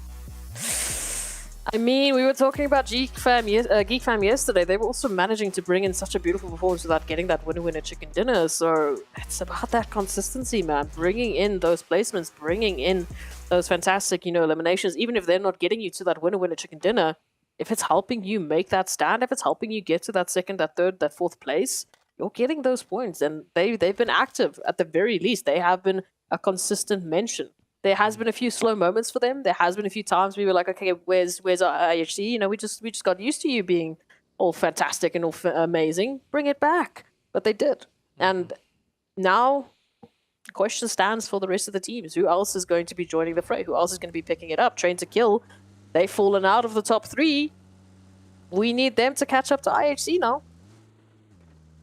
S13: I mean, we were talking about Geek Fam yesterday. They were also managing to bring in such a beautiful performance without getting that winner chicken dinner. So it's about that consistency, man. Bringing in those placements, bringing in those fantastic, you know, eliminations. Even if they're not getting you to that winner chicken dinner, if it's helping you make that stand, if it's helping you get to that second, that third, that fourth place, you're getting those points. And they've been active at the very least. They have been a consistent mention. There has been a few slow moments for them. There has been a few times we were like, okay, where's our IHC? You know, we just got used to you being all fantastic and all amazing. Bring it back. But they did. And now the question stands for the rest of the teams. Who else is going to be joining the fray? Who else is going to be picking it up? Train to Kill. They've fallen out of the top 3. We need them to catch up to IHC now.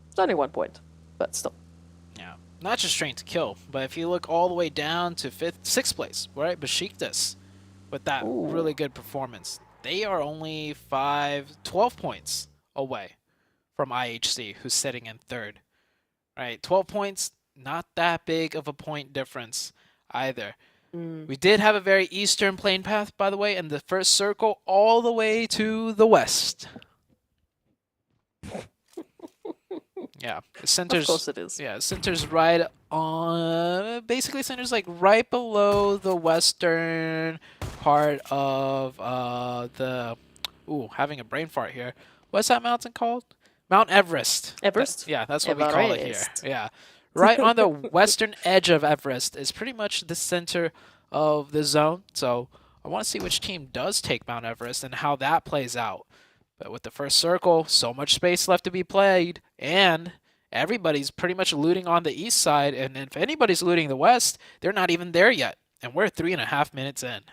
S13: It's only 1 point, but still.
S12: Yeah, not just Train to Kill, but if you look all the way down to 6th place, right? Besiktas, with that really good performance, they are only 12 points away from IHC, who's sitting in 3rd. Right, 12 points, not that big of a point difference either. We did have a very eastern plane path, by the way, and the first circle all the way to the west. Yeah, it centers.
S13: Of course it is.
S12: Yeah, it centers right on. Basically, centers like right below the western part of the. Ooh, having a brain fart here. What's that mountain called? Mount Everest.
S13: Everest.
S12: Yeah, that's what we call it here. Yeah. Right on the western edge of Everest is pretty much the center of the zone. So I want to see which team does take Mount Everest and how that plays out. But with the first circle, so much space left to be played, and everybody's pretty much looting on the east side. And if anybody's looting the west, they're not even there yet. And we're 3.5 minutes in.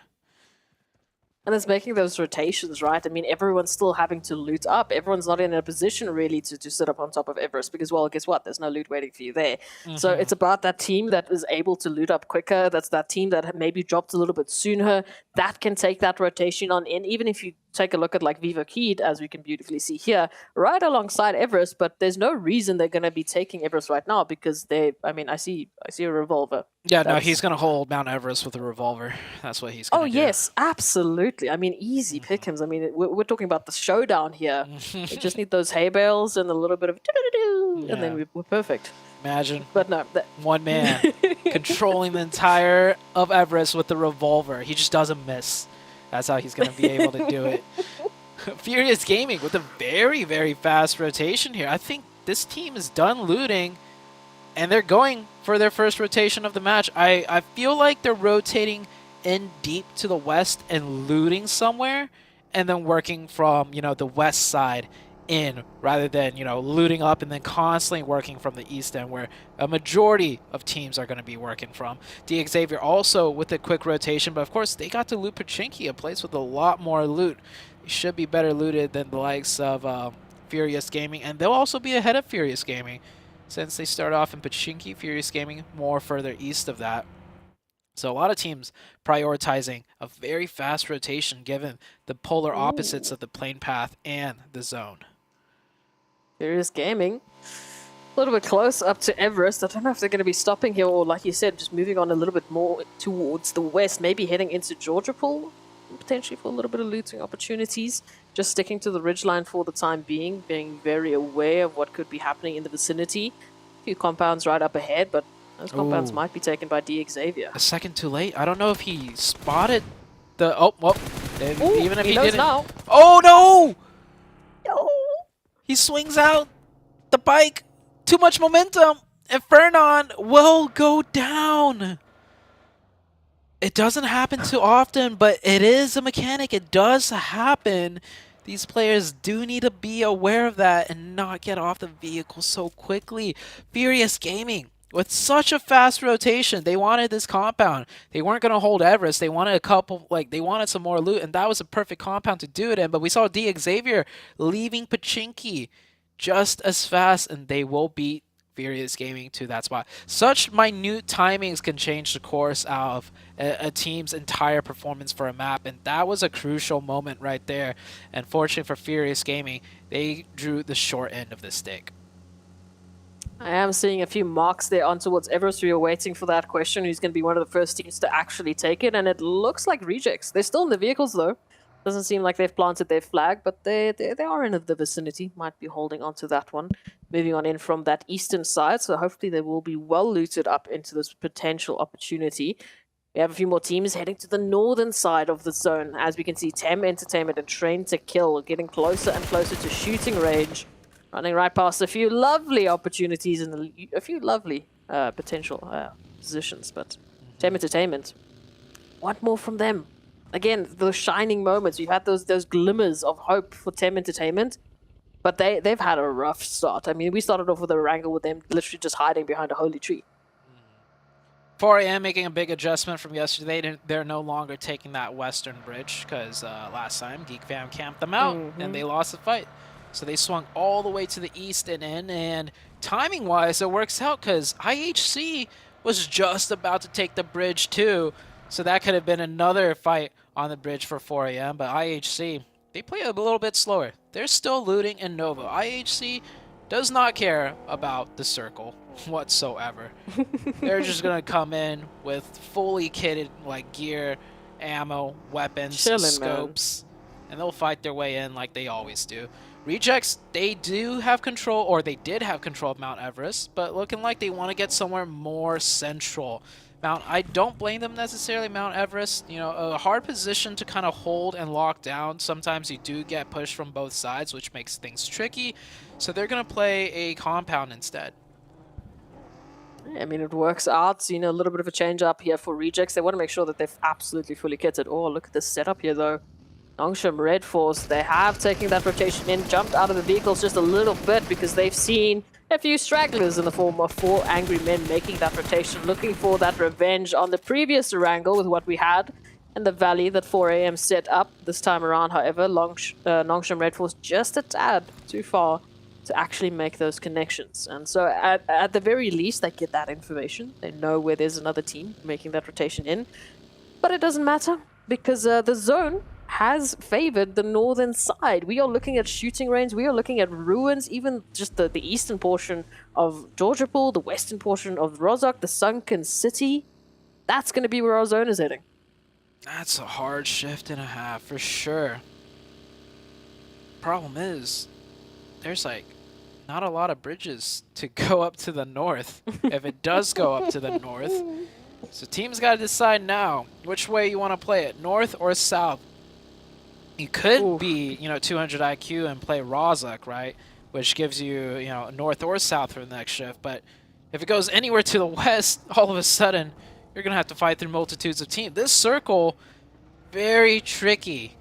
S13: And it's making those rotations, right? I mean, everyone's still having to loot up. Everyone's not in a position really to sit up on top of Everest because, well, guess what? There's no loot waiting for you there. So it's about that team that is able to loot up quicker. That's that team that maybe dropped a little bit sooner. That can take that rotation on in. Even if you take a look at like Vivo Keed, as we can beautifully see here, right alongside Everest, but there's no reason they're going to be taking Everest right now because I see a revolver.
S12: Yeah, no, he's going to hold Mount Everest with a revolver. That's what he's going to do.
S13: Oh, yes, absolutely. I mean, easy pick'ems. I mean, we're talking about the showdown here. We just need those hay bales and a little bit of and then we're perfect.
S12: Imagine.
S13: But no,
S12: one man controlling the entire of Everest with the revolver. He just doesn't miss. That's how he's going to be able to do it. Furious Gaming with a very, very fast rotation here. I think this team is done looting, and they're going for their first rotation of the match. I feel like they're rotating in deep to the west and looting somewhere, and then working from, the west side in, rather than, looting up and then constantly working from the east end, where a majority of teams are going to be working from. Xavier also with a quick rotation, but of course they got to loot Pachinki, a place with a lot more loot. They should be better looted than the likes of Furious Gaming, and they'll also be ahead of Furious Gaming since they start off in Pachinki. Furious Gaming more further east of that. So a lot of teams prioritizing a very fast rotation given the polar opposites of the plane path and the zone.
S13: Furious Gaming, a little bit close up to Everest. I don't know if they're going to be stopping here or, like you said, just moving on a little bit more towards the west, maybe heading into Georgia Pool, potentially for a little bit of looting opportunities. Just sticking to the ridgeline for the time being very aware of what could be happening in the vicinity. A few compounds right up ahead, but those compounds might be taken by Xavier.
S12: A second too late. I don't know if he spotted the... even if he
S13: knows
S12: didn't...
S13: now.
S12: Oh, no! No! He swings out the bike. Too much momentum. And Fernan will go down. It doesn't happen too often, but it is a mechanic. It does happen. These players do need to be aware of that and not get off the vehicle so quickly. Furious Gaming, with such a fast rotation, they wanted this compound. They weren't going to hold Everest. They wanted they wanted some more loot, and that was a perfect compound to do it in. But we saw Xavier leaving Pachinki just as fast, and they will beat Furious Gaming to that spot. Such minute timings can change the course of a team's entire performance for a map, and that was a crucial moment right there. And fortunately for Furious Gaming, they drew the short end of the stick.
S13: I am seeing a few marks there on towards Everest. We are waiting for that question. Who's going to be one of the first teams to actually take it? And it looks like Rejects. They're still in the vehicles, though. Doesn't seem like they've planted their flag, but they are in the vicinity. Might be holding on to that one. Moving on in from that eastern side, so hopefully they will be well looted up into this potential opportunity. We have a few more teams heading to the northern side of the zone. As we can see, Tem Entertainment and Train to Kill getting closer and closer to shooting range. Running right past a few lovely opportunities and a few lovely potential positions. But Tem Entertainment, what more from them? Again, those shining moments. We've had those glimmers of hope for Tem Entertainment. But they've had a rough start. I mean, we started off with a wrangle with them literally just hiding behind a holy tree.
S12: 4AM making a big adjustment from yesterday. They're no longer taking that western bridge because last time Geek Fam camped them out and they lost the fight. So they swung all the way to the east and in, and timing-wise, it works out because IHC was just about to take the bridge too, so that could have been another fight on the bridge for 4AM, but IHC, they play a little bit slower. They're still looting in Nova. IHC does not care about the circle whatsoever. They're just going to come in with fully kitted gear, ammo, weapons, scopes, and they'll fight their way in like they always do. Rejects, they do have control, or they did have control of Mount Everest, but looking like they want to get somewhere more central. I don't blame them necessarily, Mount Everest. A hard position to kind of hold and lock down. Sometimes you do get pushed from both sides, which makes things tricky. So they're going to play a compound instead.
S13: I mean, it works out. A little bit of a change up here for Rejects. They want to make sure that they're absolutely fully kitted. Oh, look at this setup here, though. Nongshim Red Force, they have taken that rotation in, jumped out of the vehicles just a little bit because they've seen a few stragglers in the form of 4 angry men making that rotation, looking for that revenge on the previous wrangle with what we had and the valley that 4am set up this time around. However, Nongshim Red Force just a tad too far to actually make those connections. And so at the very least, they get that information. They know where there's another team making that rotation in. But it doesn't matter because the zone has favored the northern side. We are looking at shooting range. We are looking at ruins, even just the eastern portion of Georgiapol, the western portion of Rozhok, the sunken city. That's going to be where our zone is heading.
S12: That's a hard shift and a half for sure. Problem is, there's like not a lot of bridges to go up to the north if it does go up to the north. So teams got to decide now which way you want to play it, north or south. You could be, 200 IQ and play Rozhok, right? Which gives you, north or south for the next shift. But if it goes anywhere to the west, all of a sudden, you're going to have to fight through multitudes of teams. This circle, very tricky.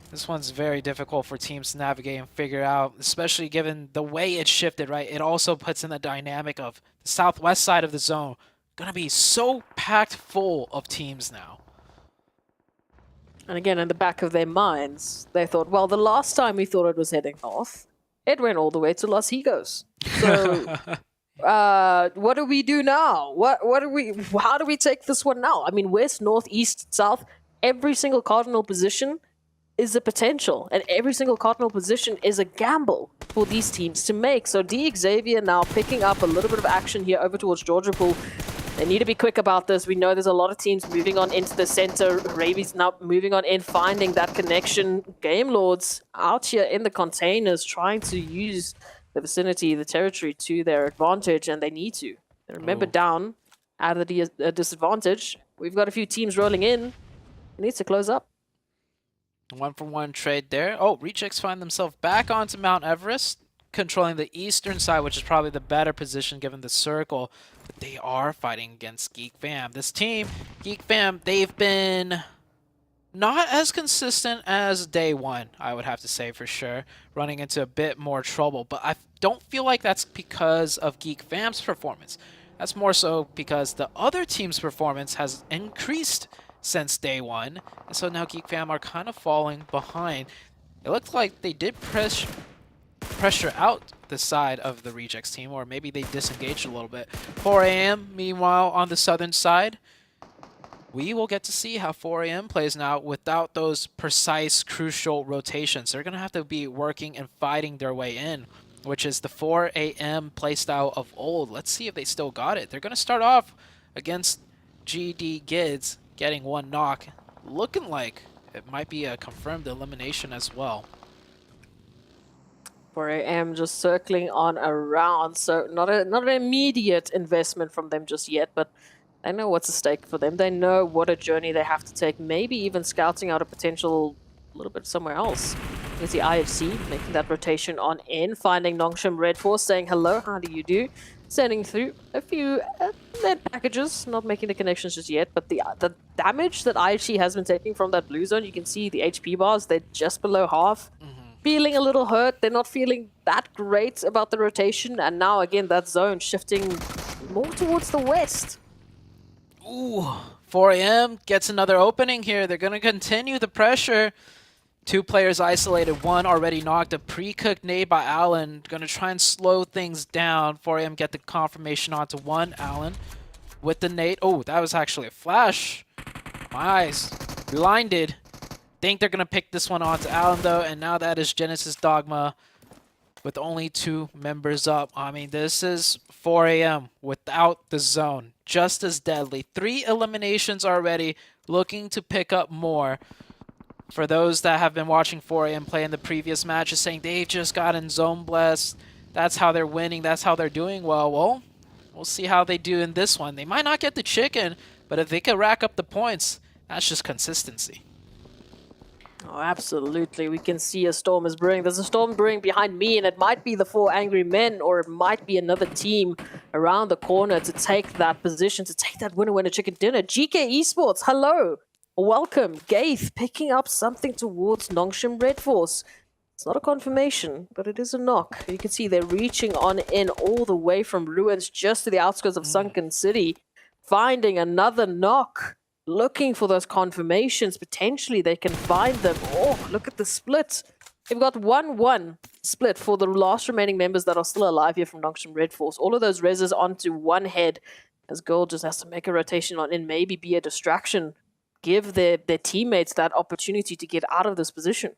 S12: This one's very difficult for teams to navigate and figure out, especially given the way it shifted, right? It also puts in the dynamic of the southwest side of the zone. Going to be so packed full of teams now.
S13: And again, in the back of their minds, they thought, well, the last time we thought it was heading north, it went all the way to Los Higos. So what do we do now? How do we take this one now? I mean, west, north, east, south, every single cardinal position is a potential, and every single cardinal position is a gamble for these teams to make. So Xavier now picking up a little bit of action here over towards Georgiapol. They need to be quick about this. We know there's a lot of teams moving on into the center. Ravi's now moving on in, finding that connection. Game Lords out here in the containers trying to use the vicinity, the territory to their advantage, and they need to. And remember, down out of the disadvantage, we've got a few teams rolling in. It needs to close up.
S12: 1-for-1 trade there. Oh, Rejects find themselves back onto Mount Everest, controlling the eastern side, which is probably the better position given the circle. But they are fighting against Geek Fam. This team, Geek Fam, they've been not as consistent as day one, I would have to say for sure, running into a bit more trouble. But I don't feel like that's because of Geek Fam's performance. That's more so because the other team's performance has increased since day one. And so now Geek Fam are kind of falling behind. It looked like they did pressure out the side of the Rejects team, or maybe they disengaged a little bit. 4am, meanwhile, on the southern side. We will get to see how 4am plays now without those precise, crucial rotations. They're going to have to be working and fighting their way in, which is the 4am playstyle of old. Let's see if they still got it. They're going to start off against GD Gids, getting one knock. Looking like it might be a confirmed elimination as well.
S13: 4am just circling on around, so not an immediate investment from them just yet, but they know what's at stake for them. They know what a journey they have to take, maybe even scouting out a potential a little bit somewhere else. There's the IHC making that rotation on in, finding Nongshim Red Force, saying hello, how do you do? Sending through a few lead packages, not making the connections just yet, but the damage that IHC has been taking from that blue zone, you can see the HP bars, they're just below half. Feeling a little hurt, they're not feeling that great about the rotation, and now again that zone shifting more towards the west.
S12: Ooh, 4am gets another opening here. They're going to continue the pressure. Two players isolated, one already knocked, a pre-cooked nade by Allen. Going to try and slow things down. 4am get the confirmation onto one. Allen with the nade. Oh, that was actually a flash. My eyes blinded. Think they're going to pick this one onto Allen though, and now that is Genesis Dogma with only two members up. I mean, this is 4am without the zone. Just as deadly. 3 eliminations already, looking to pick up more. For those that have been watching 4am play in the previous matches, saying they've just gotten zone blessed, that's how they're winning, that's how they're doing well, we'll see how they do in this one. They might not get the chicken, but if they can rack up the points, that's just consistency.
S13: Oh, absolutely. We can see a storm is brewing. There's a storm brewing behind me, and it might be the 4 Angry Men, or it might be another team around the corner to take that position, to take that winner chicken dinner. GK Esports, hello. Welcome. Gaith picking up something towards Nongshim Red Force. It's not a confirmation, but it is a knock. You can see they're reaching on in all the way from ruins just to the outskirts of Sunken City, finding another knock. looking for those confirmations. Potentially they can find them. Oh, look at the split. They've got 1-1 split for the last remaining members that are still alive here from Nongshim Red Force. All of those reses onto one head as Gold just has to make a rotation on in, maybe be a distraction. Give their teammates that opportunity to get out of this position.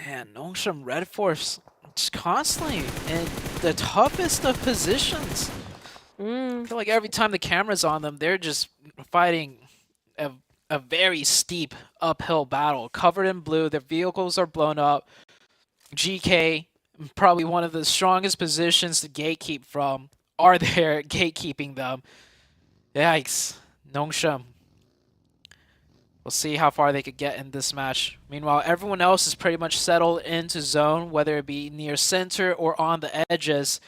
S12: Man, Nongshim Red Force just constantly in the toughest of positions. I feel like every time the camera's on them, they're just fighting a very steep uphill battle. Covered in blue, their vehicles are blown up. GK, probably one of the strongest positions to gatekeep from, are there gatekeeping them. Yikes. Nongshim. We'll see how far they could get in this match. Meanwhile, everyone else is pretty much settled into zone, whether it be near center or on the edges.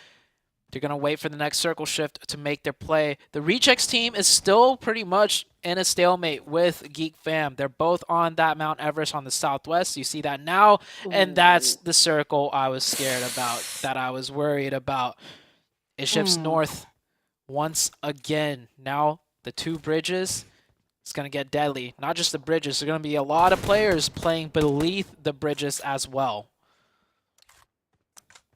S12: They're going to wait for the next circle shift to make their play. The Rejects team is still pretty much in a stalemate with Geek Fam. They're both on that Mount Everest on the southwest. You see that now, and that's the circle I was scared about, that I was worried about. It shifts north once again. Now the two bridges, it's going to get deadly. Not just the bridges. There's going to be a lot of players playing beneath the bridges as well.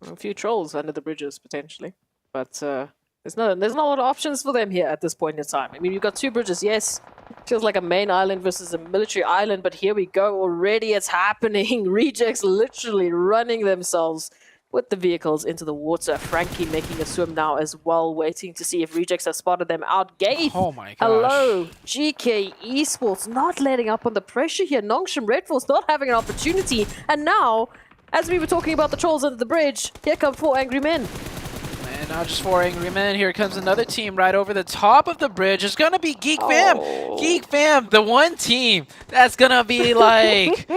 S13: A few trolls under the bridges, potentially. But there's not a lot of options for them here at this point in time. I mean, you've got two bridges, yes. Feels like a main island versus a military island, but here we go. Already it's happening. Rejects literally running themselves with the vehicles into the water. Frankie making a swim now as well, waiting to see if Rejects have spotted them out. Gaith,
S12: oh my gosh.
S13: Hello. GK Esports not letting up on the pressure here. Nongshim Red Force not having an opportunity. And now, as we were talking about the trolls under the bridge, here come 4 angry men.
S12: And not just 4 angry men, here comes another team right over the top of the bridge. It's gonna be Geek Fam. Geek Fam, the one team that's gonna be like,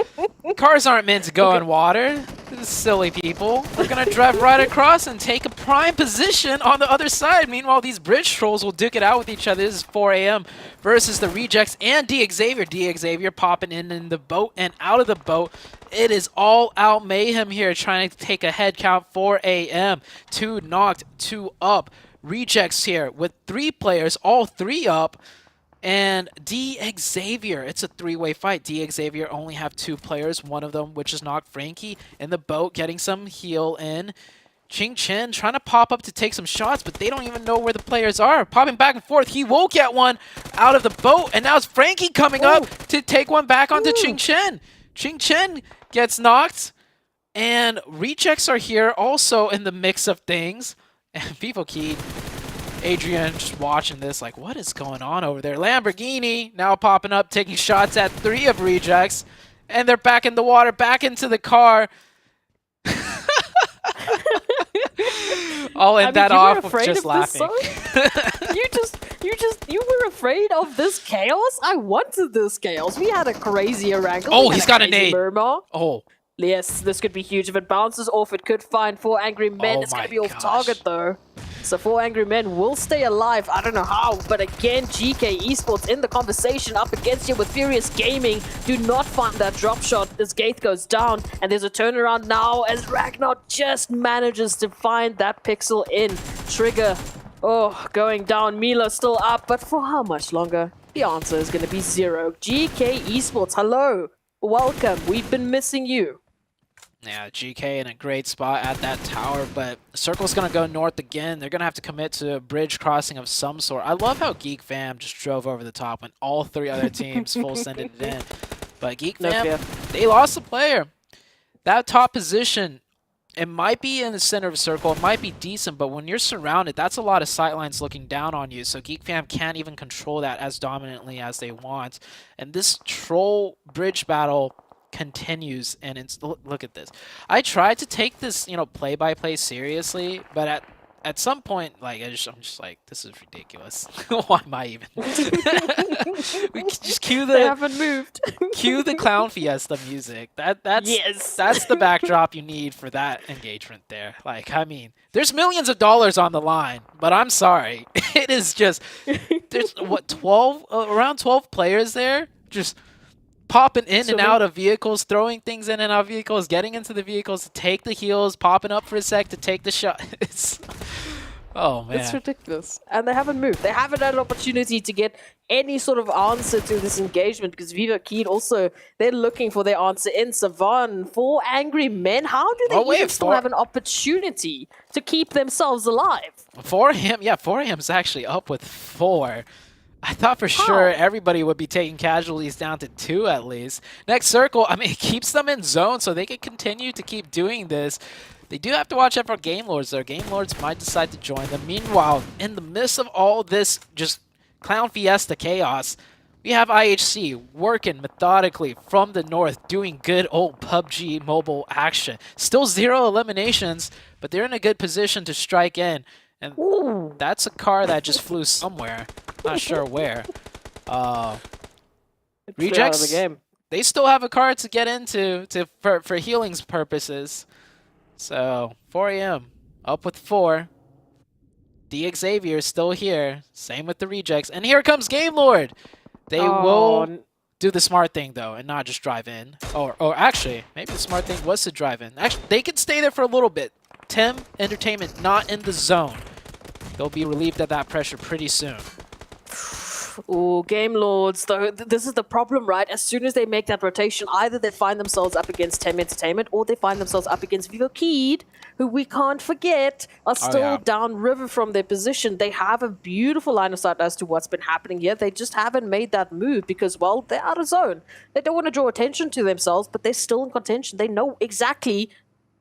S12: cars aren't meant to go in water. Silly people. We're gonna drive right across and take a prime position on the other side. Meanwhile, these bridge trolls will duke it out with each other. This is 4 a.m. versus the Rejects and DXavier. DXavier popping in the boat and out of the boat. It is all out mayhem here, trying to take a head count. 4 a.m. 2 knocked, 2 up. Rejects here with 3 players, all 3 up. And DXavier, it's a 3-way fight. DXavier only have 2 players, one of them which is knocked. Frankie in the boat getting some heal in. Ching Chen trying to pop up to take some shots, but they don't even know where the players are. Popping back and forth. He will get one out of the boat, and now it's Frankie coming up to take one back onto Ching Chen. Ching Chen gets knocked, and Rejects are here also in the mix of things. And Vivo Key, Adrian just watching this like, what is going on over there? Lamborghini now popping up, taking shots at 3 of Rejects, and they're back in the water, back into the car. I'll end that off with just laughing.
S13: You were afraid of this chaos? I wanted this chaos. We had a crazy wrangle.
S12: Oh, he's got a nade.
S13: Murmur.
S12: Oh.
S13: Yes, this could be huge. If it bounces off, it could find 4 angry men. It's going to be off target, though. So 4 angry men will stay alive. I don't know how, but again, GK Esports in the conversation up against you with Furious Gaming. Do not find that drop shot as Gaith goes down, and there's a turnaround now as Ragnar just manages to find that pixel in. Trigger, going down. Mila still up, but for how much longer? The answer is going to be 0. GK Esports, hello. Welcome. We've been missing you.
S12: Yeah, GK in a great spot at that tower, but Circle's going to go north again. They're going to have to commit to a bridge crossing of some sort. I love how Geek Fam just drove over the top when all 3 other teams full-sended it in. But Geek Fam, they lost a player. That top position, it might be in the center of a circle, it might be decent, but when you're surrounded, that's a lot of sightlines looking down on you, so Geek Fam can't even control that as dominantly as they want. And this troll bridge battle continues, and it's, look at this. I tried to take this, play-by-play seriously, but at some point, like, I'm just like, this is ridiculous. Why am I even? We just cue the.
S13: They haven't moved.
S12: Cue the Clown Fiesta music. That's the backdrop you need for that engagement there. Like, I mean, there's millions of dollars on the line, but I'm sorry, it is just there's what 12 around 12 players there, just popping in and out of vehicles, throwing things in and out of vehicles, getting into the vehicles to take the heals, popping up for a sec to take the shot. Oh, man.
S13: It's ridiculous. And they haven't moved. They haven't had an opportunity to get any sort of answer to this engagement because Viva Keed also, they're looking for their answer in Savan. 4 angry men. How do they even still have an opportunity to keep themselves alive?
S12: 4AM, yeah, 4AM's actually up with 4. I thought for sure everybody would be taking casualties down to 2 at least. Next circle, I mean, it keeps them in zone so they can continue to keep doing this. They do have to watch out for Game Lords there. Game Lords might decide to join them. Meanwhile, in the midst of all this just Clown Fiesta chaos, we have IHC working methodically from the north, doing good old PUBG Mobile action. Still 0 eliminations, but they're in a good position to strike in. And that's a car that just flew somewhere. Not sure where. Rejects,
S13: the game.
S12: They still have a car to get into for healing's purposes. So 4AM up with 4. D Xavier is still here. Same with the rejects. And here comes Game Lord. They will do the smart thing though and not just drive in. Or actually, maybe the smart thing was to drive in. Actually, they could stay there for a little bit. Tim Entertainment not in the zone. They'll be relieved of that pressure pretty soon.
S13: Oh, Game Lords, though, this is the problem, right? As soon as they make that rotation, either they find themselves up against Tem Entertainment or they find themselves up against Vivo Keed, who we can't forget are still downriver from their position. They have a beautiful line of sight as to what's been happening here. They just haven't made that move because, well, they're out of zone. They don't want to draw attention to themselves, but they're still in contention. They know exactly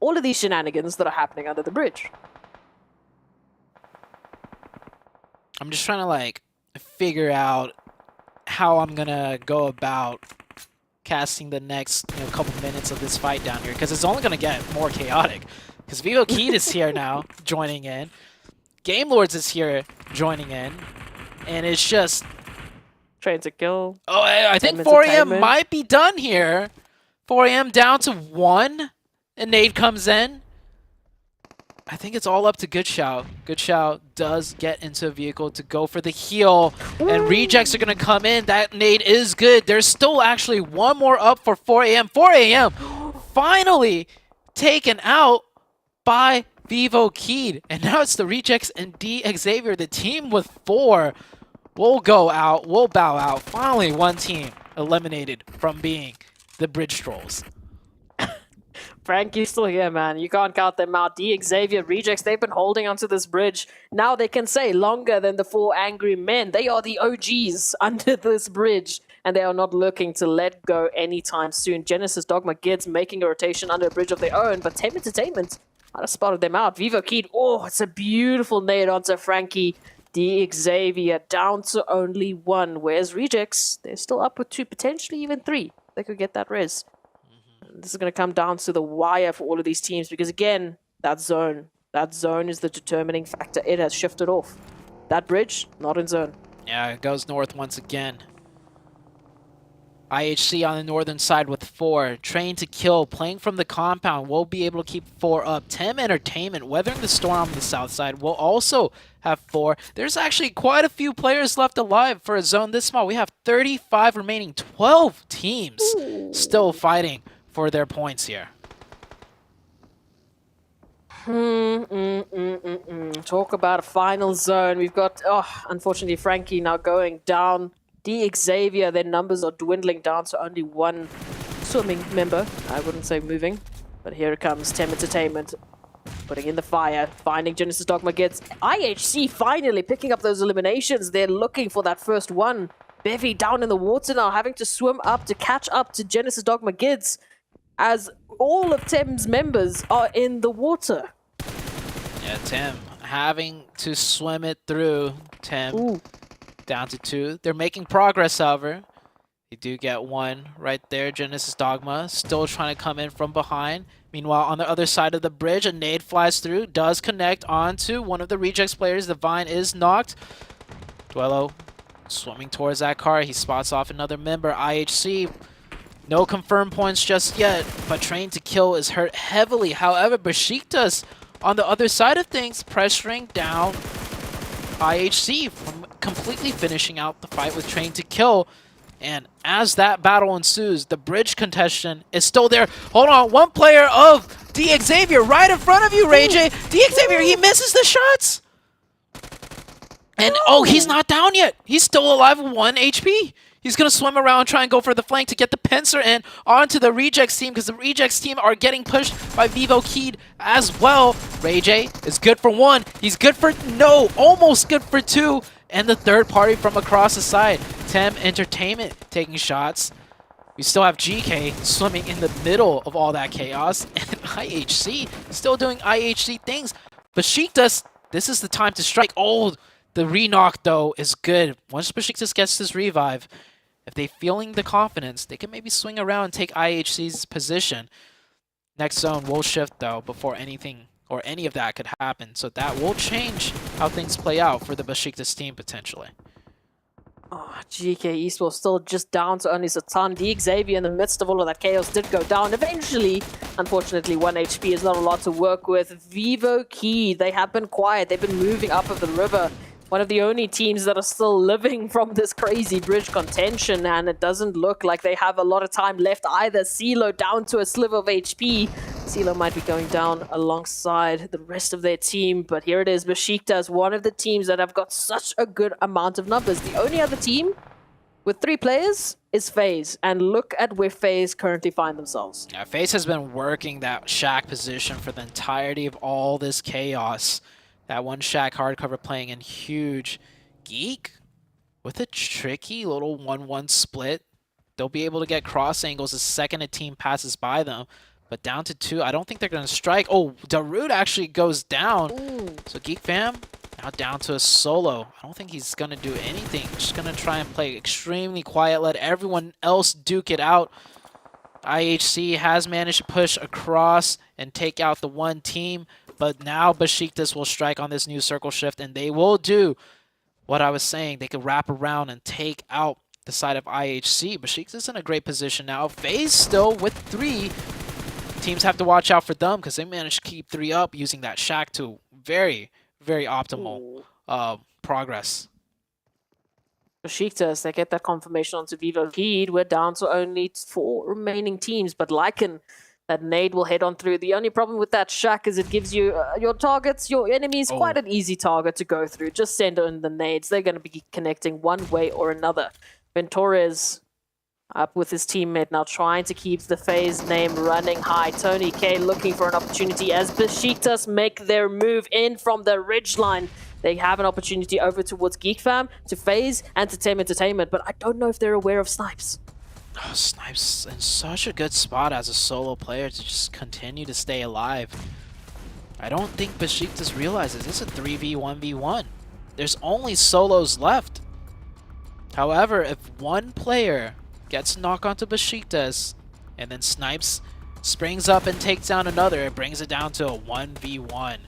S13: all of these shenanigans that are happening under the bridge.
S12: I'm just trying to, like, figure out how I'm gonna go about casting the next couple minutes of this fight down here, because it's only gonna get more chaotic. Because Vivo Keed is here now, joining in. Game Lords is here, joining in, and it's just
S13: Train to kill.
S12: Oh, I think 4AM might be done here. 4AM down to 1, and Nade comes in. I think it's all up to Good Shout. Good Shout does get into a vehicle to go for the heal, and rejects are going to come in. That nade is good. There's still actually one more up for 4AM. 4AM finally taken out by Vivo Keed, and now it's the rejects and D Xavier. The team with 4 will go out, will bow out. Finally, one team eliminated from being the Bridge Trolls.
S13: Frankie's still here, man. You can't count them out. D Xavier, rejects, they've been holding onto this bridge. Now they can say longer than the 4 angry men. They are the OGs under this bridge, and they are not looking to let go anytime soon. Genesis Dogma Gids making a rotation under a bridge of their own, but Tem Entertainment might have spotted them out. Vivo Keed, oh, it's a beautiful nade onto Frankie. D Xavier down to only 1. Whereas rejects, they're still up with 2, potentially even 3. They could get that res. This is going to come down to the wire for all of these teams because, again, that zone is the determining factor. It has shifted off. That bridge, not in zone.
S12: Yeah, it goes north once again. IHC on the northern side with 4. Train to kill, playing from the compound. Will be able to keep 4 up. Tem Entertainment, weathering the storm on the south side, will also have 4. There's actually quite a few players left alive for a zone this small. We have 35 remaining, 12 teams still fighting for their points here.
S13: Talk about a final zone. We've got, unfortunately, Frankie now going down. D Xavier, their numbers are dwindling down to only 1 swimming member. I wouldn't say moving, but here it comes. Tem Entertainment putting in the fire, finding Genesis Dogma Gids. IHC finally picking up those eliminations. They're looking for that first one. Bevy down in the water now, having to swim up to catch up to Genesis Dogma Gids, as all of Tem's members are in the water.
S12: Yeah, Tem having to swim it through. Tem down to 2. They're making progress, however. They do get 1 right there. Genesis Dogma still trying to come in from behind. Meanwhile, on the other side of the bridge, a nade flies through, does connect onto one of the rejects players. The Vine is knocked. Duello swimming towards that car. He spots off another member. IHC, no confirmed points just yet, but Train to Kill is hurt heavily. However, Besiktas on the other side of things, pressuring down IHC from completely finishing out the fight with Train to Kill. And as that battle ensues, the bridge contestant is still there. Hold on, one player of D Xavier right in front of you, Ray J. D Xavier, he misses the shots. And oh, he's not down yet. He's still alive with 1 HP. He's going to swim around, try and go for the flank to get the pincer in onto the Rejects team, because the Rejects team are getting pushed by Vivo Keed as well. Ray J is good for 1. He's good for, no, almost good for 2. And the third party from across the side, Tem Entertainment taking shots. We still have GK swimming in the middle of all that chaos. And IHC still doing IHC things. Besiktas, this is the time to strike. Oh, the re-knock, though, is good. Once Besiktas gets this revive, if they're feeling the confidence, they can maybe swing around and take IHC's position. Next zone will shift, though, before anything or any of that could happen. So that will change how things play out for the Besiktas team, potentially.
S13: Oh, GK Esports still just down to only Satan. The Xavier in the midst of all of that chaos did go down eventually. Unfortunately, 1 HP is not a lot to work with. Vivo Key, they have been quiet. They've been moving up of the river. One of the only teams that are still living from this crazy bridge contention, and it doesn't look like they have a lot of time left either. CeeLo down to a sliver of HP. CeeLo might be going down alongside the rest of their team, but here it is. Besiktas, one of the teams that have got such a good amount of numbers. The only other team with 3 players is FaZe, and look at where FaZe currently find themselves.
S12: Yeah, FaZe has been working that Shack position for the entirety of all this chaos. That one Shack hardcover playing in huge. Geek with a tricky little 1-1 split. They'll be able to get cross angles the second a team passes by them. But down to 2, I don't think they're going to strike. Oh, Darude actually goes down.
S13: Ooh.
S12: So Geek Fam now down to a solo. I don't think he's going to do anything. Just going to try and play extremely quiet. Let everyone else duke it out. IHC has managed to push across and take out the one team. But now Besiktas will strike on this new circle shift, and they will do what I was saying. They could wrap around and take out the side of IHC. Besiktas is in a great position now. FaZe still with 3. Teams have to watch out for them because they managed to keep 3 up using that Shack to very, very optimal progress.
S13: Besiktas, they get that confirmation onto Vivo Keed. We're down to only 4 remaining teams, but Lycan, that nade will head on through. The only problem with that Shack is it gives you your targets, your enemies, quite an easy target to go through. Just send in the nades. They're going to be connecting one way or another. Ventores up with his teammate now, trying to keep the FaZe name running high. Tony K looking for an opportunity as Besiktas make their move in from the ridgeline. They have an opportunity over towards GeekFam, to FaZe, and to Tem Entertainment, but I don't know if they're aware of Snipes.
S12: Oh, Snipes in such a good spot as a solo player to just continue to stay alive. I don't think Besiktas realizes it's a 3v1v1. There's only solos left. However, if one player gets a knock onto Besiktas and then Snipes springs up and takes down another, it brings it down to a 1v1.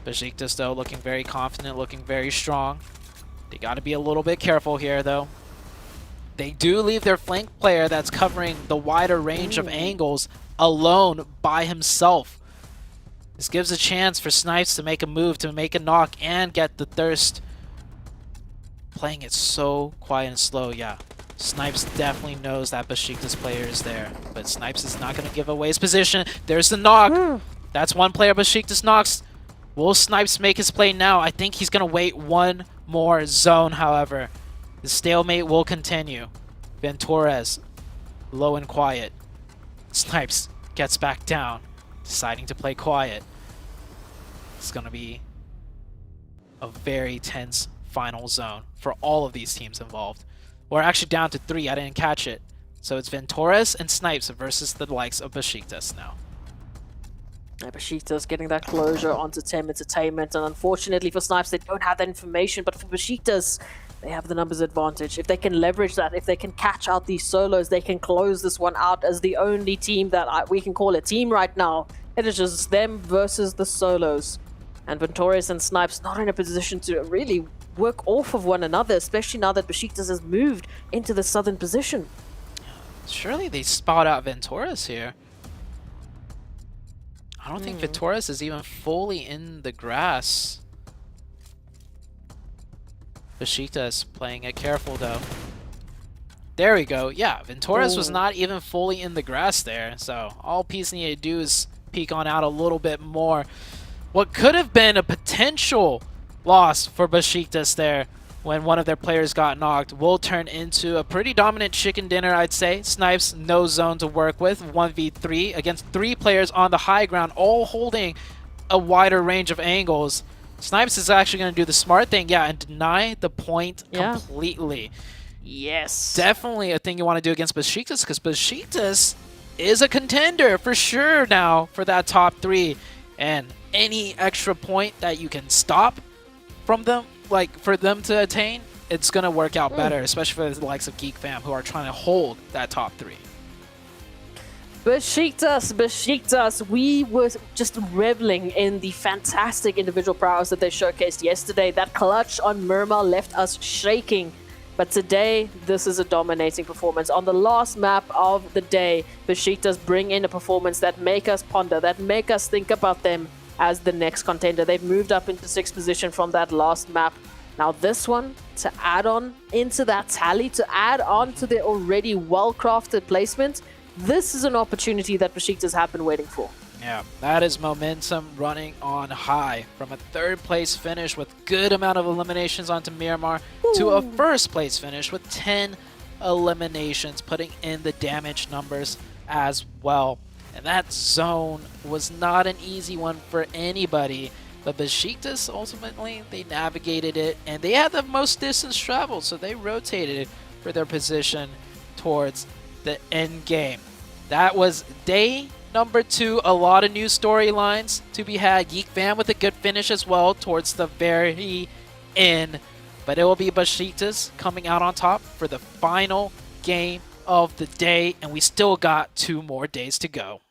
S12: Besiktas, though, looking very confident, looking very strong. They got to be a little bit careful here, though. They do leave their flank player that's covering the wider range of angles alone by himself. This gives a chance for Snipes to make a move, to make a knock, and get the thirst. Playing it so quiet and slow, yeah. Snipes definitely knows that Besiktas player is there, but Snipes is not going to give away his position. There's the knock. That's one player Besiktas knocks. Will Snipes make his play now? I think he's going to wait one more zone, however. The stalemate will continue. Ventores, low and quiet. Snipes gets back down, deciding to play quiet. It's going to be a very tense final zone for all of these teams involved. We're actually down to 3. I didn't catch it. So it's Ventores and Snipes versus the likes of Besiktas now.
S13: Besiktas getting that closure onto Tem Entertainment, and unfortunately for Snipes, they don't have that information, but for Besiktas, they have the numbers advantage. If they can leverage that, if they can catch out these solos, they can close this one out as the only team that we can call a team right now. It is just them versus the solos. And Ventores and Snipes not in a position to really work off of one another, especially now that Besiktas has moved into the southern position.
S12: Surely they spot out Ventores here. I don't think Ventores is even fully in the grass. Besiktas playing it careful though. There we go. Yeah, Ventores was not even fully in the grass there. So all Peace needed to do is peek on out a little bit more. What could have been a potential loss for Besiktas there when one of their players got knocked will turn into a pretty dominant chicken dinner, I'd say. Snipes, no zone to work with, 1v3 against 3 players on the high ground, all holding a wider range of angles. Snipes is actually going to do the smart thing, and deny the point completely.
S13: Yes.
S12: Definitely a thing you want to do against Besiktas, because Besiktas is a contender for sure now for that top 3. And any extra point that you can stop from them, like for them to attain, it's going to work out better, especially for the likes of Geek Fam, who are trying to hold that top 3.
S13: Besiktas, we were just reveling in the fantastic individual prowess that they showcased yesterday. That clutch on Murmur left us shaking. But today, this is a dominating performance. On the last map of the day, Besiktas bring in a performance that make us ponder, that make us think about them as the next contender. They've moved up into 6th position from that last map. Now this one, to add on into that tally, to add on to their already well-crafted placement, this is an opportunity that Besiktas have been waiting for.
S12: Yeah, that is momentum running on high from a 3rd place finish with good amount of eliminations onto Miramar to a 1st place finish with 10 eliminations, putting in the damage numbers as well. And that zone was not an easy one for anybody, but Besiktas ultimately, they navigated it and they had the most distance traveled, so they rotated for their position towards the end game. That was day number 2. A lot of new storylines to be had. Geek Fam with a good finish as well towards the very end. But it will be Besiktas coming out on top for the final game of the day. And we still got 2 more days to go.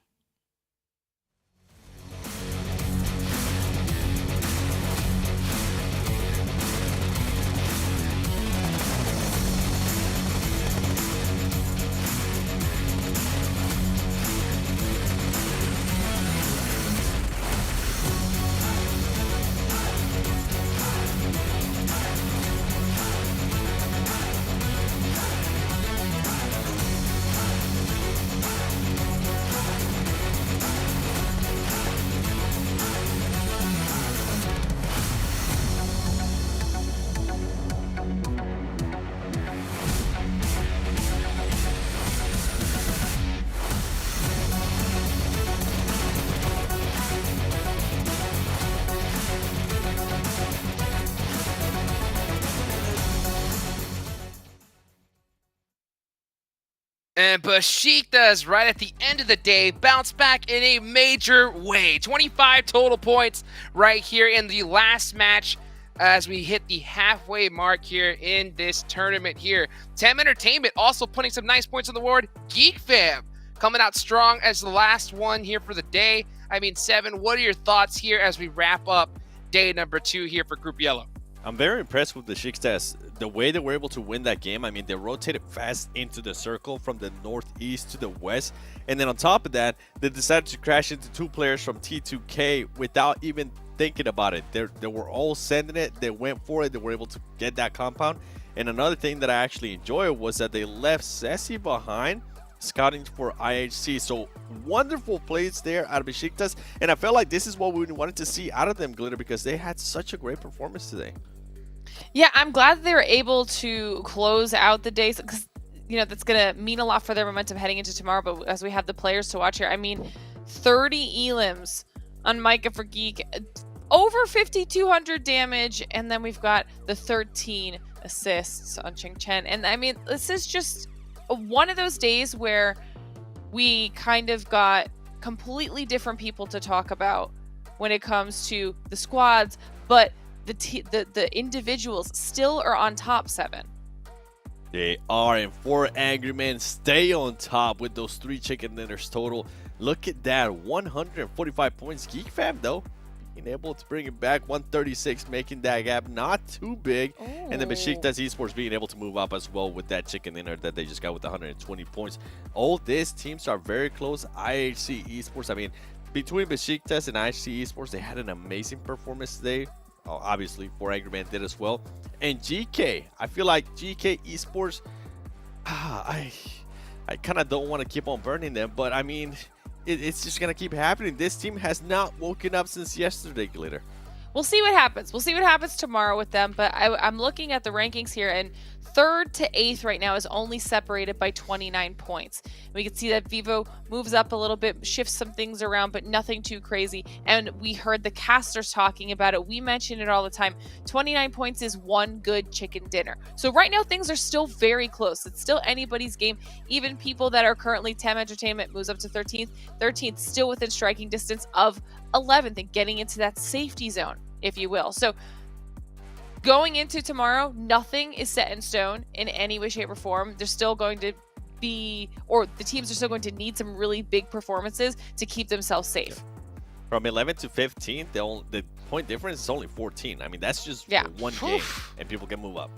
S9: And Besiktas, right at the end of the day, bounced back in a major way. 25 total points right here in the last match as we hit the halfway mark here in this tournament here. Tem Entertainment also putting some nice points on the board. Geek Fam coming out strong as the last one here for the day. I mean, Seven, what are your thoughts here as we wrap up day number 2 here for Group Yellow?
S11: I'm very impressed with the Besiktas. The way they were able to win that game, I mean, they rotated fast into the circle from the northeast to the west. And then on top of that, they decided to crash into 2 players from T2K without even thinking about it. They were all sending it. They went for it. They were able to get that compound. And another thing that I actually enjoyed was that they left Ceci behind, scouting for IHC. So wonderful plays there out of Besiktas. And I felt like this is what we wanted to see out of them, Glitter, because they had such a great performance today.
S10: Yeah, I'm glad they were able to close out the day because, you know, that's going to mean a lot for their momentum heading into tomorrow. But as we have the players to watch here, I mean, 30 elims on Micah for Geek, over 5,200 damage, and then we've got the 13 assists on Ching Chen. And I mean, this is just one of those days where we kind of got completely different people to talk about when it comes to the squads, but the individuals still are on top, Seven.
S11: They are, and 4 Angry Men stay on top with those 3 chicken dinners total. Look at that, 145 points. Geek Fam, though, being able to bring it back, 136, making that gap not too big. Oh. And then Besiktas Esports being able to move up as well with that chicken dinner that they just got with 120 points. All these teams are very close. IHC Esports, I mean, between Besiktas and IHC Esports, they had an amazing performance today. Obviously, 4 Angry Men did as well. And GK, I feel like GK Esports, I kind of don't want to keep on burning them, but I mean, it's just going to keep happening. This team has not woken up since yesterday, Glitter.
S10: we'll see what happens. We'll see what happens tomorrow with them. But I'm looking at the rankings here, and 3rd to 8th right now is only separated by 29 points. We can see that Vivo moves up a little bit, shifts some things around, but nothing too crazy. And we heard the casters talking about it. We mention it all the time. 29 points is one good chicken dinner. So right now things are still very close. It's still anybody's game. Even people that are currently TAM Entertainment moves up to 13th. 13th still within striking distance of 11th and getting into that safety zone, if you will. So going into tomorrow, nothing is set in stone in any way, shape, or form. There's still going to be, or the teams are still going to need some really big performances to keep themselves safe.
S11: From 11th to 15th, the point difference is only 14. I mean, that's just one game, and people can move up.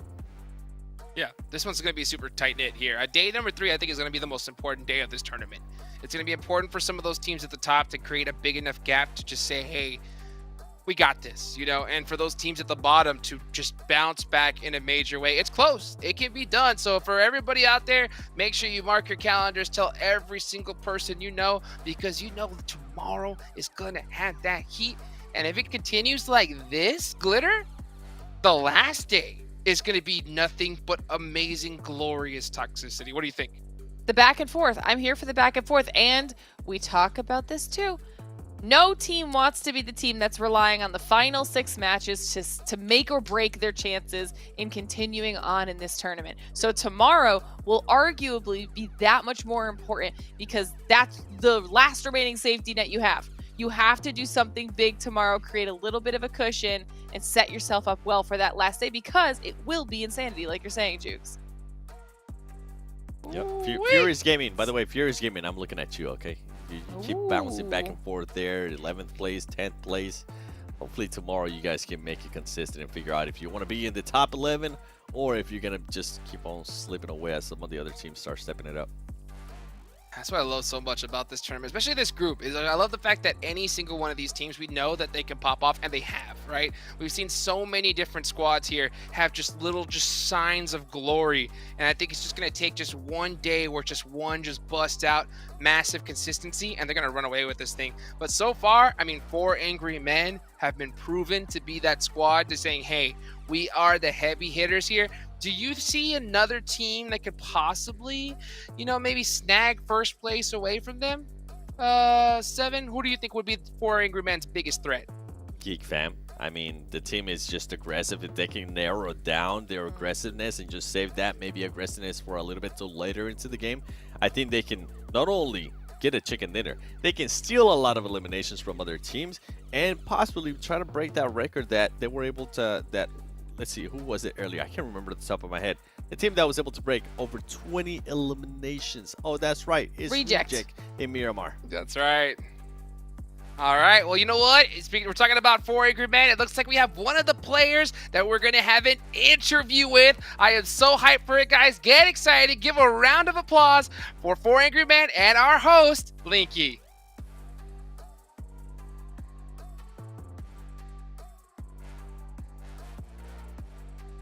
S9: Yeah, this one's going to be super tight-knit here. Day number 3, I think, is going to be the most important day of this tournament. It's going to be important for some of those teams at the top to create a big enough gap to just say, hey, we got this, you know, and for those teams at the bottom to just bounce back in a major way. It's close. It can be done. So for everybody out there, make sure you mark your calendars. Tell every single person you know, because you know tomorrow is going to have that heat. And if it continues like this, Glitter, the last day is going to be nothing but amazing, glorious toxicity. What do you think?
S10: The back and forth. I'm here for the back and forth. And we talk about this too. No team wants to be the team that's relying on the final 6 matches to make or break their chances in continuing on in this tournament. So tomorrow will arguably be that much more important because that's the last remaining safety net you have. You have to do something big tomorrow, create a little bit of a cushion, and set yourself up well for that last day because it will be insanity, like you're saying, Jukes.
S11: Yep. Furious Gaming. By the way, Furious Gaming, I'm looking at you, okay? You keep bouncing back and forth there. 11th place, 10th place. Hopefully tomorrow you guys can make it consistent and figure out if you want to be in the top 11 or if you're going to just keep on slipping away as some of the other teams start stepping it up.
S9: That's what I love so much about this tournament, especially this group, is I love the fact that any single one of these teams, we know that they can pop off, and they have, right? We've seen so many different squads here have just signs of glory, and I think it's just going to take just one day where just one just busts out massive consistency, and they're going to run away with this thing. But so far, I mean, 4 Angry Men have been proven to be that squad to saying, hey, we are the heavy hitters here. Do you see another team that could possibly, you know, maybe snag first place away from them? 7, who do you think would be 4 Angry Men's biggest threat?
S11: Geek Fam. I mean, the team is just aggressive. If they can narrow down their aggressiveness and just save that maybe aggressiveness for a little bit till later into the game, I think they can not only get a chicken dinner, they can steal a lot of eliminations from other teams and possibly try to break that record that they were able to, let's see, who was it earlier? I can't remember at the top of my head. The team that was able to break over 20 eliminations. Oh, that's right. It's Reject in Miramar.
S9: That's right. All right. Well, you know what? We're talking about 4 Angry Men. It looks like we have one of the players that we're going to have an interview with. I am so hyped for it, guys. Get excited. Give a round of applause for 4 Angry Men and our host, Blinky.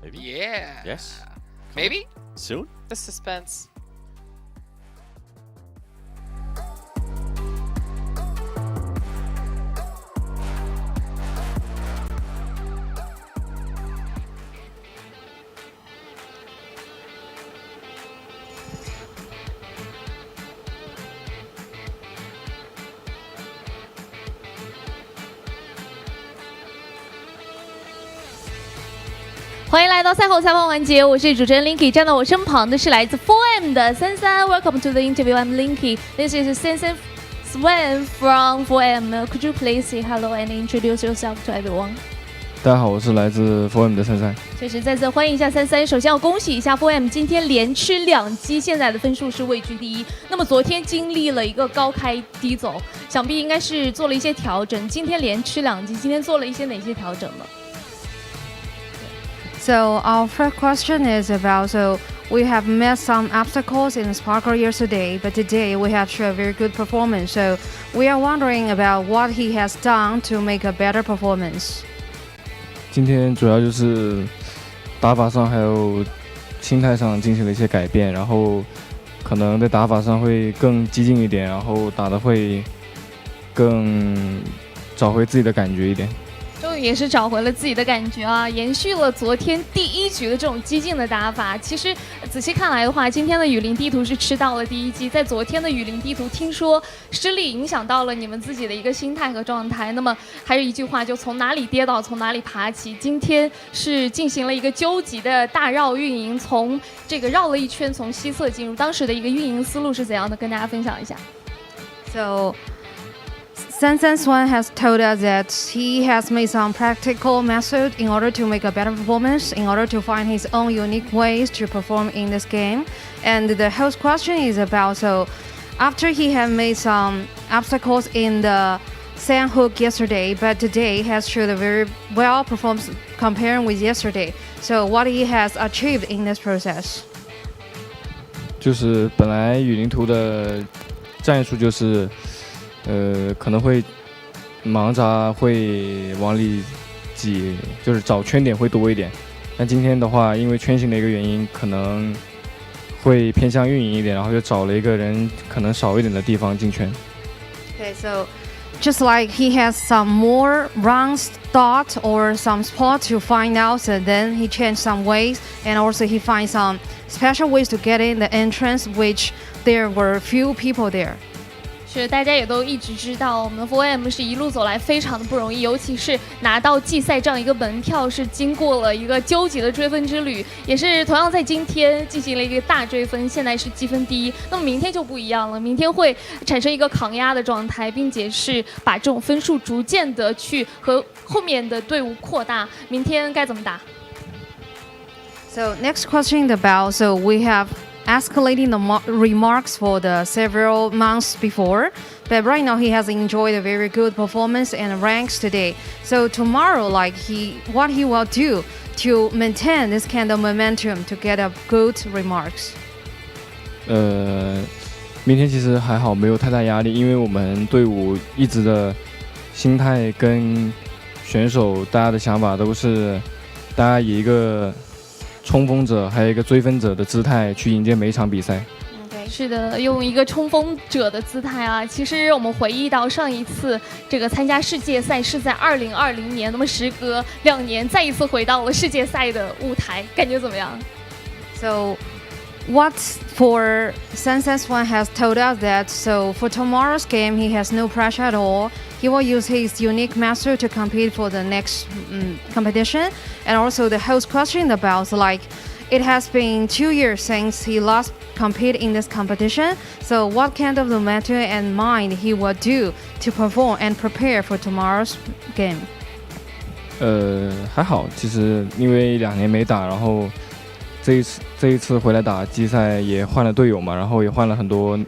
S11: Maybe?
S9: Yeah.
S11: Yes.
S9: Maybe?
S11: Soon?
S10: The suspense.
S15: 欢迎来到赛后采访环节，我是主持人 Linky， 站到我身旁的是来自 4M 的珊珊。Welcome to the interview. I'm Linky. This is Sansan Swan from 4M. Could you please say hello and introduce yourself to everyone?
S16: 大家好，我是来自 4M 的珊珊。
S15: 确实，再次欢迎一下珊珊。首先要恭喜一下 4M 今天连吃2击，现在的分数是位居第一。那么昨天经历了一个高开低走，想必应该是做了一些调整。今天连吃2击，今天做了一些哪些调整呢？
S17: So our first question is about, so we have met some obstacles in Sparkle yesterday, but today we have shown a very good performance. So we are wondering about what he has done to make a better performance.
S16: 今天主要就是打法上还有心态上进行了一些改变，然后可能在打法上会更激进一点，然后打得会更找回自己的感觉一点。
S15: 都也是找回了自己的感觉啊，延续了昨天第一局的这种激进的打法。其实仔细看来的话，今天的雨林地图是吃到了第一击，在昨天的雨林地图，听说失利影响到了你们自己的一个心态和状态。那么还是一句话，就从哪里跌倒从哪里爬起。今天是进行了一个究极的大绕运营，从这个绕了一圈，从西侧进入，当时的一个运营思路是怎样的？跟大家分享一下。
S17: So Swan has told us that he has made some practical method in order to make a better performance, in order to find his own unique ways to perform in this game. And the host question is about, so after he had made some obstacles in the sand hook yesterday, but today has showed a very well performance comparing with yesterday. So what he has achieved in this process?
S16: 就是本来雨林图的战术就是。可能会盲扎会往里挤，就是找圈点会多一点。但今天的话，因为圈型的一个原因，可能会偏向运营一点，然后就找了一个人可能少一点的地方进圈。
S17: Okay, so just like he has some more rounds thought or some spot to find out, so then he changed some ways, and also he finds some special ways to get in the entrance, which there were few people there.
S15: 是，大家也都一直知道，我们的 4M 是一路走来非常的不容易，尤其是拿到季赛这样一个门票，是经过了一个究极的追分之旅，也是同样在今天进行了一个大追分，现在是积分第一。那么明天就不一样了，明天会产生一个抗压的状态，并且是把这种分数逐渐的去和后面的队伍扩大。明天该怎么打
S17: ？So next question about, so we have escalating the remarks for the several months before, but right now he has enjoyed a very good performance and ranks today. So tomorrow, like what he will do to maintain this kind of momentum to get a good remarks.
S16: 明天其实还好，没有太大压力，因为我们队伍一直的心态跟选手大家的想法都是，大家以一个冲锋者还有一个追分者的姿态去迎接每一场比赛。
S15: 是的，用一个冲锋者的姿态啊。其实我们回忆到上一次这个参加世界赛是在2020年，那么时隔2年，再一次回到了世界赛的舞台，感觉怎么样
S17: ？So what for Swan has told us that, so for tomorrow's game he has no pressure at all. He will use his unique method to compete for the next competition. And also the host question about, like, it has been 2 years since he last competed in this competition. So what kind of the method and mind he will do to perform and prepare for tomorrow's game?
S16: 还好，其实因为2年没打，然后这一次回来打季赛也换了队友嘛，然后也换了很多，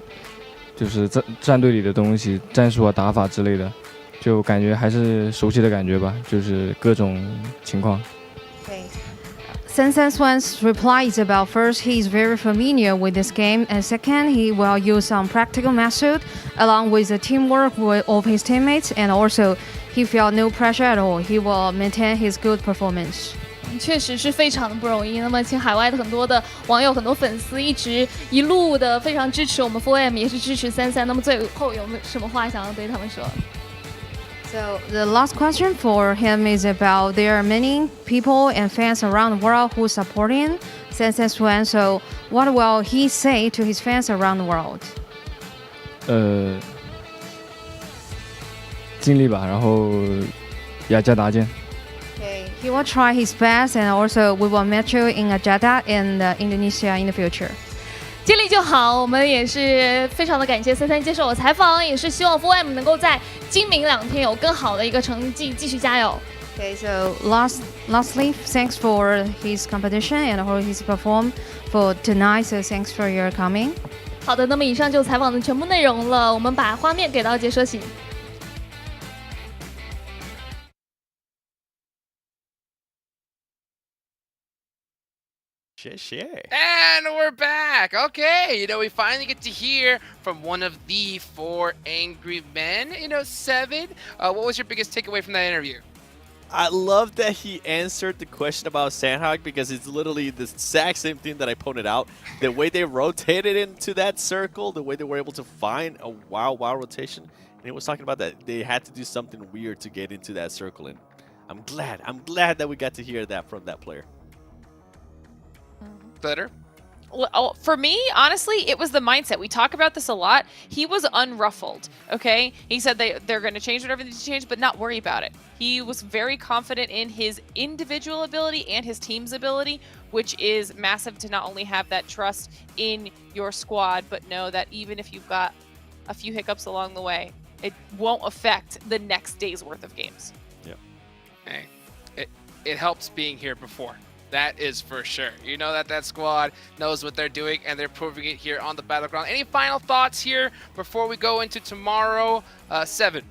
S16: 就是战队里的东西、战术啊、打法之类的，就感觉还是熟悉的感觉吧，就是各种情况。
S17: Swan's reply is about, first, he is very familiar with this game, and second, he will use some practical method along with the teamwork of his teammates, and also he felt no pressure at all. He will maintain his good performance.
S15: 确实是非常的不容易。那么，请海外的很多的网友、很多粉丝一路的非常支持我们 4M， 也是支持33。那么最后有没有什么话想要对他们说？
S17: So the last question for him is about, there are many people and fans around the world who support him, Swan. So what will he say to his fans around the world?
S16: 尽力吧，然后雅加达见。
S17: He will try his best, and also we will meet you in Jakarta and Indonesia in the future.
S15: 尽力就好，我们也是非常的感谢33接受我采访，也是希望 4M 能够在今明2天有更好的一个成绩，继续加油。
S17: Okay, so lastly, thanks for his competition and how he's performed for tonight. So thanks for your coming.
S15: 好的，那么以上就采访的全部内容了，我们把画面给到解说席。
S9: And we're back. Okay, we finally get to hear from one of the 4 angry men. 7. What was your biggest takeaway from that interview?
S11: I love that he answered the question about Sandhog, because it's literally the exact same thing that I pointed out. The way they rotated into that circle, the way they were able to find a wild rotation. And he was talking about that they had to do something weird to get into that circle. And I'm glad that we got to hear that from that player.
S9: Glitter?
S10: Well, for me, honestly, it was the mindset. We talk about this a lot. He was unruffled, okay? He said they're going to change whatever they need to change, but not worry about it. He was very confident in his individual ability and his team's ability, which is massive to not only have that trust in your squad, but know that even if you've got a few hiccups along the way, it won't affect the next day's worth of games.
S11: Yep.
S9: Hey, it helps being here before. That is for sure. You know that squad knows what they're doing, and they're proving it here on the battleground. Any final thoughts here before we go into tomorrow? 7.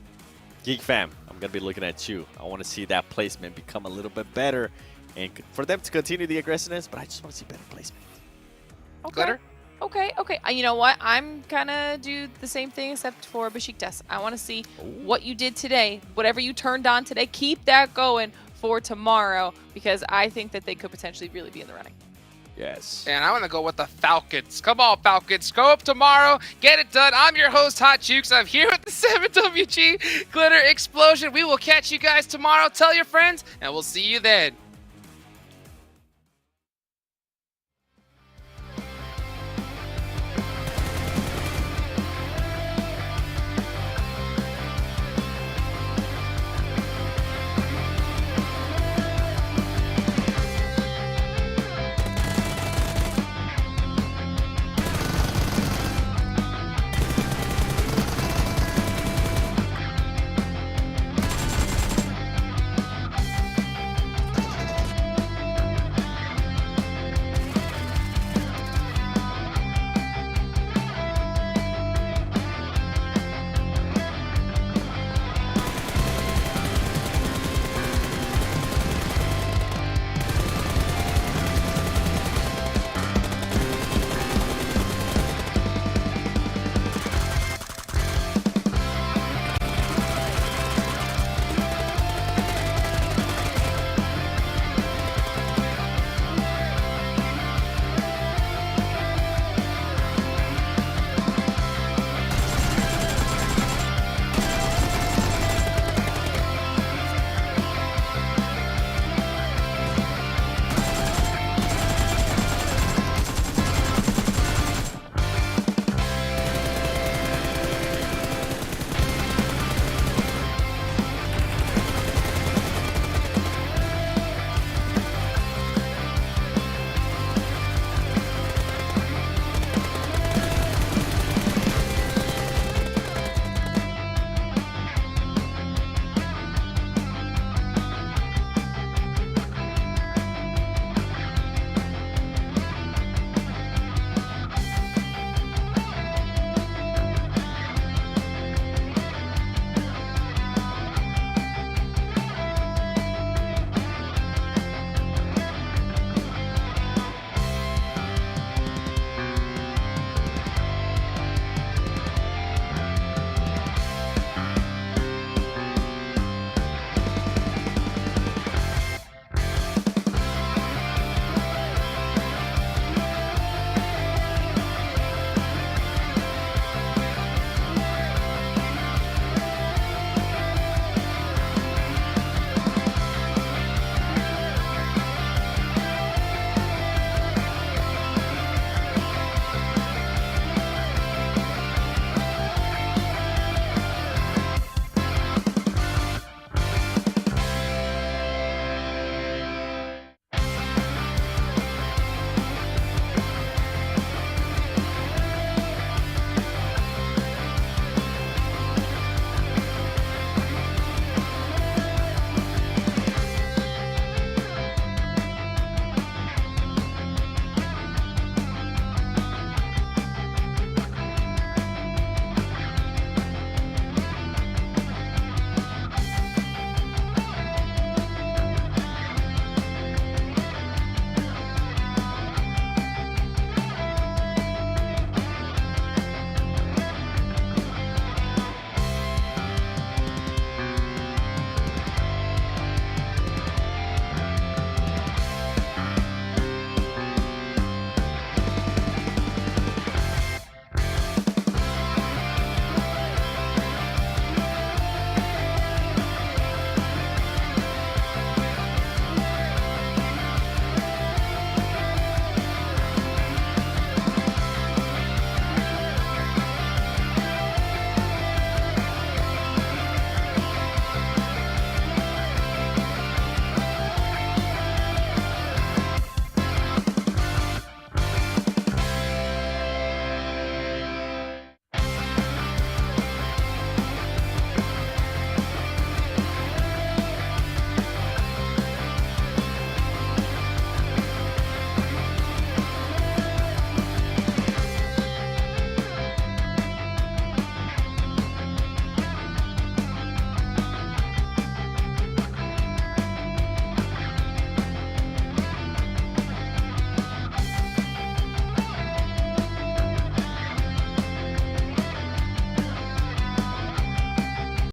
S11: Geek fam, I'm going to be looking at you. I want to see that placement become a little bit better and for them to continue the aggressiveness, but I just want to see better placement.
S10: Okay.
S9: Glitter?
S10: Okay. You know what? I'm gonna do the same thing except for Besiktas. I want to see what you did today. Whatever you turned on today, keep that going for tomorrow, because I think that they could potentially really be in the running.
S11: Yes.
S9: And I want to go with the Falcons. Come on, Falcons. Go up tomorrow. Get it done. I'm your host, Hot Jukes. I'm here with the 7WG Glitter Explosion. We will catch you guys tomorrow. Tell your friends, and we'll see you then.